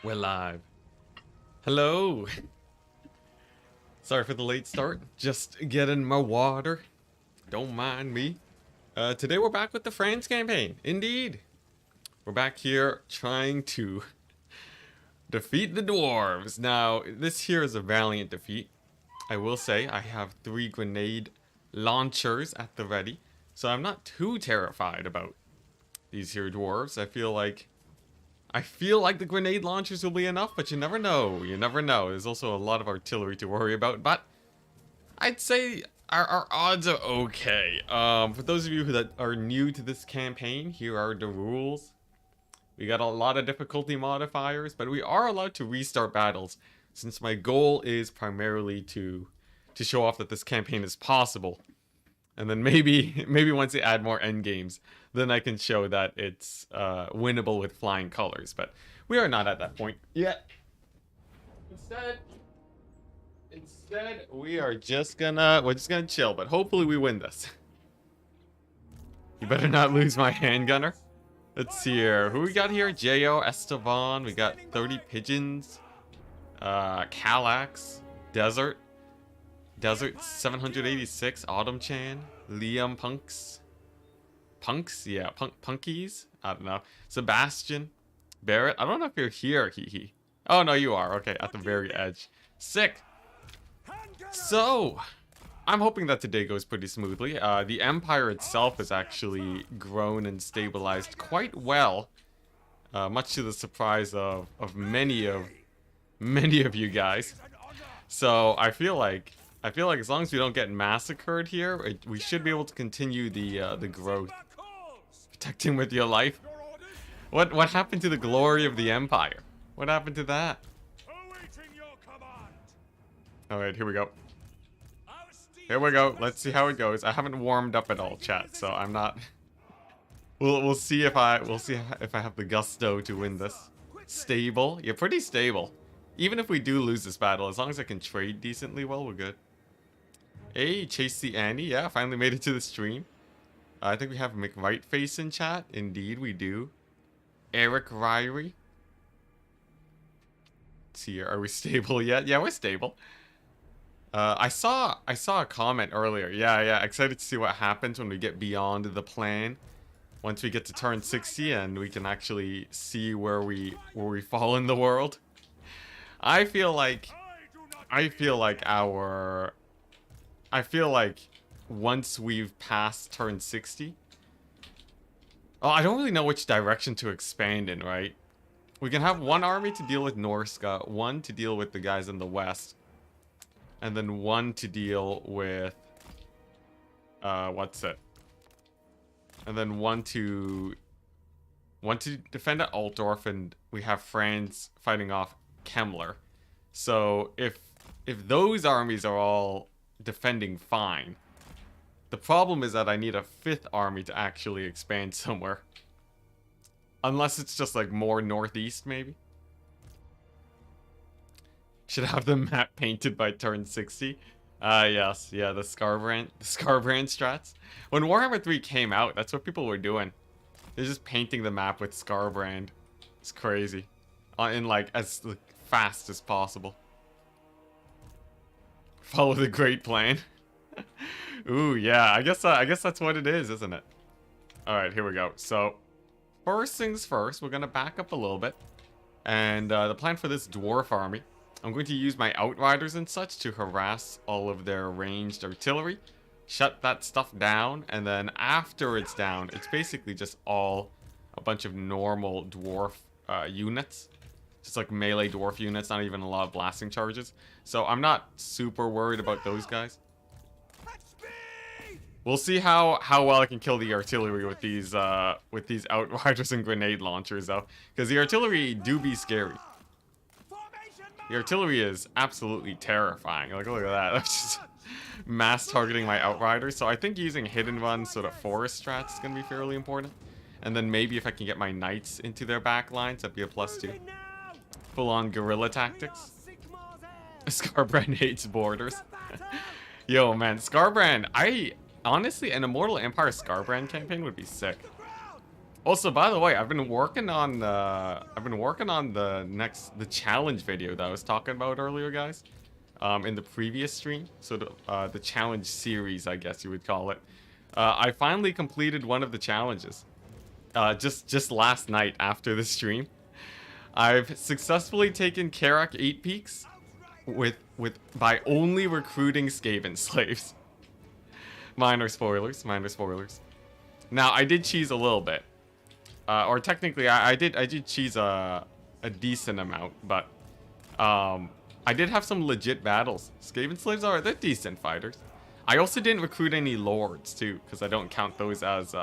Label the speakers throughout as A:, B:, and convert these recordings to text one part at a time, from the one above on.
A: We're live. Hello. Sorry for the late start. Just getting my water. Don't mind me. Today we're back with the France campaign. Indeed. We're back here trying to defeat the dwarves. Now, this here is a valiant defeat. I will say I have 3 grenade launchers at the ready. So I'm not too terrified about these here dwarves. I feel like the grenade launchers will be enough, but you never know. You never know. There's also a lot of artillery to worry about, but I'd say our odds are okay. For those of you that are new to this campaign, here are the rules. We got a lot of difficulty modifiers, but we are allowed to restart battles, since my goal is primarily to show off that this campaign is possible. And then maybe once they add more end games, then I can show that it's winnable with flying colors. But we are not at that point yet. Instead, we're just gonna chill. But hopefully we win this. You better not lose my handgunner. Let's see here. Who we got here? Jo, Esteban. We got 30 pigeons. Calax. Desert 786, Autumn Chan, Liam Punks, yeah, Punkies, I don't know, Sebastian, Barrett, I don't know if you're here, hee. Oh no, you are, okay, at the very edge. Sick. So, I'm hoping that today goes pretty smoothly. The Empire itself has actually grown and stabilized quite well, much to the surprise of many of you guys. So, I feel like as long as we don't get massacred here, we should be able to continue the growth. Protecting with your life. What happened to the glory of the Empire? What happened to that? Alright, here we go. Here we go. Let's see how it goes. I haven't warmed up at all, chat, so I'm not. We'll see if I have the gusto to win this. Stable. Yeah, pretty stable. Even if we do lose this battle, as long as I can trade decently well, we're good. Hey, Chase the Annie. Yeah, finally made it to the stream. I think we have McWhiteface in chat. Indeed, we do. Eric Ryrie. Let's see here. Are we stable yet? Yeah, we're stable. I saw a comment earlier. Yeah. Excited to see what happens when we get beyond the plan. Once we get to turn 60 and we can actually see where we fall in the world. I feel like once we've passed turn 60. Oh, I don't really know which direction to expand in, right? We can have one army to deal with Norska, one to deal with the guys in the west, and then one to deal with and then one to defend at Altdorf, and we have France fighting off Kemmler. So if those armies are all defending fine, the problem is that I need a 5th army to actually expand somewhere. Unless it's just like more northeast, maybe. Should have the map painted by turn 60. Yes, yeah, the Scarbrand strats. When Warhammer 3 came out, that's what people were doing. They're just painting the map with Scarbrand. It's crazy. In like as fast as possible. Follow the great plan. Ooh, yeah, I guess that's what it is, isn't it? Alright, here we go. So, first things first, we're gonna back up a little bit. And the plan for this dwarf army, I'm going to use my outriders and such to harass all of their ranged artillery. Shut that stuff down, and then after it's down, it's basically just all a bunch of normal dwarf units. Just like melee dwarf units, not even a lot of blasting charges. So I'm not super worried about those guys. We'll see how well I can kill the artillery with these outriders and grenade launchers, though, because the artillery do be scary. The artillery is absolutely terrifying. Like, look at that. I'm just mass targeting my outriders. So I think using hidden run sort of forest strats is gonna be fairly important. And then maybe if I can get my knights into their back lines, that'd be a +2. Full-on guerrilla tactics. Scarbrand hates borders. Yo, man, Scarbrand, honestly, an Immortal Empire Scarbrand campaign would be sick. Also, by the way, I've been working on the challenge video that I was talking about earlier, guys. In the previous stream, so the challenge series, I guess you would call it. I finally completed one of the challenges. Just last night after the stream, I've successfully taken Karak 8 peaks by only recruiting Skaven slaves. Minor spoilers, minor spoilers. Now I did cheese a little bit, or technically I did cheese a decent amount, but I did have some legit battles. Skaven slaves they're decent fighters. I also didn't recruit any lords too, because I don't count those as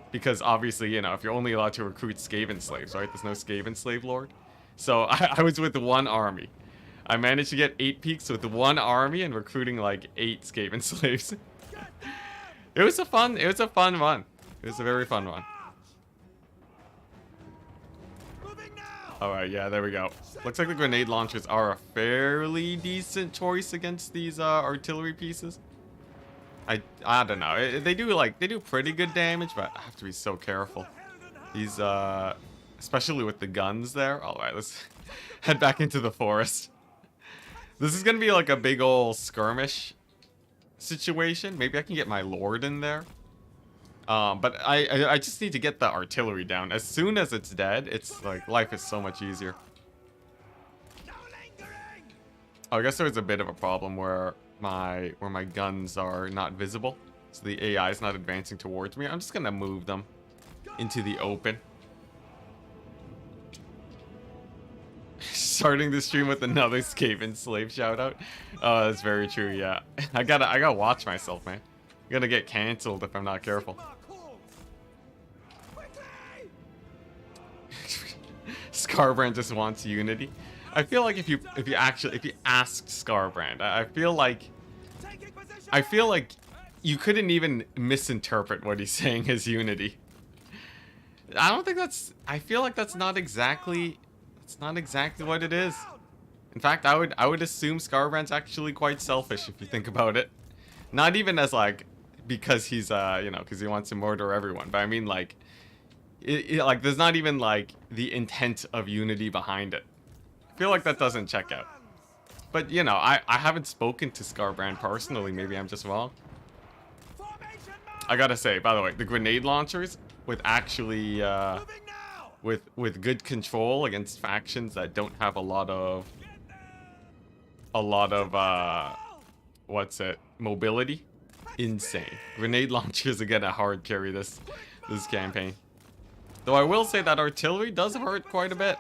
A: because obviously, you know, if you're only allowed to recruit Skaven slaves, right? There's no Skaven slave lord. So I was with one army. I managed to get 8 peaks with one army and recruiting like 8 Skaven slaves. It was a fun run. It was a very fun one. Alright, yeah, there we go. Looks like the grenade launchers are a fairly decent choice against these artillery pieces. I don't know. They do pretty good damage, but I have to be so careful. These especially with the guns there. Alright, let's head back into the forest. This is gonna be like a big ol' skirmish situation. Maybe I can get my lord in there. But I just need to get the artillery down. As soon as it's dead, it's like life is so much easier. Oh, I guess there's a bit of a problem where my guns are not visible, so the AI is not advancing towards me. I'm just gonna move them into the open. Starting the stream with another Skaven slave shoutout. Oh, that's very true. Yeah, I gotta watch myself, man. I'm gonna get canceled if I'm not careful. Scarbrand just wants unity. I feel like if you asked Scarbrand, I feel like you couldn't even misinterpret what he's saying as unity. I don't think that's. I feel like that's not exactly. It's not exactly what it is. In fact, I would assume Scarbrand's actually quite selfish if you think about it. Not even as like because he's you know, because he wants to murder everyone, but I mean like like there's not even like the intent of unity behind it. I feel like that doesn't check out. But you know, I haven't spoken to Scarbrand personally. Maybe I'm just wrong. I gotta say, by the way, the grenade launchers with actually with good control against factions that don't have a lot of what's it, mobility, insane. Grenade launchers are gonna hard carry this campaign. Though I will say that artillery does hurt quite a bit.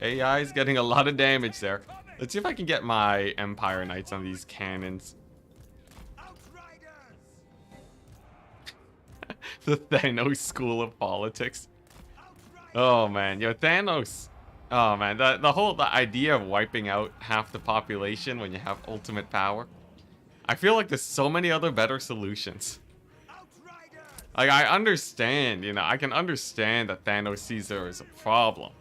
A: AI is getting a lot of damage there. Let's see if I can get my Empire Knights on these cannons. The Thanos school of politics. Oh man, yo, Thanos. Oh man, the idea of wiping out half the population when you have ultimate power. I feel like there's so many other better solutions. Like, I understand, you know, I can understand that Thanos sees there as a problem.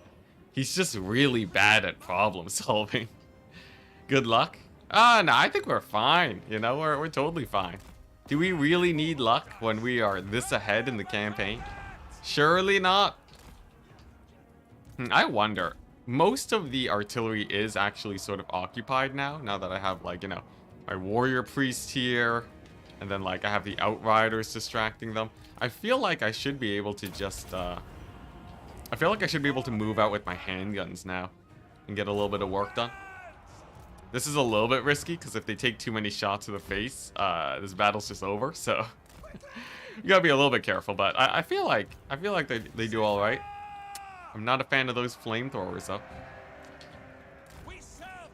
A: He's just really bad at problem solving. Good luck. No, I think we're fine. You know, we're totally fine. Do we really need luck when we are this ahead in the campaign? Surely not. I wonder. Most of the artillery is actually sort of occupied now that I have, like, you know, my warrior priest here, and then, like, I have the outriders distracting them. I feel like I should be able to just, I feel like I should be able to move out with my handguns now and get a little bit of work done. This is a little bit risky, because if they take too many shots to the face, this battle's just over, so you gotta be a little bit careful, but I feel like they do all right. I'm not a fan of those flamethrowers, though.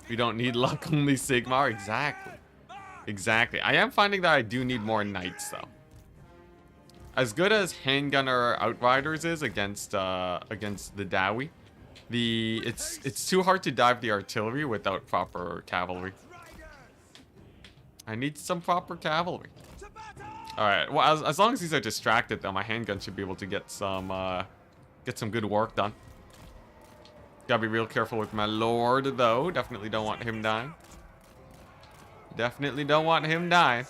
A: We don't need luck, only Sigmar. Exactly. Exactly. I am finding that I do need more knights, though. As good as handgunner outriders is against the Dowie, it's too hard to dive the artillery without proper cavalry. I need some proper cavalry. All right. Well, as long as these are distracted, though, my handgun should be able to get some good work done. Gotta be real careful with my lord, though. Definitely don't want him dying. Definitely don't want him dying.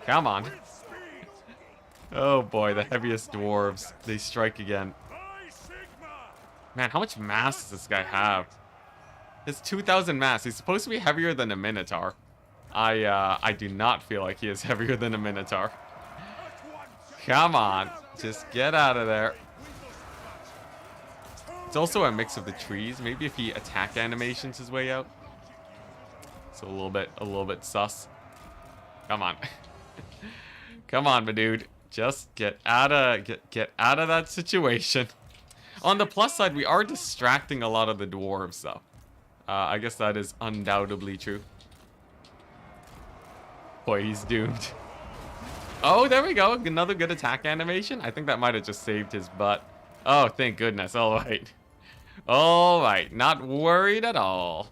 A: Come on. Oh boy, the heaviest dwarves. They strike again. Man, how much mass does this guy have? He has 2,000 mass. He's supposed to be heavier than a Minotaur. I do not feel like he is heavier than a Minotaur. Come on. Just get out of there. It's also a mix of the trees. Maybe if he attack animations his way out. So a little bit sus. Come on. Come on, my dude. Just get out of that situation. On the plus side, we are distracting a lot of the dwarves, though. I guess that is undoubtedly true. Boy, he's doomed. Oh, there we go. Another good attack animation. I think that might have just saved his butt. Oh, thank goodness. All right. All right. Not worried at all.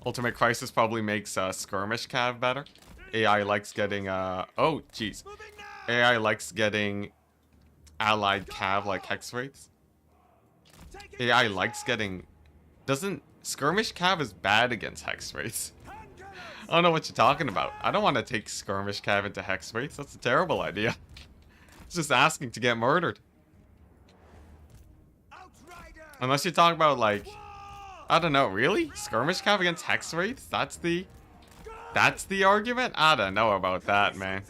A: Ultimate Crisis probably makes Skirmish Cav better. AI likes getting, oh, jeez. AI likes getting allied Cav like Hex Wraiths. AI likes getting... Doesn't... Skirmish Cav is bad against Hex Wraiths. I don't know what you're talking about. I don't want to take Skirmish Cav into Hex Wraiths. That's a terrible idea. It's just asking to get murdered. Unless you're talking about, like... I don't know, really? Skirmish Cav against Hex Wraiths? That's the argument? I don't know about that, man.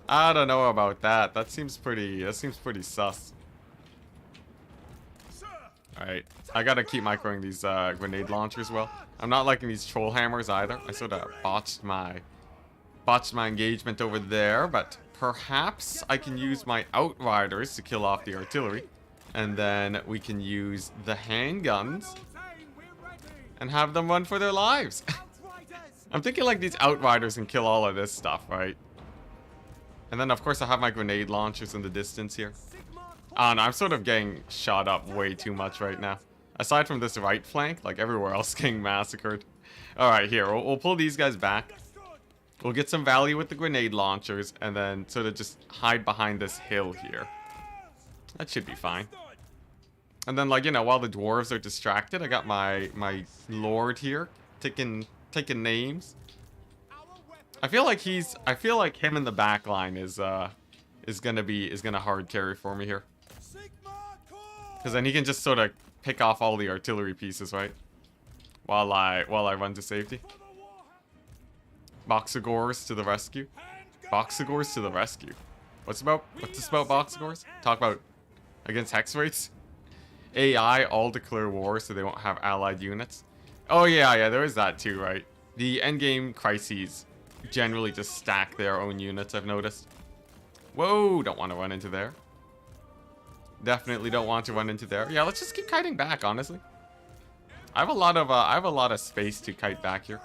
A: I don't know about that. That seems pretty sus. Alright. I gotta keep microing these grenade launchers well. I'm not liking these troll hammers either. I sort of botched my engagement over there, but perhaps I can use my outriders to kill off the artillery. And then we can use the handguns and have them run for their lives. I'm thinking like these outriders can kill all of this stuff, right? And then of course I have my grenade launchers in the distance here. I don't know, I'm sort of getting shot up way too much right now. Aside from this right flank, like everywhere else getting massacred. Alright, here, we'll pull these guys back. We'll get some value with the grenade launchers and then sort of just hide behind this hill here. That should be fine. And then, like, you know, while the dwarves are distracted, I got my lord here taking names. I feel like him in the back line is gonna hard carry for me here. Because then he can just sort of pick off all the artillery pieces, right? While I run to safety. Boxagors to the rescue. Boxagors to the rescue. What's this about Boxagors? Talk about against Hex Wraiths? AI all declare war so they won't have allied units. Oh yeah, there is that too, right? The endgame crises generally just stack their own units, I've noticed. Whoa, don't want to run into there. Definitely don't want to run into there. Yeah, let's just keep kiting back, honestly. I have a lot of space to kite back here.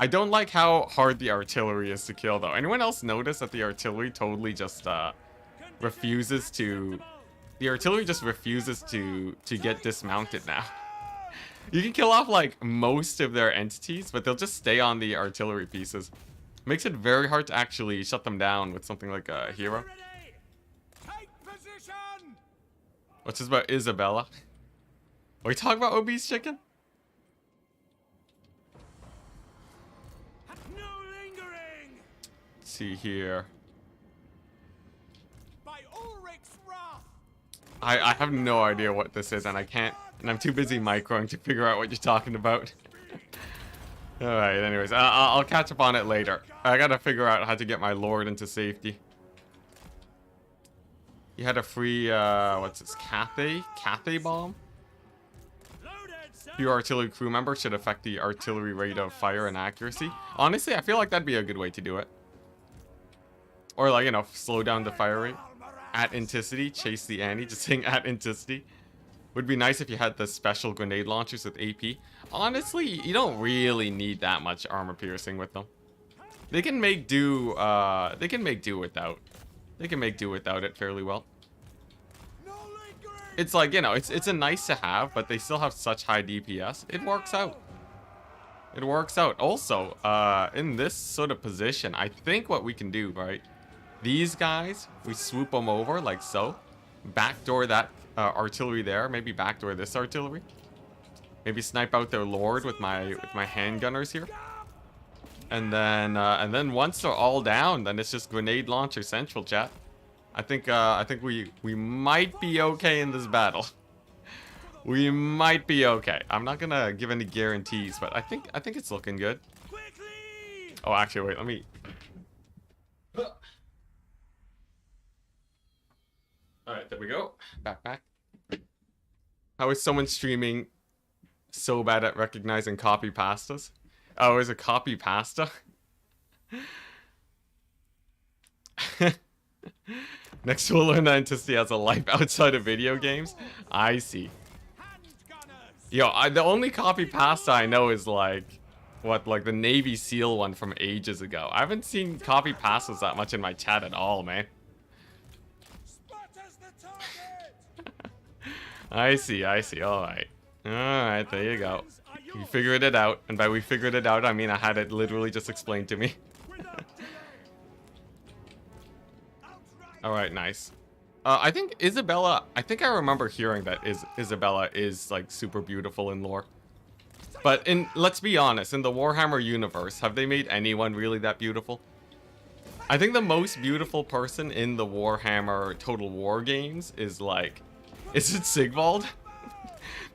A: I don't like how hard the artillery is to kill though. Anyone else notice that the artillery totally just refuses to get dismounted now. You can kill off like most of their entities, but they'll just stay on the artillery pieces. Makes it very hard to actually shut them down with something like a hero. What's this about Isabella? Are we talking about obese chicken? Let's see here. I have no idea what this is, and I'm too busy microing to figure out what you're talking about. Alright, anyways, I'll catch up on it later. I gotta figure out how to get my lord into safety. You had a free, what's this, Cathay bomb? Few artillery crew members should affect the artillery rate of fire and accuracy. Honestly, I feel like that'd be a good way to do it. Or like, you know, slow down the fire rate. At Enticity, chase the Annie, just saying at Enticity. Would be nice if you had the special grenade launchers with AP. Honestly, you don't really need that much armor piercing with them. They can make do without. They can make do without it fairly well. It's like, you know, it's a nice to have, but they still have such high DPS. It works out. It works out. Also, in this sort of position, I think what we can do, right? These guys, we swoop them over like so. Backdoor that artillery there. Maybe backdoor this artillery. Maybe snipe out their lord with my handgunners here. And then once they're all down, then it's just grenade launcher central, chat. I think we might be okay in this battle. We might be okay. I'm not gonna give any guarantees, but I think it's looking good. Oh, actually, wait. Let me. All right, there we go. Back. How is someone streaming so bad at recognizing copy pastas? Oh, is it copy pasta? Next we'll learn that Enticity has a life outside of video games. I see. Yo, the only copy pasta I know is like the Navy SEAL one from ages ago. I haven't seen copy pastas that much in my chat at all, man. I see. Alright, there you go. We figured it out. And by we figured it out, I mean I had it literally just explained to me. Alright, nice. I think Isabella, I think I remember hearing that Isabella is like super beautiful in lore. But let's be honest, in the Warhammer universe, have they made anyone really that beautiful? I think the most beautiful person in the Warhammer Total War games is like, is it Sigvald?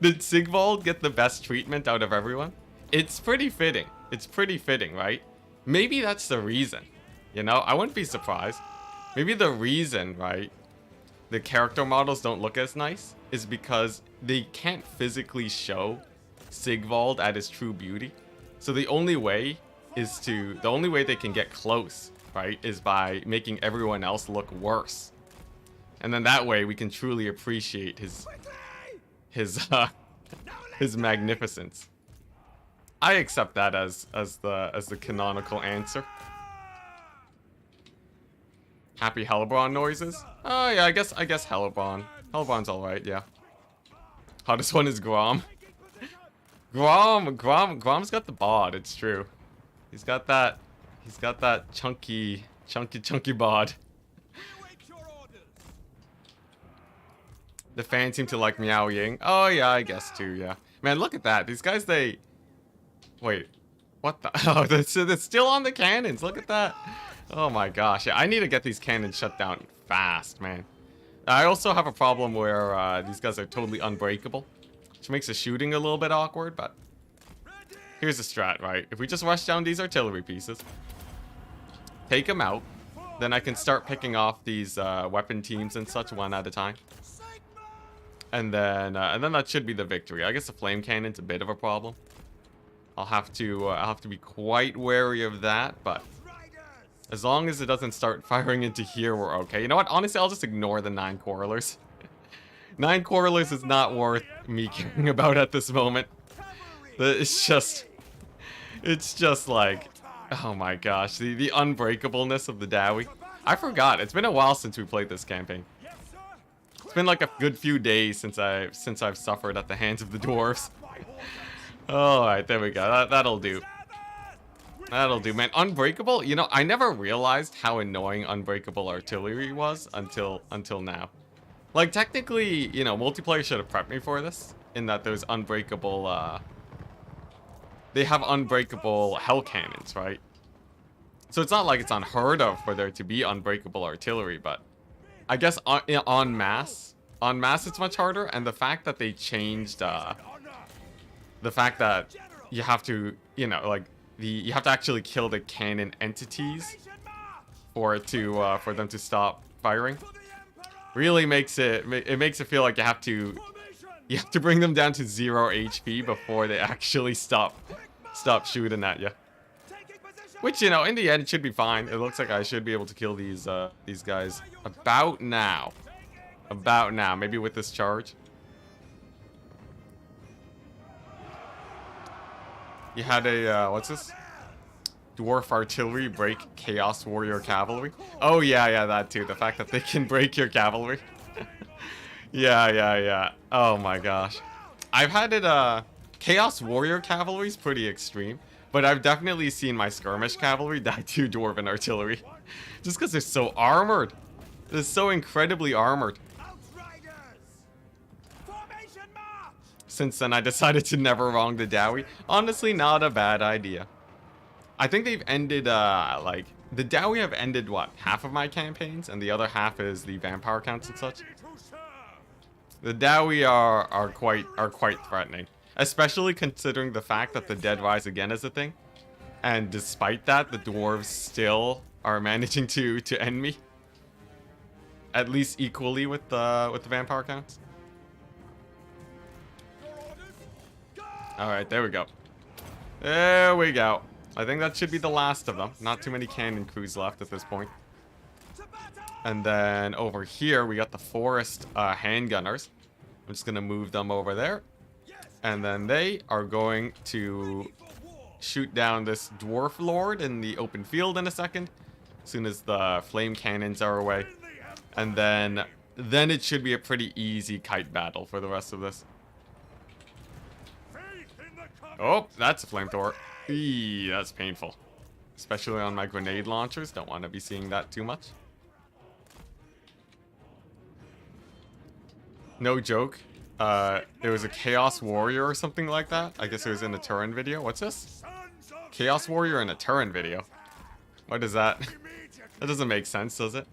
A: Did Sigvald get the best treatment out of everyone? It's pretty fitting. It's pretty fitting, right? Maybe that's the reason. You know, I wouldn't be surprised. Maybe the reason, right, the character models don't look as nice is because they can't physically show Sigvald at his true beauty. So the only way they can get close, right, is by making everyone else look worse. And then that way we can truly appreciate his magnificence. I accept that as the canonical answer. Happy Hellebron noises? Oh yeah, I guess Hellebron. Hellebron's alright, yeah. Hottest one is Grom. Grom's got the bod, it's true. He's got that chunky bod. The fans seem to like Meow Ying. Oh yeah, I guess too, yeah. Man, look at that. These guys, they... Wait. What the... Oh, they're still on the cannons. Look at that. Oh my gosh. Yeah, I need to get these cannons shut down fast, man. I also have a problem where these guys are totally unbreakable, which makes the shooting a little bit awkward, but... Here's the strat, right? If we just rush down these artillery pieces, take them out, then I can start picking off these weapon teams and such one at a time. And then that should be the victory. I guess the flame cannon's a bit of a problem. I'll have to be quite wary of that, but as long as it doesn't start firing into here, we're okay. You know what? Honestly, I'll just ignore the 9 Quarrelers. 9 Quarrelers is not worth me caring about at this moment. It's just like, oh my gosh, the unbreakableness of the Dowie. I forgot. It's been a while since we played this campaign. It's been like a good few days since I've suffered at the hands of the dwarves. Alright, there we go. That'll do. That'll do, man. Unbreakable? You know, I never realized how annoying unbreakable artillery was until now. Like, technically, you know, multiplayer should have prepped me for this, in that there's unbreakable, they have unbreakable hell cannons, right? So it's not like it's unheard of for there to be unbreakable artillery, but I guess en masse it's much harder, and the fact that they changed, the fact that you have to, you know, like, you have to actually kill the cannon entities for them to stop firing, really makes it feel like you have to bring them down to 0 HP before they actually stop shooting at you. Which, you know, in the end, it should be fine. It looks like I should be able to kill these guys about now. About now, maybe with this charge. You had a, what's this? Dwarf artillery break Chaos Warrior cavalry. Oh yeah, that too. The fact that they can break your cavalry. Yeah. Oh my gosh. I've had it, Chaos Warrior cavalry is pretty extreme, but I've definitely seen my skirmish cavalry die to dwarven artillery. Just because they're so armored. They're so incredibly armored. Since then, I decided to never wrong the Dowie. Honestly, not a bad idea. I think they've ended, like, the Dowie have ended, what, half of my campaigns, and the other half is the vampire counts and such. The Dowie are quite threatening, especially considering the fact that the Dead Rise Again is a thing, and despite that, the dwarves still are managing to end me, at least equally with the vampire counts. All right, there we go. There we go. I think that should be the last of them. Not too many cannon crews left at this point. And then over here, we got the forest handgunners. I'm just going to move them over there. And then they are going to shoot down this dwarf lord in the open field in a second. As soon as the flame cannons are away. And then it should be a pretty easy kite battle for the rest of this. Oh, that's a flamethrower. Eee, that's painful. Especially on my grenade launchers. Don't want to be seeing that too much. No joke. There was a Chaos Warrior or something like that. I guess it was in a Turin video. What's this? Chaos Warrior in a Turin video. What is that? That doesn't make sense, does it?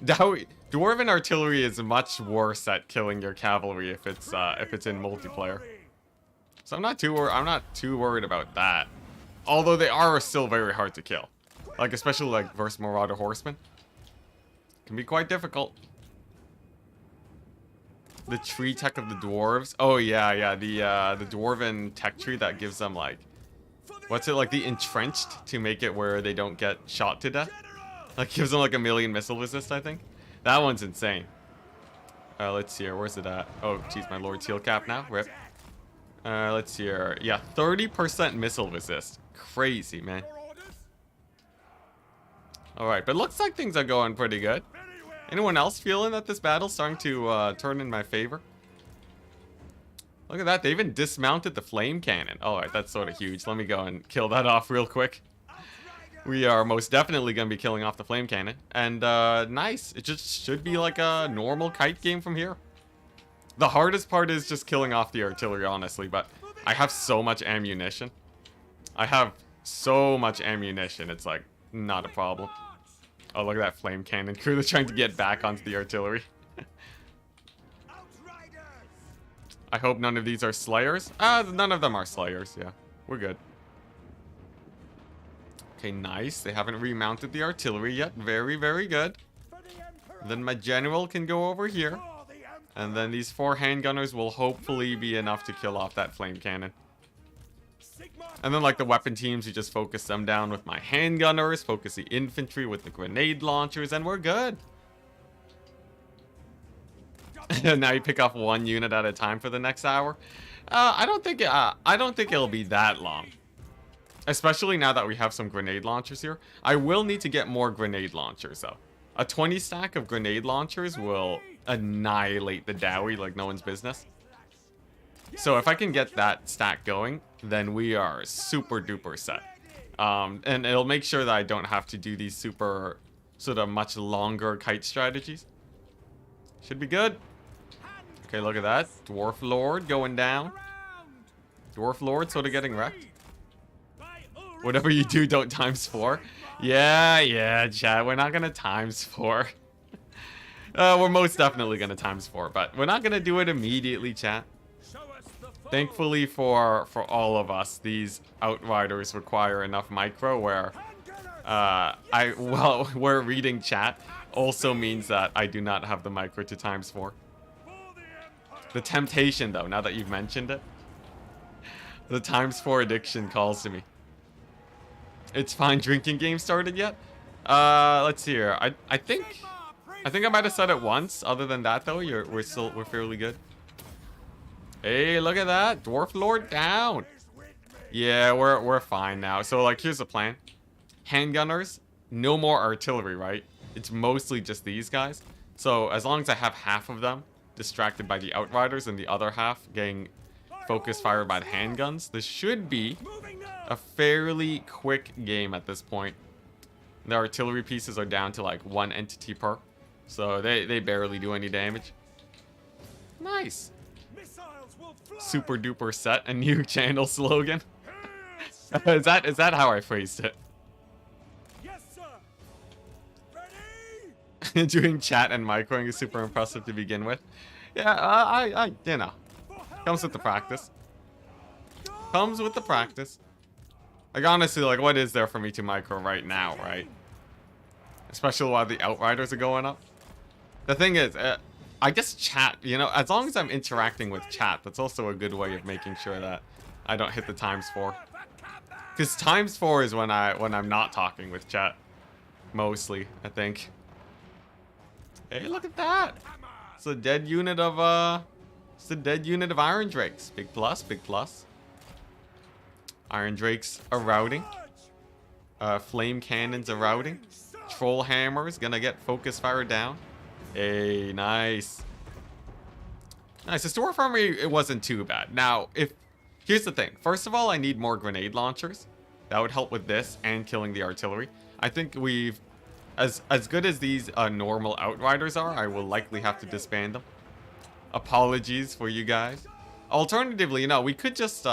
A: Dwarven artillery is much worse at killing your cavalry if it's in multiplayer. So I'm not too worried about that. Although they are still very hard to kill. Like, especially like versus Marauder Horsemen. Can be quite difficult. The tree tech of the dwarves. Oh yeah, the dwarven tech tree that gives them like, what's it, like the entrenched to make it where they don't get shot to death. Like gives them like 1 million missile resist, I think. That one's insane. Let's see here, where's it at? Oh jeez, my Lord's heal cap now. Rip. Let's see here. Yeah, 30% missile resist. Crazy, man. Alright, but looks like things are going pretty good. Anyone else feeling that this battle's starting to turn in my favor? Look at that, they even dismounted the flame cannon. Alright, that's sort of huge. Let me go and kill that off real quick. We are most definitely going to be killing off the flame cannon. And nice, it just should be like a normal kite game from here. The hardest part is just killing off the artillery, honestly, but I have so much ammunition. It's like, not a problem. Oh, look at that flame cannon crew. They're trying to get back onto the artillery. I hope none of these are slayers. None of them are slayers, yeah. We're good. Okay, nice. They haven't remounted the artillery yet. Very, very good. Then my general can go over here. And then these 4 handgunners will hopefully be enough to kill off that flame cannon. And then like the weapon teams, you just focus them down with my handgunners, focus the infantry with the grenade launchers, and we're good. Now you pick off 1 unit at a time for the next hour. I don't think it'll be that long. Especially now that we have some grenade launchers here. I will need to get more grenade launchers though. A 20 stack of grenade launchers will annihilate the Dowie like no one's business. So if I can get that stack going, then we are super duper set. And it'll make sure that I don't have to do these super sort of much longer kite strategies. Should be good. Okay, look at that. Dwarf Lord going down. Dwarf Lord sort of getting wrecked. Whatever you do, don't ×4. Yeah, chat. We're not gonna ×4. We're most definitely gonna ×4, but we're not gonna do it immediately, chat. Thankfully for all of us, these Outriders require enough micro where where reading chat also means that I do not have the micro to ×4. The temptation, though, now that you've mentioned it, the ×4 addiction calls to me. It's fine. Drinking game started yet? Let's see here. I think I might have said it once. Other than that, though, we're fairly good. Hey, look at that. Dwarf Lord down. Yeah, we're fine now. So, like, here's the plan. Handgunners, no more artillery, right? It's mostly just these guys. So, as long as I have half of them distracted by the Outriders and the other half getting focus fire by the handguns, this should be a fairly quick game at this point. The artillery pieces are down to, like, 1 entity per. So, they barely do any damage. Nice. Super duper set, a new channel slogan. Is that how I phrased it?
B: Yes, sir. Ready?
A: Doing chat and microing is super impressive to begin with. Yeah, I you know, comes with the practice. Comes with the practice. Like, honestly, like, what is there for me to micro right now, right? Especially while the Outriders are going up. The thing is, I guess chat, you know, as long as I'm interacting with chat, that's also a good way of making sure that I don't hit the ×4. Because ×4 is when I'm not talking with chat. Mostly, I think. Hey, look at that! It's a dead unit of Iron Drakes. Big plus, big plus. Iron Drakes are routing. Flame Cannons are routing. Troll Hammer's gonna get focus fire down. Hey, nice. Nice. The Storm Armory, it wasn't too bad. Now, here's the thing. First of all, I need more grenade launchers. That would help with this and killing the artillery. I think we've... As good as these normal Outriders are, I will likely have to disband them. Apologies for you guys. Alternatively, you know, we could just...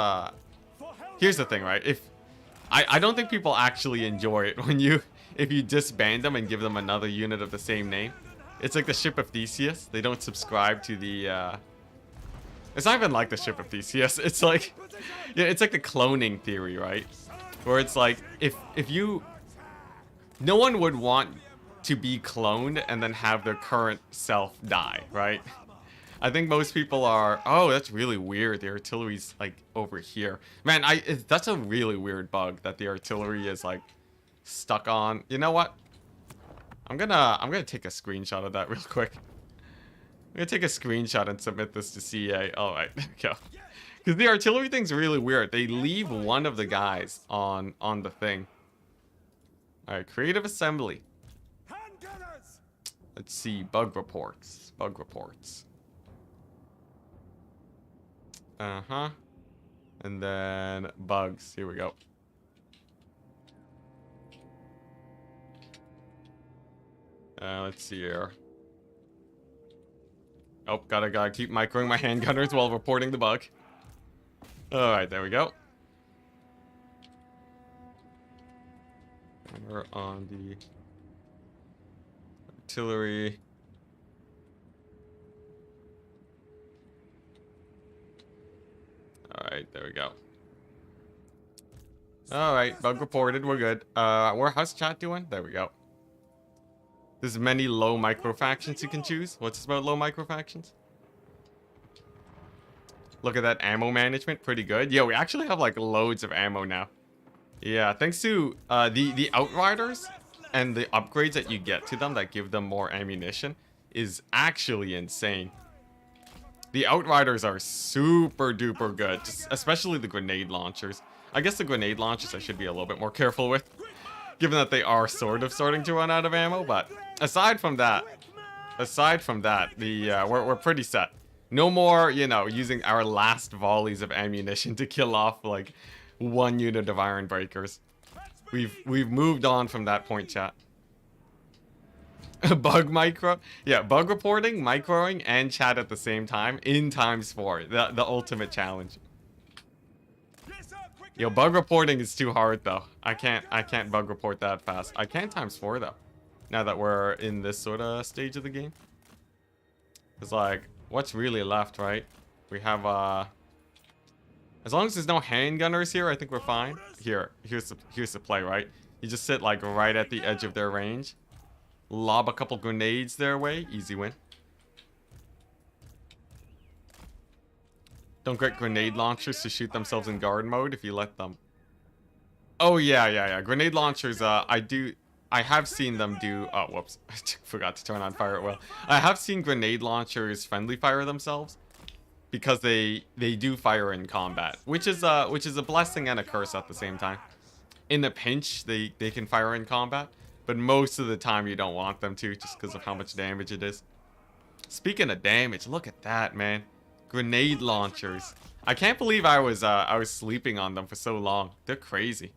A: Here's the thing, right? I don't think people actually enjoy it when if you disband them and give them another unit of the same name. It's like the Ship of Theseus. They don't subscribe to the... It's not even like the Ship of Theseus. It's like... Yeah, it's like the cloning theory, right? Where it's like, if you... No one would want to be cloned and then have their current self die, right? I think most people are... Oh, that's really weird. The artillery's, like, over here. Man, that's a really weird bug that the artillery is, like, stuck on. You know what? I'm gonna take a screenshot of that real quick. I'm gonna take a screenshot and submit this to CA. Alright, there we go. Because the artillery thing's really weird. They leave one of the guys on the thing. Alright, creative assembly. Let's see, bug reports. Bug reports. Uh-huh. And then bugs. Here we go. Let's see here. Oh, gotta keep microing my handgunners while reporting the bug. Alright, there we go. And we're on the artillery. Alright, there we go. Alright, bug reported, we're good. How's chat doing? There we go. There's many low micro factions you can choose. What's this about low micro factions? Look at that ammo management, pretty good. Yeah, we actually have like loads of ammo now. Yeah, thanks to the Outriders and the upgrades that you get to them that give them more ammunition is actually insane. The Outriders are super duper good, especially the grenade launchers. I guess the grenade launchers I should be a little bit more careful with, given that they are sort of starting to run out of ammo. But aside from that, we're pretty set. No more, you know, using our last volleys of ammunition to kill off like one unit of Iron Breakers. We've moved on from that point, chat. Bug micro, yeah, bug reporting, microing, and chat at the same time in ×4. The ultimate challenge. Yo, bug reporting is too hard though. I can't bug report that fast. I can ×4 though. Now that we're in this sort of stage of the game. It's like, what's really left, right? We have as long as there's no handgunners here, I think we're fine. Here's the play, right? You just sit like right at the edge of their range. Lob a couple grenades their way, easy win. Don't get grenade launchers to shoot themselves in guard mode if you let them. Oh yeah. Grenade launchers, I have seen them do... Oh, whoops. I forgot to turn on fire at will. I have seen grenade launchers friendly fire themselves because they do fire in combat, which is a blessing and a curse at the same time. In a pinch, they can fire in combat, but most of the time you don't want them to just because of how much damage it is. Speaking of damage, look at that, man. Grenade launchers. I can't believe I was sleeping on them for so long. They're crazy.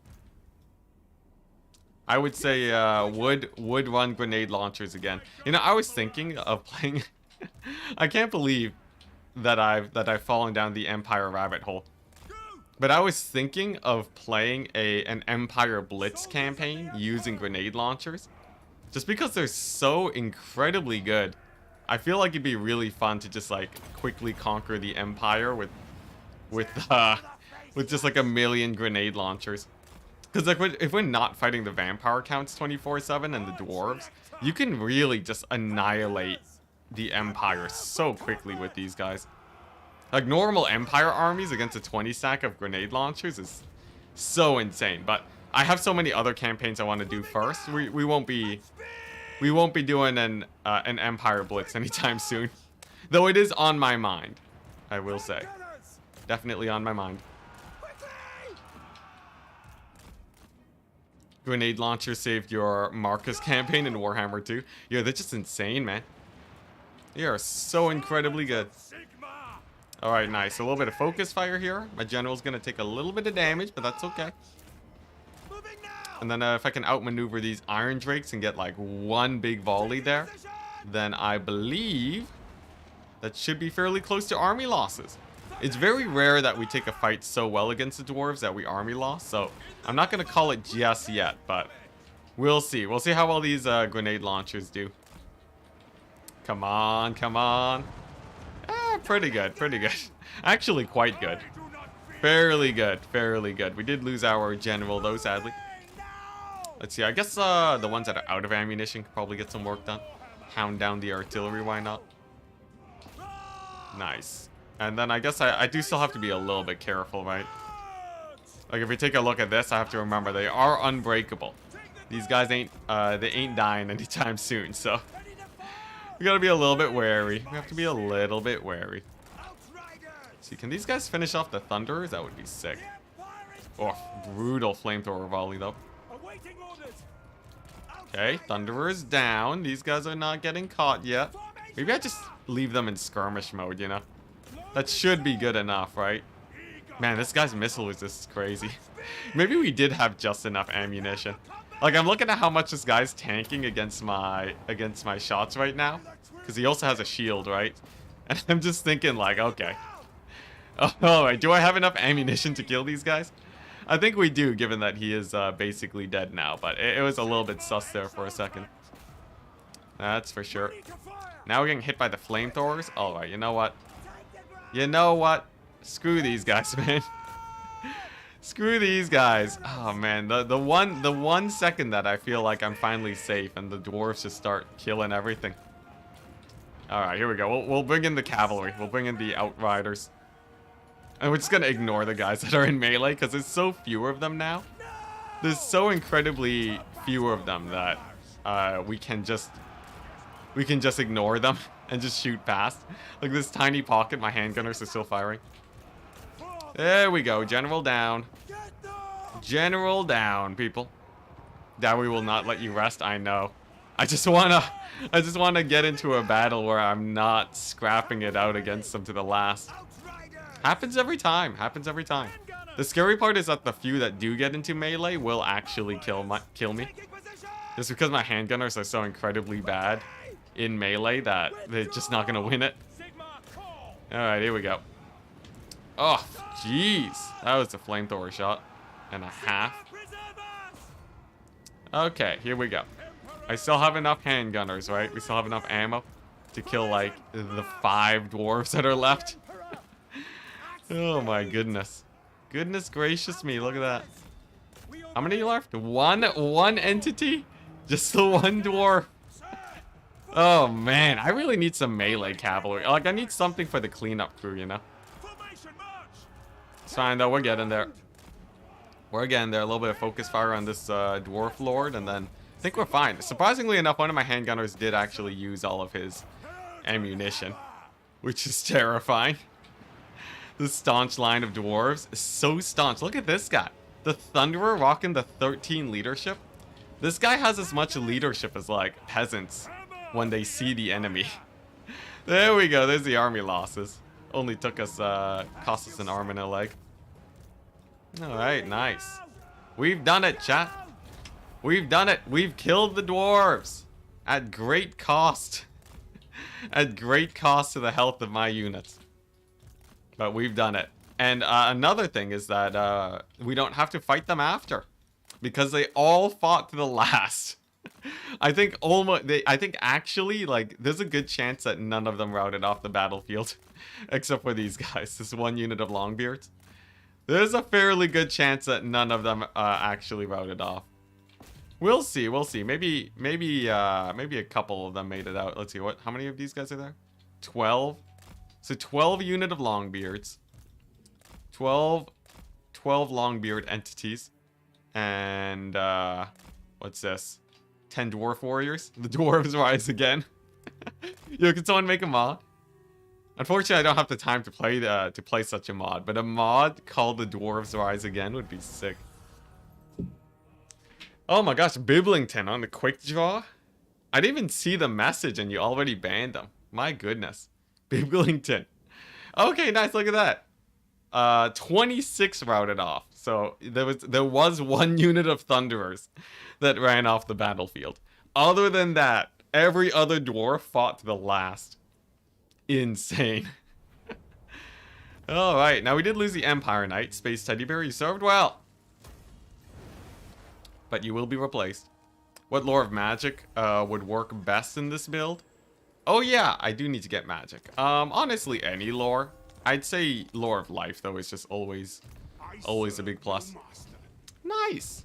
A: I would say would run grenade launchers again. You know, I was thinking of playing. I can't believe that I've fallen down the Empire rabbit hole. But I was thinking of playing an Empire Blitz campaign using grenade launchers. Just because they're so incredibly good. I feel like it'd be really fun to just like quickly conquer the Empire with just like a million grenade launchers. Because like if we're not fighting the vampire counts 24/7 and the dwarves, you can really just annihilate the Empire so quickly with these guys. Like normal Empire armies against a 20 stack of grenade launchers is so insane. But I have so many other campaigns I want to do first. We won't be doing an Empire Blitz anytime soon. Though it is on my mind, I will say. Definitely on my mind. Grenade launcher saved your Marcus campaign in Warhammer 2. Yeah, they're just insane, man. They are so incredibly good. Alright, nice. A little bit of focus fire here. My general's gonna take a little bit of damage, but that's okay. And then if I can outmaneuver these Iron Drakes and get like one big volley there, then I believe that should be fairly close to army losses. It's very rare that we take a fight so well against the dwarves that we army loss, so I'm not going to call it just yet, but we'll see. We'll see how well these grenade launchers do. Come on, come on. Pretty good, pretty good. Actually quite good. Fairly good, fairly good. We did lose our general though, sadly. Let's see, I guess the ones that are out of ammunition could probably get some work done. Hound down the artillery, why not? Nice. And then I guess I do still have to be a little bit careful, right? Like if we take a look at this, I have to remember they are unbreakable. These guys ain't dying anytime soon, so we gotta be a little bit wary. We have to be a little bit wary. See, can these guys finish off the Thunderers? That would be sick. Oh, brutal flamethrower volley though. Okay, Thunderers down. These guys are not getting caught yet. Maybe I just leave them in skirmish mode, you know? That should be good enough, right? Man, this guy's missile resist is crazy. Maybe we did have just enough ammunition. Like, I'm looking at how much this guy's tanking against my shots right now. Because he also has a shield, right? And I'm just thinking, like, okay. Oh, wait, do I have enough ammunition to kill these guys? I think we do, given that he is basically dead now. But it was a little bit sus there for a second. That's for sure. Now we're getting hit by the flamethrowers. Alright, you know what? You know what? Screw these guys, man. Screw these guys. Oh man, the one second that I feel like I'm finally safe and the dwarves just start killing everything. Alright, here we go. We'll bring in the cavalry. We'll bring in the outriders. And we're just gonna ignore the guys that are in melee because there's so few of them now. There's so incredibly few of them that we can just ignore them and just shoot past. Like this tiny pocket, my handgunners are still firing. There we go, general down. General down, people. That we will not let you rest, I know. I just wanna get into a battle where I'm not scrapping it out against them to the last. Happens every time, happens every time. The scary part is that the few that do get into melee will actually kill me. Just because my handgunners are so incredibly bad in melee that they're just not gonna win it. Alright, here we go. Oh, jeez. That was a flamethrower shot and a half. Okay, here we go. I still have enough handgunners, right? We still have enough ammo to kill, like, the 5 dwarves that are left. Oh my goodness. Goodness gracious me, look at that. How many left? One entity? Just the one dwarf. Oh man, I really need some melee cavalry. Like, I need something for the cleanup crew, you know? It's fine though, we're getting there. We're getting there. A little bit of focus fire on this dwarf lord, and then I think we're fine. Surprisingly enough, one of my handgunners did actually use all of his ammunition, which is terrifying. The staunch line of dwarves is so staunch. Look at this guy. The Thunderer rocking the 13 leadership. This guy has as much leadership as, like, peasants when they see the enemy. There we go. There's the army losses. Only took us, cost us an arm and a leg. Alright, nice. We've done it, chat. We've done it. We've killed the dwarves. At great cost. At great cost to the health of my units. But we've done it. And another thing is that we don't have to fight them after, because they all fought to the last. I think actually, like, there's a good chance that none of them routed off the battlefield, except for these guys. This one unit of Longbeards. There's a fairly good chance that none of them actually routed off. We'll see. We'll see. Maybe a couple of them made it out. Let's see. How many of these guys are there? 12. So 12 unit of Longbeards. 12 Longbeard entities. And what's this? 10 dwarf warriors. The dwarves rise again. Yo, can someone make a mod? Unfortunately, I don't have the time to play such a mod, but a mod called the dwarves rise again would be sick. Oh my gosh, Biblington on the quick draw? I didn't even see the message and you already banned them. My goodness. Biblington. Okay, nice, look at that. 26 routed off. So there was one unit of Thunderers that ran off the battlefield. Other than that, every other dwarf fought to the last. Insane. Alright, now we did lose the Empire Knight. Space Teddy Bear, you served well. But you will be replaced. What lore of magic would work best in this build? Oh yeah, I do need to get magic. Honestly, any lore. I'd say lore of life, though, is just always a big plus. Nice!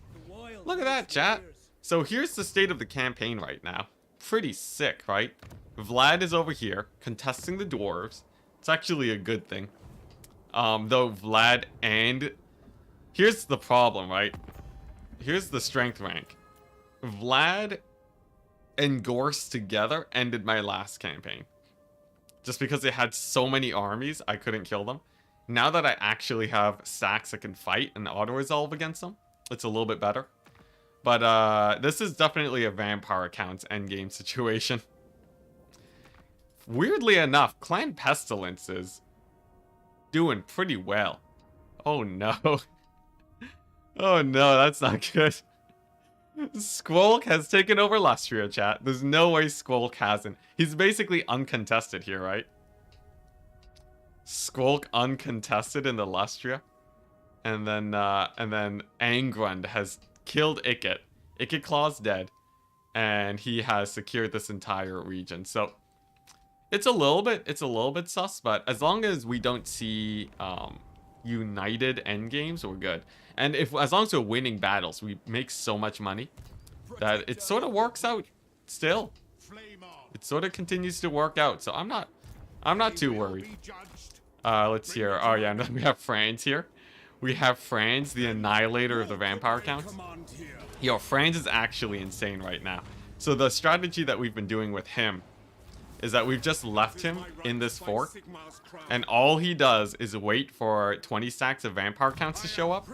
A: Look at that, chat. So here's the state of the campaign right now. Pretty sick, right? Vlad is over here, contesting the dwarves. It's actually a good thing. Though Vlad and... Here's the problem, right? Here's the strength rank. Vlad and Gorst together ended my last campaign. Just because they had so many armies, I couldn't kill them. Now that I actually have stacks that can fight and auto-resolve against them, it's a little bit better. But this is definitely a vampire accounts endgame situation. Weirdly enough, Clan Pestilence is doing pretty well. Oh no. Oh no, that's not good. Squolk has taken over Lustria, chat. There's no way Squolk hasn't. He's basically uncontested here, right? Squolk uncontested in the Lustria. And then Angrund has killed Ikit. Ikit Claw's dead. And he has secured this entire region. So it's a little bit sus, but as long as we don't see united endgames, we're good. And as long as we're winning battles, we make so much money that it sort of works out still. It sort of continues to work out, so I'm not too worried. Let's see here. Oh yeah, and then we have Franz here. We have Franz, the annihilator of the vampire counts. Yo, Franz is actually insane right now. So the strategy that we've been doing with him is that we've just left him in this fort, and all he does is wait for 20 stacks of vampire counts to show up,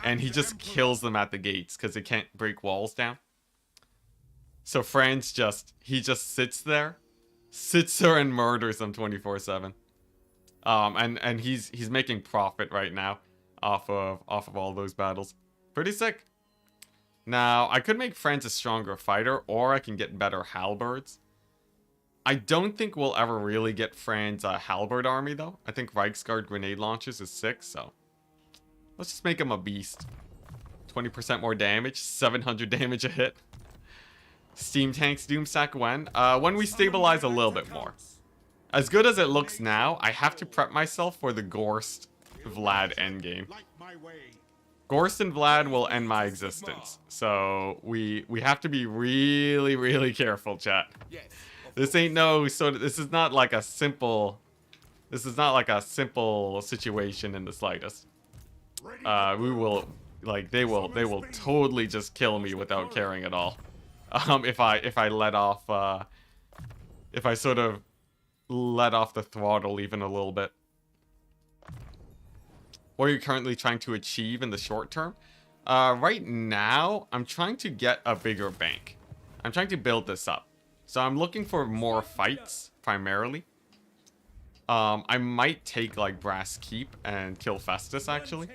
A: and he just kills them at the gates because they can't break walls down. So Franz just sits there and murders them 24/7. And he's making profit right now off of all those battles. Pretty sick. Now I could make Franz a stronger fighter, or I can get better halberds. I don't think we'll ever really get Franz a halberd army, though. I think Reichsguard grenade launchers is 6, so let's just make him a beast. 20% more damage, 700 damage a hit. Steam tanks Doomsack when we stabilize a little bit more. As good as it looks now, I have to prep myself for the Gorst Vlad endgame. Gorst and Vlad will end my existence, so we have to be really, really careful, chat. This ain't no sort of. This is not like a simple situation in the slightest. We will, like, they will totally just kill me without caring at all. If I let off, if I sort of let off the throttle even a little bit. What are you currently trying to achieve in the short term? Right now, I'm trying to get a bigger bank. I'm trying to build this up. So I'm looking for more fights, primarily. I might take, like, Brass Keep and kill Festus, actually.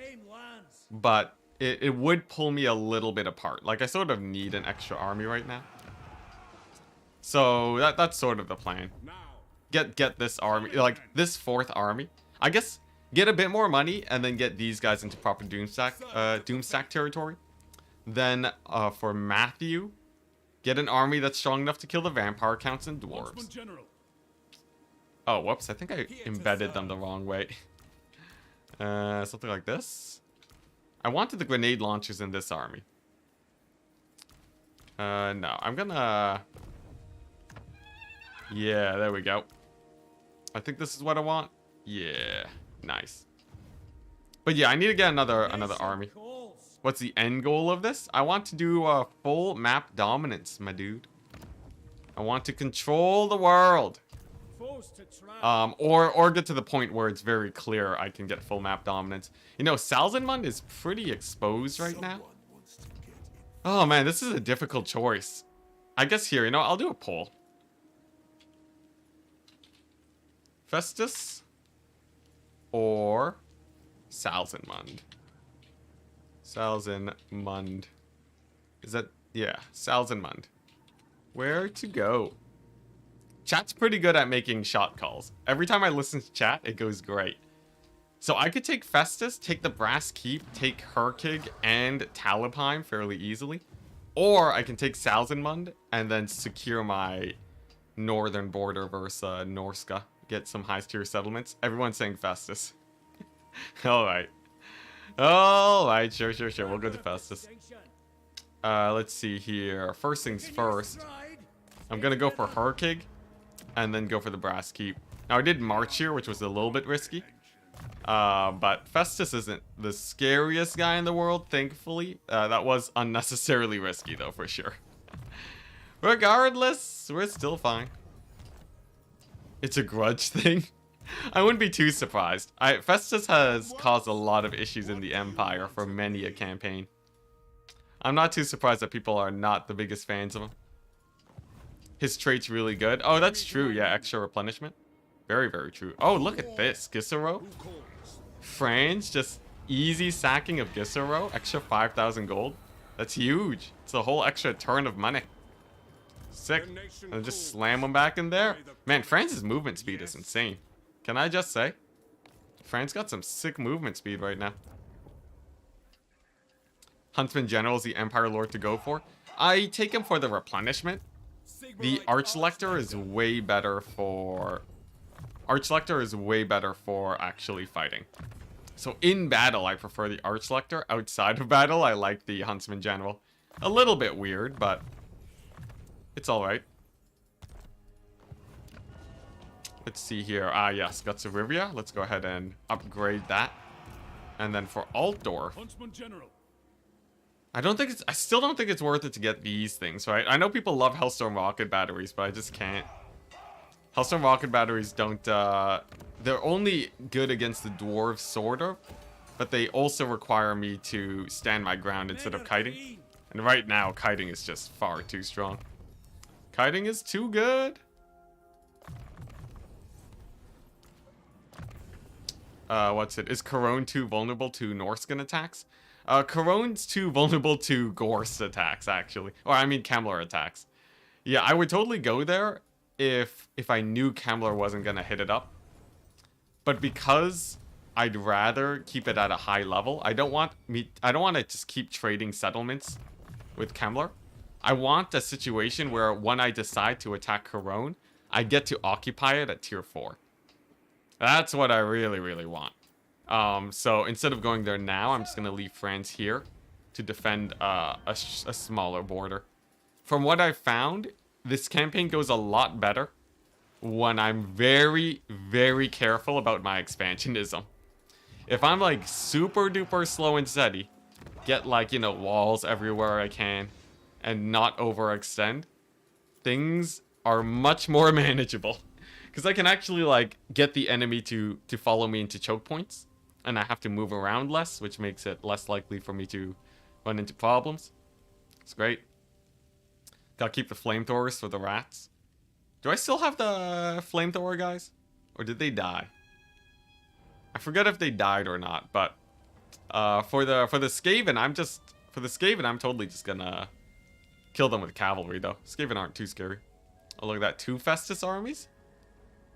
A: But it would pull me a little bit apart. Like, I sort of need an extra army right now. So that's sort of the plan. Get this army, like, this 4th army. I guess get a bit more money, and then get these guys into proper Doomstack territory. Then for Matthew, get an army that's strong enough to kill the vampire counts and dwarves. Oh, whoops, I think I embedded them the wrong way. Something like this. I wanted the grenade launchers in this army. No, I'm gonna... Yeah, there we go. I think this is what I want. Yeah, nice. But yeah, I need to get another army. What's the end goal of this? I want to do a full map dominance, my dude. I want to control the world. Or get to the point where it's very clear I can get full map dominance. You know, Salzenmund is pretty exposed right now. Oh man, this is a difficult choice. I guess here, you know, I'll do a poll. Festus or Salzenmund? Salzenmund. Is that... Yeah, Salzenmund. Where to go? Chat's pretty good at making shot calls. Every time I listen to chat, it goes great. So I could take Festus, take the Brass Keep, take Herkig and Talabheim fairly easily. Or I can take Salzenmund and then secure my northern border versus Norska. Get some high-tier settlements. Everyone's saying Festus. Alright. Alright, sure. We'll go to Festus. Let's see here. First things first. I'm gonna go for Herkig. And then go for the Brass Keep. Now, I did March here, which was a little bit risky. But Festus isn't the scariest guy in the world, thankfully. That was unnecessarily risky, though, for sure. Regardless, we're still fine. It's a grudge thing. I wouldn't be too surprised. Festus has caused a lot of issues in the Empire for many a campaign. I'm not too surprised that people are not the biggest fans of him. His trait's really good. Oh, that's true. Yeah, extra replenishment. Very, very true. Oh, look at this. Gisero. Franz, just easy sacking of Gisero. Extra 5,000 gold. That's huge. It's a whole extra turn of money. Sick. And just slam him back in there. Man, Franz's movement speed is insane. Can I just say? Franz got some sick movement speed right now. Huntsman General is the Empire Lord to go for. I take him for the replenishment. The Archlector is way better for... Archlector is way better for actually fighting. So in battle, I prefer the Archlector. Outside of battle, I like the Huntsman General. A little bit weird, but it's alright. Let's see here. Ah, yes, Guts of Rivia. Let's go ahead and upgrade that. And then for Altdorf... I still don't think it's worth it to get these things, right? I know people love Hellstorm rocket batteries, but I just can't. Hellstorm rocket batteries don't, they're only good against the dwarves, sort of, but they also require me to stand my ground instead of kiting. And right now, kiting is just far too strong. Kiting is too good. What's it? Is Corone too vulnerable to Norscan attacks? Corone's too vulnerable to Gorse attacks, actually. Or, I mean, Kemler attacks. Yeah, I would totally go there if I knew Kemler wasn't going to hit it up. But because I'd rather keep it at a high level, I don't want to just keep trading settlements with Kemler. I want a situation where when I decide to attack Corone, I get to occupy it at tier 4. That's what I really, really want. So instead of going there now, I'm just going to leave France here to defend a smaller border. From what I've found, this campaign goes a lot better when I'm very, very careful about my expansionism. If I'm like super duper slow and steady, get like, you know, walls everywhere I can, and not overextend, things are much more manageable. Because I can actually like get the enemy to follow me into choke points. And I have to move around less, which makes it less likely for me to run into problems. It's great. Gotta keep the flamethrowers for the rats. Do I still have the flamethrower guys? Or did they die? I forget if they died or not, but for the Skaven, I'm totally just gonna kill them with cavalry though. Skaven aren't too scary. Oh, look at that, 2 Festus armies?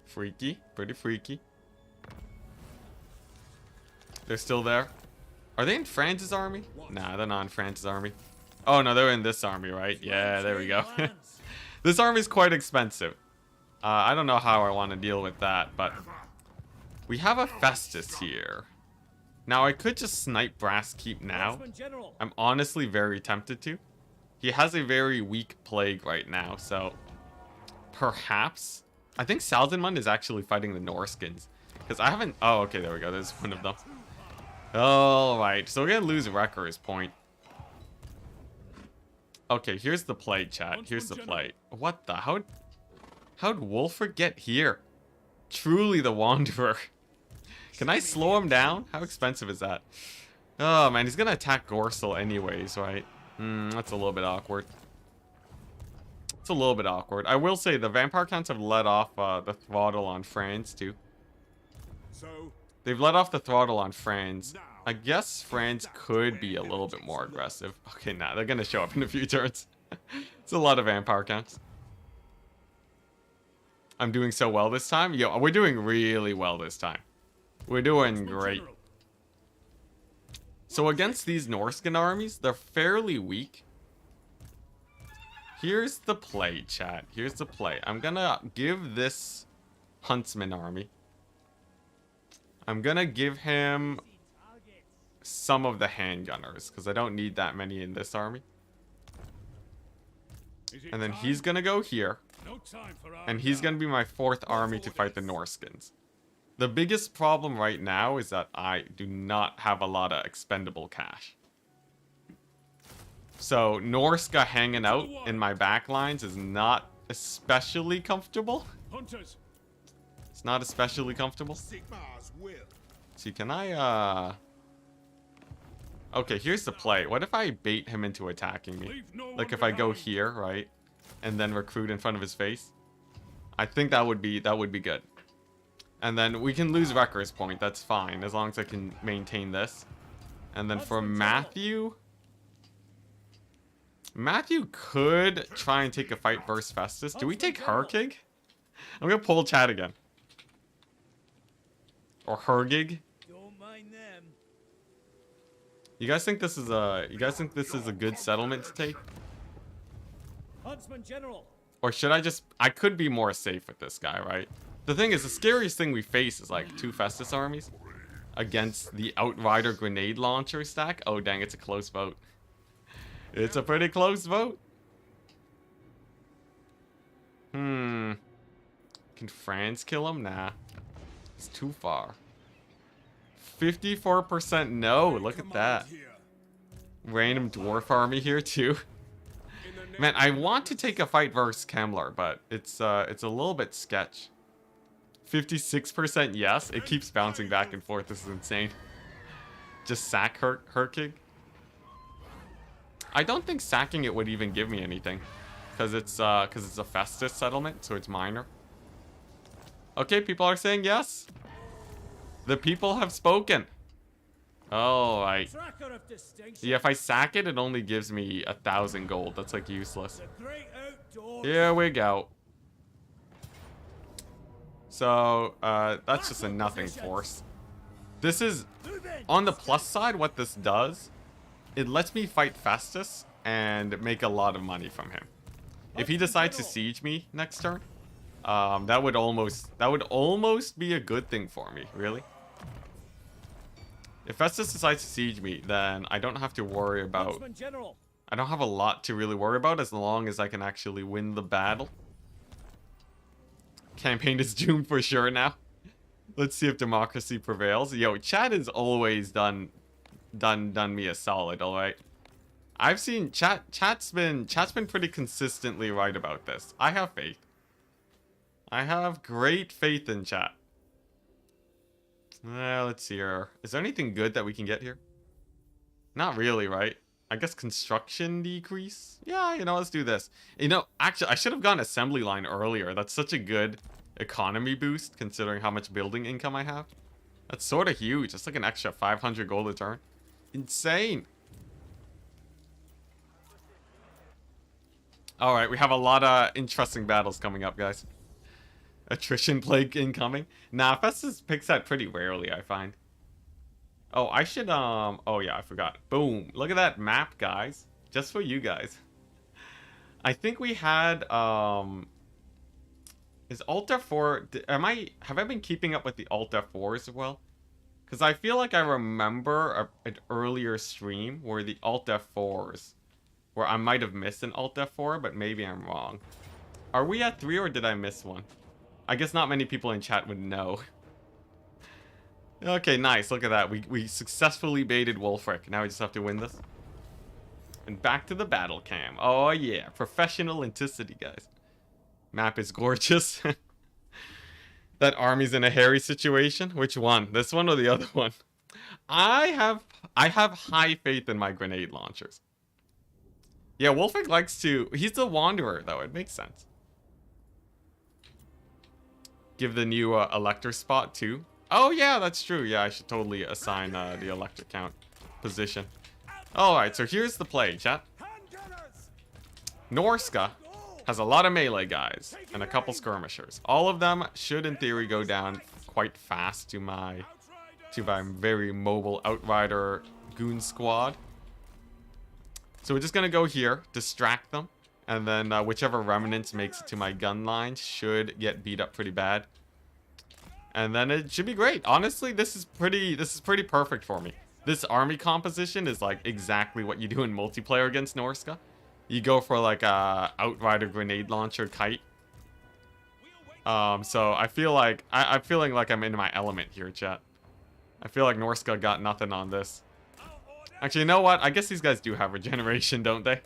A: Freaky, pretty freaky. They're still there. Are they in France's army? Nah, they're not in France's army. Oh no, they're in this army, right? Yeah, there we go. This army's quite expensive. I don't know how I want to deal with that, but we have a Festus here. Now I could just snipe Brass Keep now. I'm honestly very tempted to. He has a very weak plague right now, so perhaps. I think Saldenmund is actually fighting the Norskins. Because I haven't... Oh, okay, there we go. There's one of them. Alright, so we're going to lose Wrecker's Point. Okay, here's the play, chat. Here's the play. What the... How'd Wolford get here? Truly the Wanderer. Can I slow him down? How expensive is that? Oh, man, he's going to attack Gorsel anyways, right? That's a little bit awkward. It's a little bit awkward. I will say the vampire counts have let off the throttle on France too.
B: So
A: They've let off the throttle on France. I guess France could be a little bit more aggressive. Okay, nah, they're gonna show up in a few turns. It's a lot of vampire counts. I'm doing so well this time. Yo, we're doing really well this time. We're doing great. So against these Norscan armies, they're fairly weak. Here's the play, chat. Here's the play. I'm gonna give this Huntsman army. I'm gonna give him some of the handgunners, because I don't need that many in this army. And then he's gonna go here. And he's gonna be my fourth army to fight the Norskins. The biggest problem right now is that I do not have a lot of expendable cash. So Norska hanging out in my back lines is not especially comfortable. It's not especially comfortable. See, can I, Okay, here's the play. What if I bait him into attacking me? Like if I go here, right? And then recruit in front of his face? I think that would be good. And then we can lose Wrecker's Point. That's fine, as long as I can maintain this. And then for Matthew... Matthew could try and take a fight versus Festus. Do we take Herkig? I'm gonna pull chat again. Or Hergig.
B: don't mind them.
A: You guys think this is a good settlement to take?
B: Huntsman General.
A: Or should I just... I could be more safe with this guy, right? The thing is, the scariest thing we face is like 2 Festus armies against the Outrider grenade launcher stack. Oh dang, it's a close vote. It's a pretty close vote. Can France kill him? Nah. It's too far. 54% no. Look at that. Random dwarf army here too. Man, I want to take a fight versus Kemmler, but it's a little bit sketch. 56% yes. It keeps bouncing back and forth. This is insane. Just sack Herkig. I don't think sacking it would even give me anything, because it's a Festus settlement, so it's minor. Okay, people are saying yes. The people have spoken. All right. Yeah, if I sack it, it only gives me 1,000 gold. That's like useless. Here we go. So that's just a nothing force. This is on the plus side. What this does. It lets me fight Festus and make a lot of money from him. If he decides to siege me next turn, that would almost be a good thing for me, really. If Festus decides to siege me, then I don't have to worry about... I don't have a lot to really worry about as long as I can actually win the battle. Campaign is doomed for sure now. Let's see if democracy prevails. Yo, chat has always done me a solid, all right. I've seen chat's been pretty consistently right about this. I have faith. I have great faith in chat. Let's see here. Is there anything good that we can get here? Not really, right? I guess construction decrease? Yeah, let's do this. Actually, I should have gone assembly line earlier. That's such a good economy boost, considering how much building income I have. That's sort of huge. That's like an extra 500 gold a turn. Insane. Alright, we have a lot of interesting battles coming up, guys. Attrition plague incoming. Nah, Festus picks that pretty rarely, I find. Oh, I should, oh yeah, I forgot. Boom. Look at that map, guys. Just for you guys. I think we had, is Alt F4, have I been keeping up with the Alt F4s as well? Because I feel like I remember an earlier stream where the Alt F4s, where I might have missed an Alt F4, but maybe I'm wrong. Are we at 3 or did I miss one? I guess not many people in chat would know. Okay, nice. Look at that. We successfully baited Wolfric. Now we just have to win this. And back to the battle cam. Oh yeah, professional Enticity, guys. Map is gorgeous. That army's in a hairy situation. Which one? This one or the other one? I have high faith in my grenade launchers. Yeah, Wolfric likes to... He's the Wanderer, though. It makes sense. Give the new Elector spot, too. Oh, yeah, that's true. Yeah, I should totally assign the Elector count position. Alright, so here's the play, chat. Norska has a lot of melee guys and a couple skirmishers. All of them should, in theory, go down quite fast to my very mobile Outrider goon squad. So we're just gonna go here, distract them, and then whichever remnants makes it to my gun line should get beat up pretty bad. And then it should be great. Honestly, this is pretty perfect for me. This army composition is like exactly what you do in multiplayer against Norska. You go for like a Outrider grenade launcher kite. So I feel like I'm feeling like I'm in my element here, chat. I feel like Norska got nothing on this. Actually, you know what? I guess these guys do have regeneration, don't they?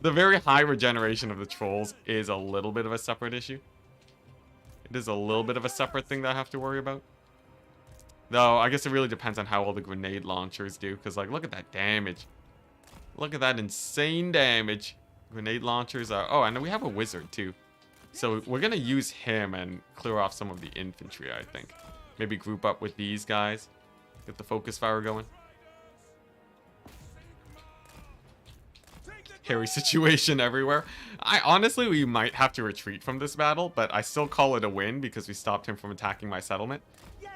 A: The very high regeneration of the trolls is a little bit of a separate issue. It is a little bit of a separate thing that I have to worry about. Though, I guess it really depends on how well the grenade launchers do. Because, like, look at that damage. Look at that insane damage. Grenade launchers are... Oh, and we have a wizard, too. So, we're going to use him and clear off some of the infantry, I think. Maybe group up with these guys. Get the focus fire going. Hairy situation everywhere. Honestly, we might have to retreat from this battle, but I still call it a win because we stopped him from attacking my settlement.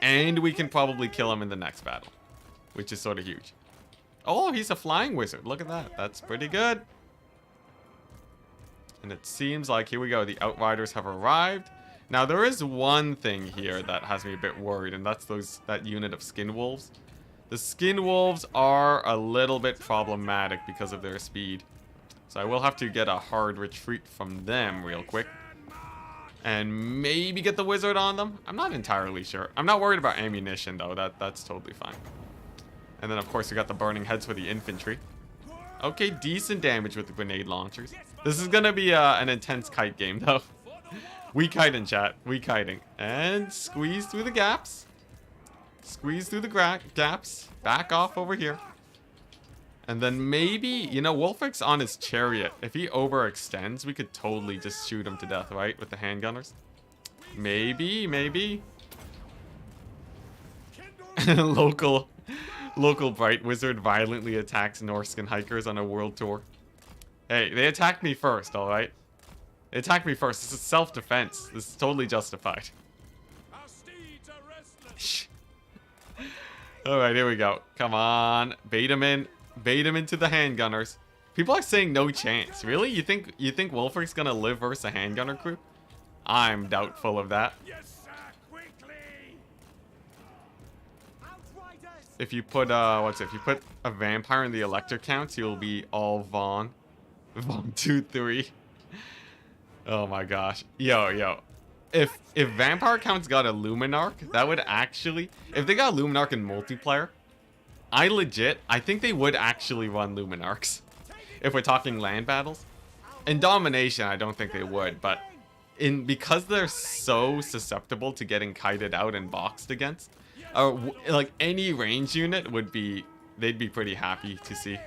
A: And we can probably kill him in the next battle, which is sort of huge. Oh, he's a flying wizard. Look at that. That's pretty good. And it seems like, here we go, the Outriders have arrived. Now, there is one thing here that has me a bit worried, and that's that unit of skin wolves. The skin wolves are a little bit problematic because of their speed. So I will have to get a hard retreat from them real quick. And maybe get the wizard on them. I'm not entirely sure. I'm not worried about ammunition, though. That's totally fine. And then, of course, we got the burning heads for the infantry. Okay, decent damage with the grenade launchers. This is going to be an intense kite game, though. We kiting, chat. We kiting. And squeeze through the gaps. Squeeze through the gaps. Back off over here. And then maybe, you know, Wolfric's on his chariot. If he overextends, we could totally just shoot him to death, right? With the handgunners. Maybe. Local Bright Wizard violently attacks Norscan hikers on a world tour. Hey, they attacked me first, alright? They attacked me first. This is self-defense. This is totally justified. Alright, here we go. Come on. Bait him in. Bait him into the handgunners. People are saying no chance. Really? You think Wolfric's gonna live versus a handgunner crew? I'm doubtful of that. If you put if you put a vampire in the elector counts, you'll be all Vaughn. Vaughn 2-3. Oh my gosh. Yo. If vampire counts got a Luminarch, that would actually, if they got Luminarch in multiplayer, I think they would actually run Luminarchs. If we're talking land battles. In domination, I don't think they would, but because they're so susceptible to getting kited out and boxed against, like any range unit they'd be pretty happy to see.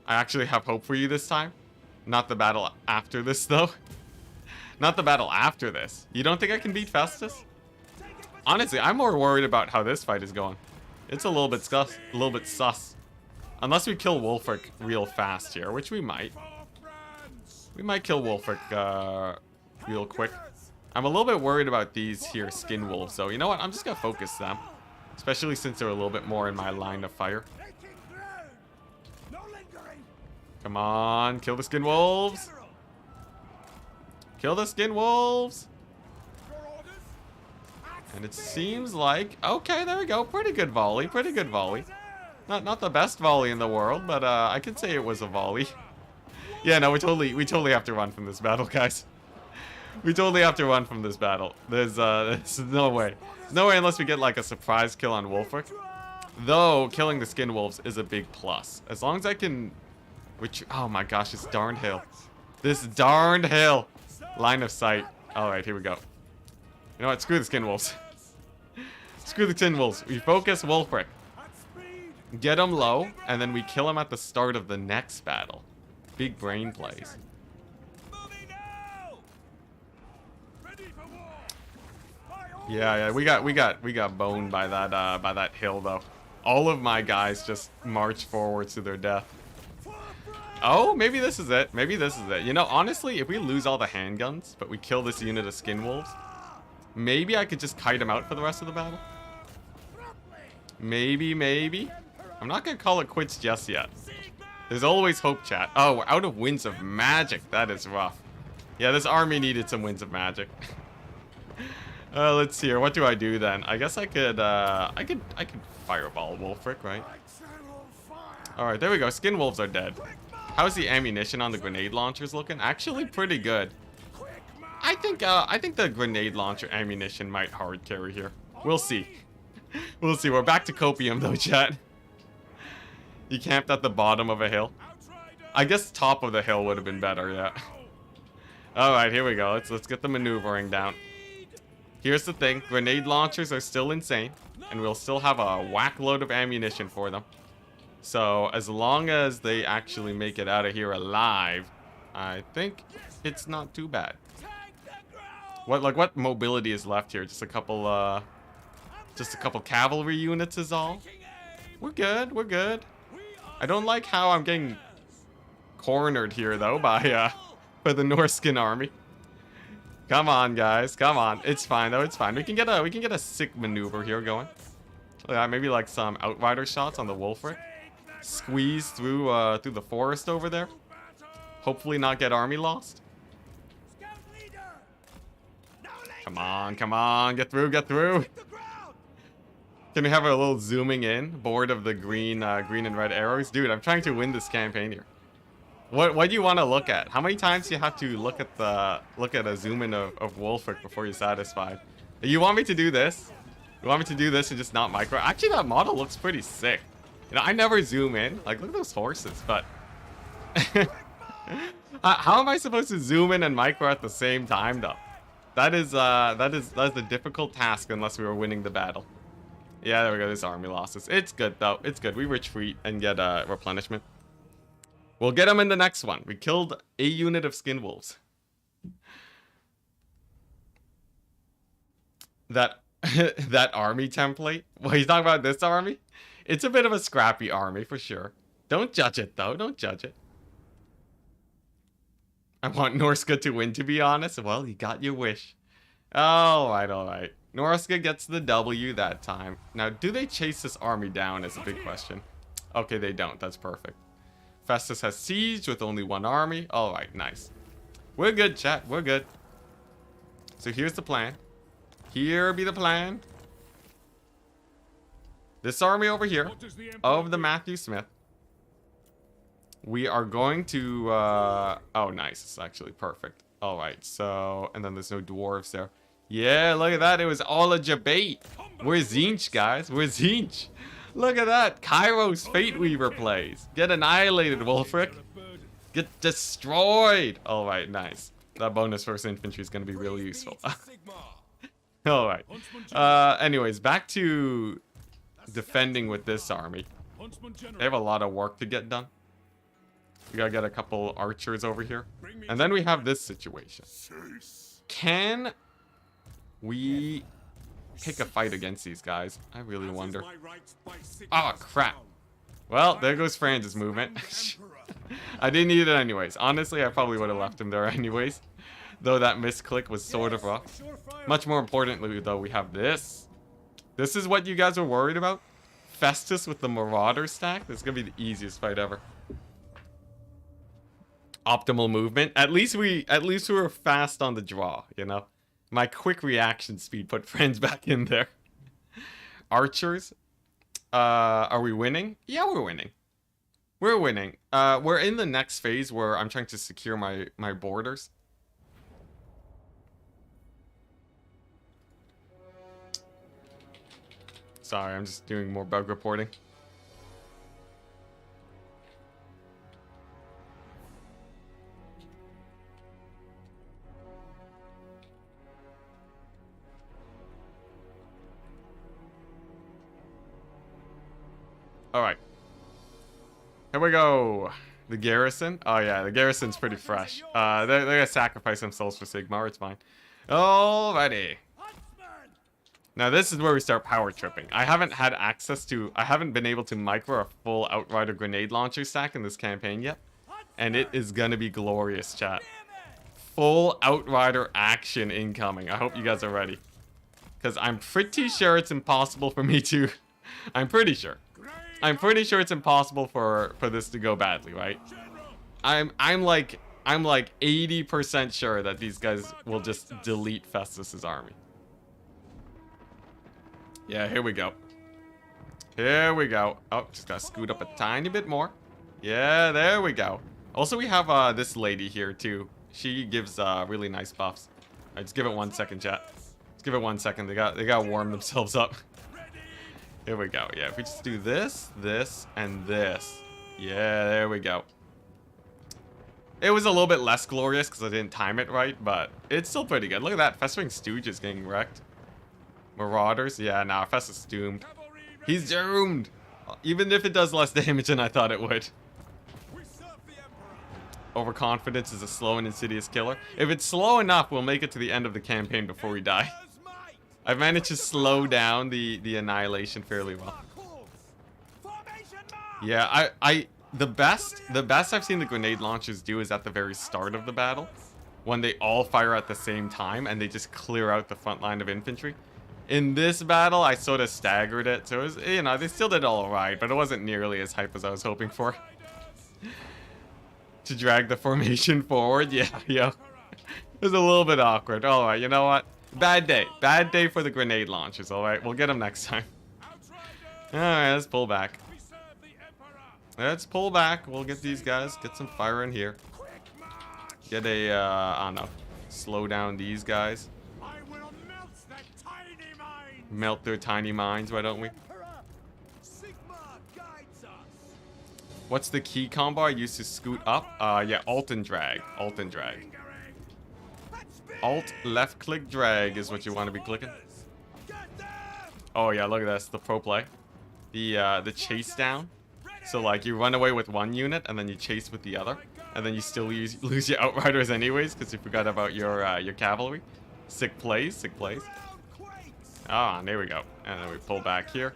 A: I actually have hope for you this time. Not the battle after this, though. Not the battle after this. You don't think I can beat Festus? Honestly, I'm more worried about how this fight is going. It's a little bit sus. Unless we kill Wolfric real fast here, which we might. We might kill Wolfric real quick. I'm a little bit worried about these here skin wolves, so you know what? I'm just gonna focus them. Especially since they're a little bit more in my line of fire. Come on, kill the skin wolves. Kill the skin wolves. And it seems like, okay, there we go. Pretty good volley, pretty good volley. Not the best volley in the world, but I could say it was a volley. Yeah, no, we totally have to run from this battle, guys. We totally have to run from this battle. There's no way. No way unless we get like a surprise kill on Wolfric. Though killing the skin wolves is a big plus. As long as I can, oh my gosh, this darned hill. This darned hill. Line of sight. All right, here we go. You know what? Screw the skin wolves. Screw the skin wolves. We focus Wolfric. Get him low, and then we kill him at the start of the next battle. Big brain plays. Yeah, we got boned by that hill though. All of my guys just march forward to their death. Oh, maybe this is it. Maybe this is it. You know, honestly, if we lose all the handguns, but we kill this unit of skin wolves, maybe I could just kite him out for the rest of the battle. Maybe. I'm not gonna call it quits just yet. There's always hope, chat. Oh, we're out of winds of magic. That is rough. Yeah, this army needed some winds of magic. Let's see here. What do I do then? I guess I could fireball Wolfric, right? All right, there we go. Skin wolves are dead. How's the ammunition on the grenade launchers looking? Actually, pretty good. I think the grenade launcher ammunition might hard carry here. We'll see. We'll see. We're back to copium though, chat. You camped at the bottom of a hill. I guess top of the hill would have been better, yeah. All right, here we go. Let's get the maneuvering down. Here's the thing. Grenade launchers are still insane, and we'll still have a whack load of ammunition for them. So as long as they actually make it out of here alive, I think it's not too bad. What mobility is left here? Just a couple cavalry units is all. We're good. I don't like how I'm getting cornered here though by the Norskin army. Come on, guys. Come on. It's fine though. It's fine. We can get a sick maneuver here going. Maybe like some outrider shots on the Wolfric. Squeeze through the forest over there. Hopefully not get army lost. Come on. Get through. Can we have a little zooming in? Board of the green and red arrows? Dude, I'm trying to win this campaign here. What do you want to look at? How many times do you have to look at a zoom in of Wolfric before you're satisfied? You want me to do this? You want me to do this and just not micro? Actually, that model looks pretty sick. You know, I never zoom in. Like, look at those horses, but how am I supposed to zoom in and micro at the same time, though? That is a difficult task unless we were winning the battle. Yeah, there we go. This army losses. It's good though. It's good. We retreat and get replenishment. We'll get them in the next one. We killed a unit of skin wolves. That army template. Well, he's talking about this army. It's a bit of a scrappy army for sure. Don't judge it though. Don't judge it. I want Norska to win, to be honest. Well, you got your wish. All right. Norska gets the W that time. Now, do they chase this army down is a big question. Okay, they don't. That's perfect. Festus has siege with only one army. All right, nice. We're good, chat. We're good. So here's the plan. Here be the plan. This army over here of the Matthew Smith. We are going to... oh, nice. It's actually perfect. All right, so... And then there's no dwarves there. Yeah, look at that. It was all a debate. We're Zinch, guys. We're Zinch. Look at that. Kairos Fate Weaver plays. Get annihilated, Wolfric. Get destroyed. All right, nice. That bonus first infantry is going to be really useful. All right. Anyways, back to defending with this army. They have a lot of work to get done. We gotta get a couple archers over here. And then we have this situation. Can we pick a fight against these guys? I really wonder. Oh, crap. Well, there goes Franz's movement. I didn't need it anyways. Honestly, I probably would have left him there anyways. Though that misclick was sort of rough. Much more importantly, though, we have this. This is what you guys were worried about? Festus with the Marauder stack? This is gonna be the easiest fight ever. Optimal movement. At least we were fast on the draw, you know? My quick reaction speed put friends back in there. Archers. Are we winning? Yeah, we're winning. We're winning. We're in the next phase where I'm trying to secure my borders. Sorry, I'm just doing more bug reporting. Alright. Here we go. The garrison. Oh yeah, the garrison's pretty fresh. They're gonna sacrifice themselves for Sigmar, it's fine. Alrighty. Now this is where we start power tripping. I haven't been able to micro a full Outrider grenade launcher stack in this campaign yet. And it is gonna be glorious, chat. Full Outrider action incoming. I hope you guys are ready. Because I'm pretty sure it's impossible for me to... I'm pretty sure it's impossible for this to go badly, right? I'm like 80% sure that these guys will just delete Festus's army. Yeah, here we go. Here we go. Oh, just gotta scoot up a tiny bit more. Yeah, there we go. Also, we have this lady here too. She gives really nice buffs. Alright, just give it 1 second, chat. Just give it 1 second. They gotta warm themselves up. Here we go. Yeah, if we just do this, this, and this. Yeah, there we go. It was a little bit less glorious because I didn't time it right, but it's still pretty good. Look at that. Festering Stooge is getting wrecked. Marauders? Yeah, nah, Festus is doomed. He's doomed! Even if it does less damage than I thought it would. Overconfidence is a slow and insidious killer. If it's slow enough, we'll make it to the end of the campaign before we die. I've managed to slow down the annihilation fairly well. Yeah, the best I've seen the grenade launchers do is at the very start of the battle, when they all fire at the same time and they just clear out the front line of infantry. In this battle, I sort of staggered it, so it was, you know, they still did all right, but it wasn't nearly as hype as I was hoping for. To drag the formation forward, yeah. It was a little bit awkward. All right, you know what? Bad day for the grenade launchers. All right, we'll get them next time. All right, let's pull back. Let's pull back. We'll get these guys. Get some fire in here. Get a, I don't know. Slow down these guys. Melt their tiny minds, why don't we? What's the key combo I used to scoot up? Yeah, Alt and drag. Alt and drag. Alt left click drag is what you want to be clicking. Oh yeah, look at this, the pro play. The chase down. So like you run away with one unit and then you chase with the other, and then you still lose your outriders anyways because you forgot about your cavalry. Sick plays, sick plays. Ah, there we go. And then we pull back here.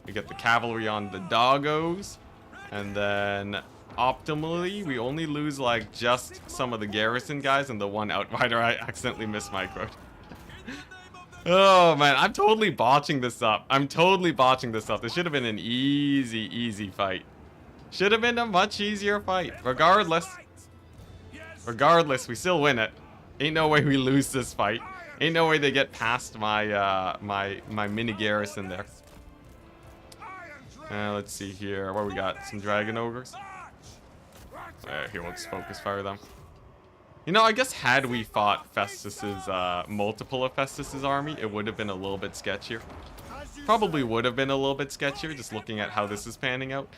A: We get the cavalry on the doggos, and then optimally we only lose like just some of the garrison guys and the one outrider I accidentally mismicroed. Oh man, I'm totally botching this up. This should have been an easy fight. Should have been a much easier fight. Regardless, we still win it. Ain't no way we lose this fight. Ain't no way they get past my my mini garrison there. Let's see here. What we got? Some dragon ogres. Here, let's focus fire them. You know, I guess had we fought Festus's multiple of Festus's army, it would have been a little bit sketchier. Probably would have been a little bit sketchier, just looking at how this is panning out.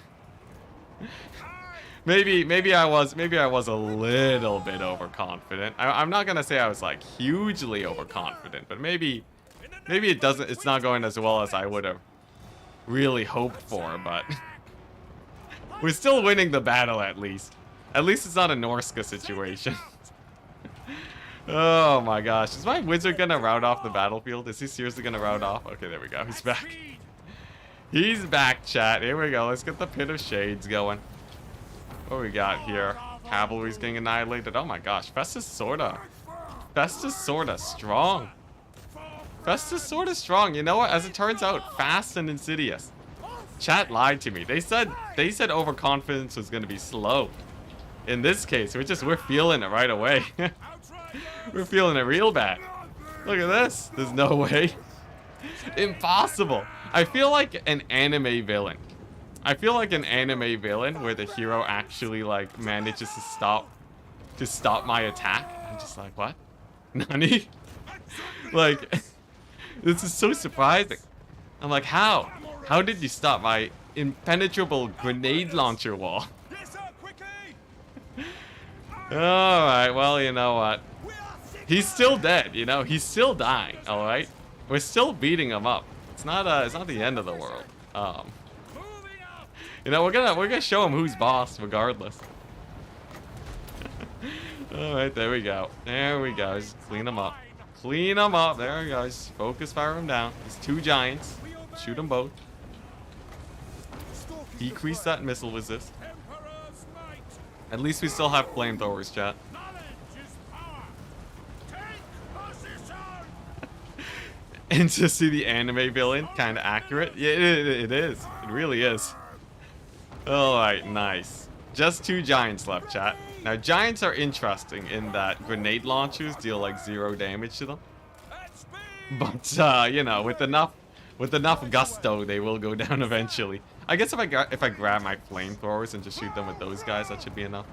A: Maybe I was a little bit overconfident. I'm not gonna say I was like hugely overconfident, but maybe it's not going as well as I would have really hoped for, but we're still winning the battle at least. At least it's not a Norska situation. Oh my gosh, is my wizard gonna rout off the battlefield? Is he seriously gonna rout off? Okay, there we go, he's back. He's back, chat. Here we go, let's get the Pit of Shades going. What we got here? Cavalry's getting annihilated. Oh my gosh, Festus sorta Festus sorta strong. Festus sorta strong. You know what? As it turns out, fast and insidious. Chat lied to me. They said overconfidence was gonna be slow. In this case, we're feeling it right away. We're feeling it real bad. Look at this. There's no way. Impossible. I feel like an anime villain. I feel like an anime villain where the hero actually like manages to stop my attack. I'm just like, what? Nani? Like, this is so surprising. I'm like, how? How did you stop my impenetrable grenade launcher wall? Alright, well, you know what? He's still dead, you know? He's still dying, alright? We're still beating him up. It's not the end of the world. You know, we're gonna show him who's boss regardless. Alright, there we go. There we go. Just clean him up. Clean him up. There we go. Just focus fire him down. There's 2 giants. Shoot them both. Decrease that missile resist. At least we still have flamethrowers, chat. And to see the anime villain, kind of accurate. Yeah, it is. It really is. Alright, nice. Just 2 giants left, chat. Now, giants are interesting in that grenade launchers deal like 0 damage to them. But, you know, with enough gusto, they will go down eventually. I guess if I grab my flamethrowers and just shoot them with those guys, that should be enough.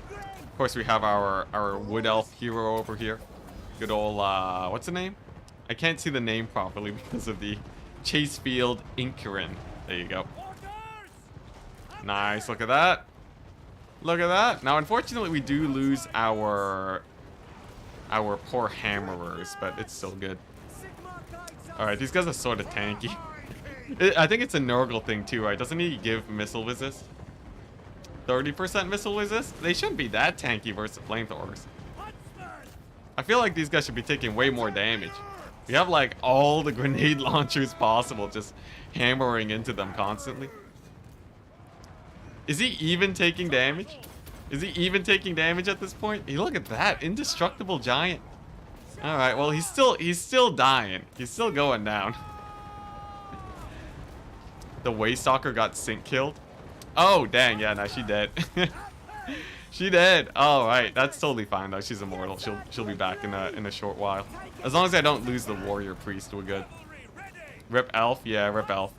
A: Of course, we have our wood elf hero over here. Good old, what's the name? I can't see the name properly because of the chase field Incarin. There you go. Nice, look at that. Look at that. Now, unfortunately, we do lose our poor hammerers, but it's still good. Alright, these guys are sort of tanky. I think it's a Nurgle thing too, right? Doesn't he give missile resist? 30% missile resist? They shouldn't be that tanky versus flamethrowers. I feel like these guys should be taking way more damage. We have like all the grenade launchers possible, just hammering into them constantly. Is he even taking damage? Is he even taking damage at this point? Hey, look at that, indestructible giant. All right, well he's still dying. He's still going down. The Waystalker got sync killed. Oh dang, yeah, no, she dead. She dead. All right, that's totally fine though. She's immortal. She'll be back in a short while. As long as I don't lose the warrior priest, we're good. Rip elf, yeah, rip elf.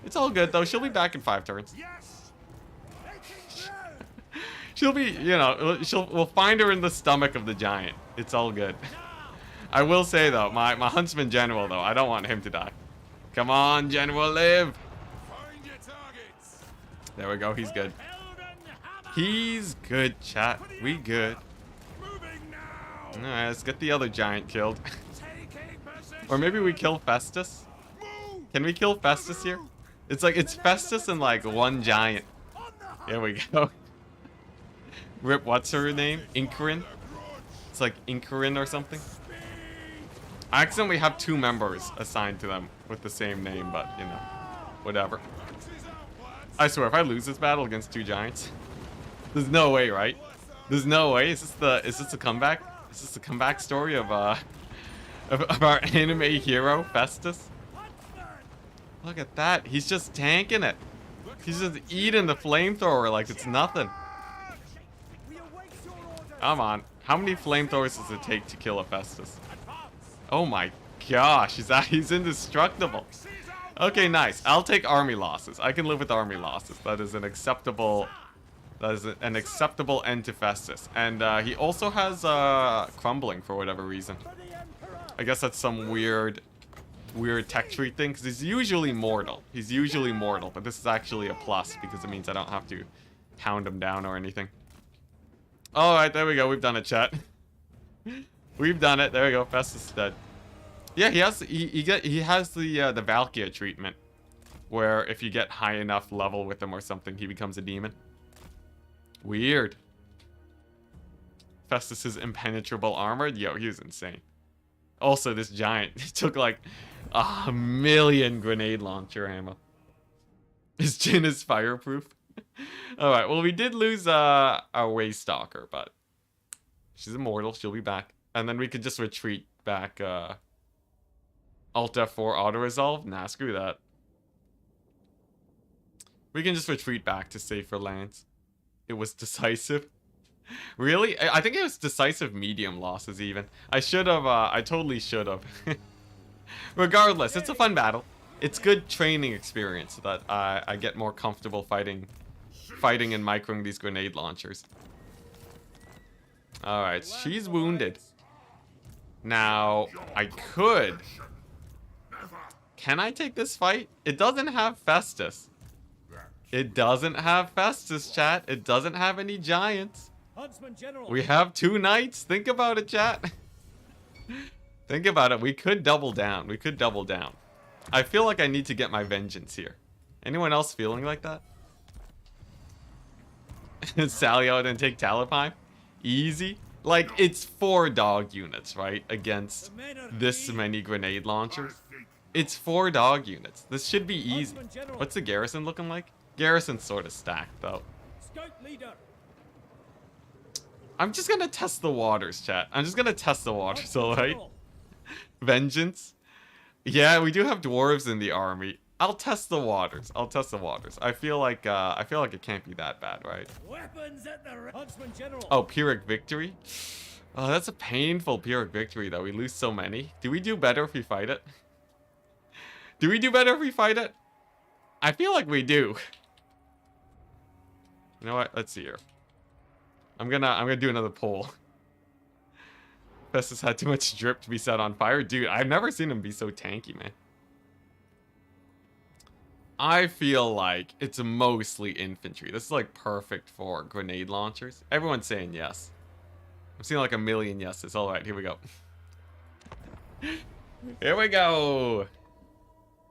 A: It's all good though. She'll be back in 5 turns. She'll be, you know, we'll find her in the stomach of the giant. It's all good. I will say though, my huntsman general though, I don't want him to die. Come on, general, live. There we go. He's good. He's good, chat. We good. Alright, let's get the other giant killed. Or maybe we kill Festus. Can we kill Festus here? It's like, it's Festus and like 1 giant. Here we go. Rip, what's her name? Incarin? It's like Incarin or something. I accidentally have 2 members assigned to them with the same name, but you know, whatever. I swear, if I lose this battle against 2 giants, there's no way, right? There's no way. Is this a comeback? Is this a comeback story of our anime hero Festus? Look at that. He's just tanking it. He's just eating the flamethrower like it's nothing. Come on. How many flamethrowers does it take to kill a Festus? Oh my gosh, he's indestructible. Okay, nice. I'll take army losses. I can live with army losses. That is an acceptable end to Festus. And he also has crumbling for whatever reason. I guess that's some weird tech tree thing, because he's usually mortal. He's usually mortal, but this is actually a plus because it means I don't have to hound him down or anything. All right, there we go. We've done it, chat. We've done it. There we go. Festus is dead. Yeah, he has the Valkyria treatment, where if you get high enough level with him or something, he becomes a demon. Weird. Festus's impenetrable armor. Yo, he was insane. Also, this giant took like 1,000,000 grenade launcher ammo. His chin is fireproof. All right. Well, we did lose our Waystalker, but she's immortal. She'll be back. And then we could just retreat back, Alt F4 auto-resolve? Nah, screw that. We can just retreat back to safer lands. It was decisive. Really? I think it was decisive medium losses even. I should have, I totally should have. Regardless, it's a fun battle. It's good training experience so that I get more comfortable fighting and microing these grenade launchers. Alright, she's wounded. Now, I could. Can I take this fight? It doesn't have Festus. It doesn't have Festus, chat. It doesn't have any giants.
B: Huntsman General.
A: We have 2 knights. Think about it, chat. Think about it. We could double down. We could double down. I feel like I need to get my vengeance here. Anyone else feeling like that? Sally out and take Talipime? Easy. Like, it's 4 dog units, right? Against this many grenade launchers. It's 4 dog units. This should be easy. What's the garrison looking like? Garrison's sort of stacked, though.
B: Scout leader.
A: I'm just gonna test the waters, chat. I'm just gonna test the waters, alright? Vengeance. Yeah, we do have dwarves in the army. I'll test the waters. I'll test the waters. I feel like it can't be that bad, right?
B: Weapons at the Huntsman General.
A: Oh, Pyrrhic victory? Oh, that's a painful Pyrrhic victory, though. We lose so many. Do we do better if we fight it? Do we do better if we fight it? I feel like we do. You know what? Let's see here. I'm gonna do another poll. Festus had too much drip to be set on fire. Dude, I've never seen him be so tanky, man. I feel like it's mostly infantry. This is like perfect for grenade launchers. Everyone's saying yes. I'm seeing like a million yeses. Alright, here we go. Here we go.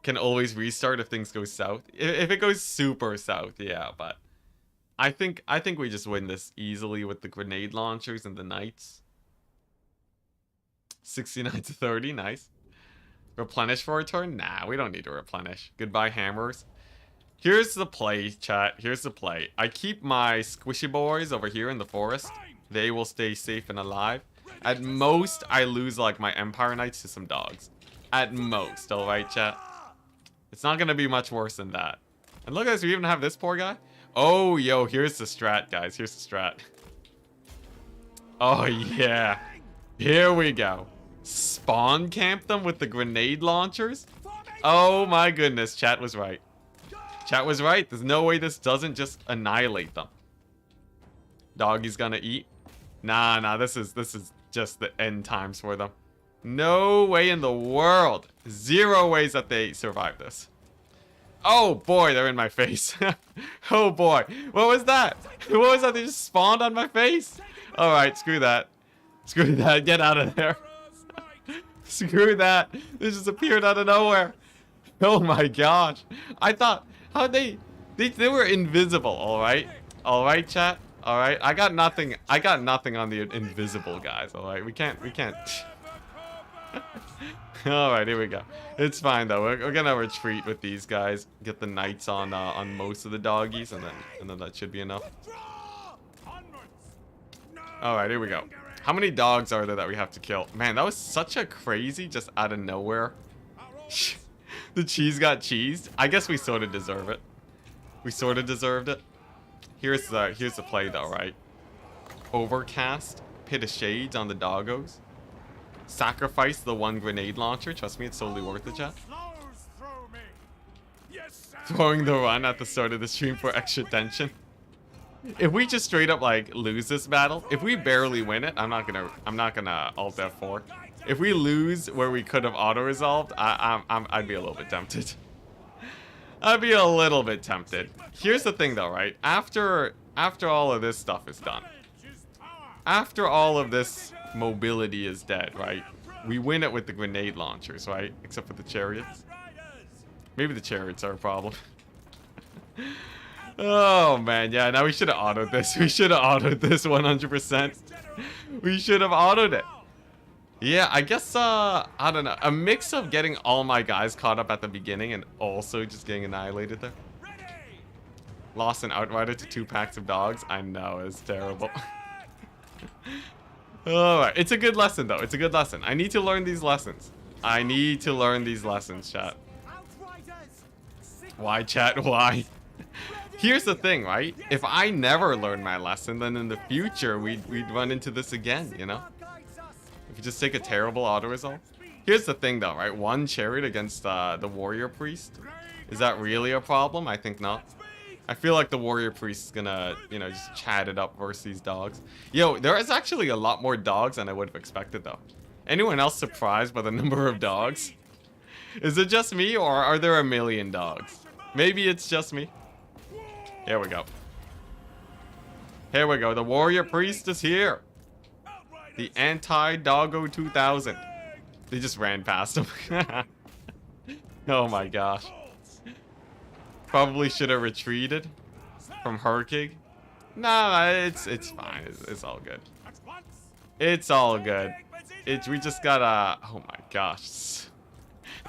A: Can always restart if things go south. If it goes super south, yeah, but I think we just win this easily with the grenade launchers and the knights. 69 to 30, nice. Replenish for a turn? Nah, we don't need to replenish. Goodbye, hammers. Here's the play, chat. Here's the play. I keep my squishy boys over here in the forest. They will stay safe and alive. At most, I lose like my Empire Knights to some dogs. At most, alright, chat? It's not gonna be much worse than that. And look at this, we even have this poor guy. Oh, yo, here's the strat, guys. Here's the strat. Oh, yeah. Here we go. Spawn camp them with the grenade launchers? Oh my goodness, chat was right. Chat was right. There's no way this doesn't just annihilate them. Doggy's gonna eat. Nah, this is just the end times for them. No way in the world. 0 ways that they survive this. Oh boy, they're in my face. Oh boy. What was that? What was that? They just spawned on my face? Alright, screw that. Screw that. Get out of there. Screw that. They just appeared out of nowhere. Oh my gosh. I thought, how they were invisible, alright? Alright, chat? Alright? I got nothing on the invisible guys, alright? We can't. Alright, here we go. It's fine though. We're gonna retreat with these guys. Get the knights on most of the doggies, and then that should be enough. Alright, here we go. How many dogs are there that we have to kill? Man, that was such a crazy, just out of nowhere. The cheese got cheesed. I guess we sort of deserve it. We sort of deserved it. Here's the play though, right? Overcast, Pit of Shades on the doggos. Sacrifice the 1 grenade launcher. Trust me, it's totally worth it, chat. Throwing the run at the start of the stream for extra tension. If we just straight up like lose this battle, if we barely win it, I'm not gonna alt F4. If we lose where we could have auto resolved, I'd be a little bit tempted. I'd be a little bit tempted. Here's the thing though, right? After all of this stuff is done, after all of this mobility is dead, right? We win it with the grenade launchers, right? Except for the chariots. Maybe the chariots are a problem. Oh man, yeah, now we should have autoed this. We should have autoed this 100%. We should have autoed it. Yeah, I guess, I don't know. A mix of getting all my guys caught up at the beginning and also just getting annihilated there. Lost an outrider to 2 packs of dogs. I know, it's terrible. Alright, it's a good lesson though. It's a good lesson. I need to learn these lessons. I need to learn these lessons, chat. Why, chat? Why? Here's the thing, right? If I never learn my lesson, then in the future we'd run into this again, you know? If you just take a terrible auto resolve. Here's the thing though, right? One chariot against the warrior priest. Is that really a problem? I think not. I feel like the warrior priest is gonna, you know, just chat it up versus these dogs. Yo, there is actually a lot more dogs than I would have expected though. Anyone else surprised by the number of dogs? Is it just me, or are there a million dogs? Maybe it's just me. Here we go. Here we go. The warrior priest is here. The anti-doggo 2000. They just ran past him. Oh my gosh. Probably should have retreated from Herkig. Nah, it's fine. It's all good. It's all good. We just gotta. Oh my gosh.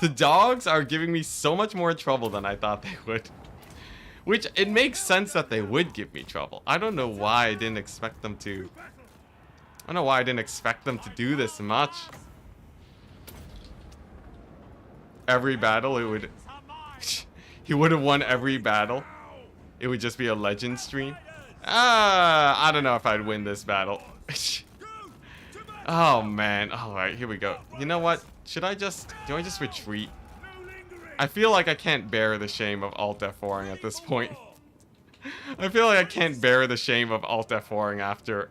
A: The dogs are giving me so much more trouble than I thought they would. Which, it makes sense that they would give me trouble. I don't know why I didn't expect them to. I don't know why I didn't expect them to do this much. Every battle, it would. He would have won every battle. It would just be a legend stream. I don't know if I'd win this battle. Oh man. Alright, here we go. You know what? Do I just retreat? I feel like I can't bear the shame of Alt F4ing at this point. I feel like I can't bear the shame of Alt F4ing after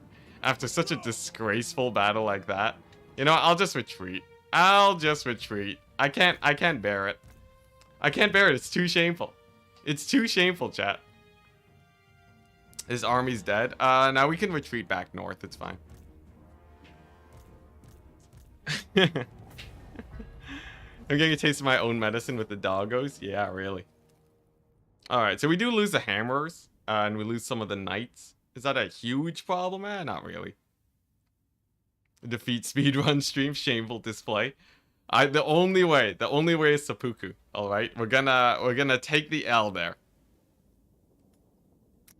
A: such a disgraceful battle like that. You know, I'll just retreat. I'll just retreat. I can't bear it. I can't bear it. It's too shameful. It's too shameful, chat. His army's dead. Now we can retreat back north. It's fine. I'm getting a taste of my own medicine with the doggos. Yeah, really. Alright, so we do lose the hammerers. And we lose some of the knights. Is that a huge problem? Not really. Defeat speedrun stream. Shameful display. The only way is seppuku. Alright, we're gonna take the L there.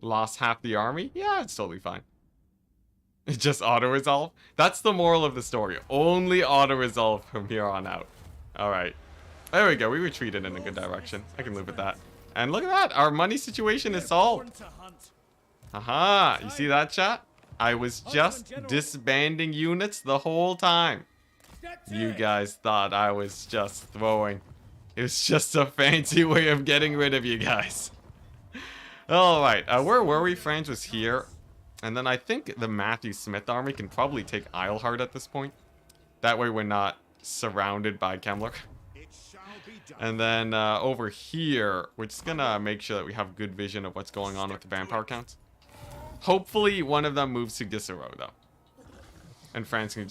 A: Lost half the army? Yeah, it's totally fine. It's just auto-resolve? That's the moral of the story. Only auto-resolve from here on out. Alright. There we go. We retreated in a good direction. I can live with that. And look at that. Our money situation is solved. Aha. You see that, chat? I was just disbanding units the whole time. You guys thought I was just throwing. It was just a fancy way of getting rid of you guys. Alright. Where were we? France was here. And then I think the Matthew Smith army can probably take Eilhart at this point. That way we're not surrounded by Kemmler. And then over here, we're just gonna make sure that we have good vision of what's going on with the manpower counts. Hopefully one of them moves to Gisero though. And France can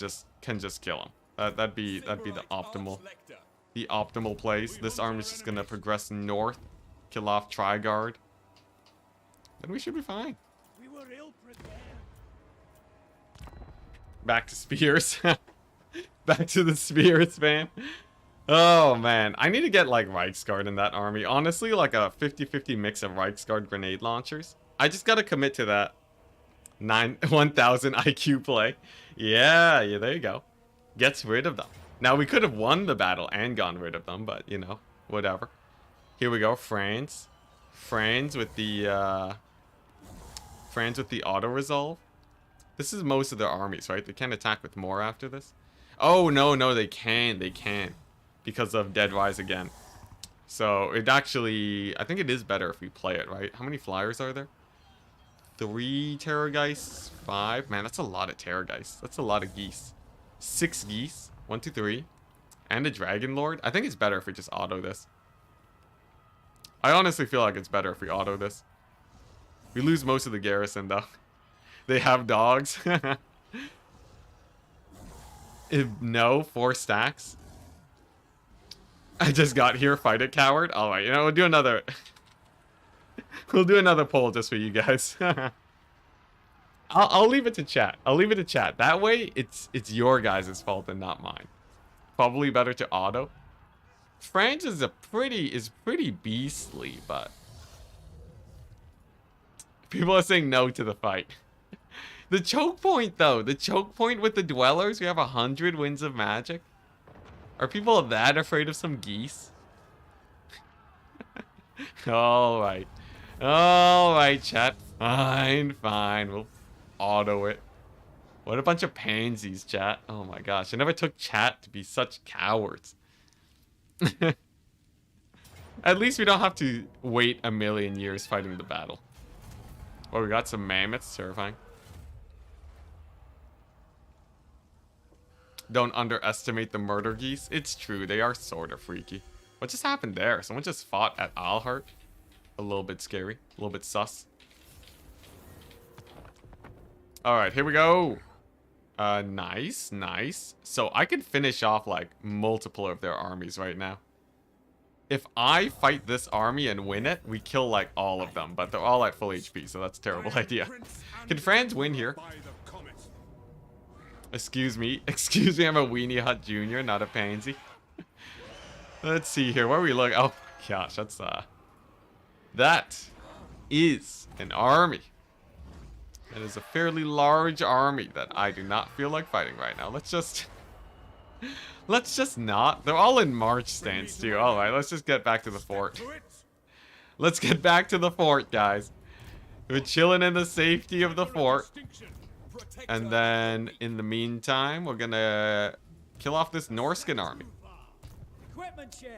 A: just kill him. That'd be the optimal place. This army is just gonna progress north, kill off Trigard. Then we should be fine. Back to spears. Back to the spears, man. Oh man, I need to get like Reichsguard in that army. Honestly, like a 50-50 mix of Reichsguard grenade launchers. I just gotta commit to that 1000 IQ play. Yeah, there you go. Gets rid of them. Now we could have won the battle and gone rid of them, but you know, whatever. Here we go, France with the auto resolve. This is most of their armies, right? They can't attack with more after this. Oh no, they can. Because of Dead Rise again. So it actually, I think it is better if we play it, right? How many flyers are there? 3 Terrorgeists, 5. Man, that's a lot of Terrorgeists. That's a lot of geese. 6 geese. 1, 2, 3. And a Dragon Lord. I think it's better if we just auto this. I honestly feel like it's better if we auto this. We lose most of the garrison though. They have dogs. No, 4 stacks. I just got here. Fight it, coward. All right, you know, we'll do another. We'll do another poll just for you guys. I'll leave it to chat. I'll leave it to chat. That way, it's your guys' fault and not mine. Probably better to auto. France is pretty beastly, but people are saying no to the fight. The choke point, though. The choke point with the dwellers. We have 100 winds of magic. Are people that afraid of some geese? Alright. Alright, chat. Fine, fine. We'll auto it. What a bunch of pansies, chat. Oh my gosh. I never took chat to be such cowards. At least we don't have to wait a million years fighting the battle. Oh, we got some mammoths. Terrifying. Don't underestimate the murder geese. It's true. They are sort of freaky. What just happened there? Someone just fought at Alhart. A little bit scary. A little bit sus. Alright, here we go. Nice, nice. So I could finish off like multiple of their armies right now. If I fight this army and win it, we kill like all of them. But they're all at full HP, so that's a terrible idea. Can Franz win here? Excuse me. Excuse me, I'm a Weenie Hut Jr., not a pansy. Let's see here. Where are we looking? Oh my gosh, that's that is an army. That is a fairly large army that I do not feel like fighting right now. Let's just not. They're all in march stance too. Alright, let's just get back to the fort. Let's get back to the fort, guys. We're chilling in the safety of the fort. And then, in the meantime, we're gonna kill off this Norscan army.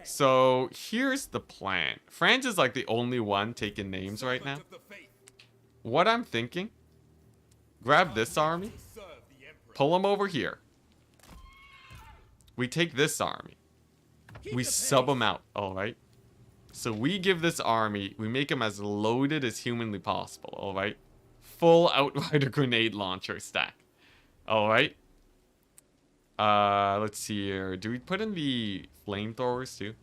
A: So, here's the plan. Franz is like the only one taking names right now. What I'm thinking, grab this army, pull them over here. We take this army. We sub them out, alright? So we give this army, we make them as loaded as humanly possible, alright? Full Outrider grenade launcher stack. Alright. Let's see here. Do we put in the flamethrowers too?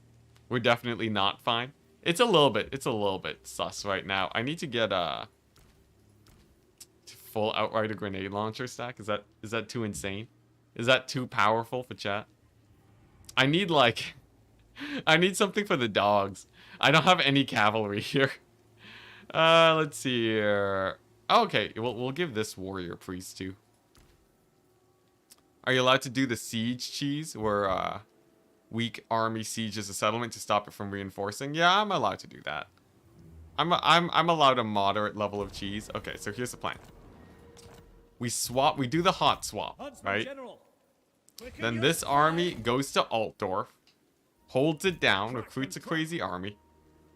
A: We're definitely not fine. It's a little bit sus right now. I need to get a full Outrider grenade launcher stack. Is that too insane? Is that too powerful for chat? I need like I need something for the dogs. I don't have any cavalry here. Let's see here. Okay, we'll give this warrior priest too. Are you allowed to do the siege cheese where weak army sieges a settlement to stop it from reinforcing? Yeah, I'm allowed to do that. I'm allowed a moderate level of cheese. Okay, so here's the plan. We do the hot swap, right? Then this army goes to Altdorf, holds it down, recruits a crazy army.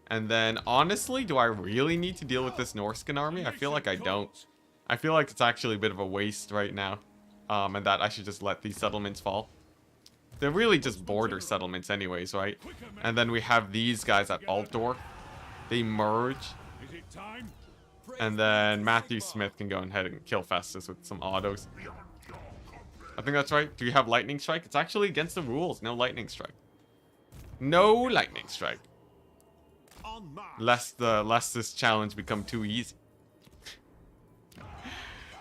A: And then, honestly, do I really need to deal with this Norscan army? I feel like I don't. I feel like it's actually a bit of a waste right now. And that I should just let these settlements fall. They're really just border settlements anyways, right? And then we have these guys at Altdorf. They merge. And then Matthew Smith can go ahead and kill Festus with some autos. I think that's right. Do you have Lightning Strike? It's actually against the rules. No Lightning Strike. No Lightning Strike. Lest this challenge become too easy.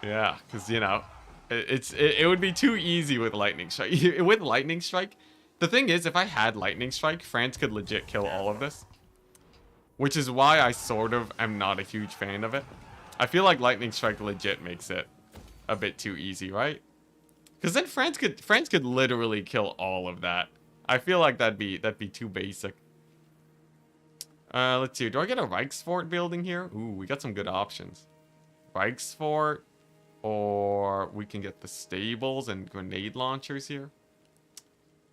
A: Yeah, because you know, it would be too easy with Lightning Strike. With Lightning Strike, the thing is, if I had Lightning Strike, France could legit kill all of this. Which is why I sort of am not a huge fan of it. I feel like Lightning Strike legit makes it a bit too easy, right? Because then France could literally kill all of that. I feel like that'd be too basic. Let's see. Do I get a Reichsfort building here? Ooh, we got some good options. Reichsfort, or we can get the stables and grenade launchers here.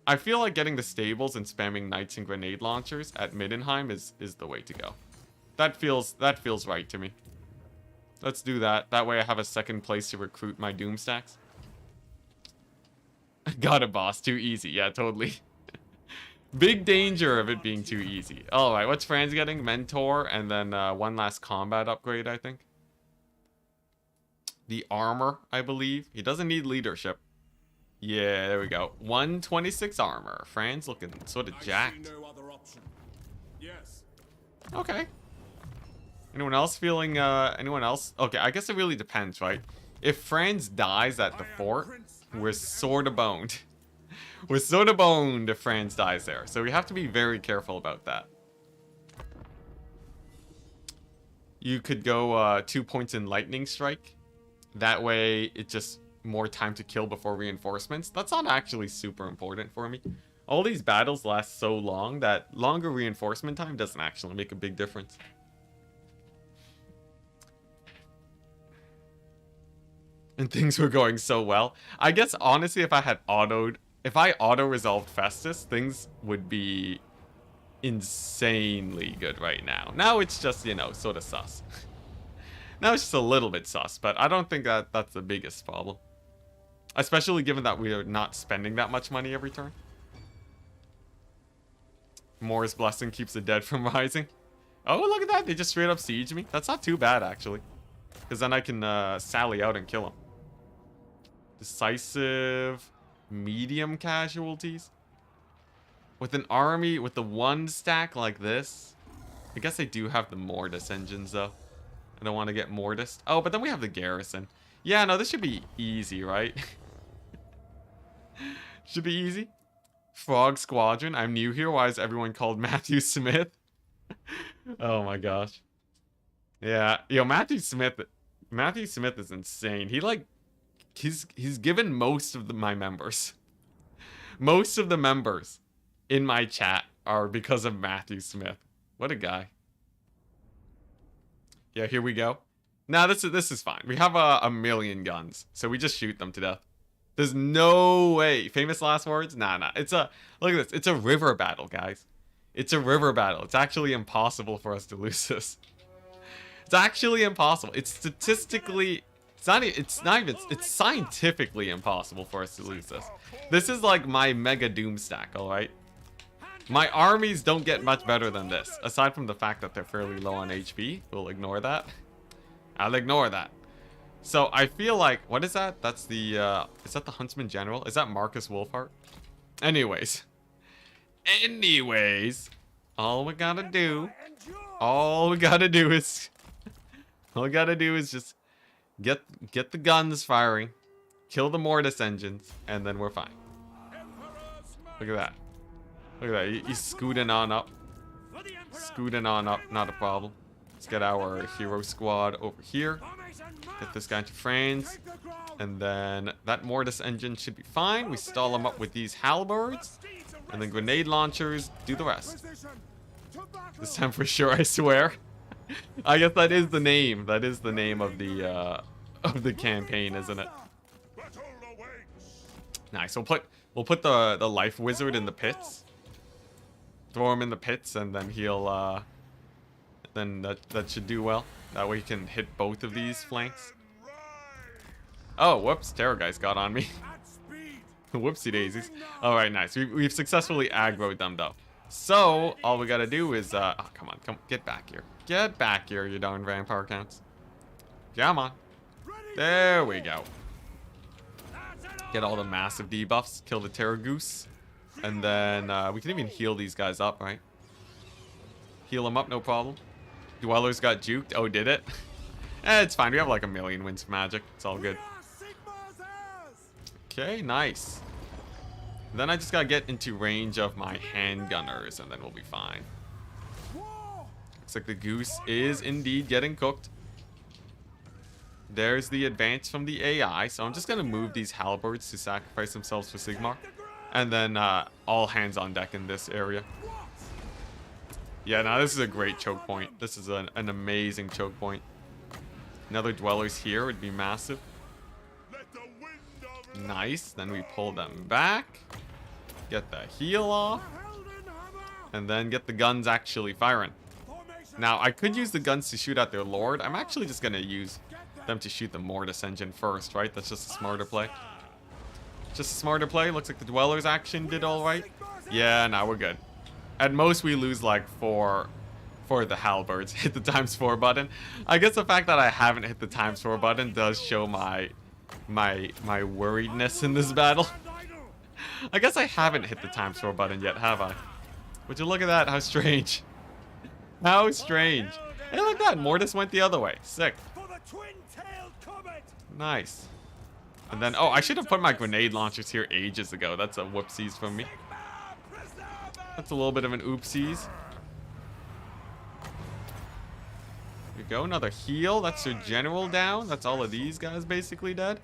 A: I feel like getting the stables and spamming knights and grenade launchers at Middenheim is the way to go. That feels right to me. Let's do that. That way I have a second place to recruit my doom stacks. Got it, boss. Too easy. Yeah, totally. Big danger of it being too easy. Alright, what's Franz getting? Mentor, and then one last combat upgrade, I think. The armor, I believe. He doesn't need leadership. Yeah, there we go. 126 armor. Franz looking sort of jacked.
B: Yes.
A: Okay. Anyone else feeling, anyone else? Okay, I guess it really depends, right? If Franz dies at the fort, we're sort of boned. We're sort of boned if Franz dies there. So we have to be very careful about that. You could go 2 points in Lightning Strike. That way, it's just more time to kill before reinforcements. That's not actually super important for me. All these battles last so long that longer reinforcement time doesn't actually make a big difference. And things were going so well. I guess, honestly, if I auto-resolved Festus, things would be insanely good right now. Now it's just, you know, sort of sus. Now it's just a little bit sus, but I don't think that that's the biggest problem. Especially given that we are not spending that much money every turn. Moore's Blessing keeps the dead from rising. Oh, look at that. They just straight up siege me. That's not too bad, actually. Because then I can sally out and kill him. Decisive, medium casualties. With an army with the one stack like this. I guess I do have the Mortis engines, though. I don't want to get Mortised. Oh, but then we have the garrison. Yeah, no, this should be easy, right? Should be easy. Frog Squadron. I'm new here. Why is everyone called Matthew Smith? Oh my gosh. Yeah, yo, Matthew Smith is insane. He like he's given most of my members. Most of the members in my chat are because of Matthew Smith. What a guy. Yeah, here we go. Now this is fine. We have a million guns, so we just shoot them to death. There's no way. Famous last words? Nah. Look at this. It's a river battle, guys. It's a river battle. It's actually impossible for us to lose this. It's actually impossible. It's statistically, it's scientifically impossible for us to lose this. This is like my mega doom stack, alright? My armies don't get much better than this, aside from the fact that they're fairly low on HP. We'll ignore that. I'll ignore that. So I feel like, what is that? That's the, is that the Huntsman General? Is that Marcus Wolfhart? Anyways, all we gotta do is just get the guns firing, kill the Mortis engines, and then we're fine. Look at that. Look at that. He's scooting on up. Not a problem. Let's get our hero squad over here. Get this guy into frames. And then that Mortis engine should be fine. We stall him up with these halberds. And then grenade launchers do the rest. This time for sure, I swear. I guess that is the name. That is the name of the campaign, isn't it? Nice. We'll put the life wizard in the pits. Throw him in the pits, and then he'll then that should do well. That way he can hit both of these flanks. Oh, whoops! Terror guys got on me. Whoopsie daisies. All right, nice. We've successfully aggroed them though. So all we gotta do is oh, come on, get back here. Get back here, you darn vampire counts. Come on. There we go. Get all the massive debuffs. Kill the Terror Goose. And then we can even heal these guys up, right? Heal them up, no problem. Dwellers got juked. Oh, did it? It's fine. We have like a million wins for magic. It's all good. Okay, nice. Then I just gotta get into range of my handgunners, and then we'll be fine. Looks like the goose is indeed getting cooked. There's the advance from the AI, so I'm just gonna move these halberds to sacrifice themselves for Sigmar. And then all hands on deck in this area. Yeah, now this is a great choke point. This is an amazing choke point. Another dwellers here would be massive. Nice. Then we pull them back. Get the heal off. And then get the guns actually firing. Now, I could use the guns to shoot at their lord. I'm actually just going to use them to shoot the Mortis engine first, right? That's just a smarter play. Just a smarter play. Looks like the dwellers action did all right. Yeah, now we're good. At most, we lose like 4 for the halberds. Hit the ×4 button. I guess the fact that I haven't hit the ×4 button does show my worriedness in this battle. I guess I haven't hit the ×4 button yet, have I? Would you look at that? How strange. How strange. Hey, look at that. Mortis went the other way. Sick. Nice. And then, oh, I should have put my grenade launchers here ages ago. That's a whoopsies from me. That's a little bit of an oopsies. Here we go, another heal. That's your general down. That's all of these guys basically dead.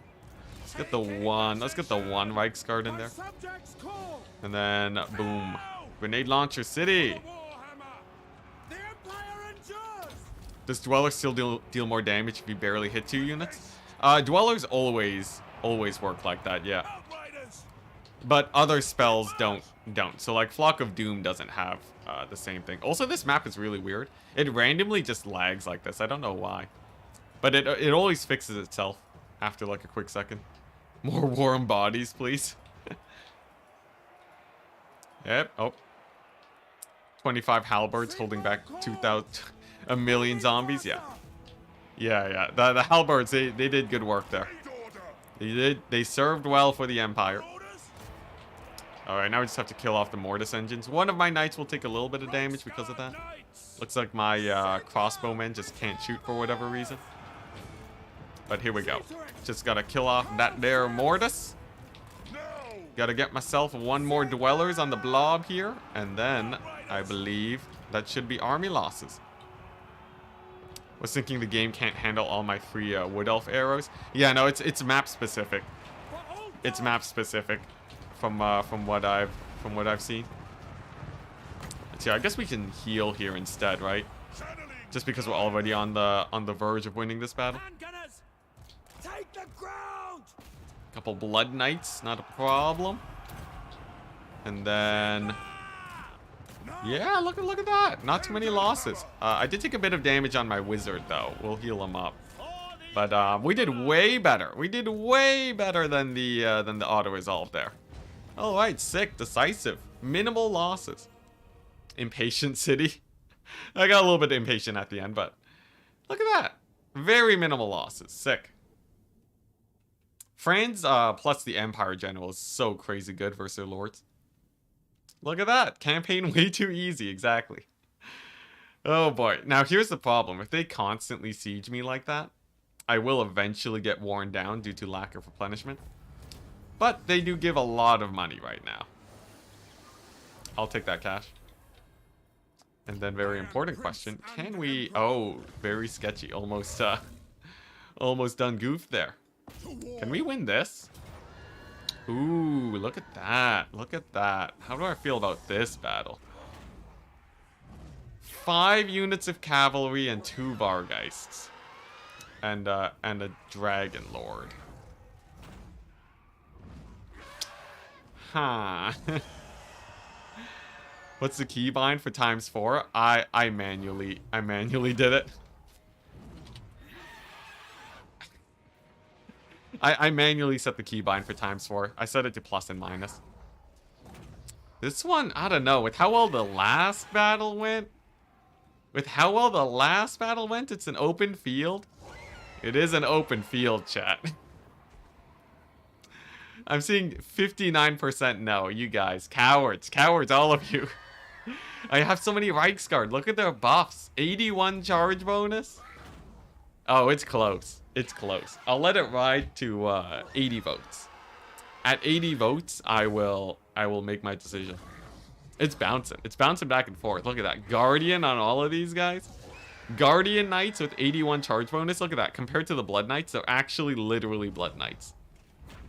A: Let's get the one Reichsguard in there. And then, boom. Grenade launcher city. Does Dweller still deal more damage if you barely hit 2 units? Dwellers always work like that, yeah. But other spells don't. So like Flock of Doom doesn't have the same thing. Also, this map is really weird. It randomly just lags like this. I don't know why. But it always fixes itself after like a quick second. More warm bodies, please. Yep. Oh. 25 halberds holding back 2,000, a million zombies. Yeah. Yeah. The halberds, they did good work there. They served well for the Empire. Alright, now we just have to kill off the Mortis engines. One of my knights will take a little bit of damage because of that. Looks like my crossbowmen just can't shoot for whatever reason. But here we go. Just gotta kill off that there Mortis. Gotta get myself one more Dwellers on the blob here. And then, I believe, that should be army losses. Was thinking the game can't handle all my free Wood Elf arrows. Yeah, no, it's map specific. It's map specific. From what I've seen. So yeah, I guess we can heal here instead, right? Just because we're already on the verge of winning this battle. Couple Blood Knights, not a problem. And then, yeah, look at that. Not too many losses. I did take a bit of damage on my wizard though. We'll heal him up. But we did way better. We did way better than the auto resolve there. All right, sick, decisive, minimal losses. Impatient city. I got a little bit impatient at the end, but look at that. Very minimal losses. Sick. France plus the Empire General is so crazy good versus their lords. Look at that. Campaign way too easy. Exactly. Oh boy. Now here's the problem. If they constantly siege me like that, I will eventually get worn down due to lack of replenishment. But they do give a lot of money right now. I'll take that cash. And then very important question. Can we... Oh, very sketchy. Almost done goofed there. Can we win this? Ooh, look at that. Look at that. How do I feel about this battle? 5 units of cavalry and 2 Bargeists. And a Dragon Lord. Huh. What's the keybind for ×4? I manually did it. I manually set the keybind for ×4. I set it to plus and minus. This one, I don't know. With how well the last battle went. It's an open field. It is an open field, chat. I'm seeing 59% no, you guys. Cowards, all of you. I have so many Reichsguard. Look at their buffs. 81 charge bonus. Oh, it's close. It's close. I'll let it ride to 80 votes. At 80 votes, I will make my decision. It's bouncing. It's bouncing back and forth. Look at that. Guardian on all of these guys. Guardian Knights with 81 charge bonus. Look at that. Compared to the Blood Knights, they're actually literally Blood Knights.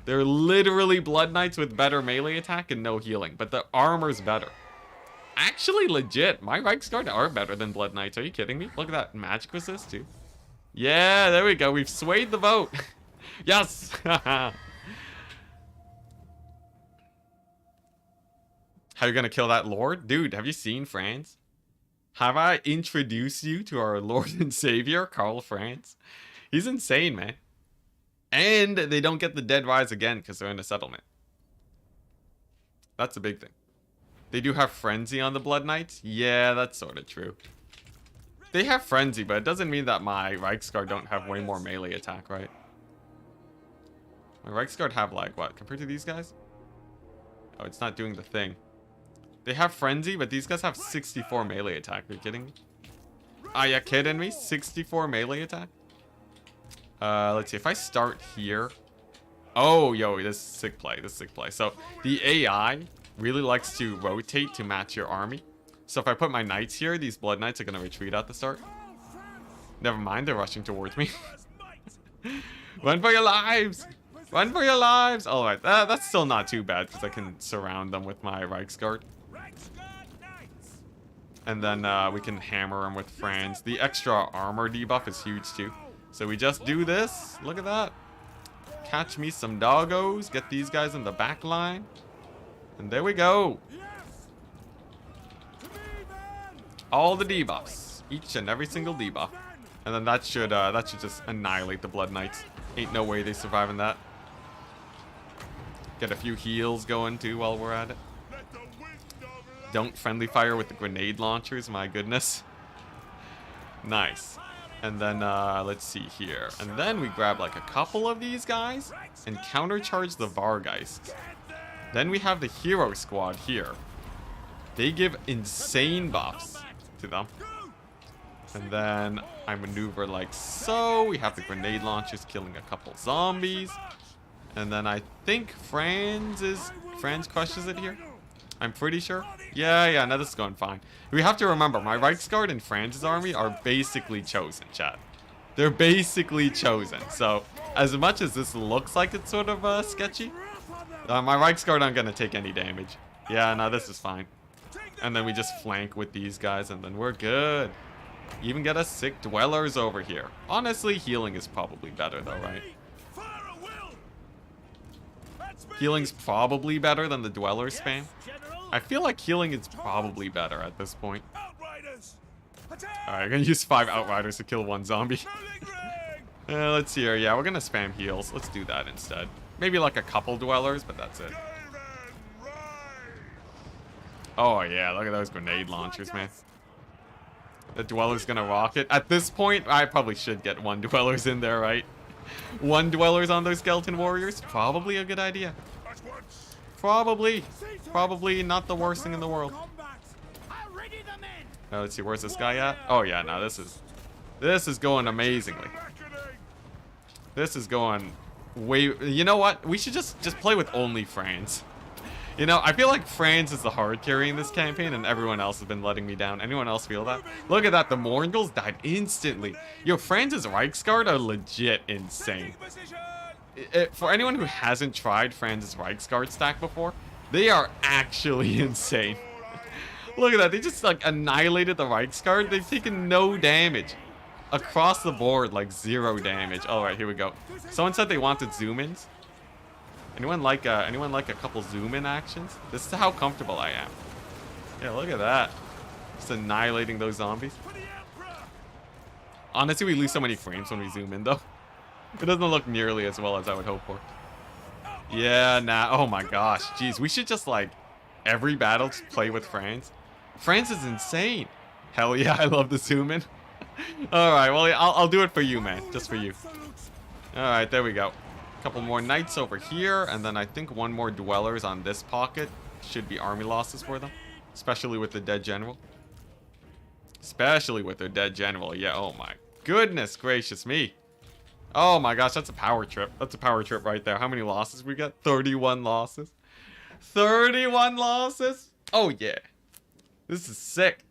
A: They're literally Blood Knights with better melee attack and no healing, but the armor's better. Actually legit, my Reichsguard are better than Blood Knights. Are you kidding me? Look at that magic resist too. Yeah, there we go. We've swayed the vote. Yes. How you gonna kill that Lord? Dude, have you seen France? Have I introduced you to our Lord and Savior, Karl Franz? He's insane, man. And they don't get the dead rise again because they're in a settlement. That's a big thing. They do have Frenzy on the Blood Knights? Yeah, that's sort of true. They have Frenzy, but it doesn't mean that my Reichsguard don't have way more melee attack, right? My Reichsguard have like, what, compared to these guys? Oh, it's not doing the thing. They have Frenzy, but these guys have 64 melee attack. Are you kidding me? Are you kidding me? 64 melee attack? Let's see. If I start here... Oh, yo, this is sick play. This is sick play. So, the AI really likes to rotate to match your army. So, if I put my knights here, these Blood Knights are going to retreat at the start. Never mind, they're rushing towards me. Run for your lives! Run for your lives! Alright, that's still not too bad because I can surround them with my Reichsguard. And then we can hammer them with Franz. The extra armor debuff is huge too. So we just do this. Look at that. Catch me some doggos. Get these guys in the back line. And there we go. All the debuffs. Each and every single debuff. And then that should just annihilate the Blood Knights. Ain't no way they survive in that. Get a few heals going too while we're at it. Don't friendly fire with the grenade launchers, my goodness. Nice. And then, let's see here. And then we grab like a couple of these guys and countercharge the Vargeists. Then we have the hero squad here. They give insane buffs to them. And then I maneuver like so. We have the grenade launchers killing a couple zombies. And then I think Franz crushes it here. I'm pretty sure. Yeah, no, this is going fine. We have to remember, my Reichsguard and Franz's army are basically chosen, chat. They're basically chosen. So, as much as this looks like it's sort of sketchy, my Reichsguard aren't going to take any damage. Yeah, no, this is fine. And then we just flank with these guys, and then we're good. Even get us sick dwellers over here. Honestly, healing is probably better, though, right? Healing's probably better than the dweller spam. I feel like healing is probably better at this point. Alright, I'm gonna use 5 Outriders to kill 1 zombie. Let's see here. Yeah, we're gonna spam heals. Let's do that instead. Maybe like a couple dwellers, but that's it. Oh yeah, look at those grenade launchers, man. The dweller's gonna rock it. At this point, I probably should get 1 dwellers in there, right? 1 dwellers on those skeleton warriors? Probably a good idea. Probably not the worst thing in the world. Let's see, where's this guy at? Oh yeah, no, this is going amazingly. This is going way. You know what? We should just play with only Franz. You know, I feel like Franz is the hard carry in this campaign, and everyone else has been letting me down. Anyone else feel that? Look at that, the Morgul's died instantly. Yo, Franz's Reichsguard are legit insane. For anyone who hasn't tried Franz's Reichsguard stack before, they are actually insane. Look at that, they just like annihilated the Reichsguard. They've taken no damage. Across the board, like 0 damage. Alright, here we go. Someone said they wanted zoom-ins. Anyone like a couple zoom-in actions? This is how comfortable I am. Yeah, look at that. Just annihilating those zombies. Honestly, we lose so many frames when we zoom in, though. It doesn't look nearly as well as I would hope for. Yeah, nah. Oh my gosh. Jeez, we should just, like, every battle just play with Franz. Franz is insane. Hell yeah, I love the zoom-in. Alright, well, I'll do it for you, man. Just for you. Alright, there we go. Couple more knights over here, and then I think 1 more dwellers on this pocket. Should be army losses for them, especially with the dead general. Especially with their dead general. Yeah, oh my goodness gracious me. Oh my gosh, that's a power trip. That's a power trip right there. How many losses we got? 31 losses. 31 losses? Oh yeah. This is sick.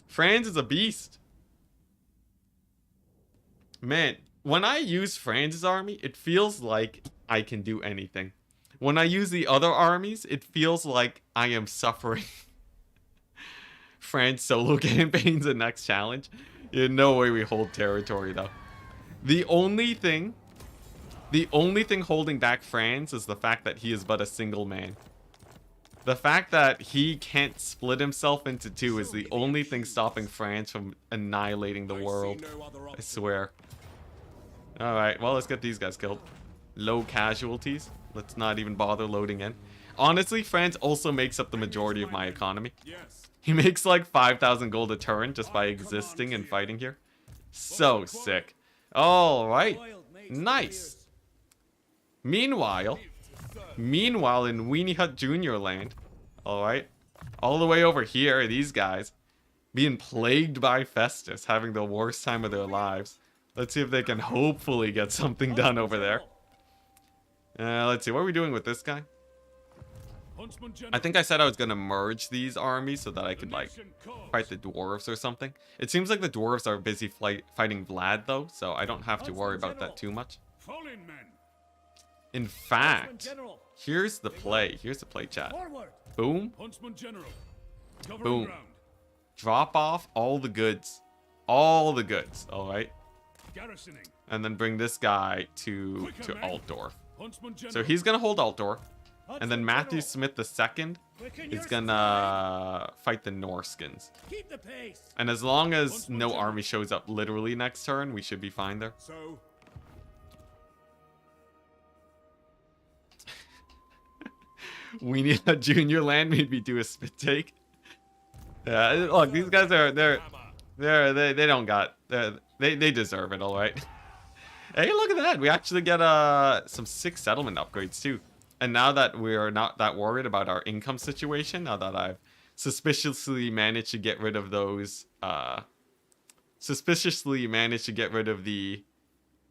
A: Franz is a beast. Man, when I use Franz's army, it feels like I can do anything. When I use the other armies, it feels like I am suffering. Franz solo campaign's the next challenge. In no way we hold territory, though. The only thing holding back Franz is the fact that he is but a single man. The fact that he can't split himself into 2 is the only thing stopping Franz from annihilating the world. I swear. Alright, well, let's get these guys killed. Low casualties. Let's not even bother loading in. Honestly, Franz also makes up the majority of my economy. He makes like 5,000 gold a turn just by existing and fighting here. So sick. Alright. Nice. Meanwhile in Weenie Hut Junior land, alright, all the way over here, these guys, being plagued by Festus, having the worst time of their lives. Let's see if they can hopefully get something done over there. Let's see, what are we doing with this guy?
B: Huntsman General.
A: I think I said I was gonna merge these armies so that I could, like,
B: nation calls.
A: fight the dwarves or something. It seems like the dwarves are busy fighting Vlad, though, so I don't have to worry about that too much.
B: Fallen men.
A: In fact, here's the play. Here's the play, chat. Boom.
B: Huntsman General. Covering
A: Boom.
B: ground.
A: Drop off all the goods. All the goods, alright?
B: Garrisoning.
A: And then bring this guy to Altdorf.
B: Huntsman General.
A: So he's gonna hold Altdorf. And then Matthew Smith II is gonna fight the Norskins.
C: Keep the pace.
A: And as long as no army shows up literally next turn, we should be fine there.
B: So.
A: We need a junior land, maybe do a spit take. Yeah, look, these guys are they don't got they deserve it, all right. Hey, look at that. We actually get some 6 settlement upgrades too. And now that we're not that worried about our income situation, now that I've suspiciously managed to get rid of those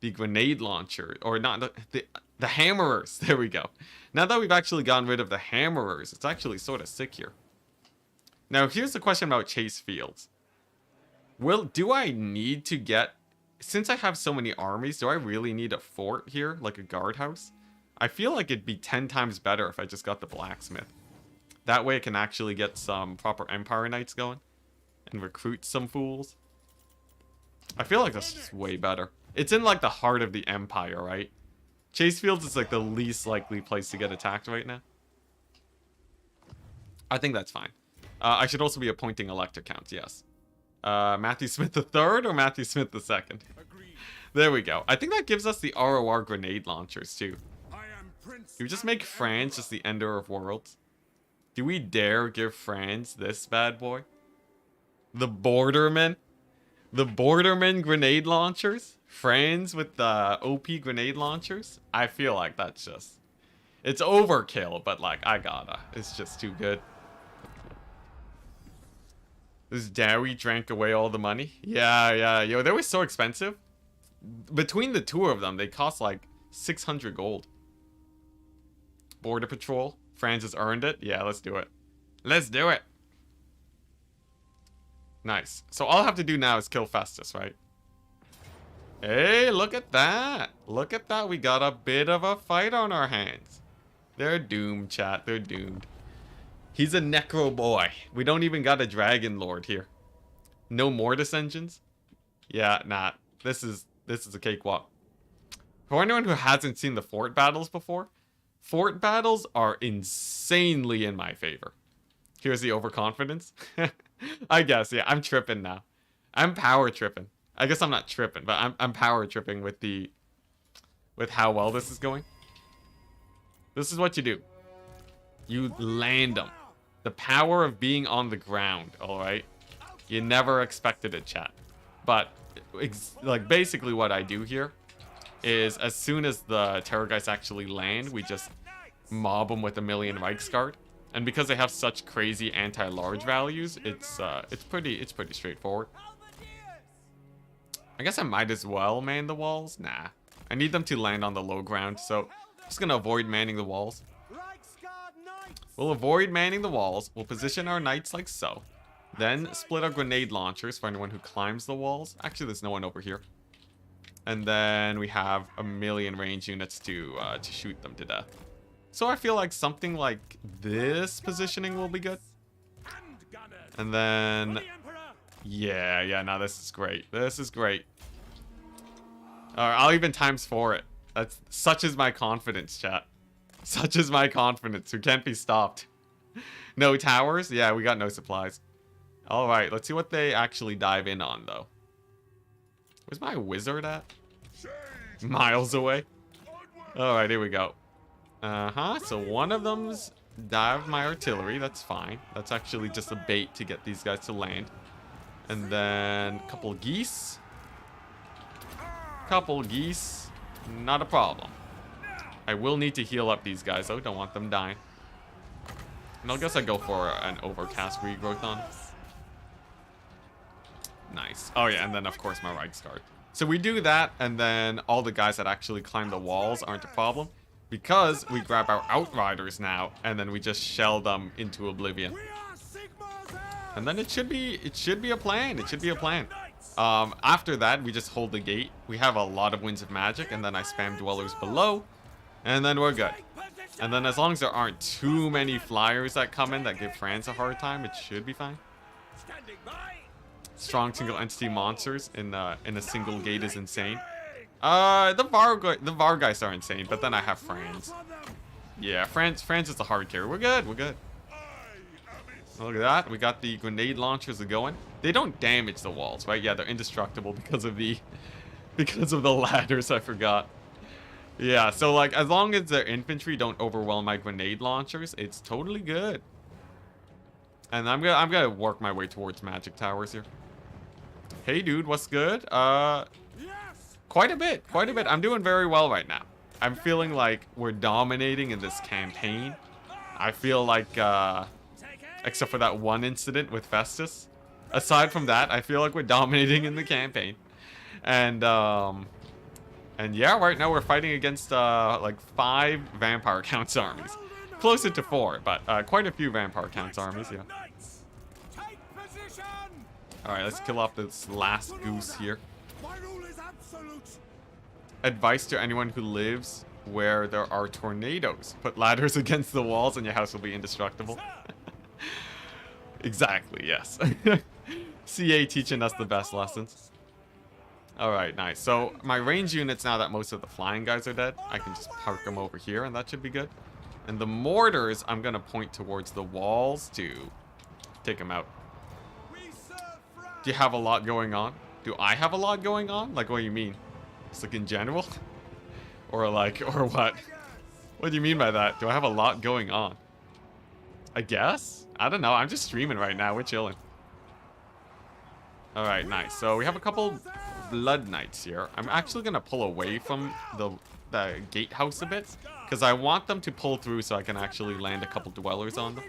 A: the grenade launcher, or not the hammerers. There we go. Now that we've actually gotten rid of the hammerers, it's actually sort of sick here. Now here's the question about Chase Fields. Do I need to get, since I have so many armies, do I really need a fort here, like a guardhouse? I feel like it'd be 10 times better if I just got the blacksmith. That way I can actually get some proper Empire Knights going and recruit some fools. I feel like that's just way better. It's in like the heart of the Empire, right? Chase Fields is like the least likely place to get attacked right now. I think that's fine. I should also be appointing elector counts, yes. Matthew Smith III or Matthew Smith II?
B: Agreed.
A: There we go. I think that gives us the ROR grenade launchers too.
B: I am Prince.
A: Do we just make France just the ender of worlds? Do we dare give France this bad boy? The Bordermen? The Bordermen grenade launchers? France with the OP grenade launchers? I feel like that's just... It's overkill, but like, I gotta. It's just too good. This dairy drank away all the money? Yeah. Yo, they were so expensive. Between the two of them, they cost like 600 gold. Border Patrol. France has earned it. Yeah, let's do it. Let's do it. Nice. So all I have to do now is kill Festus, right? Hey, look at that. Look at that. We got a bit of a fight on our hands. They're doomed, chat. They're doomed. He's a necro boy. We don't even got a dragon lord here. No Mortis engines? Yeah, nah. This is a cakewalk. For anyone who hasn't seen the fort battles before, fort battles are insanely in my favor. Here's the overconfidence. I guess, yeah, I'm tripping now. I'm power tripping. I guess I'm not tripping, but I'm power tripping with how well this is going. This is what you do. You land them. The power of being on the ground, alright? You never expected it, chat. But, like, basically what I do here is as soon as the Terrorgeists actually land, we just mob them with 1,000,000 Reichsguard. And because they have such crazy anti-large values, it's pretty straightforward. I guess I might as well man the walls. Nah. I need them to land on the low ground, so I'm just gonna avoid manning the walls. We'll avoid manning the walls. We'll position our knights like so. Then split our grenade launchers for anyone who climbs the walls. Actually, there's no one over here. And then we have 1,000,000 range units to shoot them to death. So I feel like something like this positioning will be good. And then... Yeah, no, this is great. This is great. Alright, I'll even ×4 it. That's such is my confidence, chat. Such is my confidence. Who can't be stopped. No towers? Yeah, we got no supplies. Alright, let's see what they actually dive in on, though. Where's my wizard at? Miles away. Alright, here we go. So one of them's dived my artillery. That's fine. That's actually just a bait to get these guys to land. And then a couple geese. Couple geese. Not a problem. I will need to heal up these guys, though. Don't want them dying. And I guess I go for an overcast regrowth on. Nice. Oh, yeah, and then, of course, my Reichsguard. So we do that, and then all the guys that actually climb the walls aren't a problem. because we grab our Outriders now, and then we just shell them into oblivion.
B: We are Sigmar's heirs!
A: And then it should be a plan. It should be a plan. After that, we just hold the gate. We have a lot of Winds of Magic, and then I spam Dwellers below, and then we're good. And then as long as there aren't too many flyers that come in that give France a hard time, it should be fine.
B: Standing by!
A: Strong single entity monsters in a single gate is insane. The Vargeist are insane, but then I have Franz. Yeah, Franz is the hard carry. We're good. Look at that. We got the grenade launchers going. They don't damage the walls, right? Yeah, they're indestructible because of the ladders. I forgot. Yeah, so like as long as their infantry don't overwhelm my grenade launchers, it's totally good. And I'm gonna work my way towards magic towers here. Hey, dude, what's good? Quite a bit. I'm doing very well right now. I'm feeling like we're dominating in this campaign. I feel like, except for that one incident with Festus. Aside from that, I feel like we're dominating in the campaign. And yeah, right now we're fighting against, like 5 Vampire Counts armies. Closer to 4, but quite a few Vampire Counts armies, yeah. Alright, let's kill off this last goose here. Advice to anyone who lives where there are tornadoes. Put ladders against the walls and your house will be indestructible. Exactly, yes. CA teaching us the best lessons. Alright, nice. So, my range units, now that most of the flying guys are dead, I can just park them over here and that should be good. And the mortars, I'm going to point towards the walls to take them out. Do you have a lot going on? Do I have a lot going on? Like, what do you mean? Just like in general? Or like, or what? What do you mean by that? Do I have a lot going on? I guess? I don't know. I'm just streaming right now. We're chilling. Alright, nice. So we have a couple Blood Knights here. I'm actually going to pull away from the gatehouse a bit. Because I want them to pull through so I can actually land a couple Dwellers on them.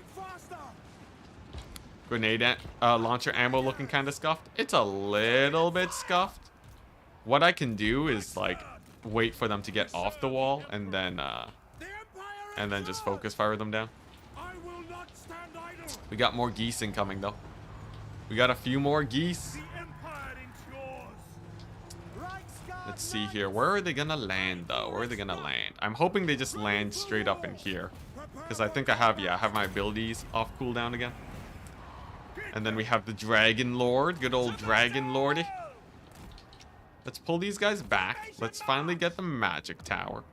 A: Grenade launcher ammo looking kind of scuffed. It's a little bit scuffed. What I can do is like wait for them to get off the wall and then just focus fire them down. We got more geese incoming though. We got a few more geese. Let's see here. Where are they gonna land though? Where are they gonna land? I'm hoping they just land straight up in here. Because I think I have my abilities off cooldown again. And then we have the Dragon Lord. Good old Dragon Lordy. Let's pull these guys back. Let's finally get the magic tower.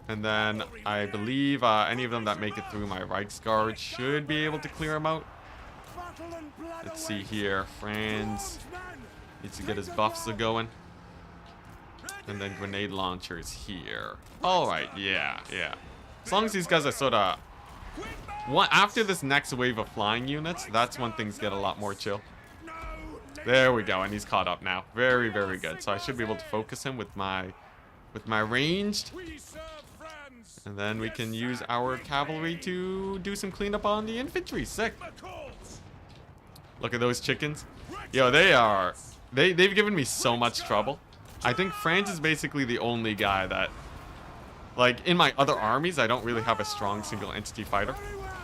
A: And then I believe any of them that make it through my Reichsguard should be able to clear them out. Let's see here. Franz needs to get his buffs going. And then grenade launchers here. Alright, yeah. As long as these guys are sort of... after this next wave of flying units, that's when things get a lot more chill. There we go, and he's caught up now. Very, very good. So I should be able to focus him with my ranged. And then we can use our cavalry to do some cleanup on the infantry. Sick. Look at those chickens. Yo, they've given me so much trouble. I think Franz is basically the only guy that, like, in my other armies, I don't really have a strong single entity fighter.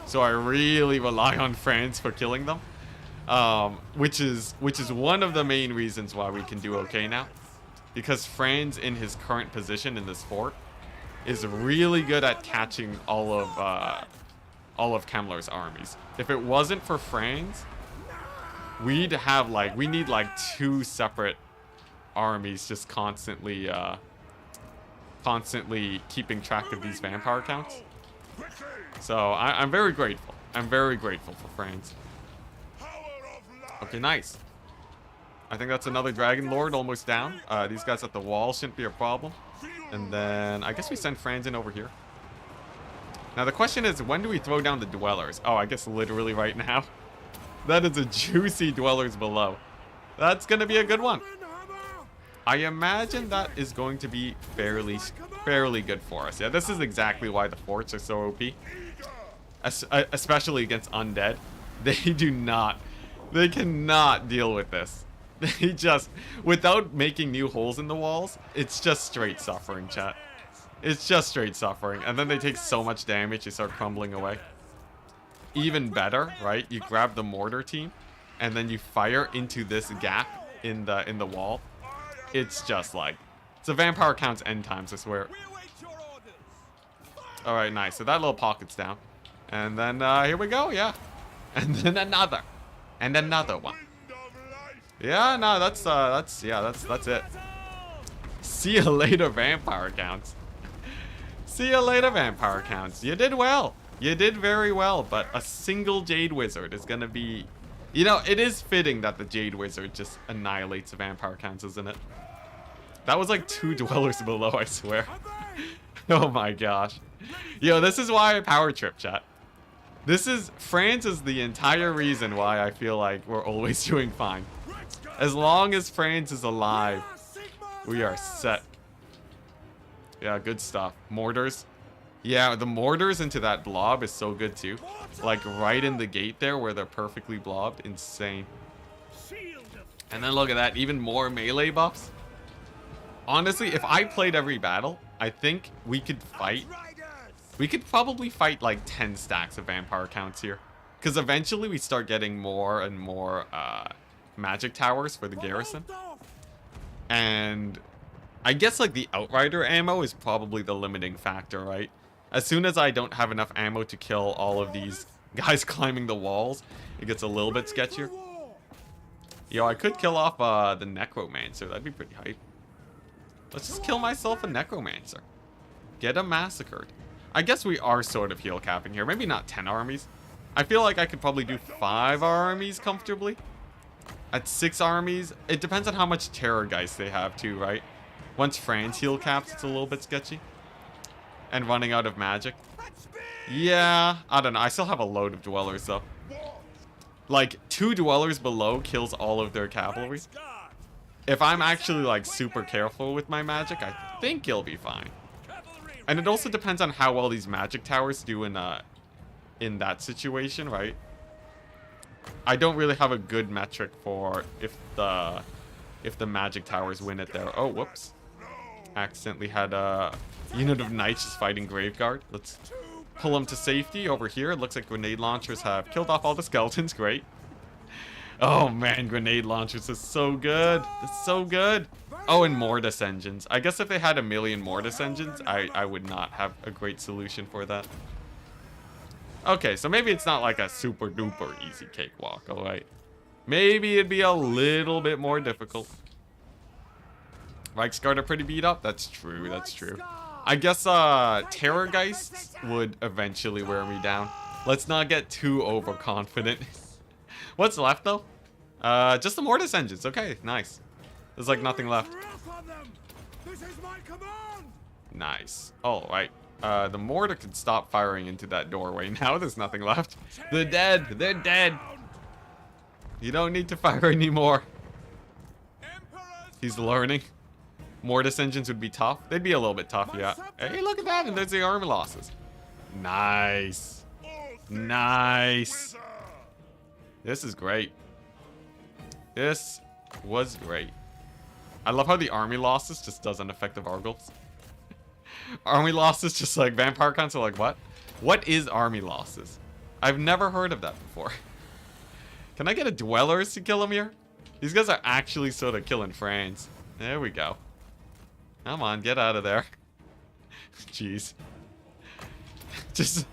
A: So I really rely on Franz for killing them. Which is one of the main reasons why we can do okay now. Because Franz, in his current position in this fort, is really good at catching all of Kemmler's armies. If it wasn't for Franz, we need like 2 separate armies just constantly keeping track of these vampire counts. So I'm very grateful. I'm very grateful for Franz. Okay, nice. I think that's another Dragon Lord almost down. These guys at the wall shouldn't be a problem. And then I guess we send Franz in over here. Now the question is, when do we throw down the Dwellers? Oh, I guess literally right now. That is a juicy Dwellers below. That's going to be a good one. I imagine that is going to be fairly good for us. Yeah, this is exactly why the forts are so OP. Especially against undead. They cannot deal with this. They just, without making new holes in the walls, it's just straight suffering, chat. It's just straight suffering. And then they take so much damage, they start crumbling away. Even better, right? You grab the mortar team, and then you fire into this gap in the wall. It's just like, it's a vampire count's end times, I swear. All right, nice. So that little pocket's down, and then here we go, yeah, and then another, and another one. Yeah, no, that's it. See you later, vampire counts. See you later, vampire counts. You did well. You did very well, but a single Jade Wizard is gonna be... You know, it is fitting that the Jade Wizard just annihilates the vampire counts, isn't it? That was like 2 dwellers below, I swear. Oh my gosh. Yo, this is why I power trip, chat. France is the entire reason why I feel like we're always doing fine. As long as France is alive, we are set. Yeah, good stuff. Mortars. Yeah, the mortars into that blob is so good too. Like right in the gate there where they're perfectly blobbed. Insane. And then look at that, even more melee buffs. Honestly, if I played every battle, I think we could fight. We could probably fight like 10 stacks of vampire counts here. Because eventually we start getting more and more magic towers for the garrison. And I guess like the outrider ammo is probably the limiting factor, right? As soon as I don't have enough ammo to kill all of these guys climbing the walls, it gets a little bit sketchier. Yo, I could kill off the necromancer. That'd be pretty hype. Let's just kill myself a necromancer. Get him massacred. I guess we are sort of heal capping here. Maybe not 10 armies. I feel like I could probably do 5 armies comfortably. At 6 armies, it depends on how much terror geist they have too, right? Once France heal caps, it's a little bit sketchy. And running out of magic. Yeah, I don't know. I still have a load of dwellers though. Like 2 dwellers below kills all of their cavalry. If I'm actually like super careful with my magic, I think you'll be fine. And it also depends on how well these magic towers do in that situation, right? I don't really have a good metric for if the magic towers win it there. Oh, whoops. Accidentally had a unit of knights just fighting Graveguard. Let's pull them to safety over here. It looks like grenade launchers have killed off all the skeletons. Great. Oh man, grenade launchers is so good. It's so good. Oh, and Mortis engines. I guess if they had a million Mortis engines, I would not have a great solution for that. Okay, so maybe it's not like a super duper easy cakewalk, alright? Maybe it'd be a little bit more difficult. Reichsguard are pretty beat up? That's true, that's true. I guess Terror Geists would eventually wear me down. Let's not get too overconfident. What's left though? Just the Mortis engines. Okay, nice. There's like nothing left. Nice. Alright. The mortar can stop firing into that doorway. Now there's nothing left. They're dead. They're dead. You don't need to fire anymore. He's learning. Mortis engines would be tough. They'd be a little bit tough, yeah. Hey, look at that. And there's the army losses. Nice. Nice. This is great. This was great. I love how the army losses just doesn't affect the Vargals. Army losses just like vampire counts are like, what? What is army losses? I've never heard of that before. Can I get a dwellers to kill him here? These guys are actually sort of killing France. There we go. Come on, get out of there. Jeez. Just...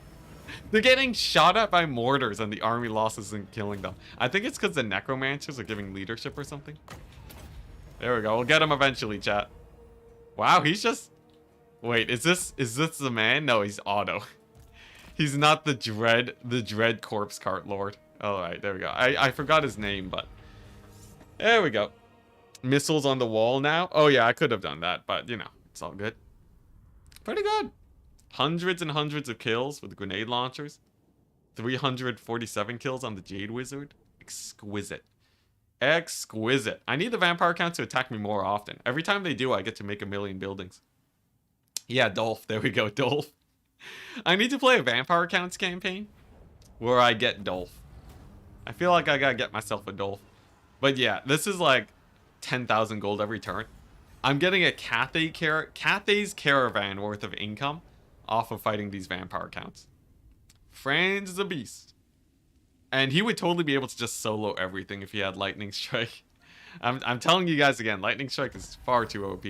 A: They're getting shot at by mortars and the army losses and killing them. I think it's because the necromancers are giving leadership or something. There we go. We'll get him eventually, chat. Wow, he's just... Wait, is this the man? No, he's Otto. He's not the dread corpse cart lord. Alright, there we go. I forgot his name, but... There we go. Missiles on the wall now. Oh yeah, I could have done that, but you know, it's all good. Pretty good. Hundreds and hundreds of kills with grenade launchers. 347 kills on the Jade Wizard. Exquisite. Exquisite. I need the vampire count to attack me more often. Every time they do, I get to make a million buildings. Yeah, Dolph. There we go, Dolph. I need to play a vampire counts campaign where I get Dolph. I feel like I gotta get myself a Dolph. But yeah, this is like 10,000 gold every turn. I'm getting a Cathay's caravan worth of income off of fighting these vampire counts. Franz is a beast. And he would totally be able to just solo everything if he had Lightning Strike. I'm telling you guys again, Lightning Strike is far too OP.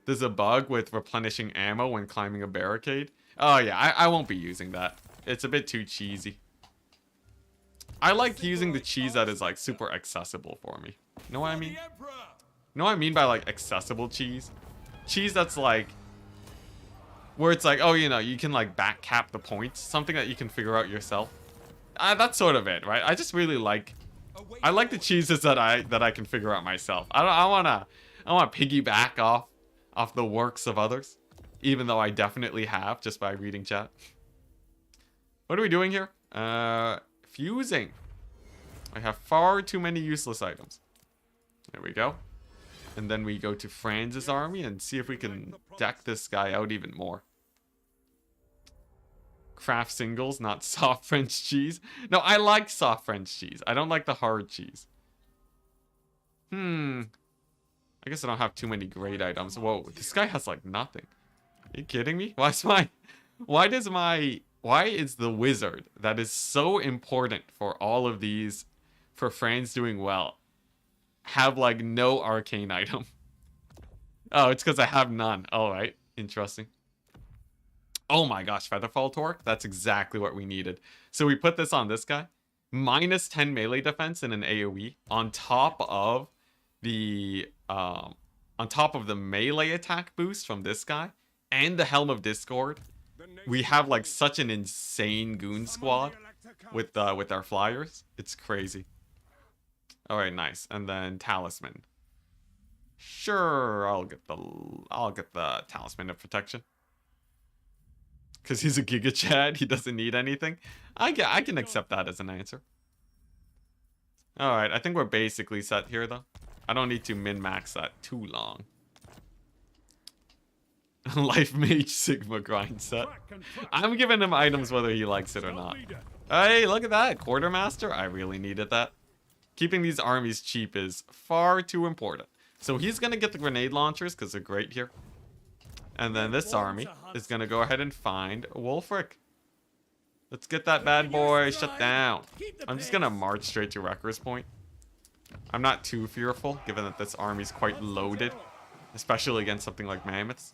A: There's a bug with replenishing ammo when climbing a barricade. Oh yeah, I won't be using that. It's a bit too cheesy. I like using the cheese that is like super accessible for me. You know what I mean? You know what I mean by like accessible cheese? Cheese that's like, where it's like, oh, you know, you can like back cap the points. Something that you can figure out yourself. That's sort of it, right? I just really like, I like the cheeses that I can figure out myself. I wanna piggyback off the works of others, even though I definitely have just by reading chat. What are we doing here? Fusing. I have far too many useless items. There we go. And then we go to Franz's army and see if we can deck this guy out even more. Craft singles, not soft French cheese. No, I like soft French cheese. I don't like the hard cheese. I guess I don't have too many great items. Whoa, this guy has like nothing. Are you kidding me? Why is the wizard that is so important for all of these, for Franz doing well, have like no arcane item? Oh, it's because I have none. All right, interesting. Oh my gosh, Featherfall Torque. That's exactly what we needed. So we put this on this guy. Minus 10 melee defense in an AoE on top of the melee attack boost from this guy and the Helm of Discord. We have like such an insane goon squad with our flyers. It's crazy. All right, nice. And then Talisman. Sure, I'll get the Talisman of Protection. Because he's a Giga Chad, he doesn't need anything. I can accept that as an answer. Alright, I think we're basically set here, though. I don't need to min-max that too long. Life Mage Sigma grind set. I'm giving him items whether he likes it or not. Hey, look at that. Quartermaster? I really needed that. Keeping these armies cheap is far too important. So he's going to get the grenade launchers because they're great here. And then this army is going to go ahead and find Wolfric. Let's get that bad boy shut down. I'm just going to march straight to Wrecker's Point. I'm not too fearful, given that this army's quite loaded, especially against something like Mammoths.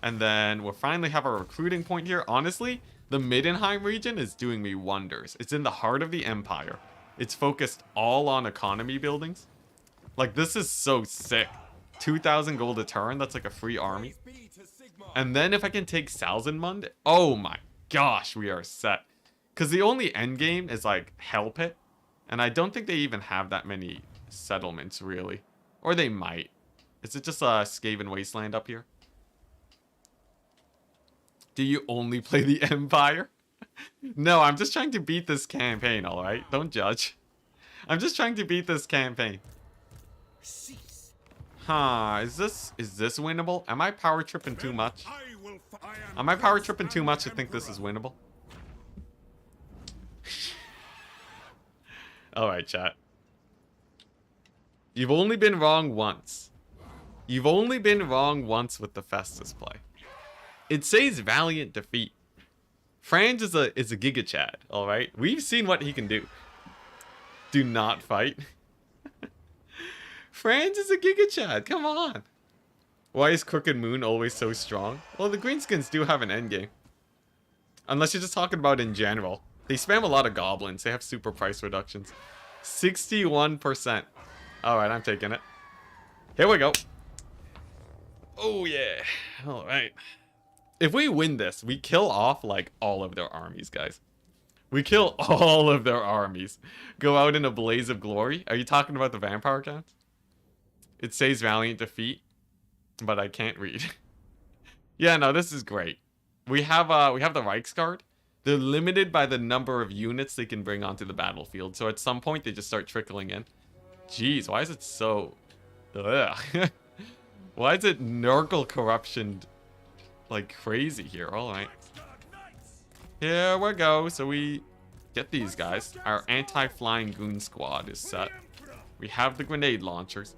A: And then we'll finally have our recruiting point here. Honestly, the Middenheim region is doing me wonders. It's in the heart of the Empire. It's focused all on economy buildings. Like, this is so sick. 2,000 gold a turn, that's like a free army. And then if I can take Salzenmund, oh my gosh, we are set. Because the only endgame is like Hell Pit. And I don't think they even have that many settlements, really. Or they might. Is it just a Skaven Wasteland up here? Do you only play the Empire? No, I'm just trying to beat this campaign, alright? Don't judge. I'm just trying to beat this campaign. Huh, is this winnable? Am I power tripping too much? Am I power tripping too much to think this is winnable? Alright, chat. You've only been wrong once. You've only been wrong once with the Festus play. It says valiant defeat. Franz is a Giga Chad, alright? We've seen what he can do. Do not fight. Franz is a Giga Chad, come on. Why is Crooked Moon always so strong? Well, the Greenskins do have an endgame. Unless you're just talking about in general. They spam a lot of goblins. They have super price reductions. 61%. Alright, I'm taking it. Here we go. Oh, yeah. Alright. If we win this, we kill off, like, all of their armies, guys. We kill all of their armies. Go out in a blaze of glory. Are you talking about the vampire counts? It says valiant defeat, but I can't read. Yeah, no, this is great. We have the Reichsguard. They're limited by the number of units they can bring onto the battlefield. So at some point, they just start trickling in. Jeez, why is it so... Ugh. Why is it Nurgle corruption like crazy here? Alright. Here we go. So we get these guys. Our anti-flying goon squad is set. We have the grenade launchers.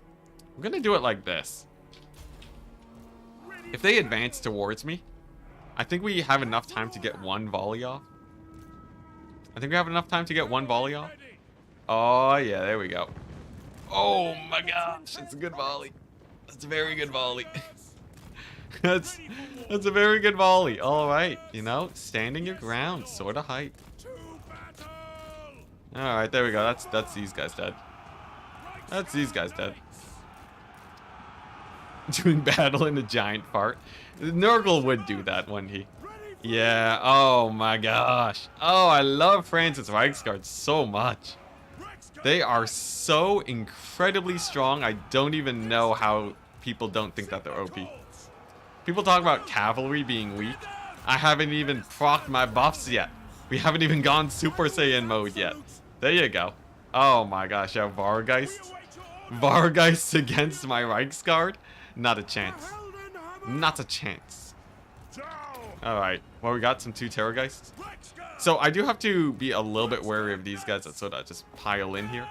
A: I'm gonna do it like this. If they advance towards me, I think we have enough time to get one volley off. I think we have enough time to get one volley off. Oh, yeah, there we go. Oh my gosh, it's a good volley. That's a very good volley. that's a very good volley. All right, you know, standing your ground, sort of height. All right, there we go. That's these guys dead. That's these guys dead. Doing battle in a giant fart. Nurgle would do that, wouldn't he? Yeah. Oh my gosh. Oh, I love Francis Reichsguard so much. They are so incredibly strong. I don't even know how people don't think that they're OP. People talk about cavalry being weak. I haven't even procced my buffs yet. We haven't even gone Super Saiyan mode yet. There you go. Oh my gosh, yeah, Vargeist. Vargeist against my Reichsguard? Not a chance. Not a chance. Alright, well, we got some 2 Terrorgeists. So I do have to be a little bit wary of these guys that sort of just pile in here.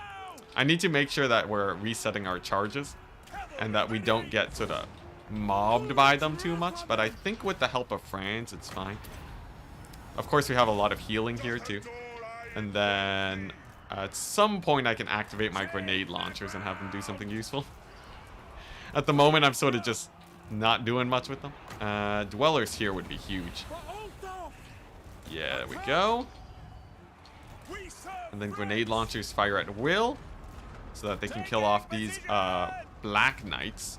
A: I need to make sure that we're resetting our charges and that we don't get sort of mobbed by them too much. But I think with the help of Franz, it's fine. Of course, we have a lot of healing here too. And then at some point I can activate my grenade launchers and have them do something useful. At the moment, I'm sort of just not doing much with them. Dwellers here would be huge. Yeah, there we go. And then grenade launchers fire at will, so that they can kill off these Black Knights.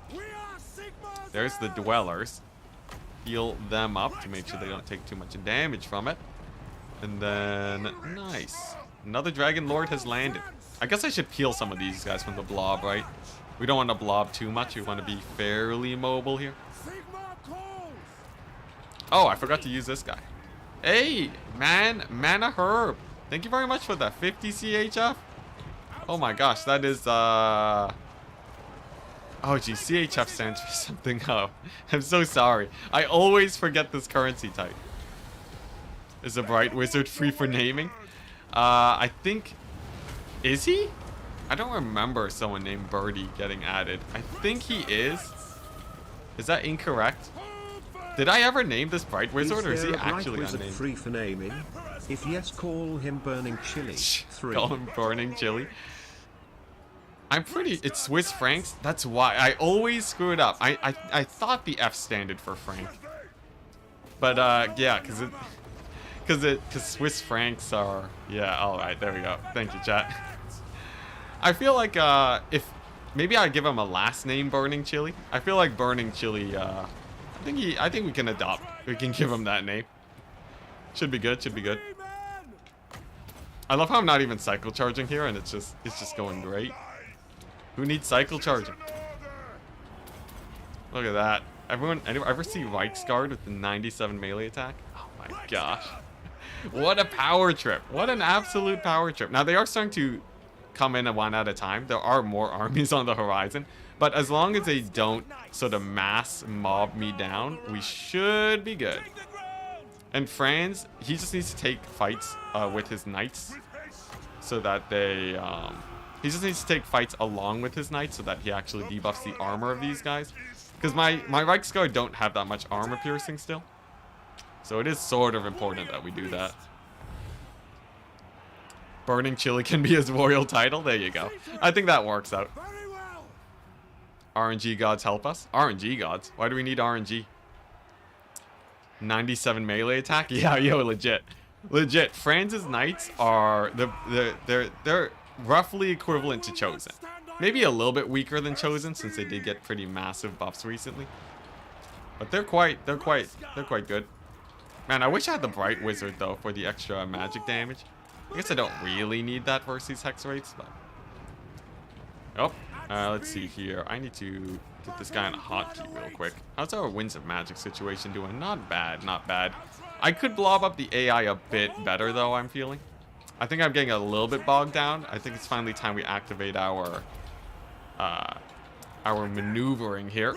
A: There's the Dwellers. Heal them up to make sure they don't take too much damage from it. And then, nice. Another Dragon Lord has landed. I guess I should peel some of these guys from the blob, right? We don't want to blob too much. We want to be fairly mobile here. Oh, I forgot to use this guy. Hey, man, Mana Herb. Thank you very much for that 50 CHF. Oh my gosh, that is, oh geez, CHF stands for something. Oh, I'm so sorry. I always forget this currency type. Is a Bright Wizard free for naming? I think, is he? I don't remember someone named Birdie getting added. I think he is. Is that incorrect? Did I ever name this Bright Wizard, or is he actually unnamed?
C: Free for naming? If yes, call him Burning Chili. 3.
A: Call him Burning Chili. I'm pretty... It's Swiss francs. That's why. I always screw it up. I thought the F standard for franc. But, yeah, because Swiss francs are... Yeah, alright, there we go. Thank you, chat. I feel like, if... Maybe I give him a last name, Burning Chili. I feel like Burning Chili, I think we can adopt. We can give him that name. Should be good, should be good. I love how I'm not even cycle charging here, and it's just going great. Who needs cycle charging? Look at that. Anyone ever see Reichsguard with the 97 melee attack? Oh my gosh. What a power trip. What an absolute power trip. Now, they are starting to come in one at a time. There are more armies on the horizon. But as long as they don't sort of mass mob me down, we should be good. And Franz, he just needs to take fights with his knights. So that they... he just needs to take fights along with his knights so that he actually debuffs the armor of these guys. Because my Reichsguard don't have that much armor piercing still. So it is sort of important that we do that. Burning Chili can be his royal title. There you go. I think that works out. RNG gods help us. RNG gods? Why do we need RNG? 97 melee attack? Yeah, yo, legit. Legit. Franz's knights are... They're roughly equivalent to Chosen. Maybe a little bit weaker than Chosen since they did get pretty massive buffs recently. But they're quite good. Man, I wish I had the Bright Wizard though for the extra magic damage. I guess I don't really need that versus these hex rates, but... Oh, let's see here. I need to get this guy on a hotkey real quick. How's our Winds of Magic situation doing? Not bad, not bad. I could blob up the AI a bit better though, I'm feeling. I think I'm getting a little bit bogged down. I think it's finally time we activate our maneuvering here.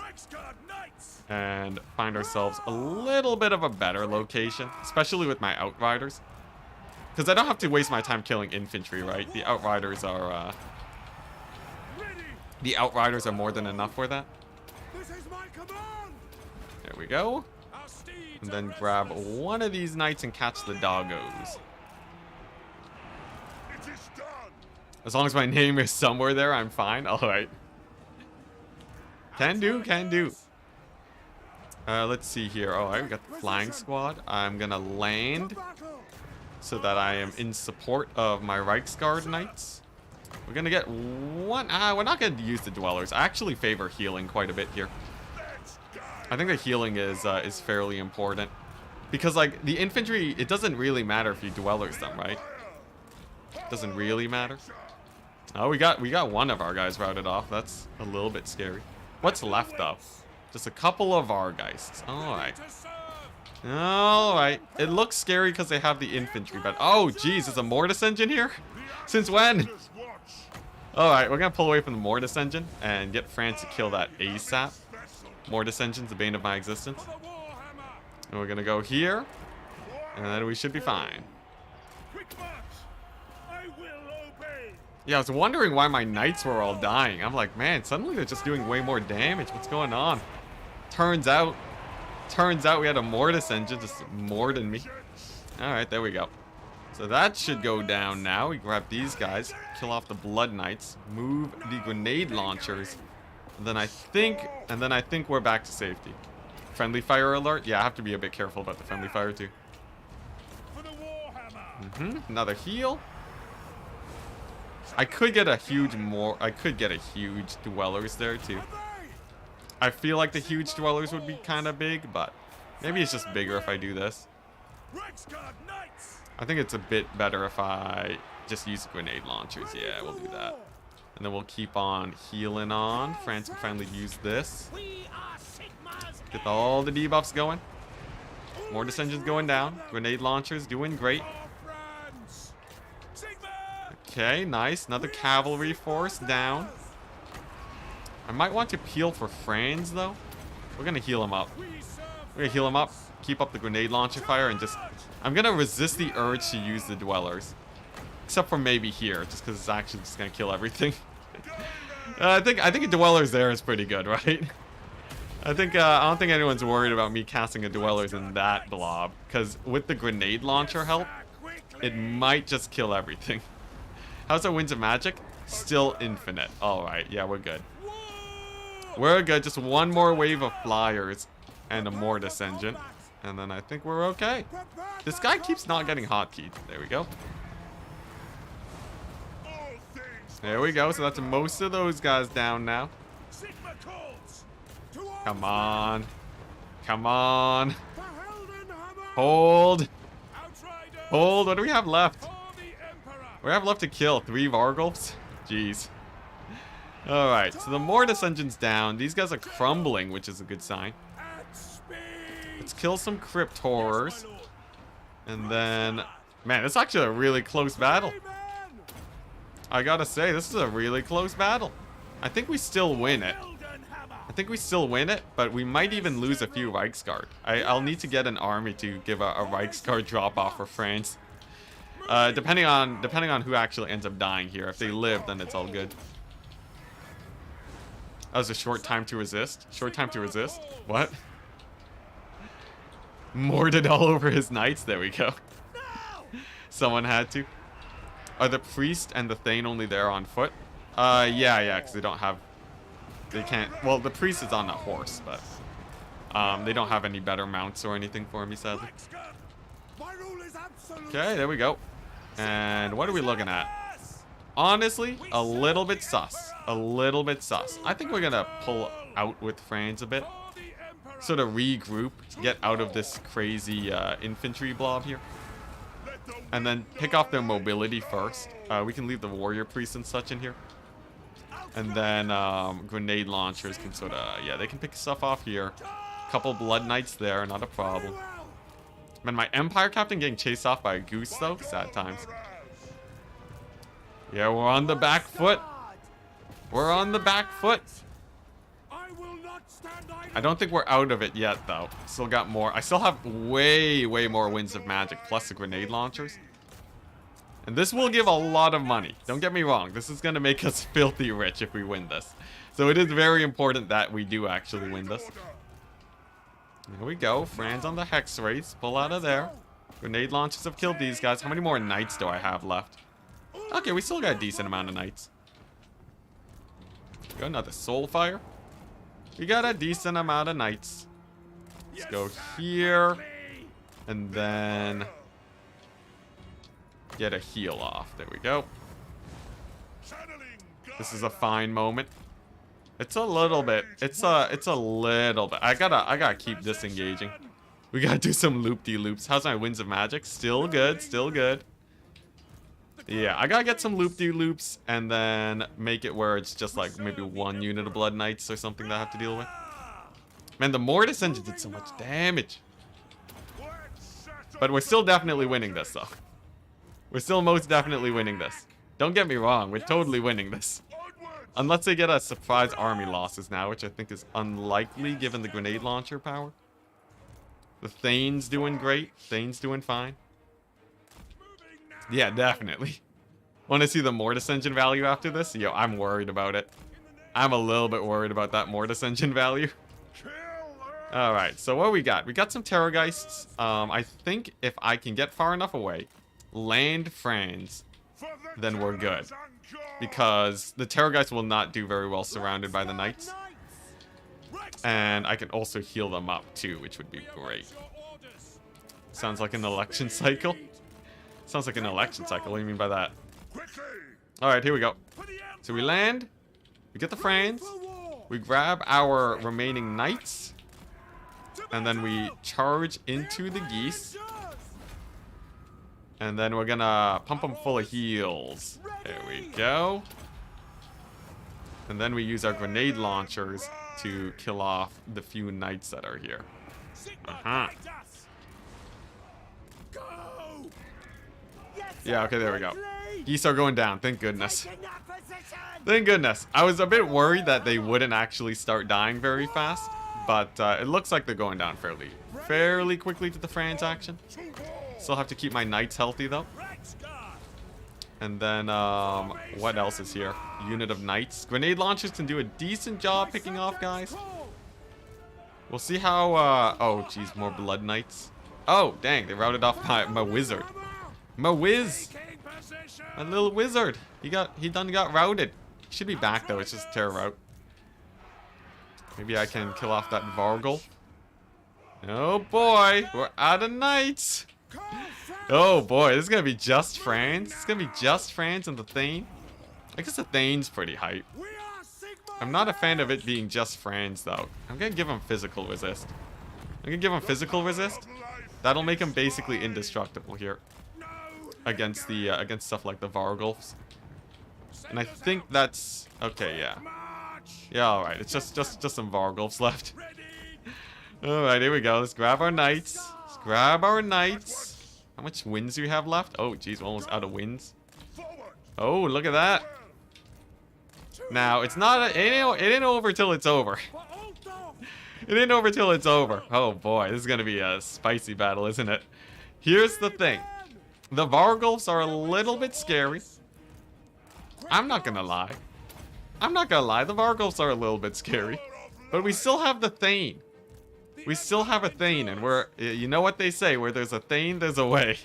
A: And find ourselves a little bit of a better location, especially with my Outriders. Because I don't have to waste my time killing infantry, right? The Outriders are The Outriders are more than enough for that.
B: This is my command.
A: There we go.
B: Our steeds
A: And
B: are
A: then grab
B: restless.
A: one of these knights and catch the doggos.
B: It is done.
A: As long as my name is somewhere there, I'm fine. Alright. Can do, can do. Let's see here. Oh, we got the flying squad. I'm gonna land
B: Battle.
A: so that I am in support of my Reichsguard knights. We're gonna get one. We're not gonna use the dwellers. I actually favor healing quite a bit here.
B: Let's go.
A: I think the healing is fairly important because like the infantry, it doesn't really matter if you dwellers them, right? Doesn't really matter. Oh, we got one of our guys routed off. That's a little bit scary. What's left though? Just a couple of our guys. All right.
B: To serve.
A: All right. It looks scary because they have the infantry, but oh, geez, is a mortis engine here? Since when? All right, we're gonna pull away from the mortis engine and get France to kill that ASAP. Mortis engine's the bane of my existence.
B: For the Warhammer.
A: And we're gonna go here, and then we should be fine.
B: Quick march. I will obey.
A: Yeah, I was wondering why my knights were all dying. I'm like, man, suddenly they're just doing way more damage. What's going on? Turns out we had a mortis engine just mording me. All right, there we go. So that should go down now. We grab these guys, kill off the blood knights, move the grenade launchers, and then I think we're back to safety. Friendly fire alert. Yeah, I have to be a bit careful about the friendly fire too.
B: For the Warhammer.
A: Another heal. I could get a huge dwellers there too.
B: Obey.
A: I feel like the huge dwellers would be kind of big, but maybe it's just bigger if I do this.
B: Reichsguard knights.
A: I think it's a bit better if I just use grenade launchers. Yeah, we'll do that. And then we'll keep on healing on. France can finally use this.
B: We are Sigma's
A: Get all the debuffs going. Mortis engine's going down. Grenade launchers doing great.
B: For France. Sigma.
A: Okay, nice. Another cavalry force down. I might want to peel for Franz though. We're gonna heal him up.
B: We serve.
A: We're gonna heal him up. Keep up the grenade launcher fire and just... I'm gonna resist the urge to use the dwellers. Except for maybe here, just because it's actually just gonna kill everything. I think a dwellers there is pretty good, right? I don't think anyone's worried about me casting a dwellers in that blob, because with the grenade launcher help, it might just kill everything. How's our Winds of Magic? Still infinite. All right, yeah, we're good. We're good. Just one more wave of flyers and a mortis engine, and then I think we're okay. This guy keeps not getting hotkeyed. There we go. There we go. So that's most of those guys down now.
B: Sigma calls.
A: Come on. Come on.
B: For Heldenhammer.
A: Hold.
B: Outriders.
A: Hold. What do we have left?
B: For the Emperor.
A: We have left to kill 3 Vargulfs. Jeez. Alright, so the mortis engine's down. These guys are crumbling, which is a good sign.
B: At speed.
A: Let's kill some crypt horrors.
B: Yes, my lord.
A: And then... Man, it's actually a really close battle.
B: Amen.
A: I gotta say, this is a really close battle. I think we still win it.
B: Heldenhammer.
A: I think we still win it, but we might even lose a few Reichsguard. I'll need to get an army to give a Reichsguard drop-off for France. Depending on who actually ends up dying here. If they live, then it's all good. That was a short time to resist. Short time to resist? What? Morded all over his knights. There we go. Someone had to. Are the priest and the thane only there on foot? Yeah, because they don't have... They can't... Well, the priest is on a horse, but... they don't have any better mounts or anything for me, sadly.
B: Reichsguard. My rule is absolute.
A: Okay, there we go. And what are we looking at? Honestly, a little bit sus. A little bit sus. I think we're gonna pull out with France a bit.
B: For the Emperor.
A: Sort of regroup, get out of this crazy infantry blob here.
B: Let the
A: And then pick off their mobility first. We can leave the warrior priests and such in here. And then grenade launchers can sort of, yeah, they can pick stuff off here. Couple blood knights there, not a problem. Man, my Empire captain getting chased off by a goose though. Sad times. Yeah, we're on the back foot. We're on the back foot.
B: I will not stand idle.
A: I don't think we're out of it yet though. Still got more. I still have way more winds of magic plus the grenade launchers. And this will give a lot of money. Don't get me wrong. This is going to make us filthy rich if we win this. So it is very important that we do actually win this. Here we go. Franz on the Hex race. Pull out of there. Grenade launchers have killed these guys. How many more knights do I have left? Okay, we still got a decent amount of knights. Got another soul fire. We got a decent amount of knights. Let's go here. And then get a heal off. There we go. This is a fine moment. It's a little bit. It's a little bit. I gotta keep disengaging. We gotta do some loop-de-loops. How's my Winds of Magic? Still good, still good. Yeah, I gotta get some loop-de-loops and then make it where it's just like maybe 1 unit of Blood Knights or something that I have to deal with. Man, the Mortis engine did so much damage. But we're still definitely winning this, though. We're still most definitely winning this. Don't get me wrong, we're totally winning this. Unless they get a surprise army losses now, which I think is unlikely given the grenade launcher power. The Thane's doing great. Thane's doing fine. Yeah, definitely. Want to see the Mortis engine value after this? Yo, I'm worried about it. I'm a little bit worried about that Mortis engine value. Alright, so what we got? We got some Terrorgeists. I think if I can get far enough away, land Franz, then we're good. Because the Terrorgeist will not do very well surrounded by the Knights. And I can also heal them up too, which would be great. Sounds like an election cycle. Sounds like an election cycle. What do you mean by that? Alright, here we go. So we land. We get the Franz. We grab our remaining Knights. And then we charge into the Geese. And then we're gonna pump them full of heals. There we go. And then we use our grenade launchers to kill off the few Knights that are here. Yeah, okay, there we go. Geese are going down, thank goodness. Thank goodness. I was a bit worried that they wouldn't actually start dying very fast. But it looks like they're going down fairly quickly to the Franz action. Still have to keep my Knights healthy, though. And then, what else is here? Unit of Knights. Grenade launchers can do a decent job picking off guys. We'll see how, oh, geez, more Blood Knights. Oh, dang, they routed off my wizard. My whiz. My little wizard. He done got routed. He should be back, though. It's just a terror route. Maybe I can kill off that Vargul. Oh, boy. We're out of Knights. Oh boy, this is gonna be just Franz. It's gonna be just Franz and the Thane. I guess the Thane's pretty hype. I'm not a fan of it being just Franz though. I'm gonna give him physical resist. That'll make him basically indestructible here against the against stuff like the Vargulfs. And I think that's okay. Yeah. All right. It's just some Vargulfs left. All right, here we go. Let's grab our Knights. How much wins do you have left? Oh, geez, we're almost out of wins. Oh, look at that. Now, it's not it ain't over till it's over. It ain't over till it's over. Oh boy, this is gonna be a spicy battle, isn't it? Here's the thing. The Vargulfs are a little bit scary. I'm not gonna lie. The Vargulfs are a little bit scary. But we still have the Thane. We still have a Thane, and you know what they say, where there's a Thane, there's a way.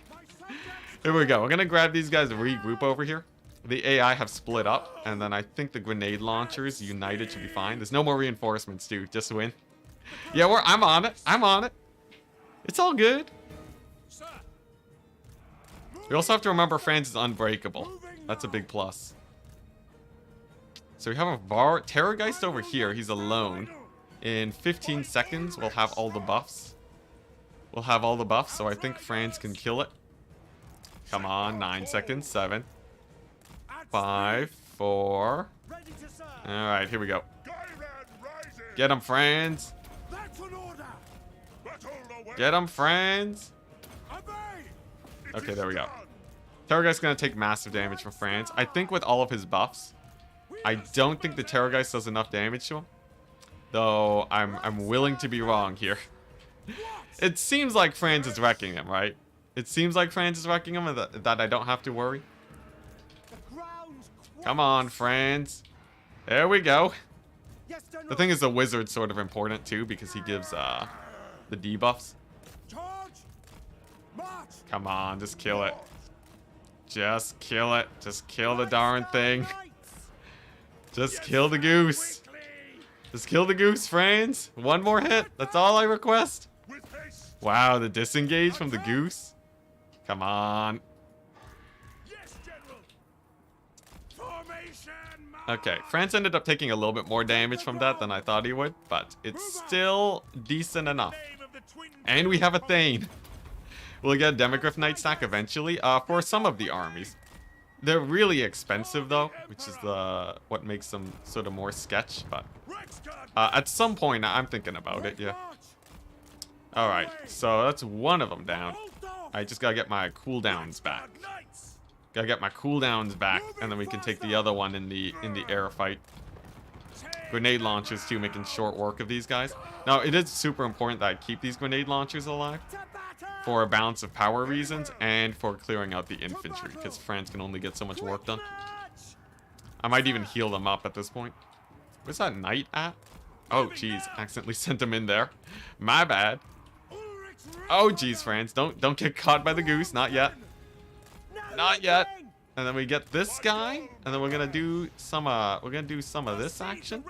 A: Here we go. We're gonna grab these guys and regroup over here. The AI have split up, and then I think the grenade launchers united should be fine. There's no more reinforcements, dude. Just win. Yeah, I'm on it. It's all good. We also have to remember Franz is unbreakable. That's a big plus. So we have a Terrorgeist over here. He's alone. In 15 seconds, we'll have all the buffs. So I think Franz can kill it. Come on, 9 seconds, 7, 5, 4. Alright, here we go. Get him, Franz. Get him, Franz. Okay, there we go. Terrorgeist's gonna take massive damage from Franz. I think with all of his buffs, I don't think the Terrorgeist does enough damage to him. Though I'm willing to be wrong here. It seems like Franz is wrecking him, right? It seems like Franz is wrecking him and that I don't have to worry.
B: The ground's
A: Come on, Franz. There we go.
B: Yes, General.
A: The thing is, the wizard's sort of important too because he gives the debuffs.
B: Charge! March!
A: Come on, just kill it. Just kill it. Just kill the darn thing. Just kill the goose. Just kill the goose, Franz. One more hit. That's all I request.
B: With haste!
A: Wow, the disengage from the goose. Come on.
B: Yes, General! Formation!
A: Okay, Franz ended up taking a little bit more damage from that than I thought he would, but it's still decent enough.
B: Name of the twin
A: And we have a Thane. We'll get a Demogryph Knight stack eventually, for some of the armies. They're really expensive though, which is what makes them sort of more sketch, but at some point I'm thinking about it, yeah. Alright, so that's one of them down. I just gotta get my cooldowns back. Gotta get my cooldowns back, and then we can take the other one in the air fight. Grenade launchers too, making short work of these guys. Now, it is super important that I keep these grenade launchers alive for a balance of power reasons and for clearing out the infantry, because Franz can only get so much work done. I might even heal them up at this point. Where's that knight at? Oh, jeez, accidentally sent him in there. My bad. Oh, jeez, Franz, don't get caught by the goose, not yet. Not yet. And then we get this guy, and then we're gonna do some of this action.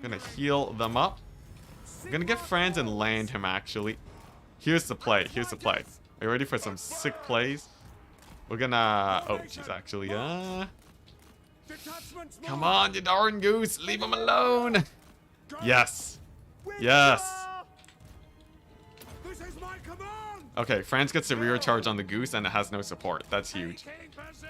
A: Gonna heal them up. We're gonna get Franz and land him actually. Here's the play. Here's the play. Are you ready for some sick plays? We're gonna. Oh, jeez, actually. Come on, you darn goose. Leave him alone. Yes. Yes.
B: This is my command!
A: Okay, Franz gets a rear charge on the goose, and it has no support. That's huge.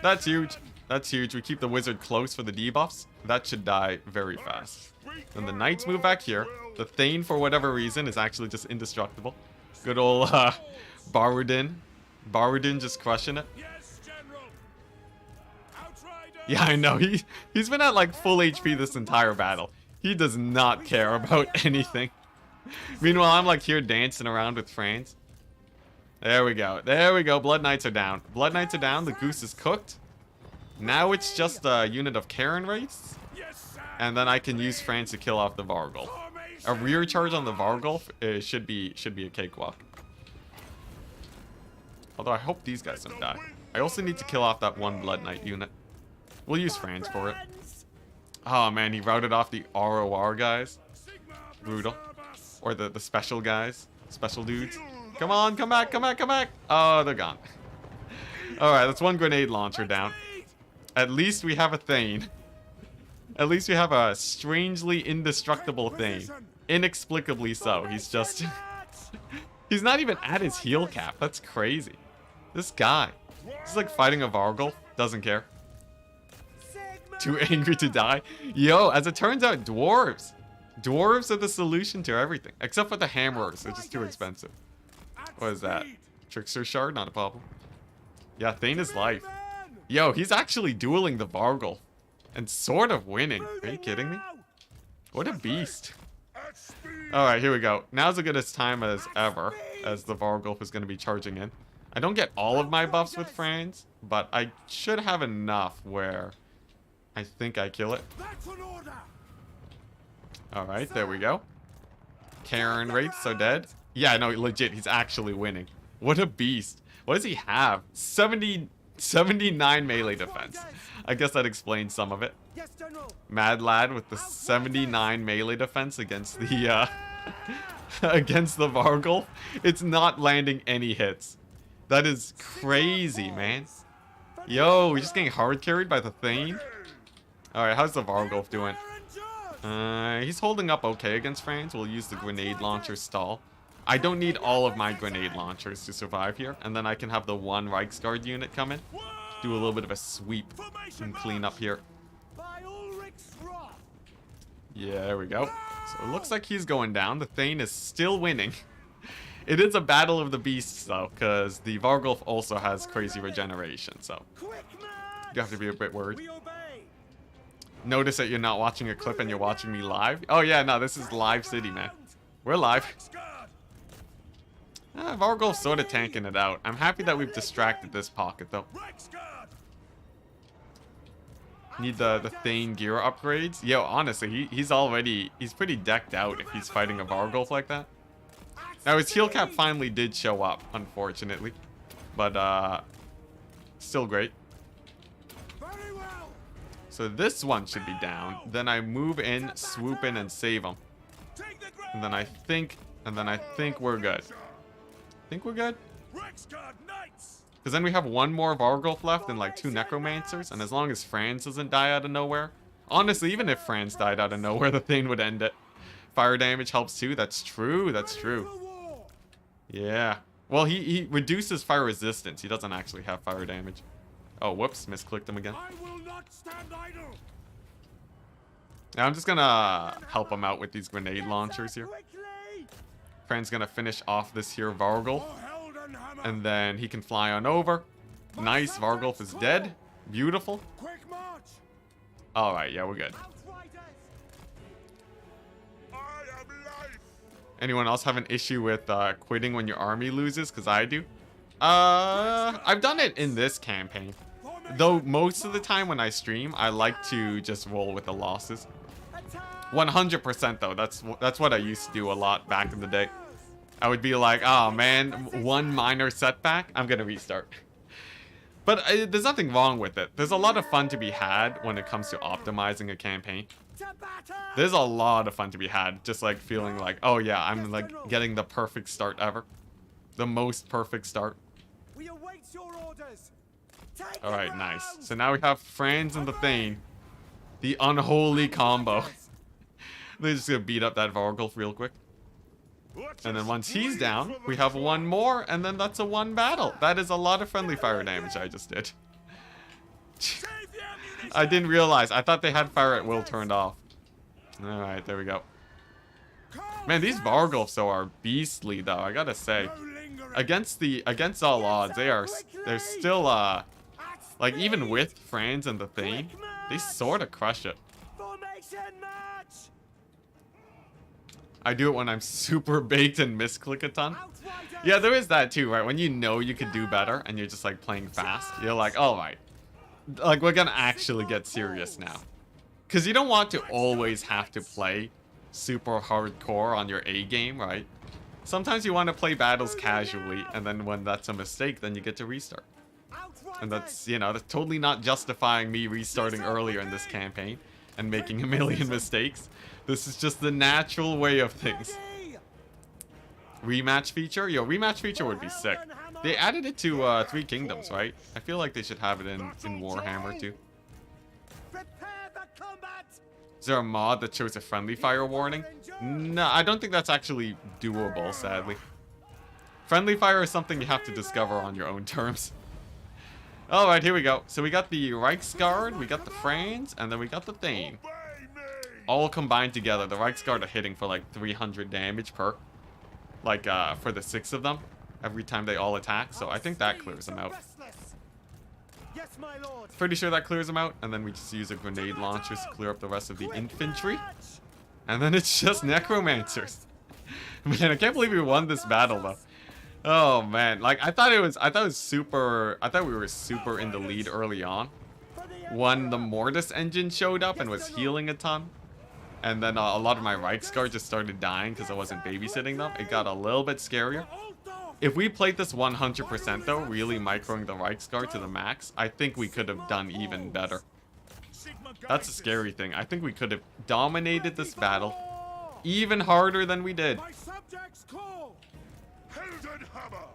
A: That's huge. That's huge. We keep the wizard close for the debuffs. That should die very fast. Then the knights move back here. The Thane, for whatever reason, is actually just indestructible. Good old Barudin. Barudin just crushing it.
B: Yes, General! Outriders!
A: Yeah, I know. He's been at like full HP this entire battle. He does not care about anything. Meanwhile, I'm like here dancing around with Franz. There we go. There we go. Blood Knights are down. Blood Knights are down. The goose is cooked. Now it's just a unit of Karen Wraiths. And then I can use Franz to kill off the Vargulf. A rear charge on the Vargulf should be a cakewalk. Although I hope these guys don't die. I also need to kill off that one Blood Knight unit. We'll use Franz for it. Oh man, he routed off the ROR guys. Brutal. Or the special guys. Special dudes. Come on, come back, come back, come back. Oh, they're gone. Alright, that's one grenade launcher down. At least we have a Thane. At least we have a strangely indestructible Thane. Inexplicably so. He's just... he's not even at his heal cap. That's crazy. This guy. He's like fighting a Vargulf. Doesn't care. Too angry to die. Yo, as it turns out, dwarves. Dwarves are the solution to everything. Except for the hammerers. They're just too expensive. What is that? Trickster shard? Not a problem. Yeah, Thane is life. Yo, he's actually dueling the Vargulf. And sort of winning. Are you kidding me? What a beast. Alright, here we go. Now's as good a time as ever, as the Vargulf is going to be charging in. I don't get all of my buffs with Franz, but I should have enough where I think I kill it. Alright, there we go. Karen Wraiths are dead. Yeah, no, legit, he's actually winning. What a beast. What does he have? 79 melee defense. I guess that explains some of it. Mad Lad with the 79 melee defense against the against the Vargulf. It's not landing any hits. That is crazy, man. Yo, we're just getting hard carried by the Thane. Alright, how's the Vargulf doing? He's holding up okay against Franz. We'll use the grenade launcher stall. I don't need all of my grenade launchers to survive here. And then I can have the one Reichsguard unit come in. Do a little bit of a sweep and clean up here. Yeah, there we go. So it looks like he's going down. The Thane is still winning. It is a battle of the beasts though, because the Vargulf also has crazy regeneration, so you have to be a bit worried. Notice that you're not watching a clip and you're watching me live. Oh yeah, no, this is live city, man. We're live. Vargol's sort of tanking it out. I'm happy that we've distracted this pocket, though.
B: Reichsguard!
A: Need the Thane gear upgrades. Yo, honestly, he's pretty decked out if he's fighting a Vargolf like that. Now, his heal cap finally did show up, unfortunately. But, still great.
B: Very well!
A: So this one should be down. Then I move in, swoop in, and save him.
B: Take the ground!
A: And then I think we're good. Think we're good?
B: Reichsguard Knights!
A: Because then we have one more Vargolf left and like 2 Necromancers. And as long as Franz doesn't die out of nowhere. Honestly, even if Franz died out of nowhere, the Thane would end it. Fire damage helps too. That's true. That's true. Yeah. Well, he reduces fire resistance. He doesn't actually have fire damage. Oh, whoops. Misclicked him again.
B: I will not stand idle!
A: Now I'm just gonna help him out with these grenade launchers here.
B: Quickly!
A: Fran's gonna finish off this here Vargolf.
B: For Heldenhammer!
A: And then he can fly on over. Nice. Vargolf is dead. Beautiful.
B: Quick march!
A: Alright, yeah, we're good.
B: Outriders! I am life!
A: Anyone else have an issue with quitting when your army loses? Because I do. I've done it in this campaign. Though most of the time when I stream, I like to just roll with the losses. 100% though, that's what I used to do a lot back in the day. I would be like, oh man, one minor setback, I'm gonna restart. But there's nothing wrong with it. There's a lot of fun to be had when it comes to optimizing a campaign. There's a lot of fun to be had, just like feeling like, oh yeah, I'm like getting the perfect start ever. The most perfect start.
B: We await your orders!
A: Alright, nice. So now we have Franz and the Thane. The unholy combo. They're just gonna beat up that Vargolf real quick. And then once he's down, we have one more, and then that's a 1 battle. That is a lot of friendly fire damage I just did. I didn't realize. I thought they had fire at will turned off. Alright, there we go. Man, these Vargolfs though are beastly though, I gotta say. Against all odds, they're still like even with Franz and the Thane, they sorta crush it.
B: Formation march!
A: I do it when I'm super baked and misclick a ton. Yeah, there is that too, right? When you know you could do better and you're just like playing fast, you're like, all right, like we're gonna actually get serious now. Because you don't want to always have to play super hardcore on your A game, right? Sometimes you want to play battles casually, and then when that's a mistake, then you get to restart. And that's, you know, that's totally not justifying me restarting earlier in this campaign and making a million mistakes. This is just the natural way of things. Rematch feature? Yo, rematch feature would be sick. They added it to 3 Kingdoms, right? I feel like they should have it in Warhammer too. Is there a mod that shows a friendly fire warning? No, I don't think that's actually doable, sadly. Friendly fire is something you have to discover on your own terms. Alright, here we go. So we got the Reichsguard, we got the Franz, and then we got the Thane. All combined together. The Reichsguard are hitting for like 300 damage per. Like, for the 6 of them. Every time they all attack. So I think that clears them out.
B: Yes, my lord.
A: Pretty sure that clears them out. And then we just use a grenade launchers to clear up the rest of the infantry. And then it's just necromancers. Man, I can't believe we won this battle though. Oh man, like I thought we were super in the lead early on. When the Mortis engine showed up and was healing a ton. And then a lot of my Reichsguard just started dying because I wasn't babysitting them. It got a little bit scarier. If we played this 100% though, really microing the Reichsguard to the max, I think we could have done even better. That's a scary thing. I think we could have dominated this battle even harder than we did.
B: My subjects call. Heldenhammer.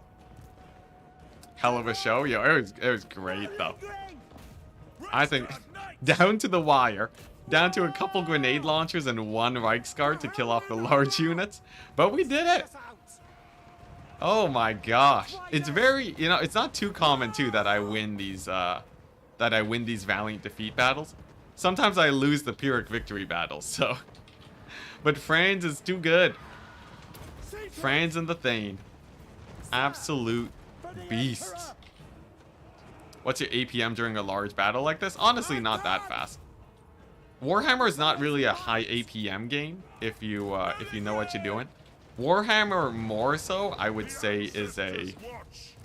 A: Hell of a show. Yo, it was great though. I think down to the wire. Down to a couple grenade launchers and 1 Reichsguard to kill off the large units. But we did it! Oh my gosh. It's very, you know, it's not too common too that I win these valiant defeat battles. Sometimes I lose the Pyrrhic victory battles, so. But Franz is too good. Franz and the Thane. Absolute beasts. What's your APM during a large battle like this? Honestly, not that fast. Warhammer is not really a high APM game if you know what you're doing. Warhammer more so, I would say, is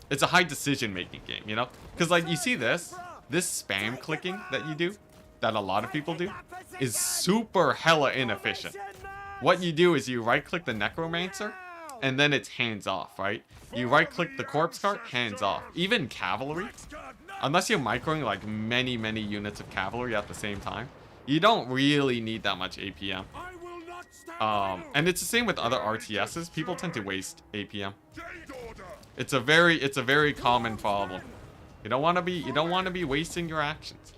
A: it's a high decision-making game, you know? Because, like, you see this spam clicking that you do, that a lot of people do, is super hella inefficient. What you do is you right-click the Necromancer, and then it's hands-off, right? You right-click the Corpse Cart, hands-off. Even Cavalry, unless you're microing, like, many, many units of Cavalry at the same time, you don't really need that much APM. And it's the same with other RTSs. People tend to waste APM. It's a very common problem. You don't want to be wasting your actions.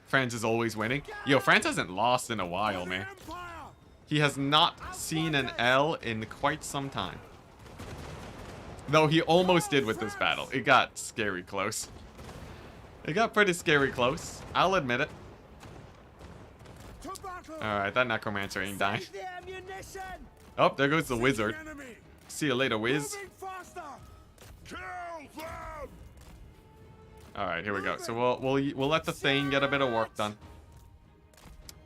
A: France is always winning. Yo, France hasn't lost in a while, man. He has not seen an L in quite some time. Though he almost did with this battle. It got scary close. It got pretty scary close. I'll admit it. Alright, that Necromancer ain't dying. Oh, there goes the Wizard. See you later, Wiz. Alright, here we go. So we'll let the Thane get a bit of work done.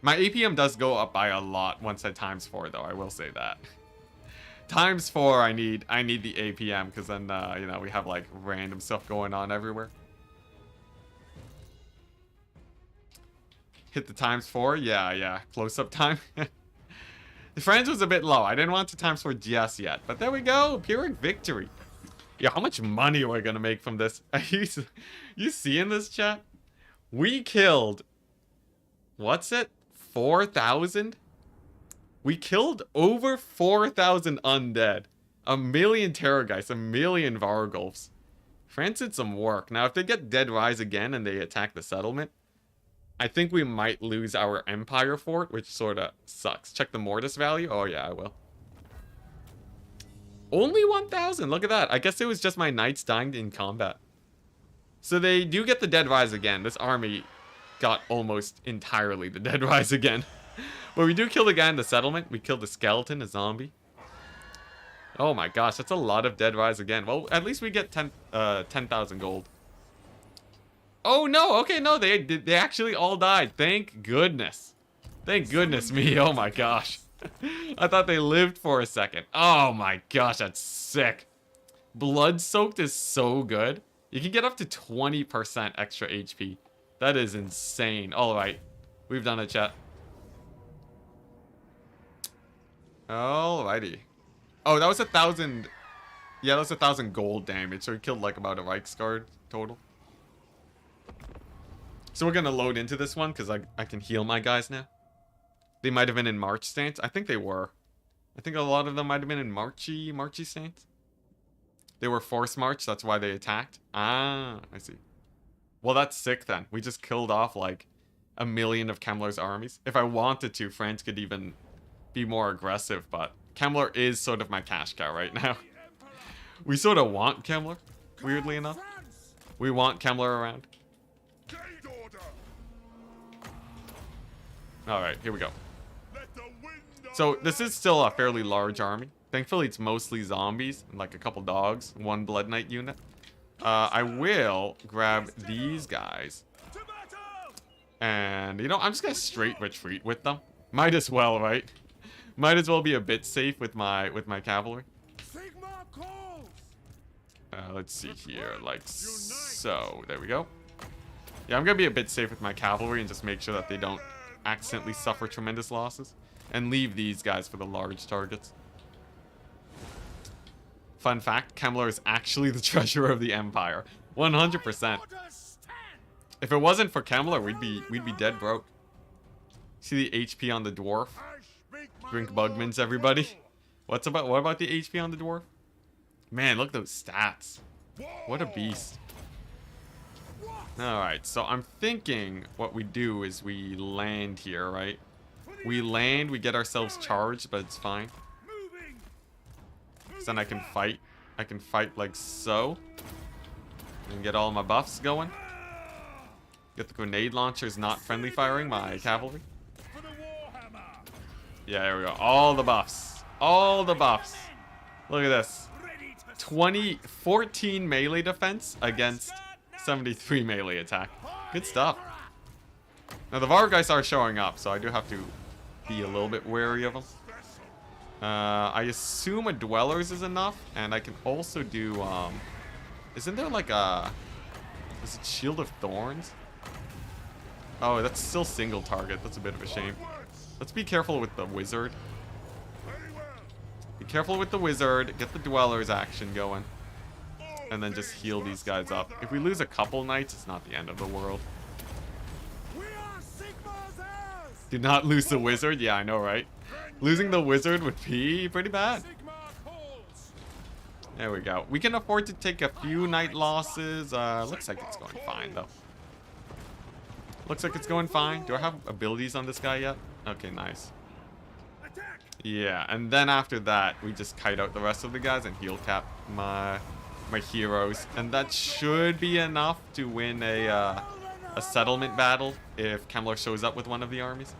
A: My APM does go up by a lot once at ×4, though. I will say that. ×4, I need the APM, because then you know, we have like random stuff going on everywhere. Hit the ×4, yeah, close-up time. The Friends was a bit low. I didn't want to ×4 just yet, but there we go, Pyrrhic victory. Yeah, how much money are we gonna make from this? You seeing this, chat? We killed, what's it? 4,000? We killed over 4,000 undead. 1,000,000 Terrorgeists, 1,000,000 Vargulfs. France did some work. Now, if they get Dead Rise again and they attack the settlement, I think we might lose our Empire fort, which sort of sucks. Check the Mortis value. Oh, yeah, I will. Only 1,000. Look at that. I guess it was just my knights dying in combat. So they do get the Dead Rise again. This army got almost entirely the Dead Rise again. But we do kill the guy in the settlement. We killed a skeleton, a zombie. Oh my gosh, that's a lot of Dead Rise again. Well, at least we get 10,000 gold. Oh no, okay, no, they actually all died. Thank goodness. Thank goodness me, oh my gosh. I thought they lived for a second. Oh my gosh, that's sick. Blood Soaked is so good. You can get up to 20% extra HP. That is insane. Alright, we've done it, chat. Alrighty. Oh, that was 1,000. Yeah, that was 1,000 gold damage. So we killed like about a Reichsguard total. So we're gonna load into this one because I can heal my guys now. They might have been in March stance. I think they were. I think a lot of them might have been in Marchy stance. They were force march. That's why they attacked. Ah, I see. Well, that's sick then. We just killed off like 1,000,000 of Kemmler's armies. If I wanted to, France could even be more aggressive, but Kemmler is sort of my cash cow right now. We sort of want Kemmler, weirdly enough. We want Kemmler around. Alright, here we go. So this is still a fairly large army. Thankfully it's mostly zombies and like a couple dogs, one Blood Knight unit. I will grab these guys. And you know, I'm just gonna straight retreat with them. Might as well, right? Might as well be a bit safe with my cavalry. Let's see here, like so. There we go. Yeah, I'm gonna be a bit safe with my cavalry and just make sure that they don't accidentally suffer tremendous losses. And leave these guys for the large targets. Fun fact, Kemmler is actually the treasurer of the Empire. 100%. If it wasn't for Kemmler, we'd be dead broke. See the HP on the dwarf? Drink Bugmans, everybody. What about the HP on the dwarf? Man, look at those stats. What a beast. Alright, so I'm thinking what we do is we land here, right? We land, we get ourselves charged, but it's fine. So then I can fight. I can fight like so. And get all my buffs going. Get the grenade launchers not friendly firing my cavalry. Yeah, there we go. All the buffs. All the buffs. Look at this. 14 melee defense against 73 melee attack. Good stuff. Now the Vargeists are showing up, so I do have to be a little bit wary of them. I assume a dwellers is enough, and I can also do, isn't there like a, is it Shield of Thorns? Oh, that's still single target. That's a bit of a shame. Let's be careful with the wizard. Be careful with the wizard. Get the dwellers action going. And then just heal these guys up. If we lose a couple knights, it's not the end of the world. Do not lose the wizard. Yeah, I know, right? Losing the wizard would be pretty bad. There we go. We can afford to take a few knight losses. Looks like it's going fine, though. Looks like it's going fine. Do I have abilities on this guy yet? Okay, nice. Yeah, and then after that, we just kite out the rest of the guys and heal cap my heroes. And that should be enough to win a settlement battle if Kemmler shows up with one of the armies.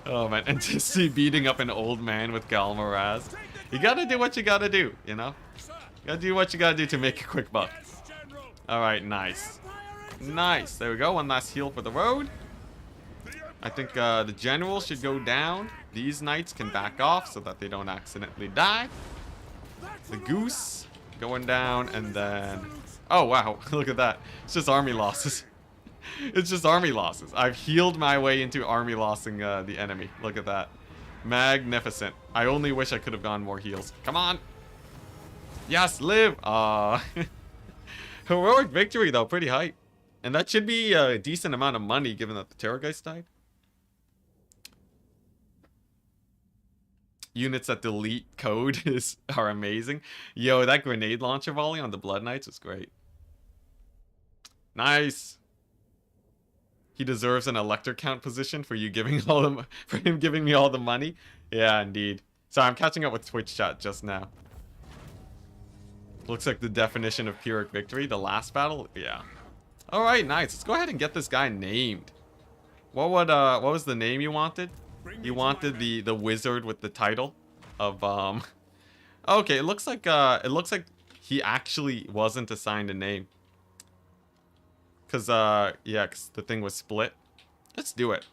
A: Oh man, and to see beating up an old man with Galmaraz. You gotta do what you gotta do, you know? You gotta do what you gotta do to make a quick buck. Alright, nice. Nice, there we go, one last heal for the road. I think the general should go down. These knights can back off so that they don't accidentally die. The goose going down, and then... Oh wow, look at that. It's just army losses. It's just army losses. I've healed my way into army lossing the enemy. Look at that. Magnificent. I only wish I could have gone more heals. Come on. Yes, live. Heroic victory, though. Pretty hype. And that should be a decent amount of money, given that the Terrorgeist died. Units that delete code are amazing. Yo, that grenade launcher volley on the Blood Knights was great. Nice. He deserves an elector count position for you giving for him giving me all the money. Yeah, indeed. So I'm catching up with Twitch chat just now. Looks like the definition of Pyrrhic victory. The last battle. Yeah. All right, nice. Let's go ahead and get this guy named. What was the name you wanted? You wanted the wizard with the title of Okay, it looks like he actually wasn't assigned a name. Cause yeah, cause the thing was split. Let's do it.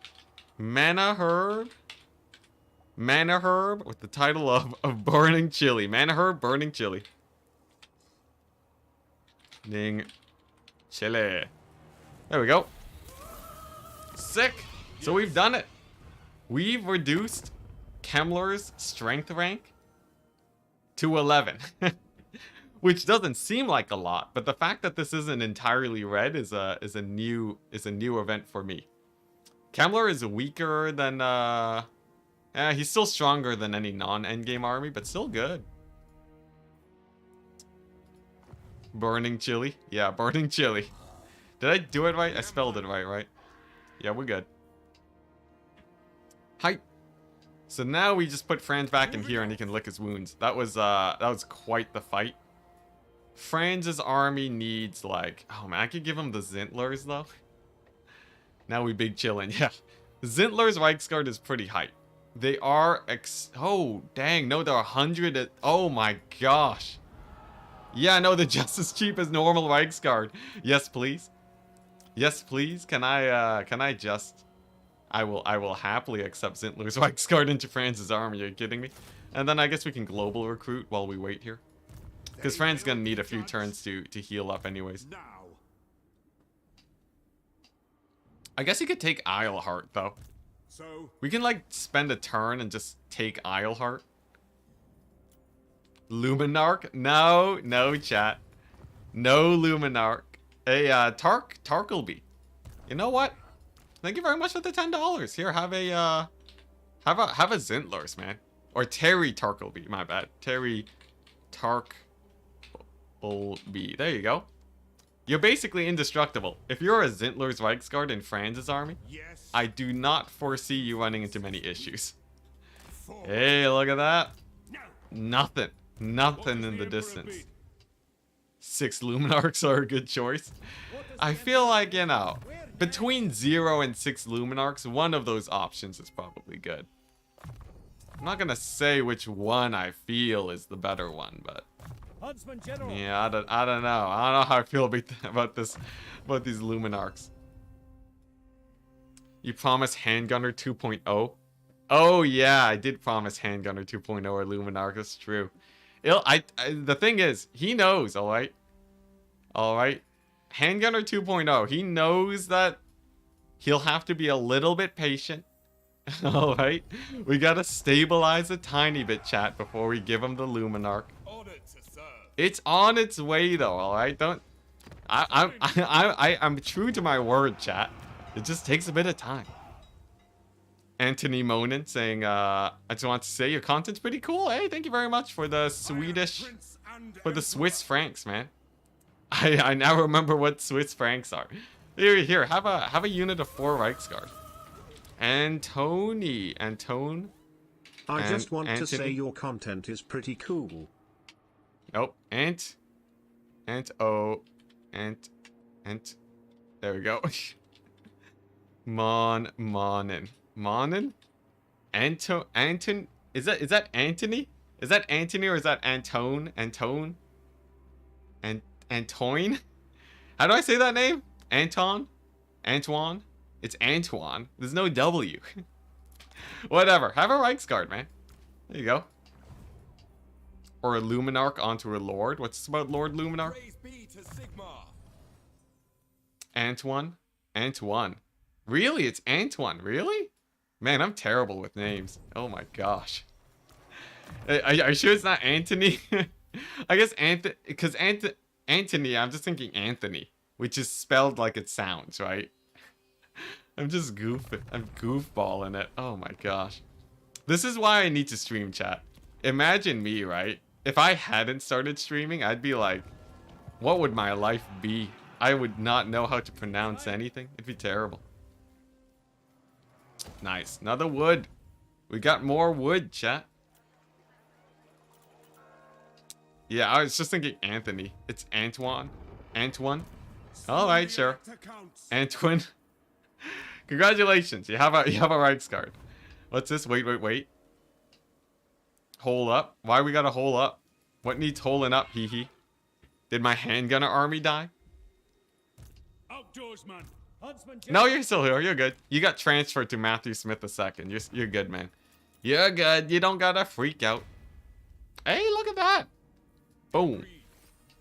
A: Mana Herb with the title of Burning Chili. Mana Herb Burning Chili. Ding Chili. There we go. Sick. So we've done it. We've reduced Kemmler's strength rank to 11. Which doesn't seem like a lot, but the fact that this isn't entirely red is a new event for me. Kemmler is weaker than he's still stronger than any non-endgame army, but still good. Burning Chili. Yeah, Burning Chili. Did I do it right? I spelled it right? Yeah, we're good. Hype. So now we just put Franz back in here and he can lick his wounds. That was quite the fight. Franz's army needs like, oh man, I could give him the Zintlers though. Now we big chillin', yeah. Zintler's Reichsguard is pretty hype. They are oh dang, no, they're 100. Oh my gosh. Yeah, no, they're just as cheap as normal Reichsguard. Yes, please. Yes, please. Can I just? I will happily accept Zintler's Reichsguard into Franz's army. Are you kidding me? And then I guess we can global recruit while we wait here. Because Fran's gonna need a few turns to heal up anyways. I guess he could take Isleheart though. So we can like spend a turn and just take Isleheart. Luminarch? No chat. No Luminarch. Hey, Tarkleby. You know what? Thank you very much for the $10. Here, have a Zintlers, man. Or Terry Tarkleby, my bad. Terry Tarkleby. There you go. You're basically indestructible. If you're a Zintler's Reichsguard in Franz's army, yes, I do not foresee you running into many issues. Hey, look at that. Nothing. Nothing in the distance. 6 Luminarchs are a good choice. I feel like, you know, between 0 and 6 Luminarchs, one of those options is probably good. I'm not gonna say which one I feel is the better one, but yeah, I don't know. I don't know how I feel about these Luminarchs. You promised Handgunner 2.0. Oh yeah, I did promise Handgunner 2.0 or Luminarch. That's true. The thing is, he knows. All right. All right. Handgunner 2.0. He knows that he'll have to be a little bit patient. All right. We gotta stabilize a tiny bit, chat, before we give him the Luminarch. It's on its way, though. All right. Don't. I'm true to my word, chat. It just takes a bit of time. Anthony Monin saying, I just want to say your content's pretty cool. Hey, thank you very much for the Swiss francs, man. I now remember what Swiss francs are. Here, have a unit of 4 Reichsguard. Antone.
C: I just want to say your content is pretty cool.
A: Nope. Ant. There we go. Monin. Anton. Is that Anthony? Is that Anthony or is that Antoine? Antoine? How do I say that name? Antoine? It's Antoine. There's no W. Whatever. Have a Reichsguard, man. There you go. Or a Luminarch onto a Lord. What's this about Lord Luminarch? Antoine. Really? It's Antoine. Really? Man, I'm terrible with names. Oh my gosh. Are you sure it's not Anthony? I guess because Anthony, I'm just thinking Anthony, which is spelled like it sounds, right? I'm just goofing. I'm goofballing it. Oh my gosh. This is why I need to stream, chat. Imagine me, right? If I hadn't started streaming, I'd be like, what would my life be? I would not know how to pronounce anything. It'd be terrible. Nice. Another wood. We got more wood, chat. Yeah, I was just thinking Anthony. It's Antoine. Alright, sure. Antoine. Congratulations. You have a Reichsguard. What's this? Wait. Hole up. Why we gotta hole up? What needs holing up, hee hee? Did my handgunner army die?
B: Outdoorsman.
A: No, you're still here. You're good. You got transferred to Matthew Smith II. You're good, man. You're good. You don't gotta freak out. Hey, look at that. Boom.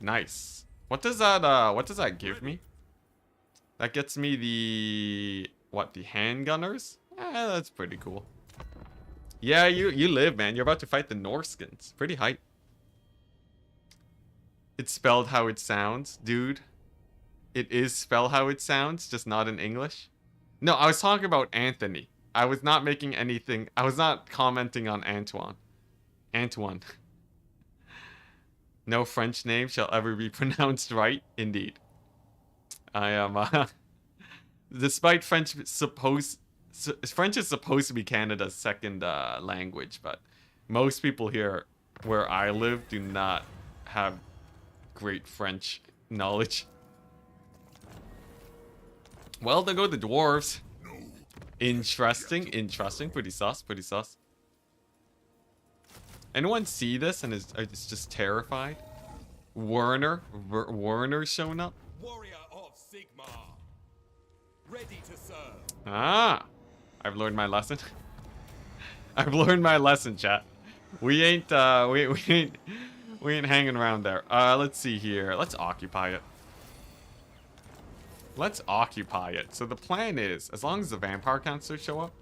A: Nice. What does that give me? That gets me the handgunners? That's pretty cool. Yeah, you live, man. You're about to fight the Norskins. Pretty hype. It's spelled how it sounds, dude. It is spelled how it sounds, just not in English. No, I was talking about Anthony. I was not making anything. I was not commenting on Antoine. No French name shall ever be pronounced right. Indeed. I am, despite French is supposed to be Canada's second language, but most people here where I live do not have great French knowledge. Well, there go the dwarves. Interesting. Pretty sus. Anyone see this and is just terrified? Werner's showing up.
B: Warrior of Sigmar. Ready to serve.
A: Ah, I've learned my lesson. I've learned my lesson, chat. We ain't hanging around there. Let's see here. Let's occupy it. So the plan is, as long as the vampire counselors show up,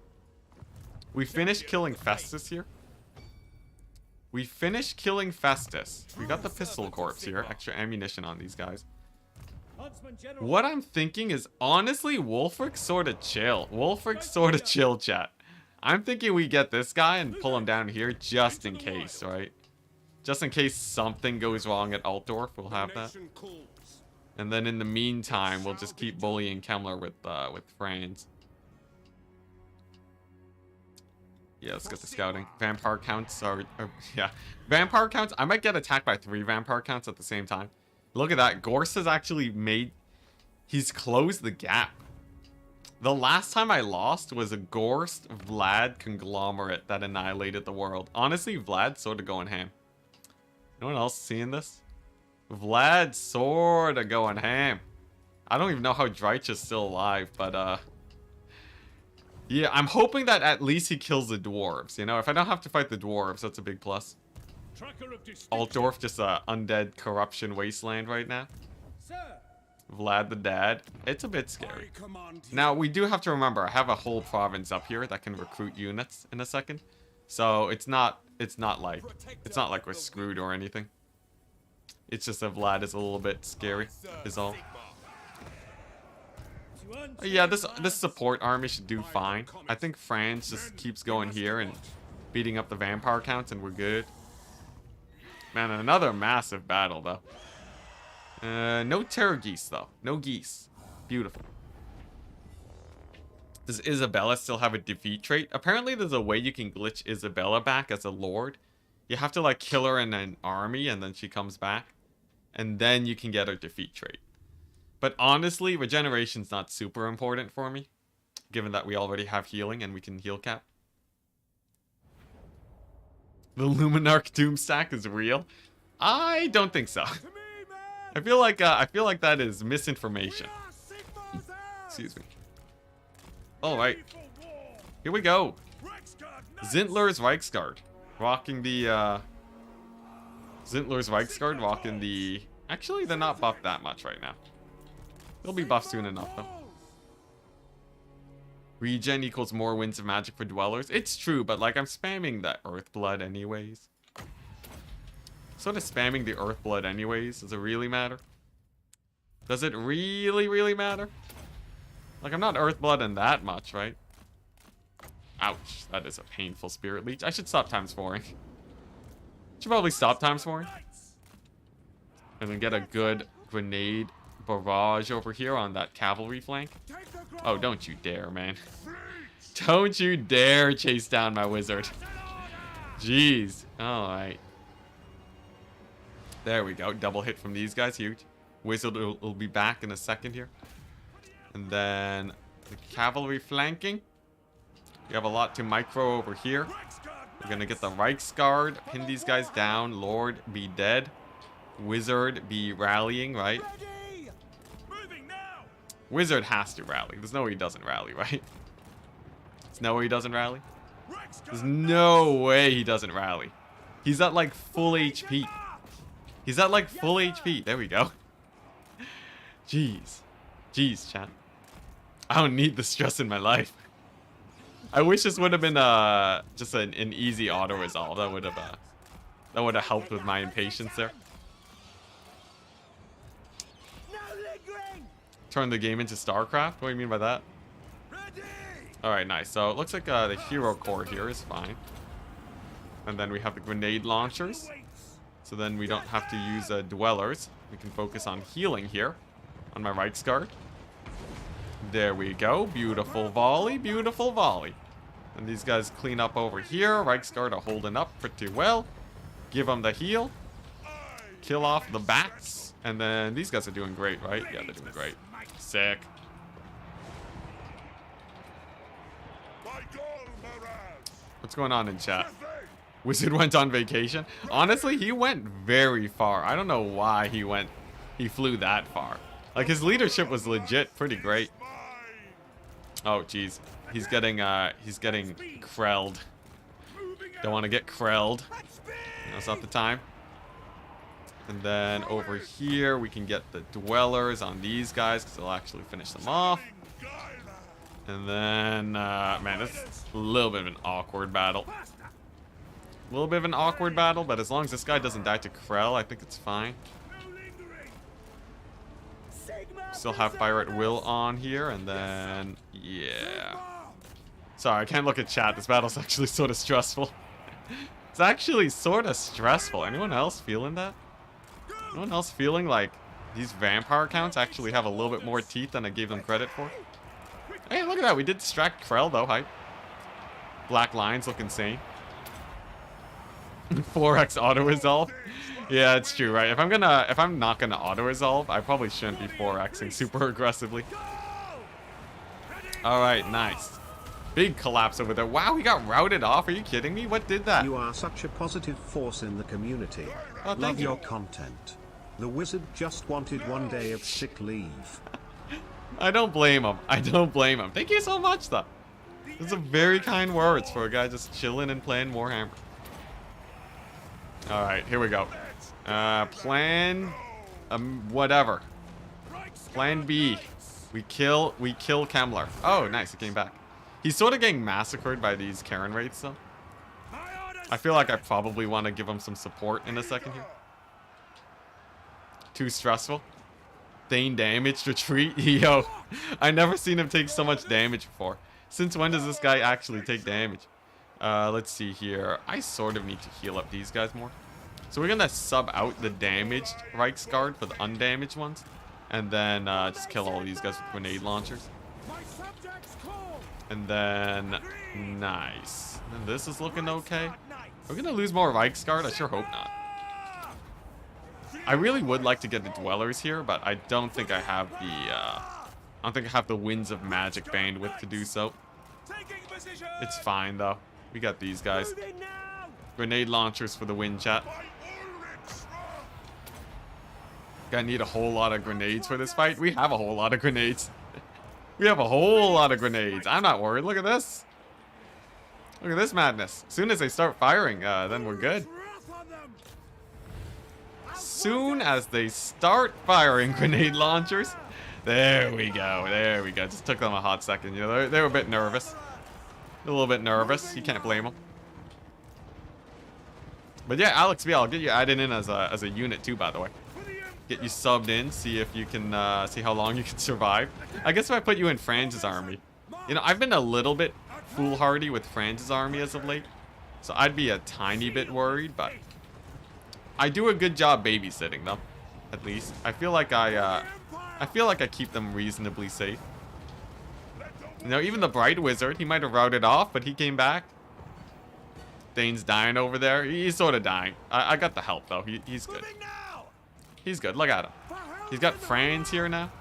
A: we finish killing Festus here. We got the pistol corpse here. Extra ammunition on these guys. What I'm thinking is, honestly, Wulfric's sort of chill. Chat. I'm thinking we get this guy and pull him down here just in case, right? Just in case something goes wrong at Altdorf, we'll have that. And then in the meantime, we'll just keep bullying Kemmler with Franz. Yeah, let's get the scouting. Vampire counts are yeah. Vampire counts, I might get attacked by 3 vampire counts at the same time. Look at that. Gorse has actually he's closed the gap. The last time I lost was a Gorst Vlad conglomerate that annihilated the world. Honestly, Vlad's sort of going ham. Anyone else seeing this? Vlad's sort of going ham. I don't even know how Dreich is still alive, but Yeah, I'm hoping that at least he kills the dwarves. You know, if I don't have to fight the dwarves, that's a big plus. Altdorf, just a undead corruption wasteland right now. Vlad the Dad. It's a bit scary. Now, we do have to remember, I have a whole province up here that can recruit units in a second. So it's not like we're screwed or anything. It's just that Vlad is a little bit scary, is all. Yeah, this support army should do fine. I think France just keeps going here and beating up the vampire counts and we're good. Man, another massive battle though. No terror geese though. No geese. Beautiful. Does Isabella still have a defeat trait? Apparently there's a way you can glitch Isabella back as a lord. You have to like kill her in an army and then she comes back. And then you can get her defeat trait. But honestly, regeneration's not super important for me. Given that we already have healing and we can heal cap. The Luminarch Doom stack is real? I don't think so. I feel like that is misinformation. Excuse me. Alright. Here we go. Zintler's Reichsguard. Rocking the Zintler's Reichsguard rocking the... Actually, they're not buffed that much right now. They'll be buffed soon enough, though. Regen equals more winds of magic for dwellers. It's true, but like I'm spamming the Earthblood anyways. Sort of spamming the Earthblood anyways. Does it really matter? Does it really matter? Like I'm not Earthblooding that much, right? Ouch, that is a painful Spirit Leech. I should stop times 4ing. Should probably stop times 4ing. And then get a good grenade barrage over here on that cavalry flank. Oh, don't you dare, man. Don't you dare chase down my wizard. Jeez. Alright. There we go. Double hit from these guys. Huge. Wizard will be back in a second here. And then the cavalry flanking. We have a lot to micro over here. We're going to get the Reichsguard. Pin these guys down. Lord be dead. Wizard be rallying, right? Wizard has to rally. There's no way he doesn't rally, right? There's no way he doesn't rally. There's no way he doesn't rally. He's at like full HP. He's at like full HP. There we go. Jeez. Jeez, chat. I don't need the stress in my life. I wish this would have been just an easy auto resolve. That would have helped with my impatience there. Turn the game into StarCraft? What do you mean by that? Alright, nice. So it looks like the hero core here is fine. And then we have the grenade launchers. So then we don't have to use dwellers. We can focus on healing here on my Reichsguard. There we go. Beautiful volley. Beautiful volley. And these guys clean up over here. Reichsguard are holding up pretty well. Give them the heal. Kill off the bats. And then these guys are doing great, right? Yeah, they're doing great. Sick. What's going on in chat? Wizard went on vacation. Honestly, he went very far. I don't know why he flew that far. Like his leadership was legit pretty great. Oh jeez. He's getting krelled. Don't want to get krelled. That's not the time. And then over here we can get the dwellers on these guys because they'll actually finish them off. And then man, it's a little bit of an awkward battle. A little bit of an awkward battle, but as long as this guy doesn't die to Krell, I think it's fine. Still have Fire at Will on here, and then yeah. Sorry, I can't look at chat. This battle's actually sort of stressful. It's actually sort of stressful. Anyone else feeling that? Anyone else feeling like these vampire counts actually have a little bit more teeth than I gave them credit for? Hey, look at that. We did distract Krell, though. Hype. Black lines look insane. 4x auto-resolve. Yeah, it's true, right? If I'm not gonna auto-resolve, I probably shouldn't be 4xing super aggressively. Alright, nice. Big collapse over there. Wow, he got routed off. Are you kidding me? What did that?
C: You are such a positive force in the community.
A: Oh,
C: Love your content. The wizard just wanted 1 day of sick leave.
A: I don't blame him. I don't blame him. Thank you so much, though. Those are very kind words for a guy just chilling and playing Warhammer. Alright, here we go. Plan... whatever. Plan B. We kill Kemmler. Oh, nice, he came back. He's sort of getting massacred by these Karen raids, though. I feel like I probably want to give him some support in a second here. Too stressful. Thane damaged retreat. Yo, I never seen him take so much damage before. Since when does this guy actually take damage? Let's see here. I sort of need to heal up these guys more. So we're gonna sub out the damaged Reichsguard for the undamaged ones. And then just kill all these guys with grenade launchers. And then... nice. And this is looking okay. We're gonna lose more Reichsguard? I sure hope not. I really would like to get the Dwellers here, but I don't think I have the... I don't think I have the Winds of Magic bandwidth to do so. It's fine, though. We got these guys. Grenade launchers for the win, chat. Gonna need a whole lot of grenades for this fight. We have a whole lot of grenades. We have a whole lot of grenades. I'm not worried. Look at this. Look at this madness. As soon as they start firing, then we're good. Soon as they start firing grenade launchers. There we go. There we go. Just took them a hot second. You know, they were a bit nervous. A little bit nervous. You can't blame them. But yeah, Alex B, I'll get you added in as a unit too, by the way. Get you subbed in, see if you can see how long you can survive. I guess if I put you in Franz's army. You know, I've been a little bit foolhardy with Franz's army as of late. So I'd be a tiny bit worried, but I do a good job babysitting them, at least. I feel like I keep them reasonably safe. You know, even the Bright Wizard, he might have routed off, but he came back. Dane's dying over there. He's sort of dying. I got the help, though. He's good. He's good. Look at him. He's got Franz here now.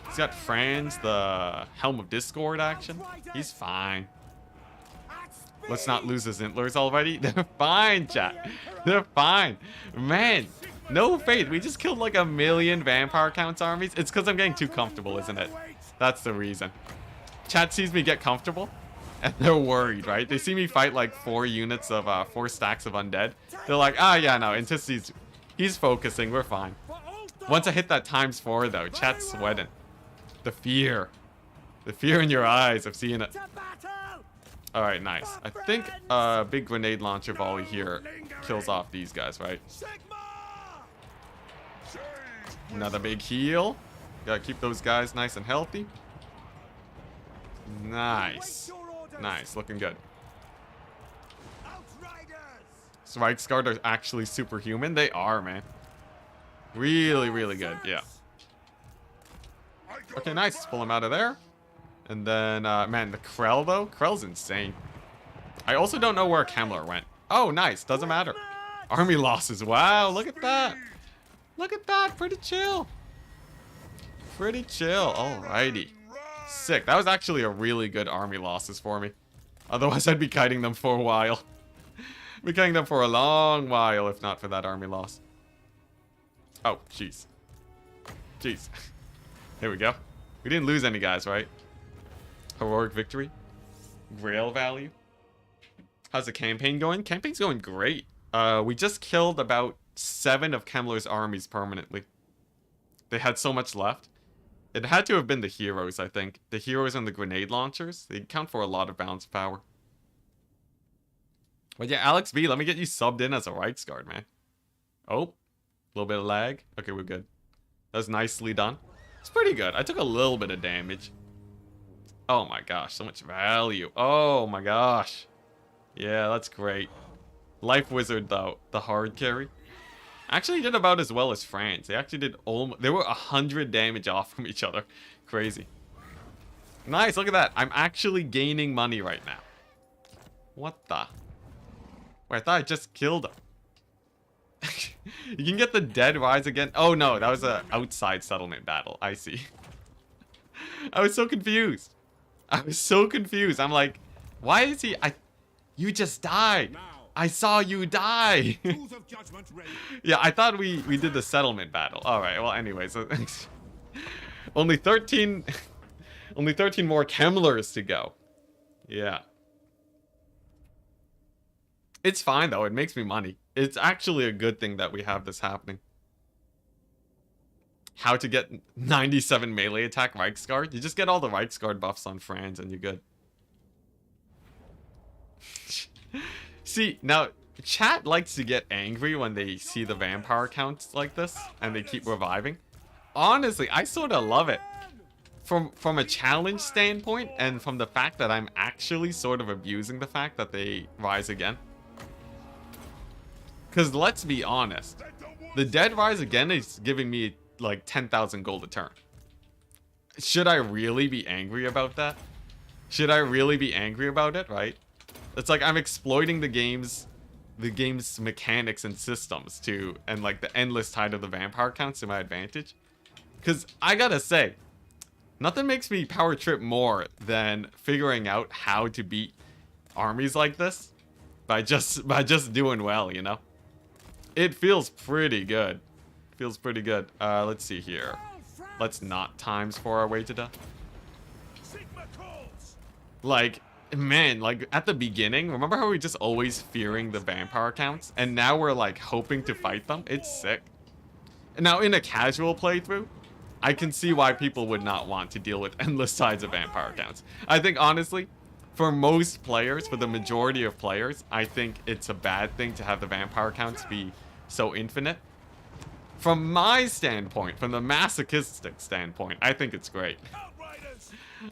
A: He's got Franz, the Helm of Discord action. He's fine. Let's not lose the Zintlers already. They're fine, chat. They're fine. Man, no faith. We just killed like 1 million Vampire Counts armies. It's because I'm getting too comfortable, isn't it? That's the reason. Chat sees me get comfortable, and they're worried, right? They see me fight like 4 units of 4 stacks of undead. They're like, ah, yeah, no, Anticity's, he's focusing. We're fine. Once I hit that ×4, though, chat's sweating. The fear in your eyes. I've seen it. All right, nice. I think a big grenade launcher volley here kills off these guys, right? Another big heal. Gotta keep those guys nice and healthy. Nice. Nice, looking good. Reichsguard are actually superhuman. They are, man. Really, really good, yeah. Okay, nice. Let's pull him out of there. And then, man, the Krell, though. Krell's insane. I also don't know where Kemmler went. Oh, nice. Doesn't matter. Army losses. Wow, look at that. Look at that. Pretty chill. Pretty chill. Alrighty. Sick. That was actually a really good army losses for me. Otherwise, I'd be kiting them for a while. Be kiting them for a long while, if not for that army loss. Oh, jeez. Jeez. Here we go. We didn't lose any guys, right? Heroic victory. Grail value. How's the campaign going? Campaign's going great. We just killed about 7 of Kemmler's armies permanently. They had so much left. It had to have been the heroes, I think. The heroes and the grenade launchers. They count for a lot of bounce power. But yeah, Alex B, let me get you subbed in as a Reichsguard, man. Oh, a little bit of lag. Okay, we're good. That was nicely done. It's pretty good. I took a little bit of damage. Oh my gosh, so much value. Oh my gosh. Yeah, that's great. Life Wizard, though, the hard carry. Actually did about as well as France. They actually did almost... They were 100 damage off from each other. Crazy. Nice, look at that. I'm actually gaining money right now. What the... Wait, I thought I just killed him. You can get the dead rise again. Oh no, that was an outside settlement battle. I see. I was so confused. I was so confused. I'm like, why is he... You just died. I saw you die. Yeah, I thought we did the settlement battle. All right. Well, anyways, only 13 more Kemmlers to go. Yeah. It's fine, though. It makes me money. It's actually a good thing that we have this happening. How to get 97 melee attack Reiksguard? You just get all the Reiksguard buffs on Franz and you're good. See, now, chat likes to get angry when they see the vampire counts like this and they keep reviving. Honestly, I sort of love it. From a challenge standpoint and from the fact that I'm actually sort of abusing the fact that they rise again. Because let's be honest, the dead rise again is giving me like 10,000 gold a turn. Should I really be angry about that? Should I really be angry about it, right? It's like I'm exploiting the game's mechanics and systems to, and like the endless tide of the vampire counts to my advantage. Because I gotta say, nothing makes me power trip more than figuring out how to beat armies like this by just doing well, you know? It feels pretty good. Feels pretty good. Let's see here. Let's not times for our way to death. Like, man, like at the beginning, remember how we just always fearing the vampire counts? And now we're like hoping to fight them? It's sick. Now in a casual playthrough, I can see why people would not want to deal with endless tides of vampire counts. I think honestly, for most players, for the majority of players, I think it's a bad thing to have the vampire counts be so infinite. From my standpoint, from the masochistic standpoint, I think it's great.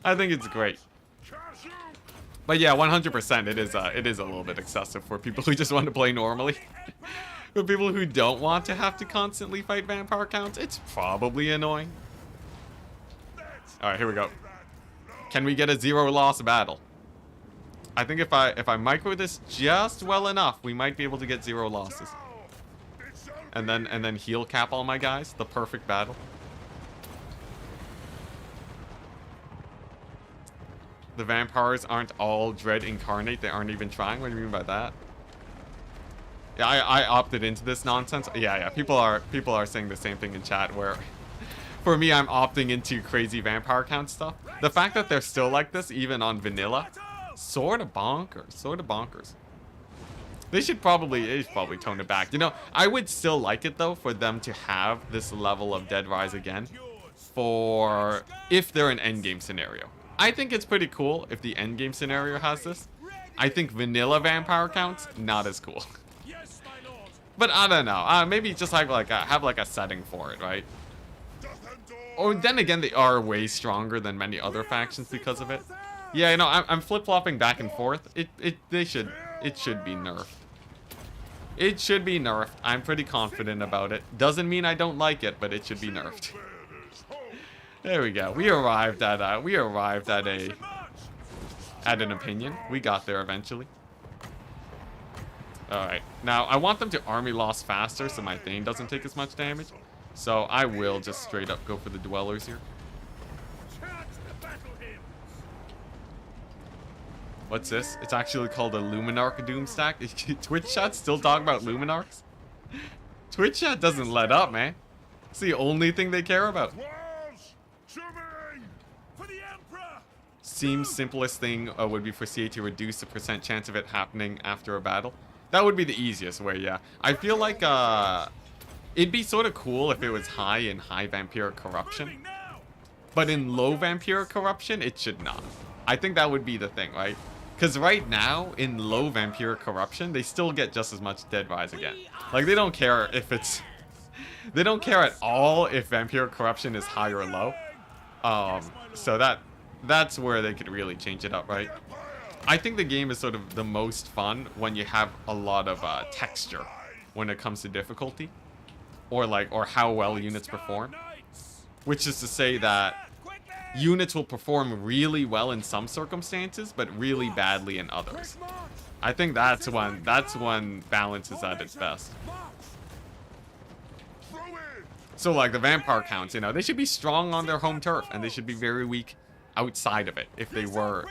A: I think it's great. But yeah, 100% it is a little bit excessive for people who just want to play normally. For people who don't want to have to constantly fight vampire counts, it's probably annoying. Alright, here we go. Can we get a zero loss battle? I think if I micro this just well enough, we might be able to get 0 losses. And then heal cap all my guys. The perfect battle. The vampires aren't all Dread incarnate. They aren't even trying. What do you mean by that? Yeah, I opted into this nonsense. Yeah. People are saying the same thing in chat where for me, I'm opting into crazy vampire count stuff. The fact that they're still like this, even on vanilla, sort of bonkers. They should probably tone it back. You know, I would still like it though for them to have this level of Dead Rise again for if they're an endgame scenario. I think it's pretty cool if the endgame scenario has this. I think vanilla vampire counts, not as cool. But I don't know. Maybe just have like a setting for it, right? Or then again, they are way stronger than many other factions because of it. Yeah, you know, I'm flip-flopping back and forth. It should be nerfed. It should be nerfed. I'm pretty confident about it. Doesn't mean I don't like it, but it should be nerfed. There we go. We arrived at an opinion. We got there eventually. Alright. Now, I want them to army loss faster so my Thane doesn't take as much damage. So I will just straight up go for the Dwellers here. What's this? It's actually called a Luminarch Doom stack. Twitch chat still talking about Luminarchs? Twitch chat doesn't let up, man. It's the only thing they care about. Seems simplest thing would be for CA to reduce the % chance of it happening after a battle. That would be the easiest way, yeah. I feel like it'd be sort of cool if it was high in high vampiric corruption. But in low vampiric corruption, it should not. I think that would be the thing, right? Because right now, in low vampiric corruption, they still get just as much Dead Rise again. Like, they don't care if it's... They don't care at all if vampiric corruption is high or low. So that's where they could really change it up, right? I think the game is sort of the most fun when you have a lot of texture when it comes to difficulty. Or how well units perform. Which is to say that units will perform really well in some circumstances, but really badly in others. I think that's when balance is at its best. So like the vampire counts, you know, they should be strong on their home turf, and they should be very weak outside of it if they were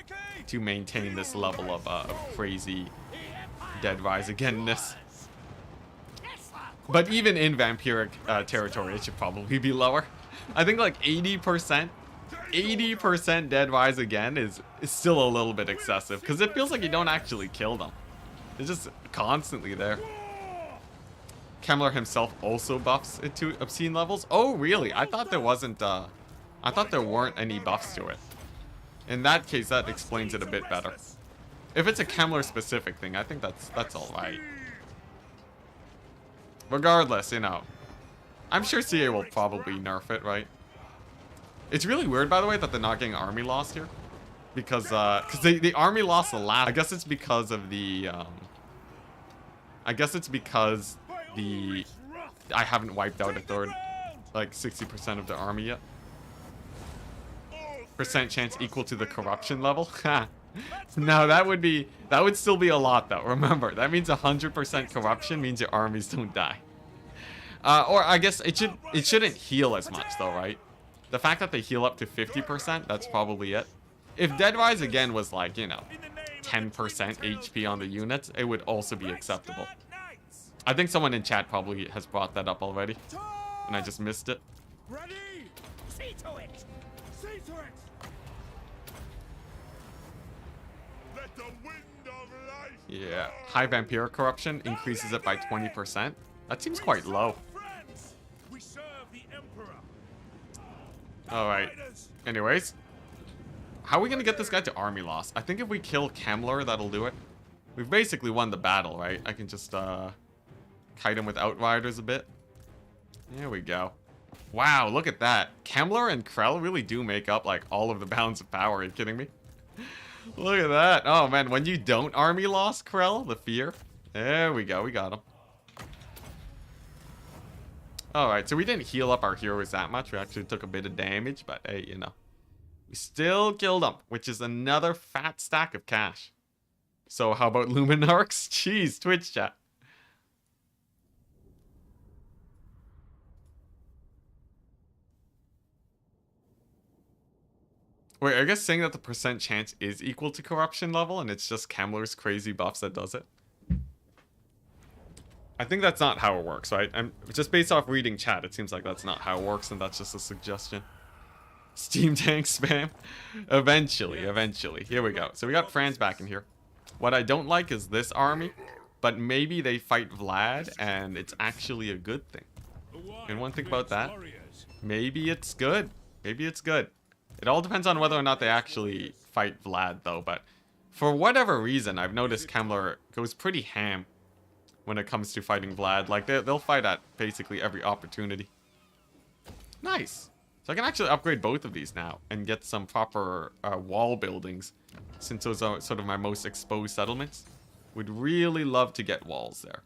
A: to maintain this level of crazy Dead Rise again-ness. But even in vampiric territory, it should probably be lower. I think like 80% 80% dead rise again is still a little bit excessive, because it feels like you don't actually kill them. They're just constantly there. Kemmler himself also buffs it to obscene levels. Oh, really? I thought there wasn't, I thought there weren't any buffs to it. In that case, that explains it a bit better. If it's a Kemmler specific thing, I think that's alright. Regardless, you know, I'm sure CA will probably nerf it, right? It's really weird, by the way, that they're not getting army lost here. Because the army lost the last. I guess it's because of the, I guess it's because I haven't wiped out a third, like 60% of the army yet. Percent chance equal to the corruption level. No, that would still be a lot though. Remember, that means 100% corruption means your armies don't die. Or I guess it shouldn't heal as much though, right? The fact that they heal up to 50%, that's probably it. If Dead Rise again was like, you know, 10% HP on the units, it would also be acceptable. I think someone in chat probably has brought that up already, and I just missed it.
B: Ready? See to it. See to it. Let the wind of life.
A: Yeah, high vampire corruption increases it by 20%. That seems quite low.
B: We serve the Emperor.
A: Alright. Anyways. How are we gonna get this guy to army loss? I think if we kill Kemmler, that'll do it. We've basically won the battle, right? I can just kite him with Outriders a bit. There we go. Wow, look at that. Kemmler and Krell really do make up like all of the balance of power. Are you kidding me? Look at that. Oh man, when you don't army loss Krell, the fear. There we go, we got him. Alright, so we didn't heal up our heroes that much. We actually took a bit of damage, but hey, you know. We still killed them, which is another fat stack of cash. So how about Luminarchs? Jeez, Twitch chat. Wait, I guess saying that the percent chance is equal to corruption level and it's just Kemmler's crazy buffs that does it. I think that's not how it works, right? I'm just based off reading chat, it seems like that's not how it works and that's just a suggestion. Steam tank spam. Eventually. Here we go. So we got Franz back in here. What I don't like is this army, but maybe they fight Vlad and it's actually a good thing. Anyone think about that? Maybe it's good. Maybe it's good. It all depends on whether or not they actually fight Vlad though, but for whatever reason, I've noticed Kemmler goes pretty ham when it comes to fighting Vlad. Like, they'll fight at basically every opportunity. Nice. So I can actually upgrade both of these now and get some proper wall buildings, since those are sort of my most exposed settlements. Would really love to get walls there.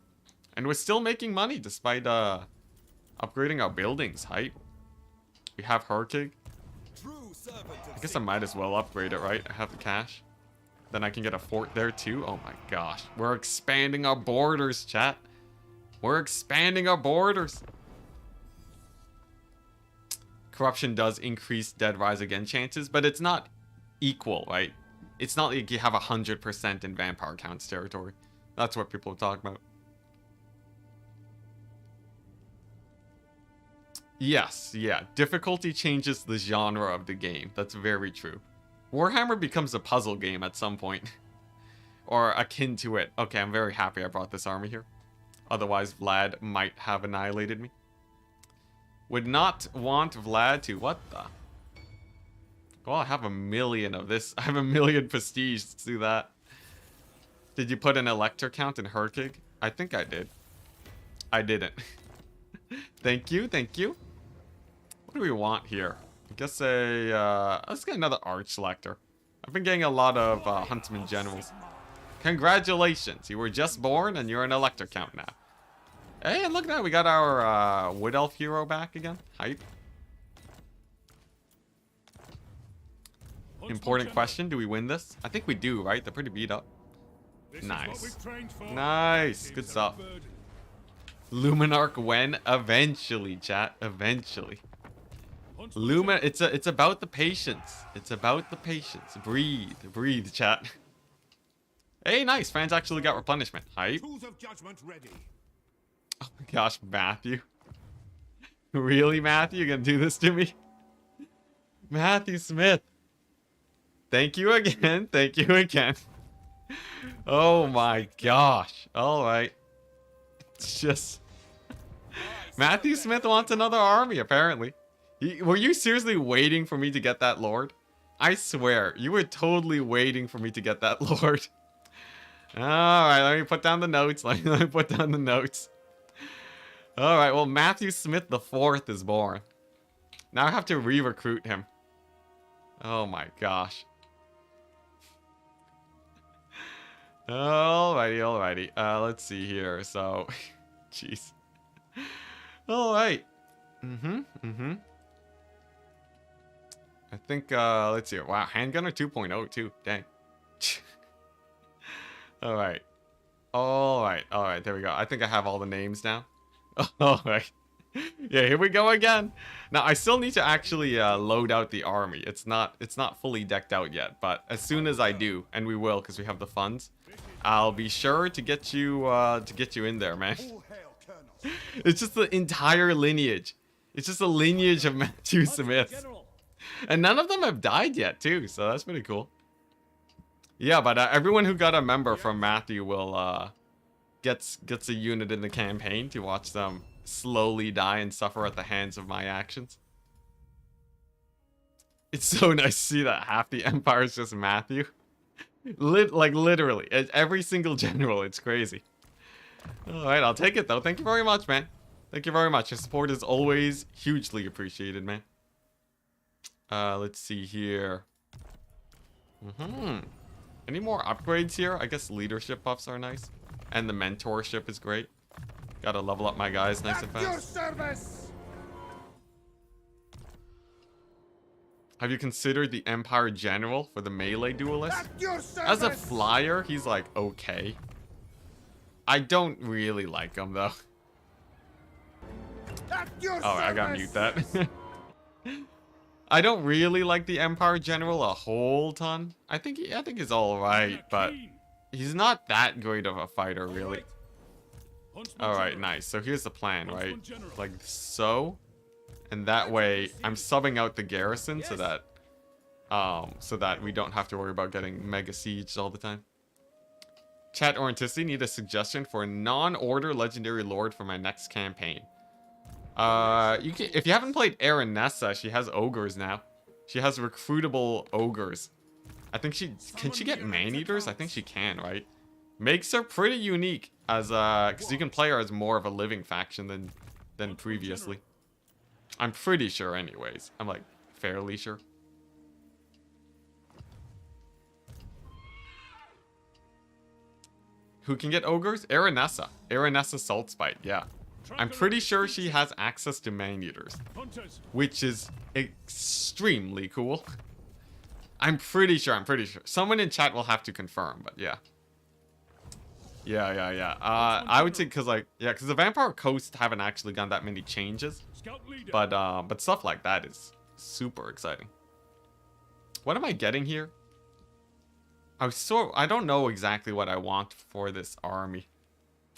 A: And we're still making money despite upgrading our buildings. Hype. We have Herkig. I guess I might as well upgrade it, right? I have the cash. Then I can get a fort there too. Oh my gosh. We're expanding our borders, chat. We're expanding our borders. Corruption does increase Dead Rise Again chances, but it's not equal, right? It's not like you have 100% in Vampire Counts territory. That's what people are talking about. Yes, yeah. Difficulty changes the genre of the game. That's very true. Warhammer becomes a puzzle game at some point. Or akin to it. Okay, I'm very happy I brought this army here. Otherwise, Vlad might have annihilated me. Would not want Vlad to... What the? Well, I have a million of this. I have a million prestige. Let's do that. Did you put an Elector count in Herkig? I think I did. I didn't. Thank you, thank you. What do we want here? I guess let's get another Arch Lector. I've been getting a lot of Huntsman Generals. Congratulations, you were just born and you're an Elector count now. Hey, and look at that, we got our Wood Elf hero back again. Hype. Important question, do we win this? I think we do, right? They're pretty beat up. Nice. Nice, good stuff. Luminarch when? Eventually, chat. Eventually. It's about the patience. It's about the patience. Breathe. Breathe, chat. Hey, nice. Franz actually got replenishment. Hype.
B: Tools of judgment ready.
A: Oh my gosh, Matthew. Really, Matthew? You're gonna do this to me? Matthew Smith. Thank you again. Thank you again. Oh my gosh. Alright. It's just... Matthew Smith wants another army, apparently. Were you seriously waiting for me to get that lord? I swear, you were totally waiting for me to get that lord. Alright, let me put down the notes. Let me put down the notes. Alright, well, Matthew Smith the Fourth is born. Now I have to re-recruit him. Oh my gosh. Alrighty, alrighty. Let's see here. So, jeez. Alright. I think, let's see. Wow, handgunner 2.0 too. Dang. Alright. Alright, there we go. I think I have all the names now. Alright. Yeah, here we go again. Now, I still need to actually load out the army. It's not fully decked out yet, but as soon as I do, and we will because we have the funds, I'll be sure to get you in there, man. It's just the entire lineage. It's just a lineage of Matthew Smiths. And none of them have died yet, too, so that's pretty cool. Yeah, but everyone who got a member from Matthew will gets a unit in the campaign to watch them slowly die and suffer at the hands of my actions. It's so nice to see that half the Empire is just Matthew. Like, literally. Every single general. It's crazy. Alright, I'll take it, though. Thank you very much, man. Thank you very much. Your support is always hugely appreciated, man. Let's see here. Any more upgrades here? I guess leadership buffs are nice. And the mentorship is great. Gotta level up my guys nice and fast. Have you considered the Empire General for the melee duelist? As a flyer, he's like, okay. I don't really like him, though. Alright, I gotta mute that. I don't really like the Empire General a whole ton. I think he's alright, but he's not that great of a fighter, really. Alright, nice. So here's the plan, right? Like so. And that way, I'm subbing out the garrison so that we don't have to worry about getting mega sieged all the time. Chat or Enticity need a suggestion for a non-order legendary lord for my next campaign. If you haven't played Aranessa, she has ogres now. She has recruitable ogres. I think can she get man-eaters? I think she can, right? Makes her pretty unique as because you can play her as more of a living faction than previously. I'm pretty sure, anyways. I'm like fairly sure. Who can get ogres? Aranessa. Aranessa Saltspite, yeah. I'm pretty sure she has access to man-eaters, which is extremely cool. I'm pretty sure. Someone in chat will have to confirm, but yeah. Yeah. I would say because the Vampire Coast haven't actually gotten that many changes, but stuff like that is super exciting. What am I getting here? I don't know exactly what I want for this army.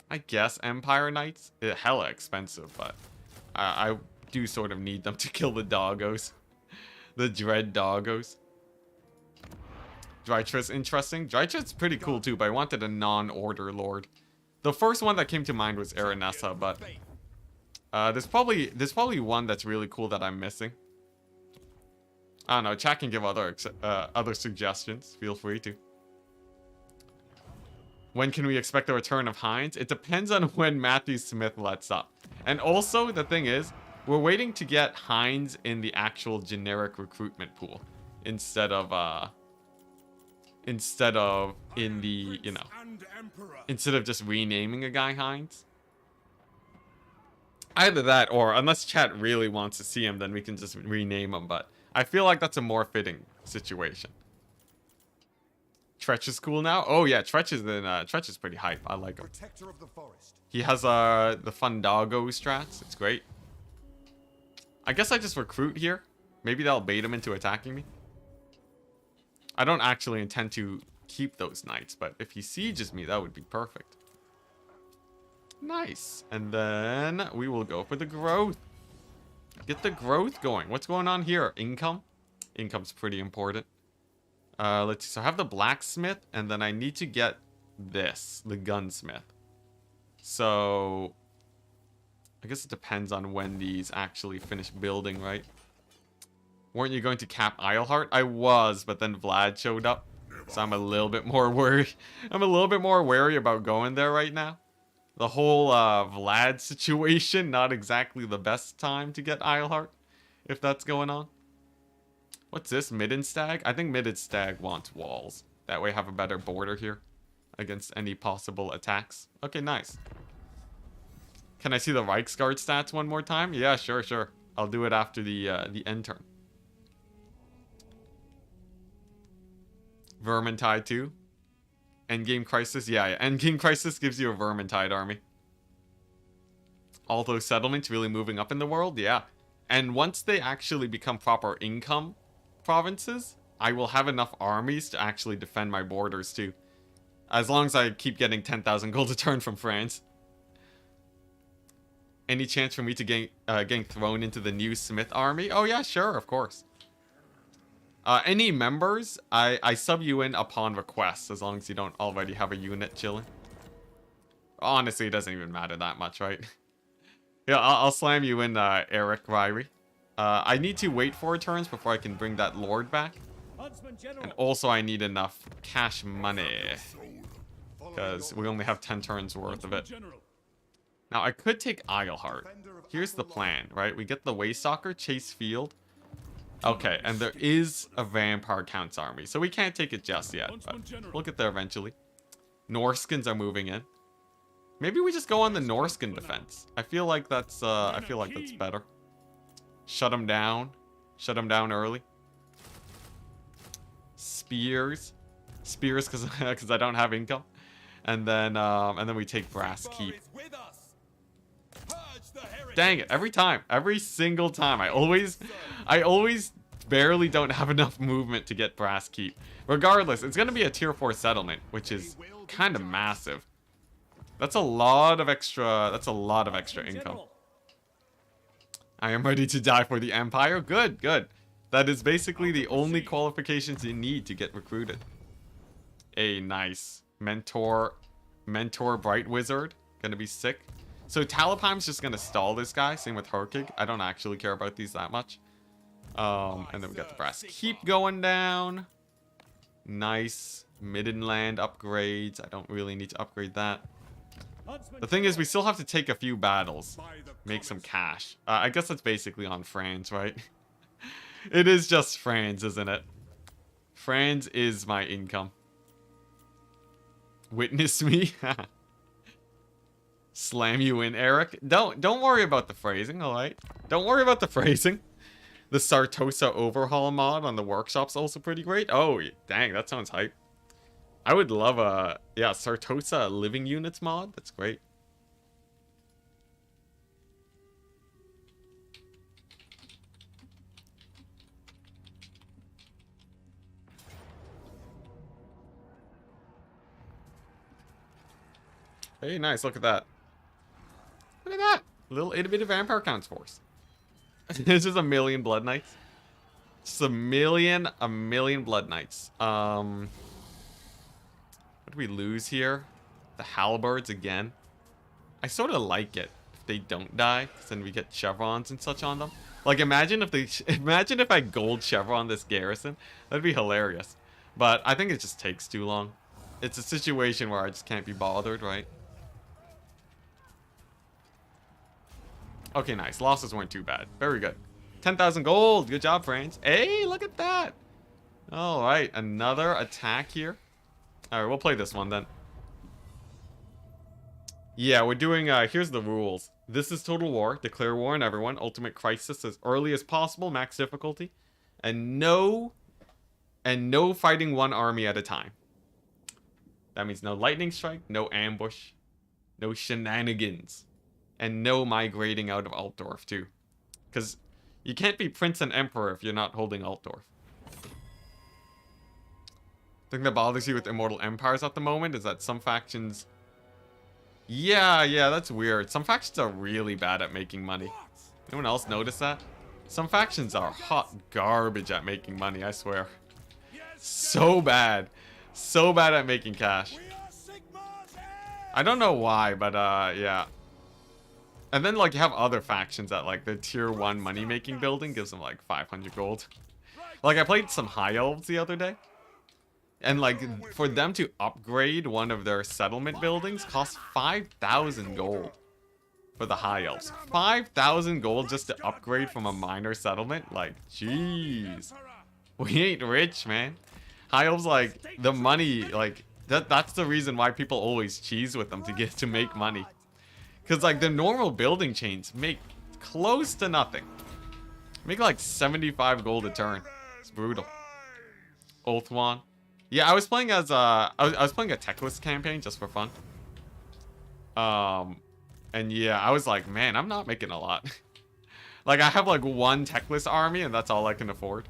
A: I guess Empire Knights. Hella expensive, but I do sort of need them to kill the doggos. The dread doggos. Drytra's interesting. Drytra's pretty cool too, but I wanted a non-order lord. The first one that came to mind was Aranessa, but there's probably one that's really cool that I'm missing. I don't know. Chat can give other suggestions. Feel free to. When can we expect the return of Heinz? It depends on when Matthew Smith lets up. And also, the thing is, we're waiting to get Heinz in the actual generic recruitment pool instead of in the, instead of just renaming a guy Heinz. Either that, or unless chat really wants to see him, then we can just rename him, but I feel like that's a more fitting situation. Tretch is cool now? Oh yeah, Tretch is pretty hype. I like him. He has the Fundago strats. It's great. I guess I just recruit here. Maybe that'll bait him into attacking me. I don't actually intend to keep those knights, but if he sieges me, that would be perfect. Nice. And then we will go for the growth. Get the growth going. What's going on here? Income? Income's pretty important. Let's see. So I have the blacksmith, and then I need to get this, the gunsmith. So I guess it depends on when these actually finish building, right? Weren't you going to cap Isleheart? I was, but then Vlad showed up. So I'm a little bit more worried. I'm a little bit more wary about going there right now. The whole Vlad situation, not exactly the best time to get Isleheart, if that's going on. What's this? Midden Stag? I think Midden Stag wants walls. That way I have a better border here against any possible attacks. Okay, nice. Can I see the Reichsguard stats one more time? Yeah, sure, sure. I'll do it after the end turn. Vermintide 2. Endgame Crisis? Yeah. Endgame Crisis gives you a Vermintide army. All those settlements really moving up in the world? Yeah. And once they actually become proper income provinces, I will have enough armies to actually defend my borders too. As long as I keep getting 10,000 gold a turn from France. Any chance for me to getting thrown into the new Smith army? Oh yeah, sure, of course. Any members, I sub you in upon request, as long as you don't already have a unit chilling. Honestly, it doesn't even matter that much, right? Yeah, I'll slam you in, Eric Ryrie. I need to wait 4 turns before I can bring that lord back. And also I need enough cash money. Because we only have 10 turns worth of it. Now, I could take Isleheart. Here's the plan, right? We get the Waystalker, Chase Field. Okay, and there is a Vampire Count's army, so we can't take it just yet, but we'll get there eventually. Norskins are moving in. Maybe we just go on the Norskin defense. I feel like that's better. Shut them down. Shut them down early. Spears. Spears because I don't have income. And then we take Brass Keep. Dang it, every time. Every single time. I always barely don't have enough movement to get Brass Keep. Regardless, it's going to be a tier 4 settlement, which is kind of massive. That's a lot of extra income. I am ready to die for the Empire. Good, good. That is basically the only qualifications you need to get recruited. A nice mentor Bright Wizard. Gonna be sick. So Talipheim's just gonna stall this guy. Same with Herkig. I don't actually care about these that much. And then we got the Brass Keep going down. Nice Middenland upgrades. I don't really need to upgrade that. The thing is, we still have to take a few battles. Make some cash. I guess that's basically on France, right? It is just France, isn't it? France is my income. Witness me. Slam you in, Eric. Don't worry about the phrasing, alright? Don't worry about the phrasing. The Sartosa overhaul mod on the workshop's also pretty great. Oh, dang, that sounds hype. I would love a, yeah, Sartosa living units mod. That's great. Hey, nice. Look at that. Look at that. Little itty-bitty Vampire Counts force. It's just a million Blood Knights. Just a million Blood Knights. What do we lose here? The Halberds again. I sort of like it if they don't die, because then we get chevrons and such on them. Like, imagine if I gold chevron this garrison. That'd be hilarious. But I think it just takes too long. It's a situation where I just can't be bothered, right? Okay, nice. Losses weren't too bad. Very good. 10,000 gold. Good job, France. Hey, look at that. All right, another attack here. All right, we'll play this one then. Yeah, we're doing, here's the rules. This is Total War. Declare war on everyone. Ultimate Crisis as early as possible. Max difficulty. And no fighting one army at a time. That means no lightning strike, no ambush, no shenanigans. And no migrating out of Altdorf, too. Because you can't be Prince and Emperor if you're not holding Altdorf. The thing that bothers you with Immortal Empires at the moment is that some factions... Yeah, that's weird. Some factions are really bad at making money. Anyone else notice that? Some factions are hot garbage at making money, I swear. So bad. So bad at making cash. I don't know why, but yeah. And then like you have other factions that like the tier 1 money making building gives them like 500 gold. Like I played some high elves the other day. And like for them to upgrade one of their settlement buildings costs 5,000 gold. For the high elves. 5,000 gold just to upgrade from a minor settlement? Like, jeez. We ain't rich, man. High elves, like, the money, like, that's the reason why people always cheese with them to make money. Because, like, the normal building chains make close to nothing. Make like 75 gold a turn. It's brutal. Ulthwan. Yeah, I was playing as, I was playing a techless campaign just for fun. And yeah, I was like, man, I'm not making a lot. Like, I have like one techless army and that's all I can afford.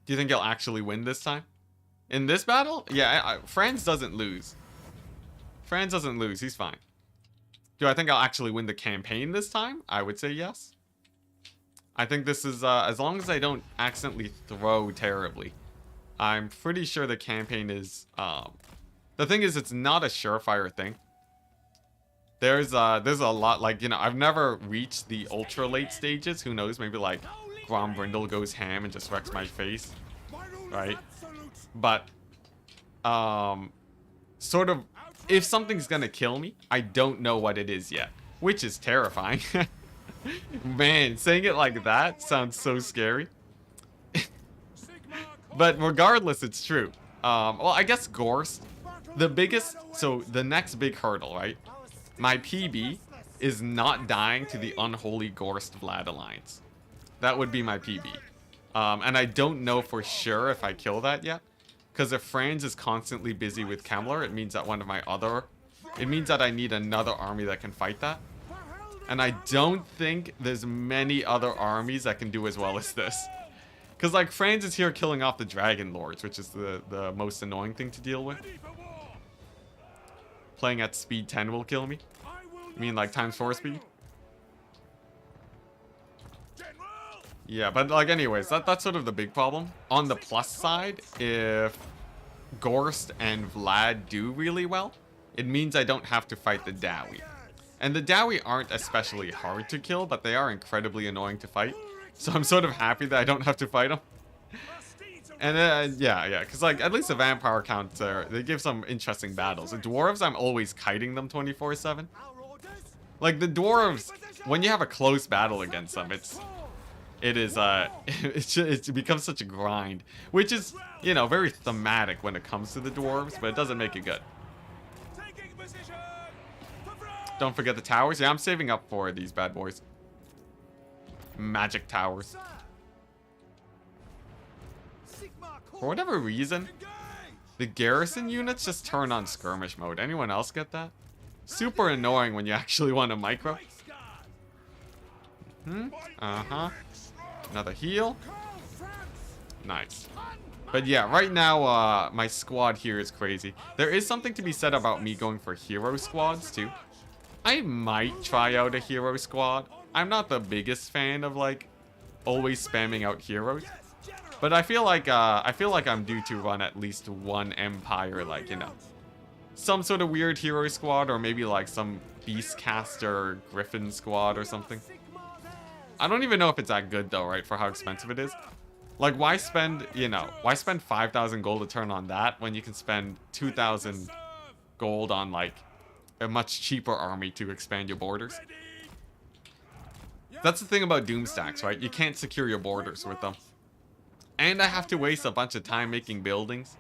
A: Do you think he'll actually win this time? In this battle? Yeah, Franz doesn't lose. Franz doesn't lose, he's fine. Do I think I'll actually win the campaign this time? I would say yes. I think this is, as long as I don't accidentally throw terribly. I'm pretty sure the campaign is, the thing is, it's not a surefire thing. There's a lot, like, you know, I've never reached the ultra late stages. Who knows, maybe like Grombrindle goes ham and just wrecks my face, right? But, sort of, if something's gonna kill me, I don't know what it is yet, which is terrifying. Man, saying it like that sounds so scary. But regardless, it's true. Well, I guess Gorst, the biggest, so the next big hurdle, right? My PB is not dying to the unholy Gorst Vlad alliance. That would be my PB. And I don't know for sure if I kill that yet. Because if Franz is constantly busy with Kemmler, it means that it means that I need another army that can fight that. And I don't think there's many other armies that can do as well as this. Because like Franz is here killing off the Dragon Lords, which is the most annoying thing to deal with. Playing at speed 10 will kill me. I mean like times 4 speed. Yeah, but like anyways, that's sort of the big problem. On the plus side, if Gorst and Vlad do really well, it means I don't have to fight the Dowie. And the Dowie aren't especially hard to kill, but they are incredibly annoying to fight. So I'm sort of happy that I don't have to fight them. And yeah, because like at least the vampire counts they give some interesting battles. The dwarves, I'm always kiting them 24/7. Like the dwarves, when you have a close battle against them, it becomes such a grind, which is, you know, very thematic when it comes to the dwarves, but it doesn't make it good. Don't forget the towers. Yeah, I'm saving up for these bad boys. Magic towers. For whatever reason, the garrison units just turn on skirmish mode. Anyone else get that? Super annoying when you actually want to micro. Another heal. Nice. But yeah, right now, my squad here is crazy. There is something to be said about me going for hero squads, too. I might try out a hero squad. I'm not the biggest fan of, like, always spamming out heroes. But I feel like I'm due to run at least one Empire, like, you know, some sort of weird hero squad, or maybe like some Beastcaster Griffin squad or something. I don't even know if it's that good though, right, for how expensive it is. Like, why spend, you know, why spend 5,000 gold a turn on that when you can spend 2,000 gold on, like, a much cheaper army to expand your borders? That's the thing about Doom stacks, right? You can't secure your borders with them. And I have to waste a bunch of time making buildings.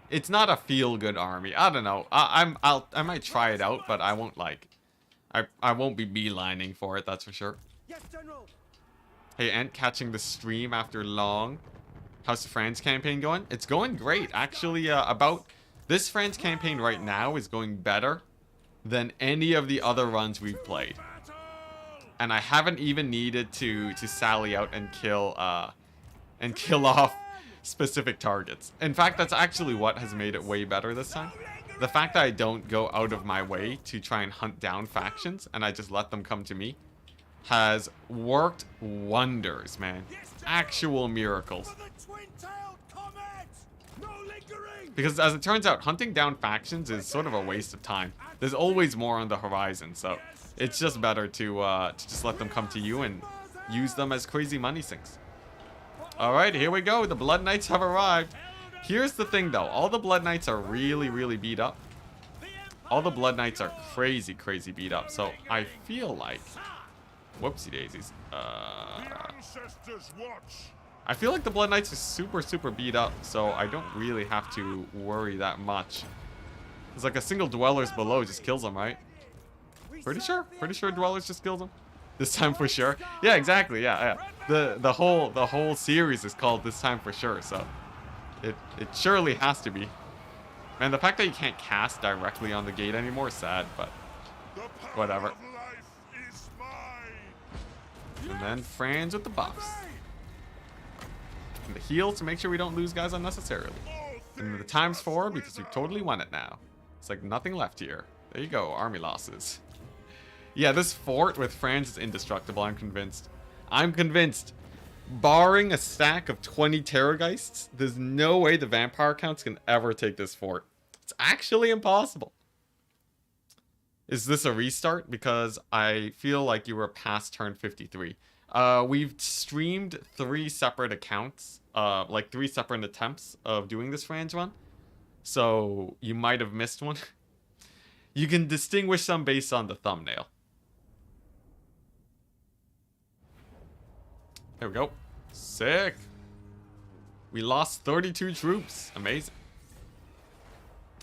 A: It's not a feel-good army. I don't know. I might try it out, but I won't, like, I won't be beelining for it, that's for sure. Hey, Ant, catching the stream after long. How's the France campaign going? It's going great. Actually, this France campaign right now is going better than any of the other runs we've played. And I haven't even needed to sally out and kill off specific targets. In fact, that's actually what has made it way better this time. The fact that I don't go out of my way to try and hunt down factions and I just let them come to me has worked wonders, man. Actual miracles. Because as it turns out, hunting down factions is sort of a waste of time. There's always more on the horizon, so it's just better to just let them come to you and use them as crazy money sinks. Alright, here we go. The Blood Knights have arrived. Here's the thing, though. All the Blood Knights are really, really beat up. All the Blood Knights are crazy, crazy beat up. So I feel like... Whoopsie daisies. I feel like the Blood Knights are super, super beat up, so I don't really have to worry that much. It's like a single Dwellers below just kills them, right? Pretty sure Dwellers just kills them. This time for sure. Yeah, exactly. Yeah. The whole series is called This Time for Sure, so it surely has to be. And the fact that you can't cast directly on the gate anymore is sad, but whatever. And then Franz with the buffs. And the heals to make sure we don't lose guys unnecessarily. And the ×4 because we totally won it now. It's like nothing left here. There you go, army losses. Yeah, this fort with Franz is indestructible, I'm convinced. I'm convinced. Barring a stack of 20 Terrorgeists, there's no way the vampire counts can ever take this fort. It's actually impossible. Is this a restart? Because I feel like you were past turn 53. We've streamed 3 separate accounts, like 3 separate attempts of doing this Franz run. So you might have missed one. You can distinguish some based on the thumbnail. There we go. Sick. We lost 32 troops. Amazing.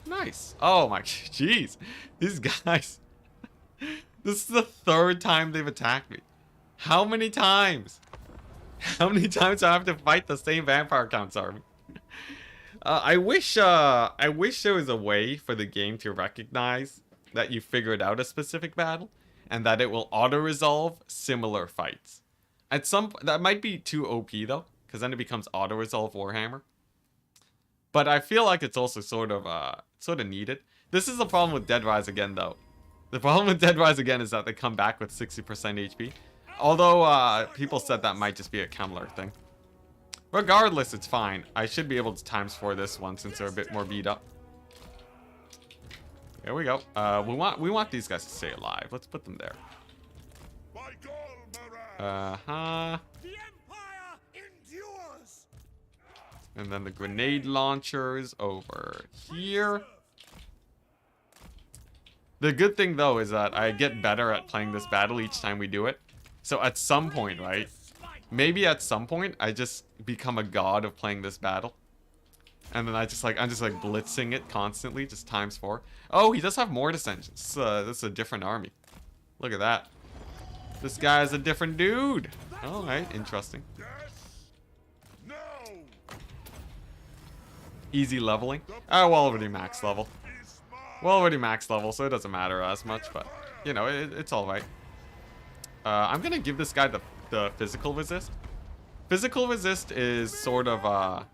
A: Nice. Oh my, jeez. These guys. This is the 3rd time they've attacked me. How many times? How many times do I have to fight the same vampire counts army? I wish there was a way for the game to recognize that you figured out a specific battle and that it will auto-resolve similar fights. That might be too OP though, because then it becomes auto-resolve Warhammer. But I feel like it's also sort of needed. This is the problem with Dead Rise Again though. The problem with Dead Rise Again is that they come back with 60% HP. Although people said that might just be a Kemmler thing. Regardless, it's fine. I should be able to ×4 this one since they're a bit more beat up. There we go. We want these guys to stay alive. Let's put them there. Uh-huh.
B: The Empire endures.
A: And then the grenade launchers over here. The good thing, though, is that I get better at playing this battle each time we do it. So at some point, right? Maybe at some point, I just become a god of playing this battle. And then I'm just like blitzing it constantly, just ×4. Oh, he does have more dissensions. This is a different army. Look at that. This guy is a different dude. Alright, interesting. Easy leveling. Oh, well, already max level. Well, already max level, so it doesn't matter as much, but, you know, it's alright. I'm gonna give this guy the physical resist. Physical resist is sort of,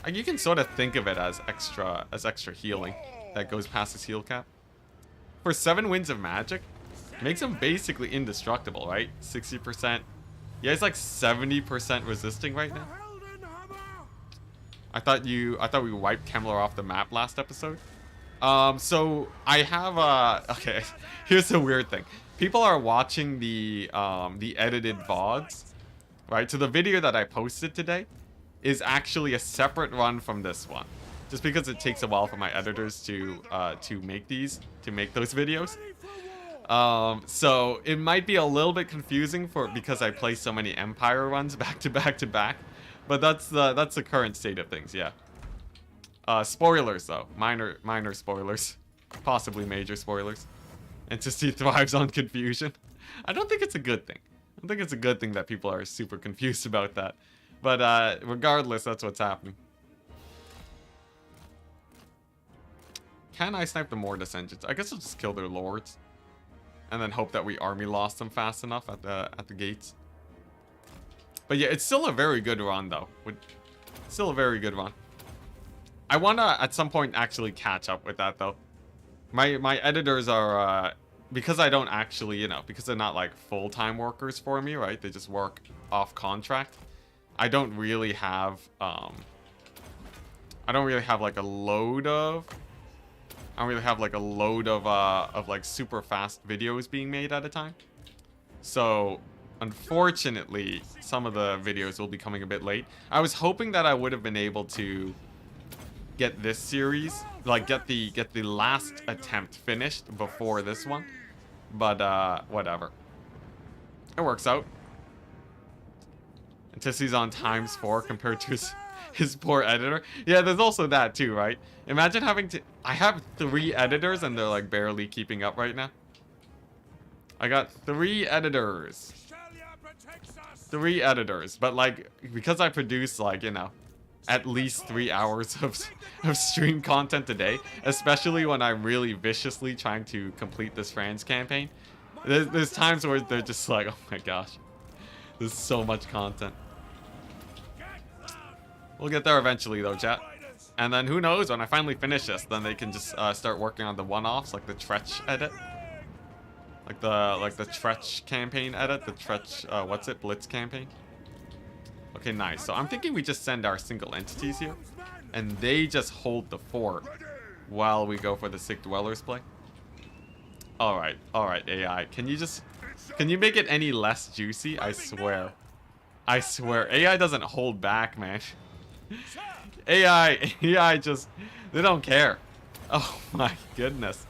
A: you can sort of think of it as extra healing that goes past his heal cap. For 7 winds of magic, makes him basically indestructible, right? 60%. Yeah, he's like 70% resisting right now. I thought we wiped Kemmler off the map last episode. So I have okay, here's the weird thing. People are watching the edited VODs, right? So the video that I posted today is actually a separate run from this one. Just because it takes a while for my editors to make those videos. So it might be a little bit confusing because I play so many Empire runs back to back to back, but that's the current state of things. Yeah. Spoilers though, minor spoilers, possibly major spoilers. Enticity thrives on confusion. I don't think it's a good thing. I don't think it's a good thing that people are super confused about that. But regardless, that's what's happening. Can I snipe the Mortis engines? I guess I'll just kill their lords. And then hope that we army lost them fast enough at the gates. But yeah, it's still a very good run though. Still a very good run. I want to at some point actually catch up with that though. My editors are because I don't actually, because they're not like full-time workers for me, right? They just work off contract. I don't really have like a load of like super fast videos being made at a time. So unfortunately, some of the videos will be coming a bit late. I was hoping that I would have been able to get this series, like get the last attempt finished before this one, but whatever. It works out. Anticity's on ×4 compared to his poor editor. Yeah, there's also that too, right? Imagine having to... I have 3 editors and they're like barely keeping up right now. I got 3 editors. 3 editors, but like, because I produce like, at least 3 hours of stream content a day, especially when I'm really viciously trying to complete this France campaign. There's times where they're just like, oh my gosh, there's so much content. We'll get there eventually though, chat. And then who knows, when I finally finish this, then they can just start working on the one-offs, like the Tretch edit. Like the Tretch campaign edit, the Tretch, Blitz campaign. Okay, nice. So I'm thinking we just send our single entities here, and they just hold the fort while we go for the sick dwellers play. All right, AI. Can you make it any less juicy? I swear, AI doesn't hold back, man. AI just, they don't care. Oh my goodness.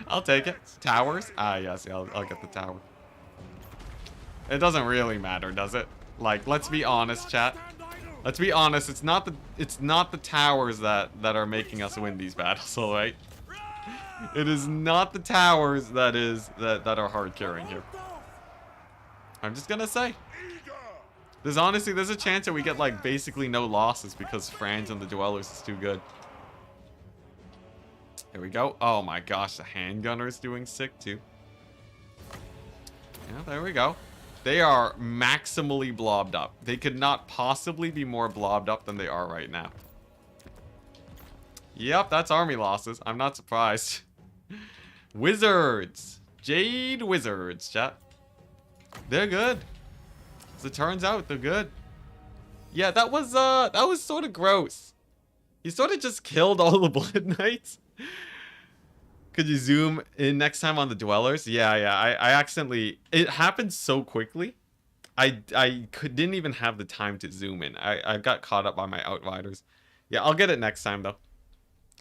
A: I'll take it. Towers? Ah, yes, I'll get the tower. It doesn't really matter, does it? Like, let's be honest, chat. Let's be honest. It's not the towers that are making us win these battles, all right? It is not the towers that are hard carrying here. I'm just gonna say. There's a chance that we get like basically no losses because Franz and the Dwellers is too good. Here we go. Oh my gosh, the handgunner is doing sick too. Yeah, there we go. They are maximally blobbed up. They could not possibly be more blobbed up than they are right now. Yep, that's army losses. I'm not surprised. Wizards. Jade Wizards, chat. They're good. As it turns out, they're good. Yeah, that was sort of gross. He sort of just killed all the Blood Knights. Could you zoom in next time on the Dwellers? Yeah, I accidentally... It happened so quickly. I didn't even have the time to zoom in. I got caught up by my Outriders. Yeah, I'll get it next time, though.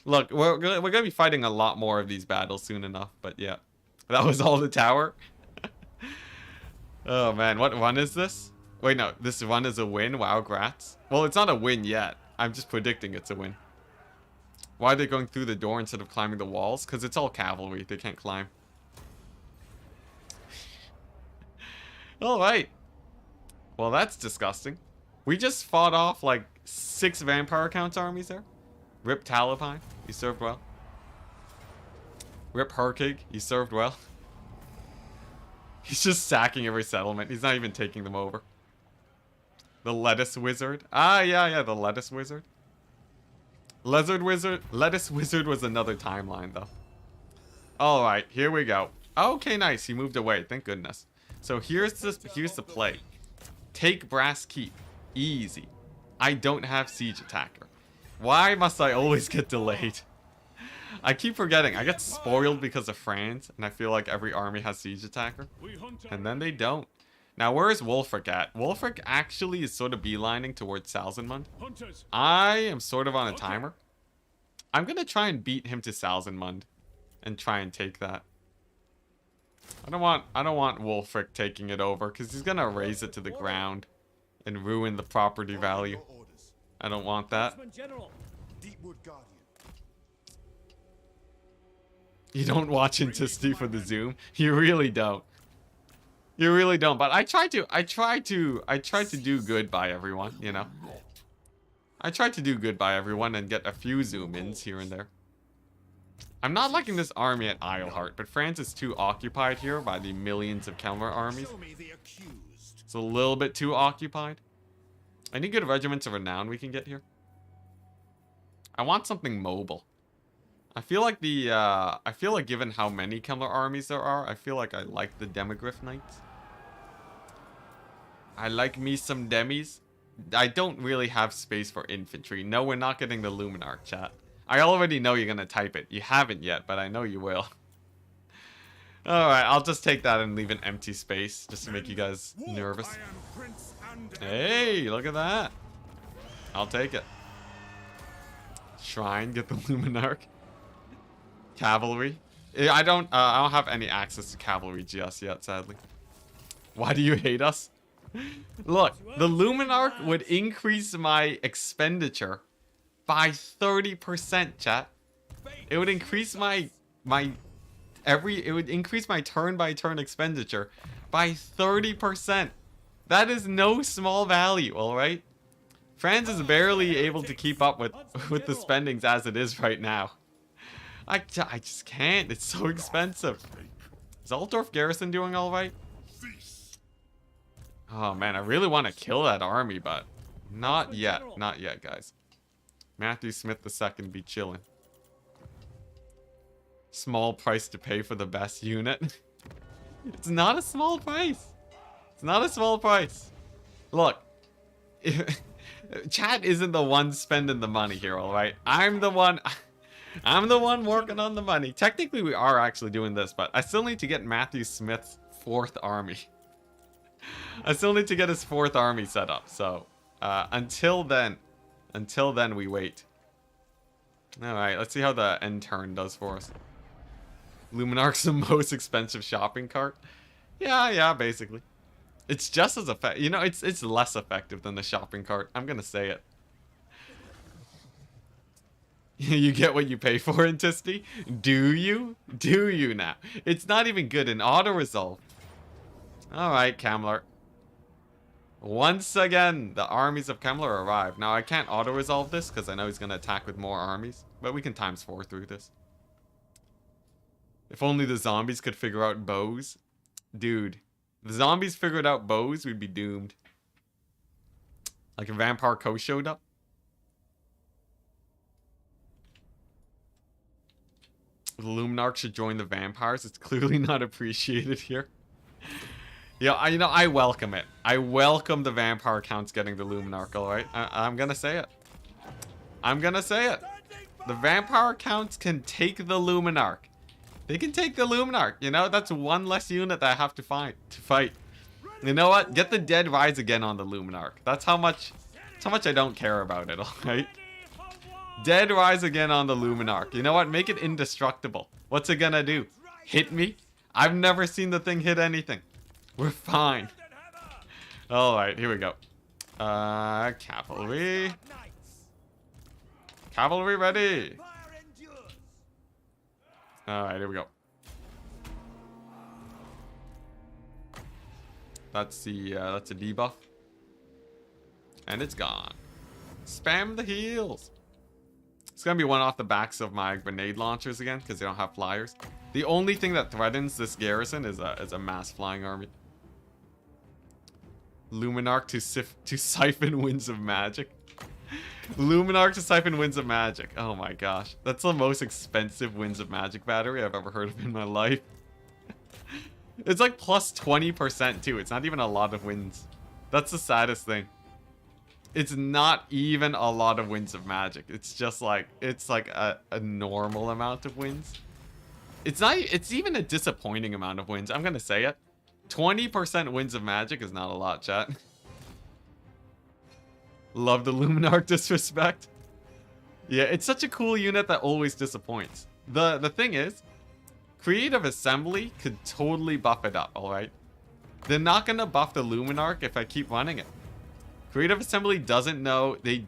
A: Look, we're gonna be fighting a lot more of these battles soon enough, but yeah. That was all the tower? Oh, man. What run is this? Wait, no. This run is a win? Wow, grats. Well, it's not a win yet. I'm just predicting it's a win. Why are they going through the door instead of climbing the walls? Because it's all cavalry. They can't climb. Alright. Well, that's disgusting. We just fought off like 6 Vampire Count's armies there. Rip Talipine. He served well. Rip Herkig. He served well. He's just sacking every settlement. He's not even taking them over. The Lettuce Wizard. Ah, yeah, the Lettuce Wizard. Lettuce Wizard was another timeline, though. Alright, here we go. Okay, nice. He moved away. Thank goodness. So here's the play. Take Brass Keep. Easy. I don't have Siege Attacker. Why must I always get delayed? I keep forgetting. I get spoiled because of France, and I feel like every army has Siege Attacker. And then they don't. Now, where is Wulfric at? Wulfric actually is sort of beelining towards Salzenmund. I am sort of on a timer. I'm going to try and beat him to Salzenmund and try and take that. I don't want Wulfric taking it over because he's going to raise it to the ground and ruin the property value. I don't want that. You don't watch Enticity for the zoom. You really don't. You really don't. But I try to do good by everyone, you know. I try to do good by everyone and get a few zoom-ins here and there. I'm not liking this army at Isleheart, but France is too occupied here by the millions of Kelmer armies. It's a little bit too occupied. Any good regiments of renown we can get here? I want something mobile. I feel like given how many Kemmler armies there are, I feel like I like the Demigryph Knights. I like me some demis. I don't really have space for infantry. No, we're not getting the Luminarch, chat. I already know you're gonna type it. You haven't yet, but I know you will. Alright, I'll just take that and leave an empty space just to make you guys nervous. Hey, look at that. I'll take it. Shrine, get the Luminarch. Cavalry. I don't have any access to cavalry just yet, sadly. Why do you hate us? Look, the Luminarch would increase my expenditure by 30%, chat. It would increase my turn by turn expenditure by 30%. That is no small value, all right? France is barely able to keep up with the spendings as it is right now. I just can't. It's so expensive. Is Altdorf garrison doing all right? Oh man, I really want to kill that army, but not yet. Not yet, guys. Matthew Smith II be chilling. Small price to pay for the best unit. It's not a small price. It's not a small price. Look, chat isn't the one spending the money here, all right? I'm the one working on the money. Technically, we are actually doing this, but I still need to get Matthew Smith's 4th army. I still need to get his 4th army set up. So, until then, we wait. All right, let's see how the end turn does for us. Luminarch's the most expensive shopping cart. Yeah, basically. It's just as effective. You know, it's less effective than the shopping cart. I'm gonna say it. You get what you pay for, Enticity? Do you? Do you now? It's not even good in auto-resolve. Alright, Kemmler. Once again, the armies of Kemmler arrive. Now, I can't auto-resolve this because I know he's going to attack with more armies. But we can times 4 through this. If only the zombies could figure out bows. Dude, if the zombies figured out bows, we'd be doomed. Like a Vampire Coast showed up. The Luminarch should join the vampires. It's clearly not appreciated here. Yeah, I welcome it. I welcome the vampire counts getting the Luminarch, alright? I'm gonna say it. I'm gonna say it. The vampire counts can take the Luminarch. They can take the Luminarch, you know? That's one less unit that I have to fight. You know what? Get the Dead Rise again on the Luminarch. That's how much I don't care about it, alright? Dead Rise again on the Luminarch. You know what? Make it indestructible. What's it gonna do? Hit me? I've never seen the thing hit anything. We're fine. Alright, here we go. Cavalry. Cavalry ready. Alright, here we go. That's a debuff. And it's gone. Spam the heals. It's gonna be one off the backs of my grenade launchers again, because they don't have flyers. The only thing that threatens this garrison is a mass flying army. Luminarch to siphon winds of magic. Luminarch to siphon winds of magic. Oh my gosh. That's the most expensive winds of magic battery I've ever heard of in my life. It's like plus 20% too. It's not even a lot of winds. That's the saddest thing. It's not even a lot of winds of magic. It's just like, it's like a normal amount of winds. It's even a disappointing amount of wins. I'm gonna say it. 20% wins of magic is not a lot, chat. Love the Luminarch disrespect. Yeah, it's such a cool unit that always disappoints. The thing is, Creative Assembly could totally buff it up, alright? They're not gonna buff the Luminarch if I keep running it. Creative Assembly doesn't know, they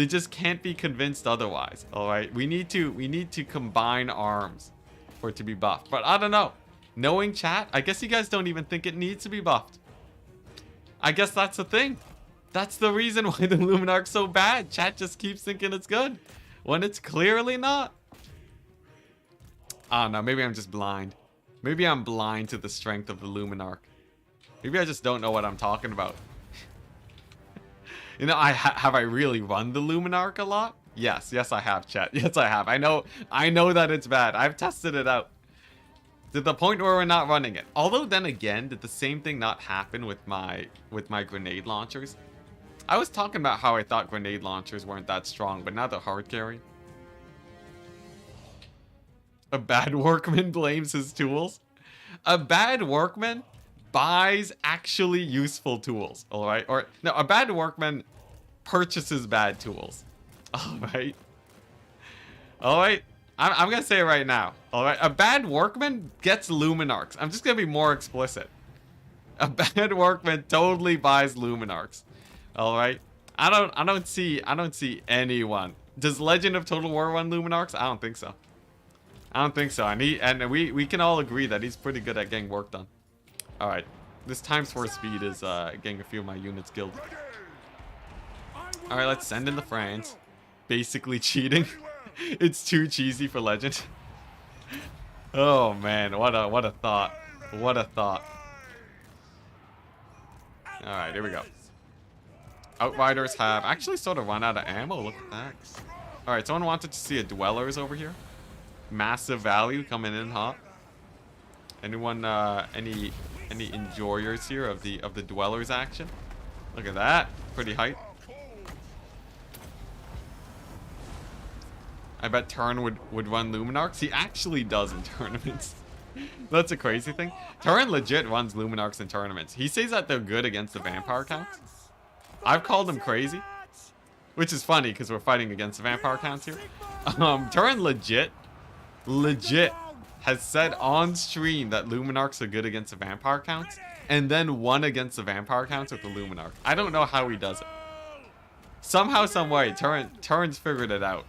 A: just can't be convinced otherwise, alright? We need to combine arms for it to be buffed. But I don't know. Knowing chat, I guess you guys don't even think it needs to be buffed. I guess that's the thing. That's the reason why the Luminarch's so bad. Chat just keeps thinking it's good, when it's clearly not. I don't know, maybe I'm just blind. Maybe I'm blind to the strength of the Luminarch. Maybe I just don't know what I'm talking about. You know, have I really run the Luminarch a lot? Yes, yes I have, chat. Yes I have. I know that it's bad. I've tested it out. To the point where we're not running it. Although then again, did the same thing not happen with my grenade launchers? I was talking about how I thought grenade launchers weren't that strong, but now they're hard carry. A bad workman blames his tools. A bad workman buys actually useful tools, alright? Or, no, a bad workman purchases bad tools. Alright? Alright? I'm gonna say it right now. Alright? A bad workman gets Luminarcs. I'm just gonna be more explicit. A bad workman totally buys Luminarcs. Alright? I don't see anyone. Does Legend of Total War run Luminarcs? I don't think so. I don't think so. And we can all agree that he's pretty good at getting work done. Alright. This times 4 speed is getting a few of my units killed. Alright, let's send in the France. Basically cheating. It's too cheesy for Legend. Oh man, what a thought. What a thought. Alright, here we go. Outriders have actually sort of run out of ammo. Look at that. Alright, someone wanted to see a Dwellers over here. Massive value coming in hot. Anyone any enjoyers here of the Dwellers action? Look at that. Pretty hype. I bet Turn would run Luminarcs. He actually does in tournaments. That's a crazy thing. Turn legit runs Luminarcs in tournaments. He says that they're good against the vampire counts. I've called him crazy. Which is funny because we're fighting against the vampire counts here. Turn legit has said on stream that Luminarcs are good against the vampire counts. And then won against the vampire counts with the Luminarch. I don't know how he does it. Somehow, some way, Turn's figured it out.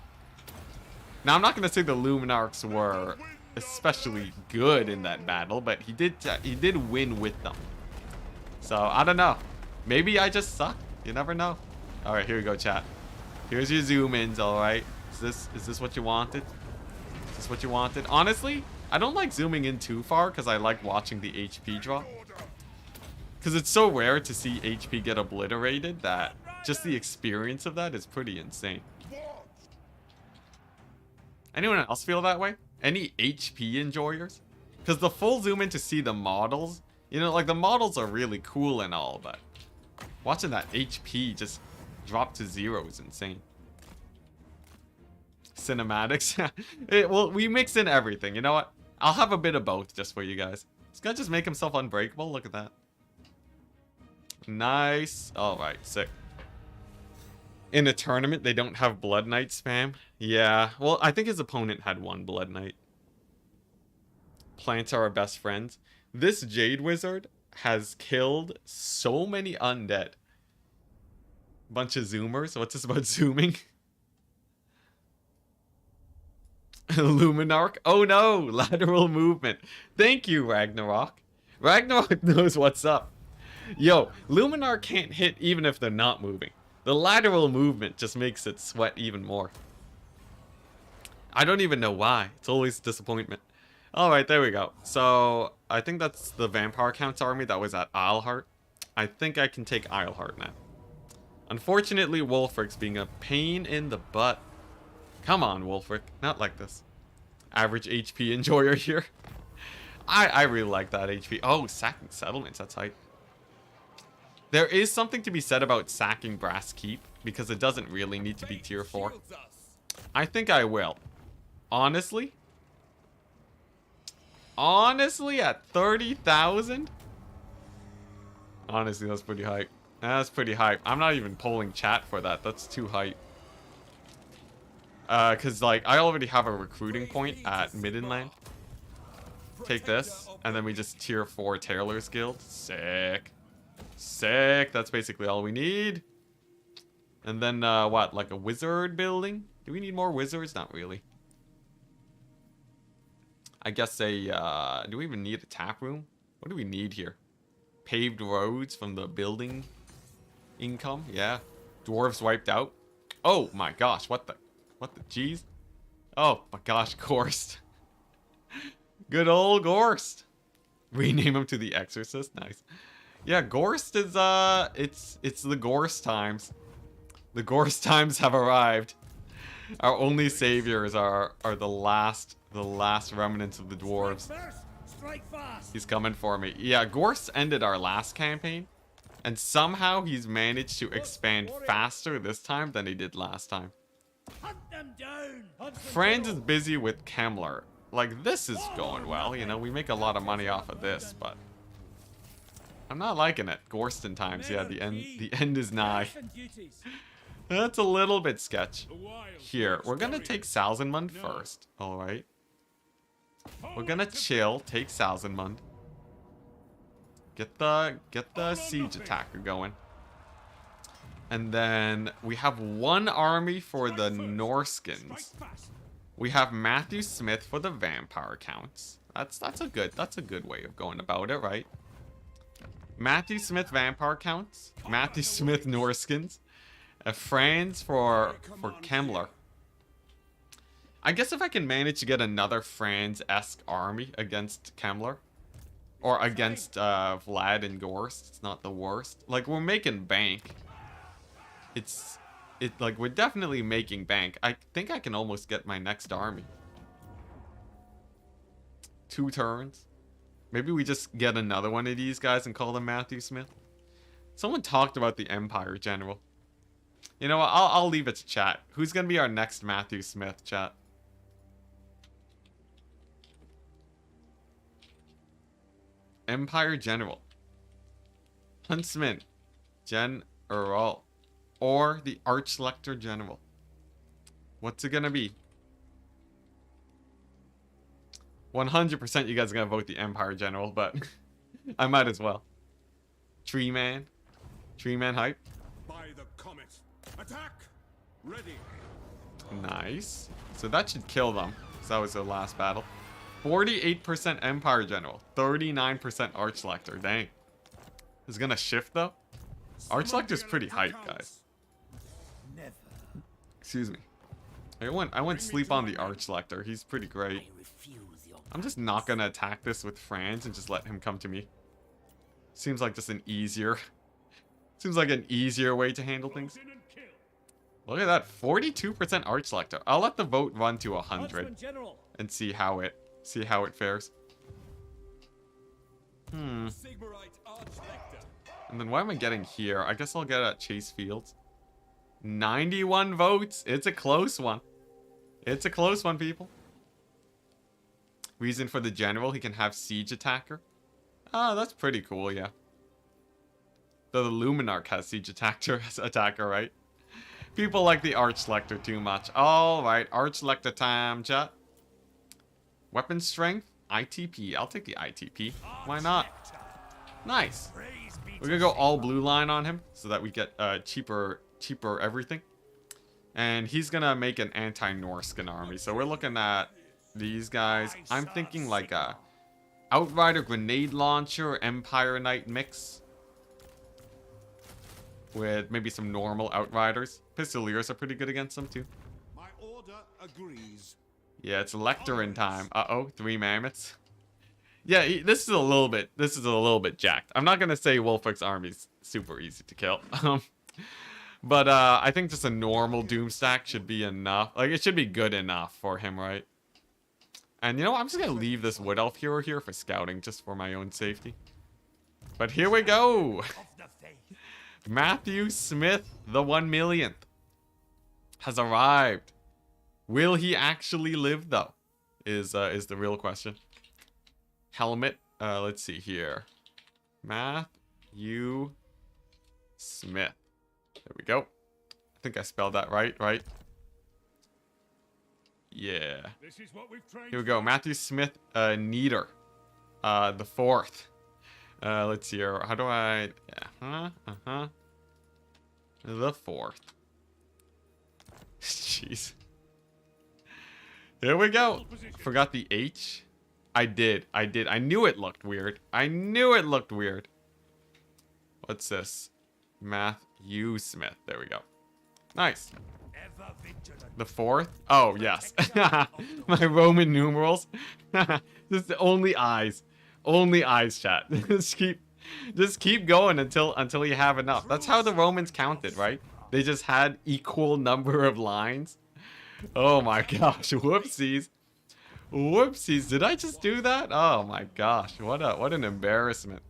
A: Now, I'm not going to say the Luminarcs were especially good in that battle, but he did win with them. So, I don't know. Maybe I just suck. You never know. Alright, here we go, chat. Here's your zoom-ins, alright? Is this what you wanted? Is this what you wanted? Honestly, I don't like zooming in too far because I like watching the HP drop. Because it's so rare to see HP get obliterated that just the experience of that is pretty insane. Anyone else feel that way? Any HP enjoyers? Because the full zoom in to see the models, you know, like the models are really cool and all, but watching that HP just drop to 0 is insane. Cinematics. Well, we mix in everything. You know what? I'll have a bit of both just for you guys. This guy just make himself unbreakable. Look at that. Nice. Alright, sick. In a tournament, they don't have Blood Knight spam. Yeah, well, I think his opponent had one Blood Knight. Plants are our best friends. This Jade Wizard has killed so many undead. Bunch of zoomers. What's this about zooming? Luminarch. Oh no, lateral movement. Thank you, Ragnarok. Ragnarok knows what's up. Yo, Luminarch can't hit even if they're not moving. The lateral movement just makes it sweat even more. I don't even know why. It's always disappointment. Alright, there we go. So, I think that's the Vampire Count's army that was at Isleheart. I think I can take Isleheart now. Unfortunately, Wulfric's being a pain in the butt. Come on, Wulfric. Not like this. Average HP enjoyer here. I really like that HP. Oh, sacking settlements. That's hype. There is something to be said about sacking Brass Keep, because it doesn't really need to be tier 4. I think I will. Honestly? Honestly, at 30,000? Honestly, that's pretty hype. That's pretty hype. I'm not even polling chat for that. That's too hype. Because, like, I already have a recruiting point at Middenland. Take this, and then we just tier 4 Tailor's Guild. Sick. Sick. That's basically all we need. And then, what? Like a wizard building? Do we need more wizards? Not really. I guess a, do we even need a tap room? What do we need here? Paved roads from the building income? Yeah. Dwarves wiped out. Oh my gosh, what the jeez? Oh my gosh, Gorst. Good old Gorst. Rename him to the Exorcist. Nice. Yeah, Gorst is, it's the Gorst times. The Gorst times have arrived. Our only saviors are the last remnants of the dwarves. He's coming for me. Yeah, Gorse ended our last campaign, and somehow he's managed to expand faster this time than he did last time. Franz is busy with Kemmler. Like, this is going well, you know, we make a lot of money off of this, but I'm not liking it. Gorston times, yeah, the end is nigh. That's a little bit sketch. Here, we're gonna take Salzenmund first, alright? We're gonna chill, take Salzenmund. Get the siege attacker going. And then we have one army for the Norskins. We have Matthew Smith for the vampire counts. That's a good way of going about it, right? Matthew Smith vampire counts. Matthew Smith Norskins. Franz for Kemmler. I guess if I can manage to get another Franz-esque army against Kemmler, or against Vlad and Gorst, it's not the worst. Like, we're making bank. Like, we're definitely making bank. I think I can almost get my next army. 2 turns. Maybe we just get another one of these guys and call them Matthew Smith. Someone talked about the Empire General. You know what? I'll leave it to chat. Who's gonna be our next Matthew Smith, chat? Empire General. Huntsman. General. Or the Archlector General. What's it gonna be? 100% you guys are gonna vote the Empire General, but I might as well. Tree Man. Tree Man hype.
B: By the comet. Attack! Ready.
A: Nice. So that should kill them. So that was their last battle. 48% Empire General. 39% Archlector. Dang. Is it gonna shift though? Archlector's pretty hype, guys. Excuse me. I went sleep on the Archlector. He's pretty great. I'm just not gonna attack this with Franz and just let him come to me. Seems like just an easier... Seems like an easier way to handle things. Look at that, 42% Archlector. I'll let the vote run to 100 and see how it fares. And then what am I getting here? I guess I'll get at Chase Fields. 91 votes. It's a close one. It's a close one, people. Reason for the general, he can have siege attacker. Oh, that's pretty cool, yeah. Though the Luminarch has siege attacker, right? People like the Archlector too much. Alright, Archlector time, chat. Weapon strength, ITP. I'll take the ITP. Why not? Nice. We're gonna go all blue line on him so that we get cheaper everything. And he's gonna make an anti-Norscan army. So we're looking at these guys. I'm thinking like a Outrider Grenade Launcher, Empire Knight mix. With maybe some normal Outriders. Pistoliers are pretty good against them too.
B: My order agrees.
A: Yeah, it's Lecterin time. Uh-oh, 3 mammoths. Yeah, this is a little bit jacked. I'm not gonna say Wolfric army's super easy to kill. But I think just a normal Doom stack should be enough. Like, it should be good enough for him, right? And you know what? I'm just gonna leave this Wood Elf hero here for scouting, just for my own safety. But here we go! Matthew Smith, the 1 millionth, has arrived. Will he actually live, though? Is the real question. Helmet. Let's see here. Matthew Smith. There we go. I think I spelled that right? Yeah. Here we go. Matthew Smith, Neater. The 4th. Let's see here. How do I... Yeah. The 4th. Jeez. Here we go. Forgot the H. I did. I knew it looked weird. What's this? Matthew Smith. There we go. Nice. The 4th? Oh, yes. My Roman numerals. Just only eyes. Only eyes, chat. just keep going until you have enough. That's how the Romans counted, right? They just had equal number of lines. Oh my gosh, whoopsies. Whoopsies, did I just do that? Oh my gosh, what an embarrassment.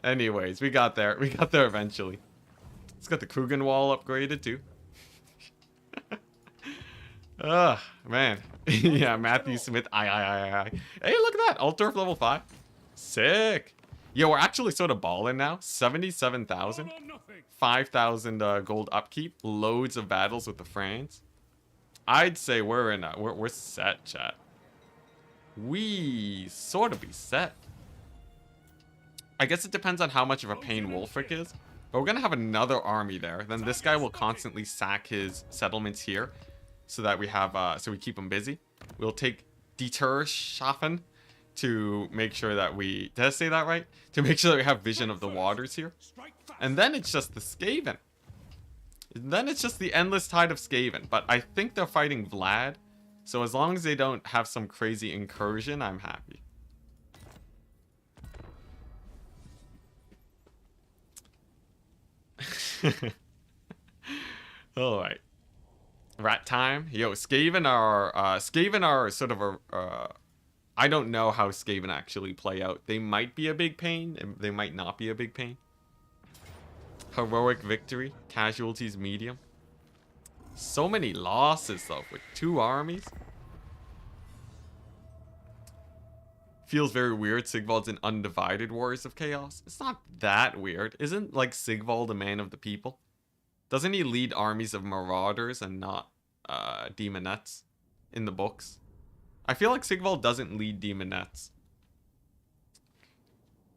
A: Anyways, we got there. We got there eventually. It's got the Krugen wall upgraded too. Ugh, man. Yeah, Matthew Smith. Aye. Hey, look at that. Altdorf level 5. Sick. Yo, we're actually sort of balling now. 77,000. 5,000 gold upkeep. Loads of battles with the Franks. I'd say we're set, chat. We sort of be set. I guess it depends on how much of a pain Wolfric is. But we're going to have another army there. Then this guy will constantly sack his settlements here. So that we have, so we keep him busy. We'll take Dieterschaffen to make sure that we, did I say that right? To make sure that we have vision of the waters here. And then it's just the Skaven. And then it's just the endless tide of Skaven. But I think they're fighting Vlad. So as long as they don't have some crazy incursion, I'm happy. Alright. Rat time. Yo, Skaven are sort of a, I don't know how Skaven actually play out. They might be a big pain, and they might not be a big pain. Heroic victory. Casualties medium. So many losses though, with 2 armies. Feels very weird. Sigvald's in Undivided Warriors of Chaos. It's not that weird. Isn't like Sigvald a man of the people? Doesn't he lead armies of marauders and not demonettes in the books? I feel like Sigvald doesn't lead demonettes.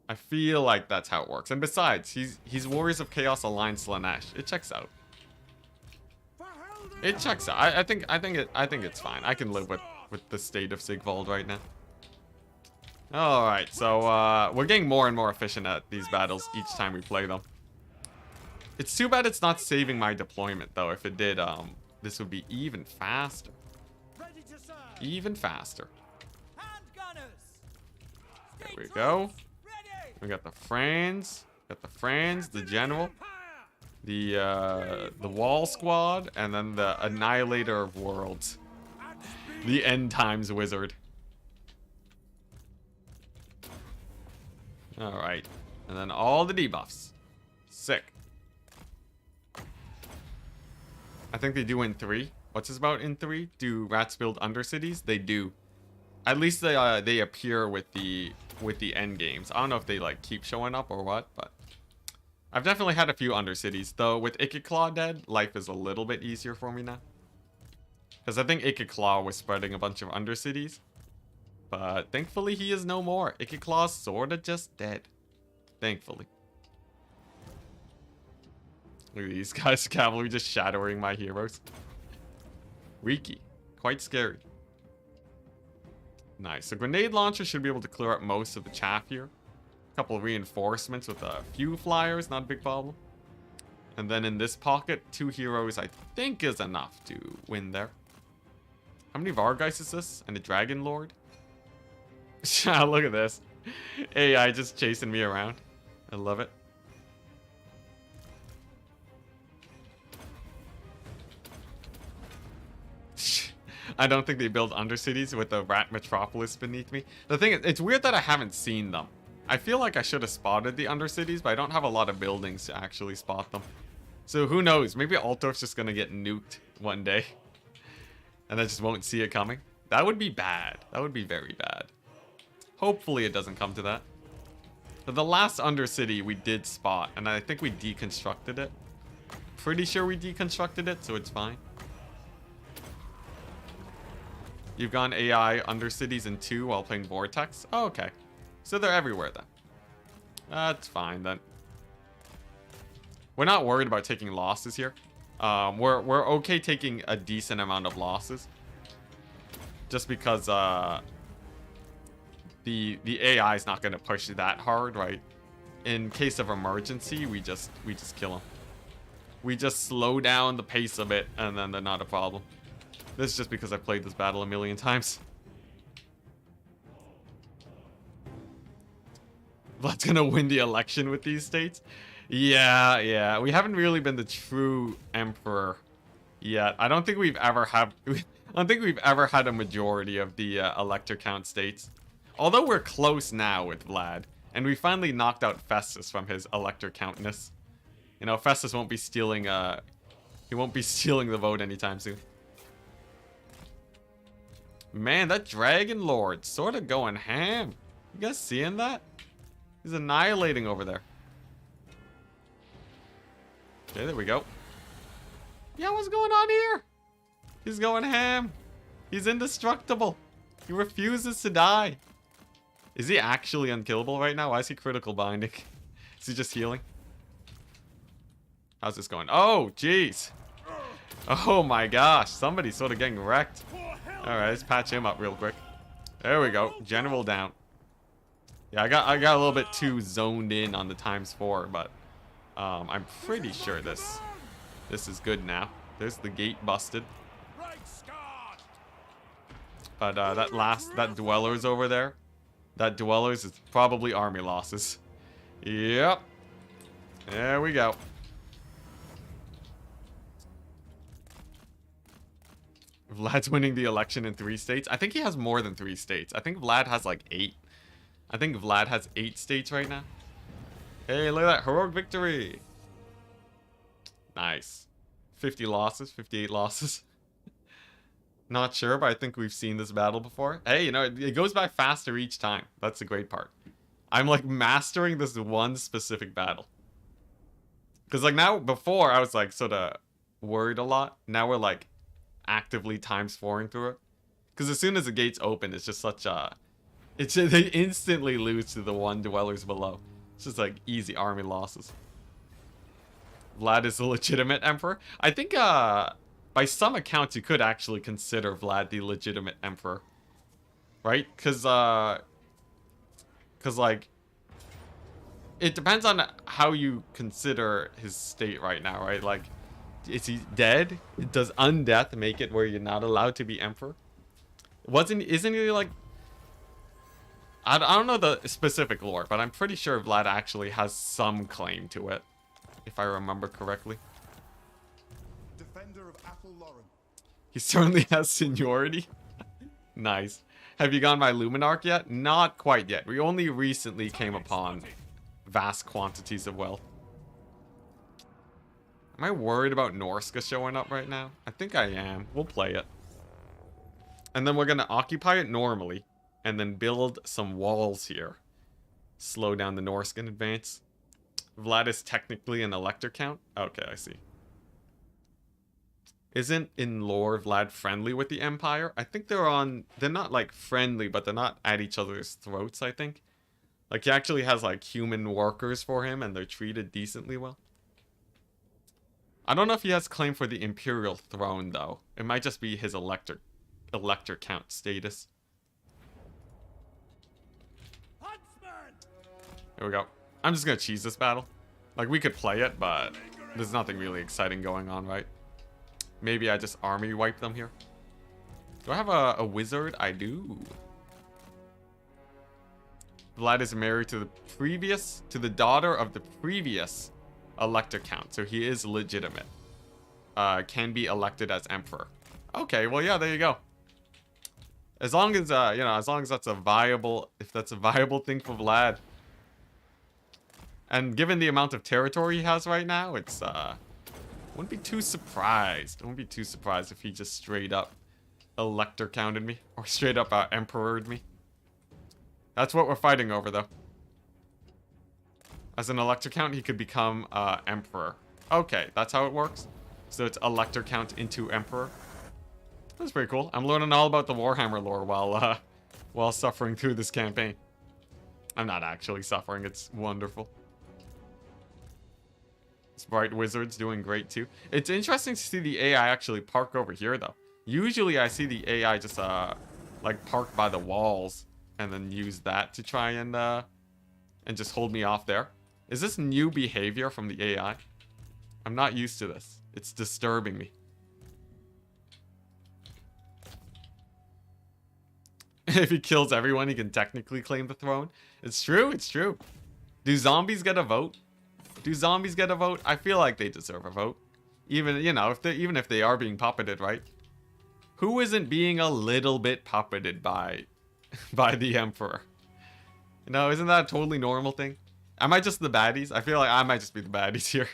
A: I feel like that's how it works. And besides, he's Warriors of Chaos aligned Slanesh. It checks out. It checks out. I think it's fine. I can live with the state of Sigvald right now. Alright, so we're getting more and more efficient at these battles each time we play them. It's too bad it's not saving my deployment though. If it did, this would be even faster. Even faster. There we go. We got the Franz, the General, the Wall Squad, and then the Annihilator of Worlds, the End Times Wizard. All right, and then all the debuffs. Sick. I think they do in 3. What's this about in 3? Do rats build undercities? They do. At least they appear with the end games. I don't know if they like keep showing up or what, but I've definitely had a few undercities. Though with Ikiclaw dead, life is a little bit easier for me now. Because I think Ikiclaw was spreading a bunch of undercities. But thankfully he is no more. Ikiclaw's sorta just dead. Thankfully. Look at these guys, cavalry just shadowing my heroes. Weaky. Quite scary. Nice. So grenade launcher should be able to clear up most of the chaff here. A couple of reinforcements with a few flyers, not a big problem. And then in this pocket, 2 heroes I think is enough to win there. How many Vargeist is this? And a Dragon Lord? Look at this. AI just chasing me around. I love it. I don't think they build undercities with the rat metropolis beneath me. The thing is, it's weird that I haven't seen them. I feel like I should have spotted the undercities, but I don't have a lot of buildings to actually spot them. So who knows? Maybe Altdorf's just gonna get nuked one day. And I just won't see it coming. That would be bad. That would be very bad. Hopefully it doesn't come to that. But the last undercity we did spot, and I think we deconstructed it. Pretty sure we deconstructed it, so it's fine. You've gone AI undercities in 2 while playing Vortex? Oh, okay. So they're everywhere then. That's fine then. We're not worried about taking losses here. We're okay taking a decent amount of losses. Just because the AI is not going to push that hard, right? In case of emergency, we just kill them. We just slow down the pace of it, and then they're not a problem. This is just because I've played this battle a million times. Vlad's gonna win the election with these states? Yeah. We haven't really been the true emperor yet. I don't think we've ever had... I don't think we've ever had a majority of the elector count states. Although we're close now with Vlad. And we finally knocked out Festus from his elector countness. You know, Festus won't be stealing... he won't be stealing the vote anytime soon. Man, that Dragon Lord sort of going ham. You guys seeing that? He's annihilating over there. Okay, there we go. Yeah, what's going on here? He's going ham. He's indestructible. He refuses to die. Is he actually unkillable right now? Why is he critical binding? Is he just healing? How's this going? Oh, jeez. Oh my gosh. Somebody's sort of getting wrecked. Alright, let's patch him up real quick. There we go. General down. Yeah, I got a little bit too zoned in on the '4, but I'm pretty sure this is good now. There's the gate busted. But that Dweller's over there. That Dweller's is probably army losses. Yep. There we go. Vlad's winning the election in 3 states. I think he has more than 3 states. I think Vlad has like 8. I think Vlad has 8 states right now. Hey, look at that. Heroic victory. Nice. 50 losses, 58 losses. Not sure, but I think we've seen this battle before. Hey, you know, it goes by faster each time. That's the great part. I'm like mastering this one specific battle. Because like now, before I was like sort of worried a lot. Now we're like actively ×4ing through it. Because as soon as the gates open, it's just such a... they instantly lose to the 1 Dwellers below. It's just like easy army losses. Vlad is the legitimate emperor. I think by some accounts you could actually consider Vlad the legitimate emperor. Right? Because like it depends on how you consider his state right now, right? Like, is he dead? Does undeath make it where you're not allowed to be emperor? Isn't he like... I don't know the specific lore, but I'm pretty sure Vlad actually has some claim to it, if I remember correctly.
B: Defender of Apple Lauren.
A: He certainly has seniority. Nice. Have you gone by Luminarch yet? Not quite yet. We only recently came upon vast quantities of wealth. Am I worried about Norska showing up right now? I think I am. We'll play it. And then we're going to occupy it normally. And then build some walls here. Slow down the Norscan advance. Vlad is technically an elector count? Okay, I see. Isn't in lore Vlad friendly with the Empire? I think they're not like friendly, but they're not at each other's throats, I think. Like he actually has like human workers for him and they're treated decently well. I don't know if he has claim for the Imperial throne though. It might just be his elector count status. There we go. I'm just gonna cheese this battle. Like, we could play it, but there's nothing really exciting going on, right? Maybe I just army wipe them here. Do I have a wizard? I do. Vlad is married to the daughter of the previous elector count, so he is legitimate. Can be elected as emperor. Okay, well, yeah, there you go. As long as, you know, as long as that's a viable, if that's a viable thing for Vlad. And given the amount of territory he has right now, it's, wouldn't be too surprised. I wouldn't be too surprised if he just straight up elector counted me. Or straight up emperored me. That's what we're fighting over, though. As an elector count, he could become, emperor. Okay, that's how it works. So it's elector count into emperor. That's pretty cool. I'm learning all about the Warhammer lore while suffering through this campaign. I'm not actually suffering. It's wonderful. Sprite Wizard's doing great too. It's interesting to see the AI actually park over here though. Usually I see the AI just like park by the walls and then use that to try and just hold me off there. Is this new behavior from the AI? I'm not used to this. It's disturbing me. If he kills everyone, he can technically claim the throne. It's true, it's true. Do zombies get a vote? Do zombies get a vote? I feel like they deserve a vote. Even, you know, even if they are being puppeted, right? Who isn't being a little bit puppeted by by the Emperor? You know, isn't that a totally normal thing? Am I just the baddies? I feel like I might just be the baddies here.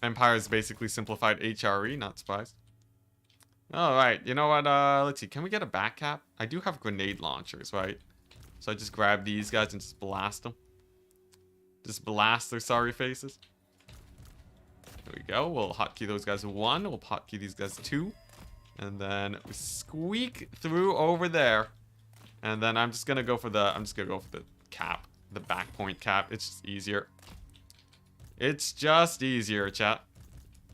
A: Empire's basically simplified HRE, not surprised. Alright, you know what, let's see, can we get a back cap? I do have grenade launchers, right? So I just grab these guys and just blast them. Just blast their sorry faces. There we go, we'll hotkey those guys 1, we'll hotkey these guys 2. And then we squeak through over there. And then I'm just gonna go for the, cap. The back point cap, it's just easier. It's just easier, chat.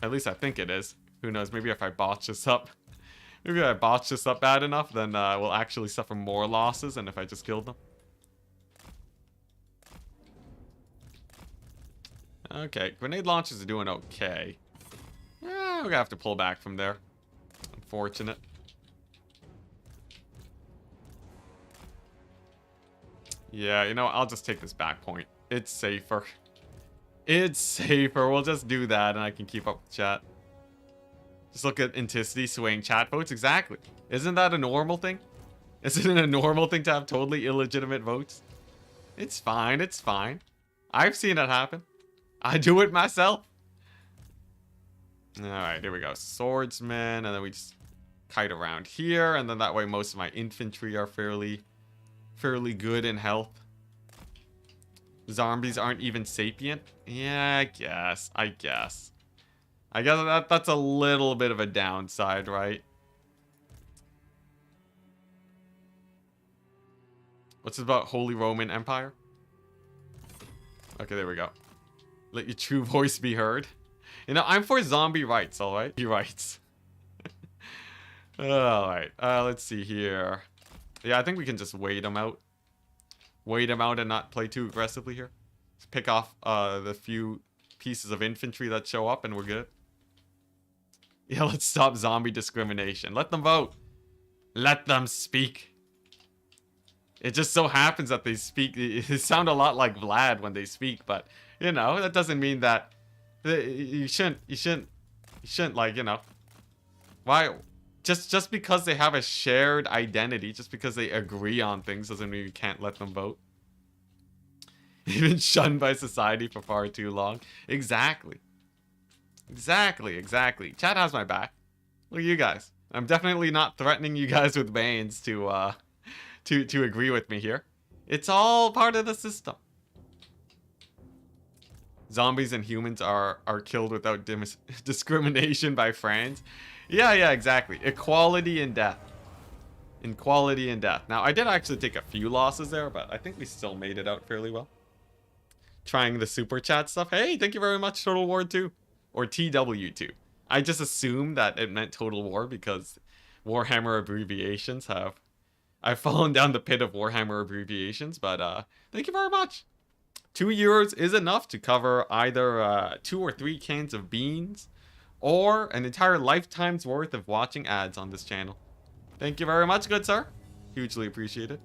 A: At least I think it is. Who knows, maybe if I botch this up. Maybe if I botch this up bad enough, then we'll actually suffer more losses than if I just killed them. Okay, grenade launchers are doing okay. We're gonna have to pull back from there. Unfortunate. Yeah, you know, I'll just take this back point. It's safer. It's safer. We'll just do that and I can keep up with chat. Just look at Enticity swaying chat votes. Exactly. Isn't that a normal thing? Isn't it a normal thing to have totally illegitimate votes? It's fine. It's fine. I've seen it happen. I do it myself. Alright, here we go. Swordsman. And then we just kite around here. And then that way most of my infantry are fairly good in health. Zombies aren't even sapient? Yeah, I guess that's a little bit of a downside, right? What's it about Holy Roman Empire? Okay, there we go. Let your true voice be heard. You know, I'm for zombie rights, alright? He writes. Alright, let's see here. Yeah, I think we can just wait them out. Wait them out and not play too aggressively here. Just pick off the few pieces of infantry that show up and we're good. Yeah, let's stop zombie discrimination. Let them vote. Let them speak. It just so happens that they speak. They sound a lot like Vlad when they speak, but you know that doesn't mean that you shouldn't like, you know. Why? Just because they have a shared identity, just because they agree on things, doesn't mean you can't let them vote. Even shunned by society for far too long. Exactly. Chat has my back. Look at you guys. I'm definitely not threatening you guys with bans to agree with me here. It's all part of the system. Zombies and humans are killed without discrimination by friends. Yeah, exactly. Equality in death. Equality in death. Now, I did actually take a few losses there, but I think we still made it out fairly well. Trying the super chat stuff. Hey, thank you very much, Total War 2. Or TW2. I just assumed that it meant Total War because Warhammer abbreviations have... I've fallen down the pit of Warhammer abbreviations, but thank you very much. €2 is enough to cover either 2 or 3 cans of beans or an entire lifetime's worth of watching ads on this channel. Thank you very much, good sir. Hugely appreciated.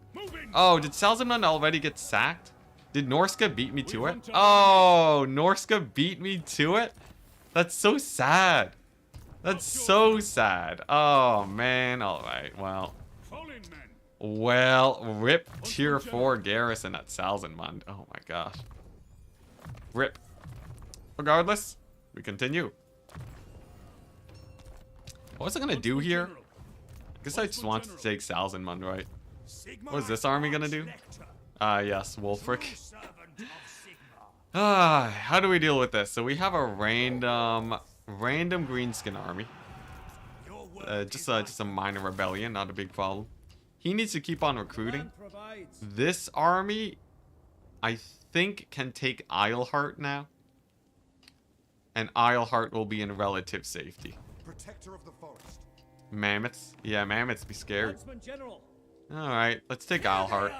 A: Oh, did Salzman already get sacked? Did Norska beat me to it? Oh, Norska beat me to it? That's so sad. That's so sad. Oh, man. Alright, well. Well, rip tier 4 garrison at Salzenmund. Oh my gosh. Rip. Regardless, we continue. What was I gonna do here? I guess I just wanted to take Salzenmund, right? What is this army gonna do? Yes, Wolfric. How do we deal with this? So we have a random greenskin army. Just a minor rebellion, not a big problem. He needs to keep on recruiting. This army, I think, can take Isleheart now. And Isleheart will be in relative safety.
B: Protector of the forest.
A: Mammoths? Yeah, mammoths be scary. Alright, let's take Isleheart.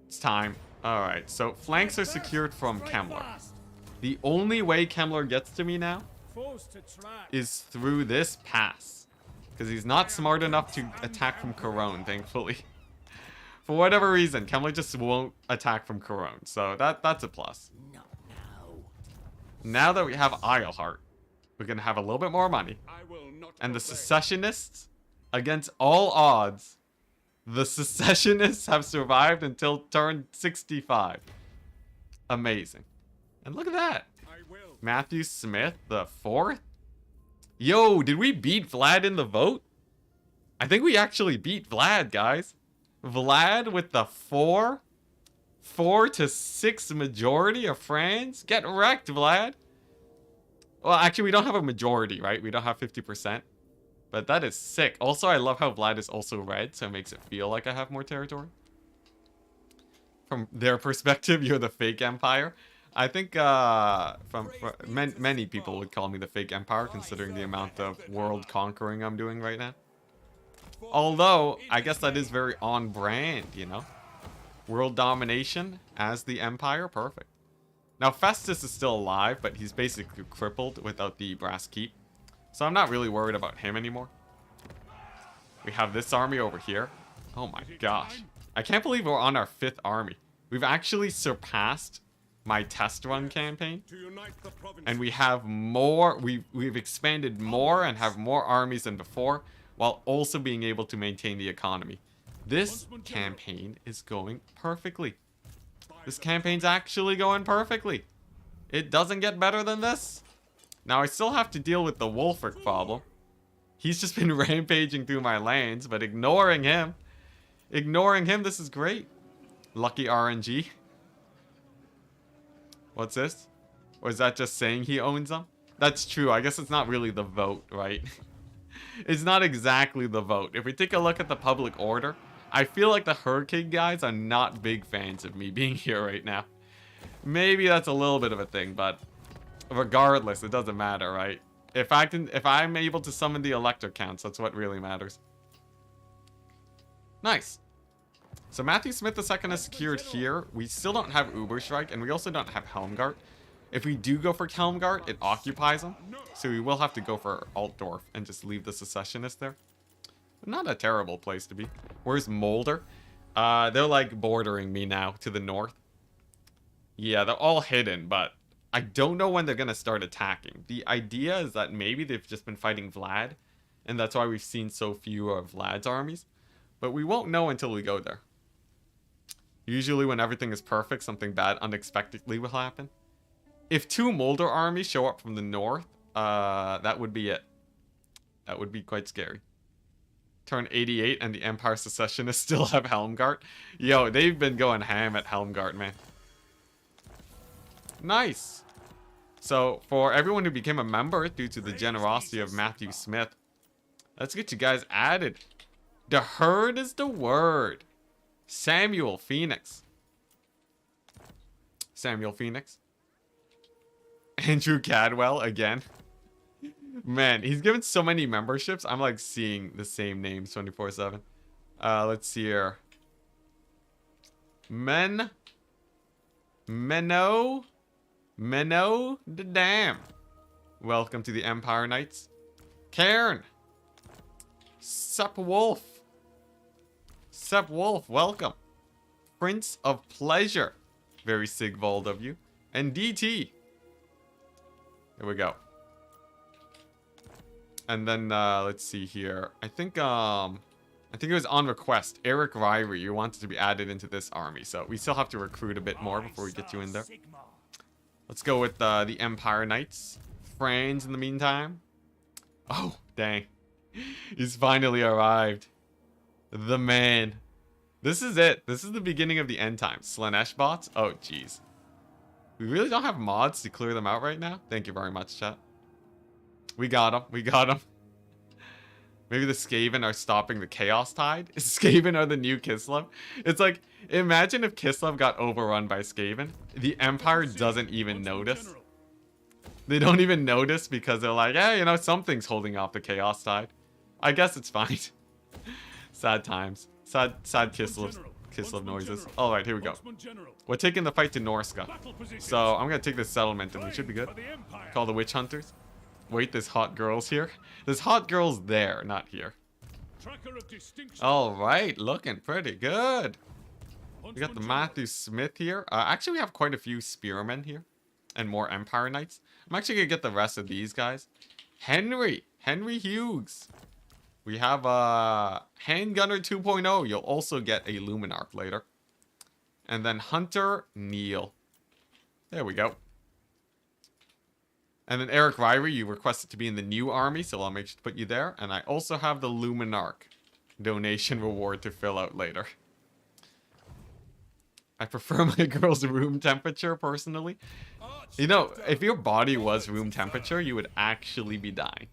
A: It's time. Alright, so flanks are secured from Kemmler. The only way Kemmler gets to me now is through this pass. Because he's not smart enough to attack from Corone, thankfully. For whatever reason, Kemmler just won't attack from Corone. So that's a plus. Now that we have Isleheart, we're gonna have a little bit more money.
B: I will not
A: And the
B: obey.
A: secessionists, against all odds, the secessionists have survived until turn 65. Amazing. And look at that.
B: I will.
A: Matthew Smith, the 4th? Yo, did we beat Vlad in the vote? I think we actually beat Vlad, guys. Vlad with the 4 to 6 majority of France? Get wrecked, Vlad. Well, actually, we don't have a majority, right? We don't have 50%. But that is sick. Also, I love how Vlad is also red, so it makes it feel like I have more territory. From their perspective, you're the fake empire. I think many people would call me the fake empire, considering the amount of world conquering I'm doing right now. Although, I guess that is very on brand, you know? World domination as the empire, perfect. Now, Festus is still alive, but he's basically crippled without the brass keep. So I'm not really worried about him anymore. We have this army over here. Oh my gosh. I can't believe we're on our 5th army. We've actually surpassed my test run campaign.
B: To unite the provinces.
A: And we have more, we've expanded more and have more armies than before, while also being able to maintain the economy. This campaign is going perfectly. This campaign's actually going perfectly. It doesn't get better than this. Now, I still have to deal with the Wolfric problem. He's just been rampaging through my lands, but ignoring him, this is great. Lucky RNG. What's this? Or is that just saying he owns them? That's true. I guess it's not really the vote, right? It's not exactly the vote. If we take a look at the public order, I feel like the Hurricane guys are not big fans of me being here right now. Maybe that's a little bit of a thing, but regardless, it doesn't matter, right? If I'm able to summon the elector counts, that's what really matters. Nice. So Matthew Smith II is secured here. We still don't have Uberstrike, and we also don't have Helmgart. If we do go for Helmgart, it occupies them. So we will have to go for Altdorf and just leave the secessionists there. Not a terrible place to be. Where's Mulder? They're like bordering me now to the north. Yeah, they're all hidden, but I don't know when they're going to start attacking. The idea is that maybe they've just been fighting Vlad, and that's why we've seen so few of Vlad's armies. But we won't know until we go there. Usually when everything is perfect, something bad unexpectedly will happen. If 2 Mulder armies show up from the north, that would be it. That would be quite scary. Turn 88 and the Empire Secessionists still have Helmgart. Yo, they've been going ham at Helmgart, man. Nice. So, for everyone who became a member due to the generosity of Matthew Smith, let's get you guys added. The herd is the word. Samuel Phoenix. Samuel Phoenix. Andrew Cadwell again. Man, he's given so many memberships. I'm like seeing the same names 24/7. Let's see here. Menno the Dam. Welcome to the Empire Knights. Cairn. Sepp Wolf. Sepp Wolf, welcome. Prince of Pleasure. Very Sigvald of you. And DT. There we go. And then let's see here. I think it was on request. Eric Ryrie, you wanted to be added into this army, so we still have to recruit a bit more before we get you in there. Let's go with the Empire Knights. Friends in the meantime. Oh, dang. He's finally arrived. The man. This is it. This is the beginning of the end times. Slanesh bots? Oh, jeez. We really don't have mods to clear them out right now? Thank you very much, chat. We got him. We got him. Maybe the Skaven are stopping the Chaos Tide? Skaven are the new Kislev? It's like, imagine if Kislev got overrun by Skaven. The Empire doesn't even notice. They don't even notice because they're like, yeah, you know, something's holding off the Chaos Tide. I guess it's fine. Sad times. Sad Kislev noises. Alright, here we go. We're taking the fight to Norska. So I'm going to take this settlement and we should be good. Call the Witch Hunters. Wait, there's hot girls here? There's hot girls there, not here. Alright, looking pretty good. We got the Matthew Smith here. Actually, we have quite a few spearmen here. and more Empire Knights. I'm actually gonna get the rest of these guys. Henry Hughes. We have Handgunner 2.0. You'll also get a Luminarch later. And then Hunter Neil. There we go. And then Eric Ryrie, you requested to be in the new army, so I'll make sure to put you there. And I also have the Luminarch donation reward to fill out later. I prefer my girl's room temperature, personally. You know, if your body was room temperature, you would actually be dying.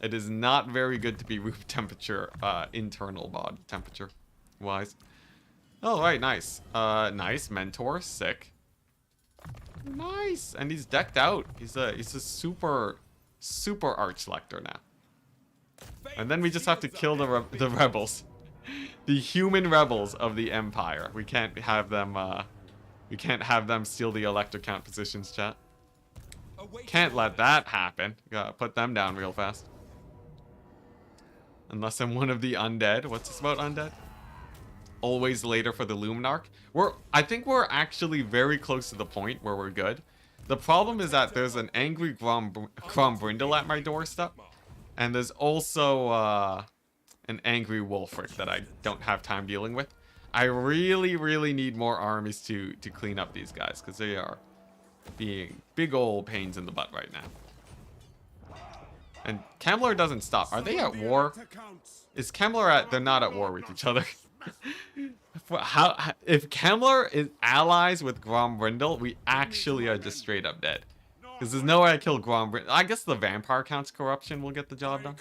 A: It is not very good to be room temperature, internal body temperature-wise. Oh, right, nice. Nice. Mentor, sick. Nice, and he's decked out. He's a super Archlector now. And then we just have to kill the rebels, the human rebels of the Empire. We can't have them. We can't have them steal the Elector Count positions, chat. Can't let that happen. Gotta put them down real fast. Unless I'm one of the undead. What's this about undead? Always later for the Luminarch. I think we're actually very close to the point where we're good. The problem is that there's an angry Grombrindle at my doorstep. And there's also an angry Wulfric that I don't have time dealing with. I really need more armies to clean up these guys, because they are being big old pains in the butt right now. And Kemmler doesn't stop. Are they at war? Is Kemmler at... They're not at war with each other. If Kemmler is allies with Grombrindle, we actually are just straight up dead. Because there's no way I kill Grombrindle. I guess the Vampire Count's corruption will get the job done.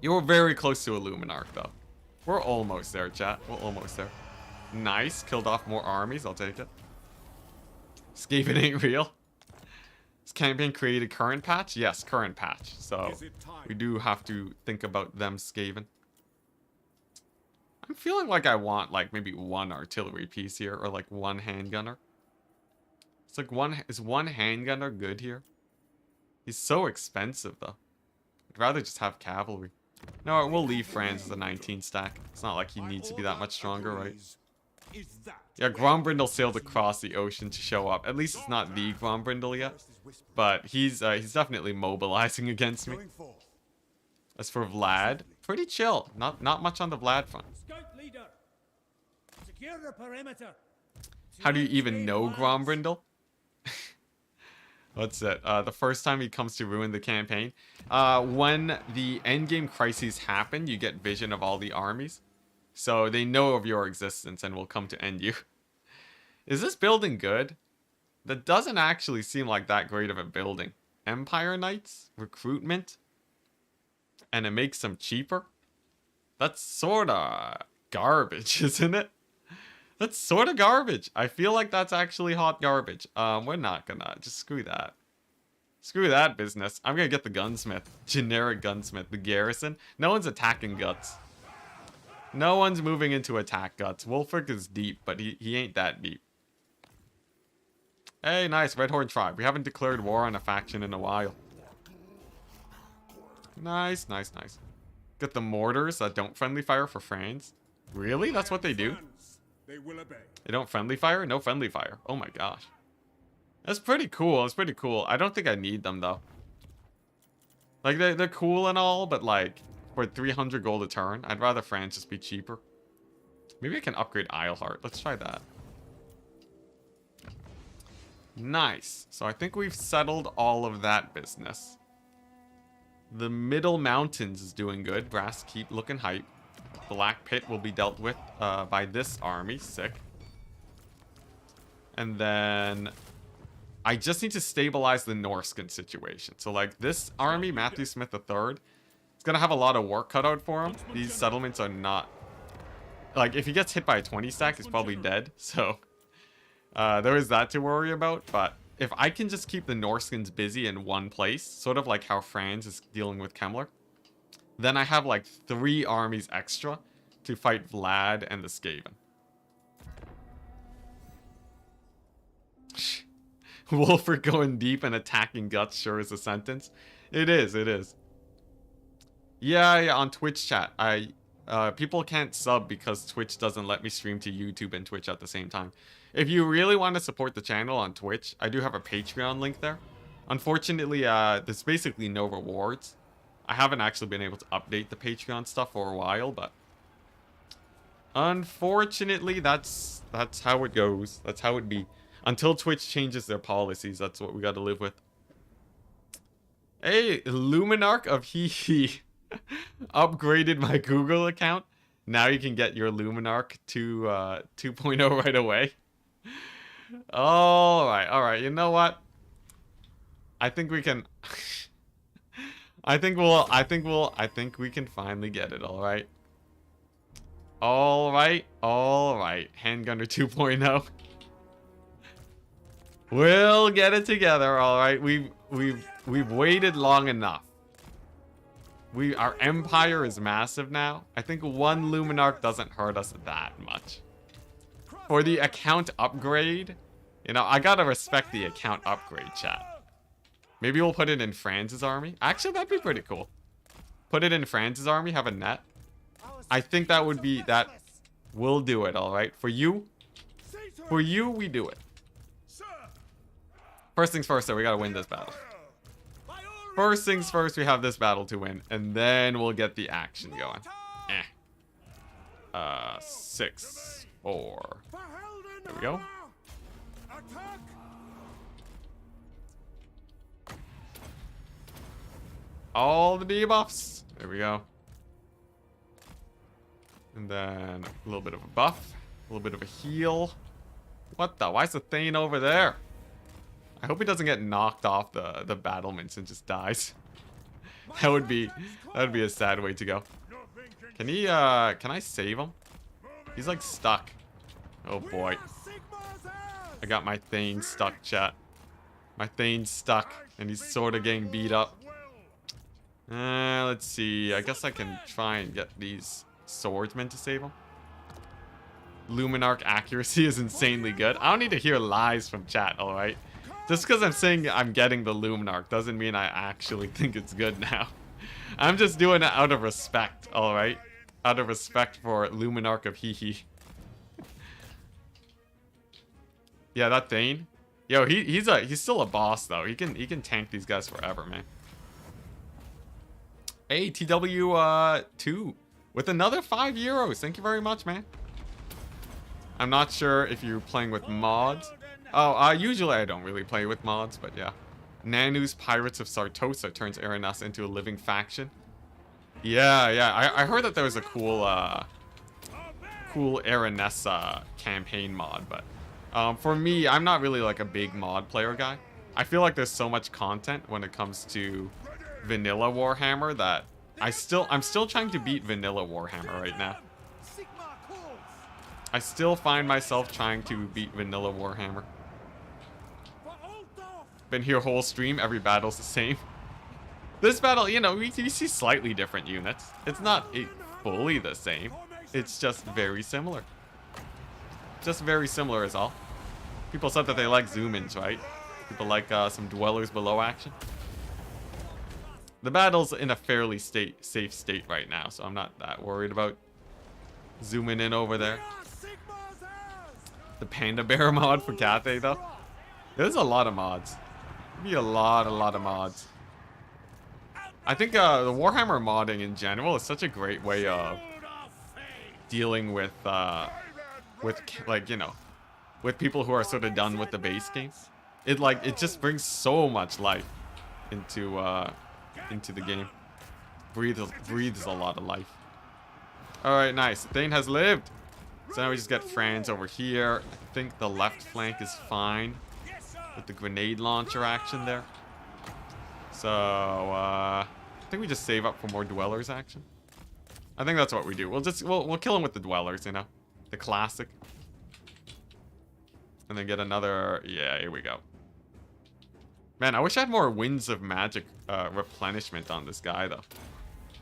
A: You were very close to a Luminarch, though. We're almost there, chat. We're almost there. Nice. Killed off more armies. I'll take it. Skaven ain't real. This campaign created current patch? Yes, current patch. So we do have to think about them Skaven. I'm feeling like I want like maybe one artillery piece here, or like one handgunner. It's like is one handgunner good here? He's so expensive though. I'd rather just have cavalry. No, we'll leave Franz as a 19 stack. It's not like he needs to be that much stronger, right? Yeah, Grombrindle sailed across the ocean to show up. At least it's not the Grombrindle yet. But he's definitely mobilizing against me. As for Vlad, pretty chill. Not much on the Vlad front. How do you even know Grombrindle? What's it? The first time he comes to ruin the campaign. When the endgame crises happen, you get vision of all the armies. So they know of your existence and will come to end you. Is this building good? That doesn't actually seem like that great of a building. Empire Knights? Recruitment? And it makes them cheaper? That's sorta garbage, isn't it? That's sorta garbage. I feel like that's actually hot garbage. We're not gonna. Just screw that. Screw that business. I'm gonna get the gunsmith. Generic gunsmith. The garrison. No one's attacking guts. No one's moving into attack guts. Wulfric is deep, but he ain't that deep. Hey, nice. Red Horde tribe. We haven't declared war on a faction in a while. Nice. Get the mortars that don't friendly fire for Franz. Really? That's what they do? They don't friendly fire? No friendly fire. Oh my gosh. That's pretty cool. I don't think I need them, though. Like, they're cool and all, but like, for 300 gold a turn, I'd rather Franz just be cheaper. Maybe I can upgrade Isleheart. Let's try that. Nice. So I think we've settled all of that business. The Middle Mountains is doing good. Brass keep looking hype. Black Pit will be dealt with by this army. Sick. And then I just need to stabilize the Norskin situation. So like this army, Matthew Smith III, it's going to have a lot of work cut out for him. These settlements are not... Like, if he gets hit by a 20 stack, he's probably dead. So there is that to worry about. But if I can just keep the Norskins busy in one place, sort of like how Franz is dealing with Kemmler, then I have like 3 armies extra to fight Vlad and the Skaven. Wulfric going deep and attacking guts sure is a sentence. It is. Yeah, on Twitch chat. People can't sub because Twitch doesn't let me stream to YouTube and Twitch at the same time. If you really want to support the channel on Twitch, I do have a Patreon link there. Unfortunately, there's basically no rewards. I haven't actually been able to update the Patreon stuff for a while, but unfortunately, that's how it goes. That's how it be. Until Twitch changes their policies, that's what we got to live with. Hey, Luminarch of Hee upgraded my Google account. Now you can get your Luminarch to 2.0 right away. All right. You know what? I think we can. I think we can finally get it. All right. All right. Handgunner 2.0. We'll get it together. All right. We've waited long enough. Our empire is massive now. I think one Luminarch doesn't hurt us that much. For the account upgrade, you know, I gotta respect the account upgrade, chat. Maybe we'll put it in Franz's army. Actually, that'd be pretty cool. Put it in Franz's army, have a net. I think that would be, we'll do it, alright? For you, we do it. First things first, though, we gotta win this battle. First things first, we have this battle to win, and then we'll get the action going. 6, 4. There we go. All the debuffs. There we go. And then a little bit of a buff, a little bit of a heal. What the? Why is the Thane over there? I hope he doesn't get knocked off the battlements and just dies. That would be a sad way to go. Can he can I save him? He's like stuck. Oh boy. I got my Thane stuck, chat. My Thane's stuck and he's sort of getting beat up. Let's see. I guess I can try and get these swordsmen to save him. Luminarch accuracy is insanely good. I don't need to hear lies from chat, alright? Just because I'm saying I'm getting the Luminarch doesn't mean I actually think it's good now. I'm just doing it out of respect, alright? Out of respect for Luminarch of Hee. Yeah, that Thane. Yo, he's still a boss though. He can tank these guys forever, man. Hey, TW2 with another €5. Thank you very much, man. I'm not sure if you're playing with mods. Oh, usually I don't really play with mods, but yeah. Nanu's Pirates of Sartosa turns Aranus into a living faction. Yeah. I heard that there was a cool Aranus campaign mod, but for me, I'm not really like a big mod player guy. I feel like there's so much content when it comes to vanilla Warhammer that I'm still trying to beat vanilla Warhammer right now. I still find myself trying to beat vanilla Warhammer. Been here whole stream, every battle's the same. This battle, you know, we see slightly different units. It's not fully the same. It's just very similar. Just very similar is all. People said that they like zoom-ins, right? People like some dwellers below action. The battle's in a fairly safe state right now, so I'm not that worried about zooming in over there. The Panda Bear mod for Cathay, though. There's a lot of mods. There'd be a lot of mods. I think the Warhammer modding in general is such a great way of dealing with like, you know, with people who are sort of done with the base game. It just brings so much life into the game. Breathes a lot of life. Alright, nice. Thane has lived. So now we just get Franz over here. I think the left flank is fine with the grenade launcher action there. So, I think we just save up for more dwellers action. I think that's what we do. We'll kill him with the dwellers, you know, the classic. And then get another. Yeah, here we go. Man, I wish I had more winds of magic replenishment on this guy though.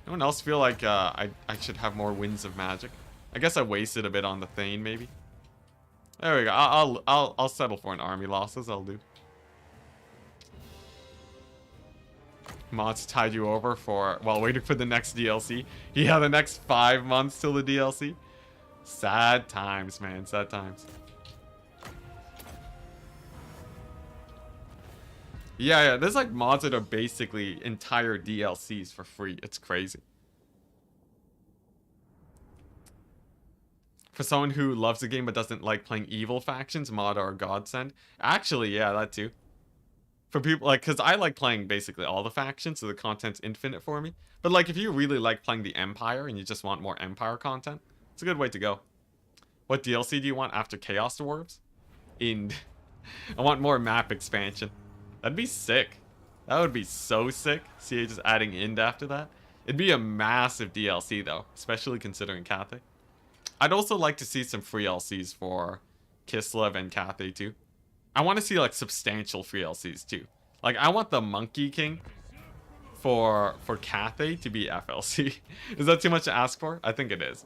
A: Anyone else feel like I should have more winds of magic? I guess I wasted a bit on the Thane, maybe. There we go. I'll settle for an army losses. I'll do. Mods tied you over while waiting for the next DLC. Yeah, the next 5 months till the DLC. Sad times, man. Sad times. Yeah, there's like mods that are basically entire DLCs for free. It's crazy. For someone who loves the game but doesn't like playing evil factions, mod are a godsend. Actually, yeah, that too. For people, like, because I like playing basically all the factions, so the content's infinite for me. But, like, if you really like playing the Empire and you just want more Empire content, it's a good way to go. What DLC do you want after Chaos Dwarves? Ind. I want more map expansion. That'd be sick. That would be so sick. CA just adding Ind after that. It'd be a massive DLC, though, especially considering Cathay. I'd also like to see some free LCs for Kislev and Cathay, too. I want to see, like, substantial free LCs, too. Like, I want the Monkey King for Cathay to be FLC. Is that too much to ask for? I think it is.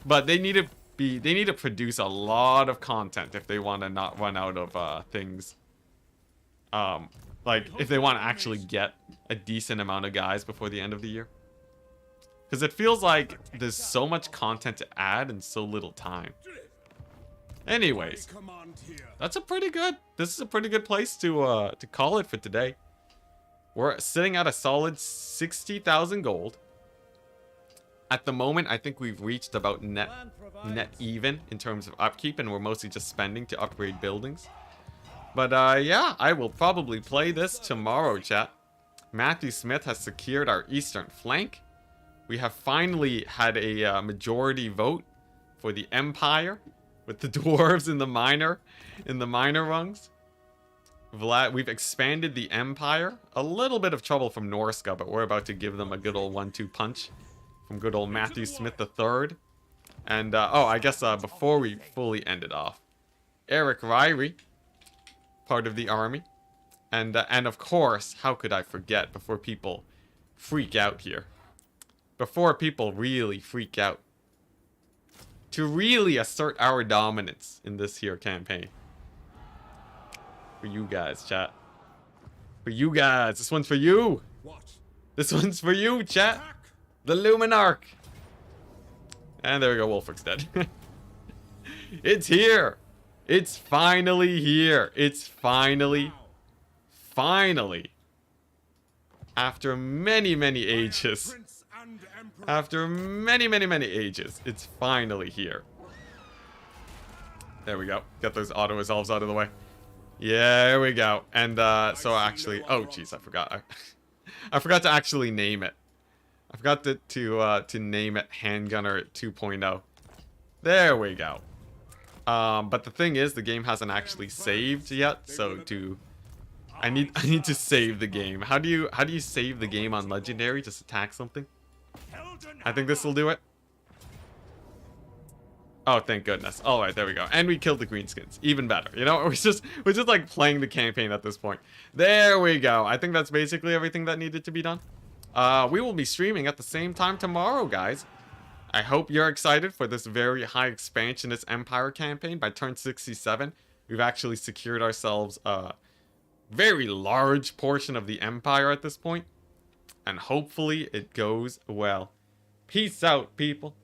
A: But they need to produce a lot of content if they want to not run out of things. Like, if they want to actually get a decent amount of guys before the end of the year. Because it feels like there's so much content to add in so little time. Anyways, this is a pretty good place to call it for today. We're sitting at a solid 60,000 gold. At the moment, I think we've reached about net even in terms of upkeep, and we're mostly just spending to upgrade buildings. But yeah, I will probably play this tomorrow, chat. Matthew Smith has secured our eastern flank. We have finally had a majority vote for the Empire, with the dwarves in the minor rungs. We've expanded the Empire. A little bit of trouble from Norska, but we're about to give them a good old 1-2 punch from good old Matthew Smith III. And oh, I guess before we fully end it off, Eric Ryrie, part of the army, and of course, how could I forget before people freak out here? Before people really freak out. To really assert our dominance in this here campaign. For you guys, chat. For you guys. This one's for you. This one's for you, chat. The Luminarch. And there we go. Wolfrick's dead. It's here. It's finally here. It's finally. After many, many ages. After many, many, many ages, it's finally here. There we go. Get those auto resolves out of the way. Yeah, there we go. And so actually, oh jeez, I forgot. I forgot to actually name it. I forgot to name it Handgunner 2.0. There we go. But the thing is, the game hasn't actually saved yet, so I need to save the game. How do you save the game on Legendary? Just attack something? I think this will do it. Oh, thank goodness. All right, there we go. And we killed the greenskins. Even better. You know, we're just like playing the campaign at this point. There we go. I think that's basically everything that needed to be done. We will be streaming at the same time tomorrow, guys. I hope you're excited for this very high expansionist Empire campaign. By turn 67, we've actually secured ourselves a very large portion of the Empire at this point. And hopefully it goes well. Peace out, people.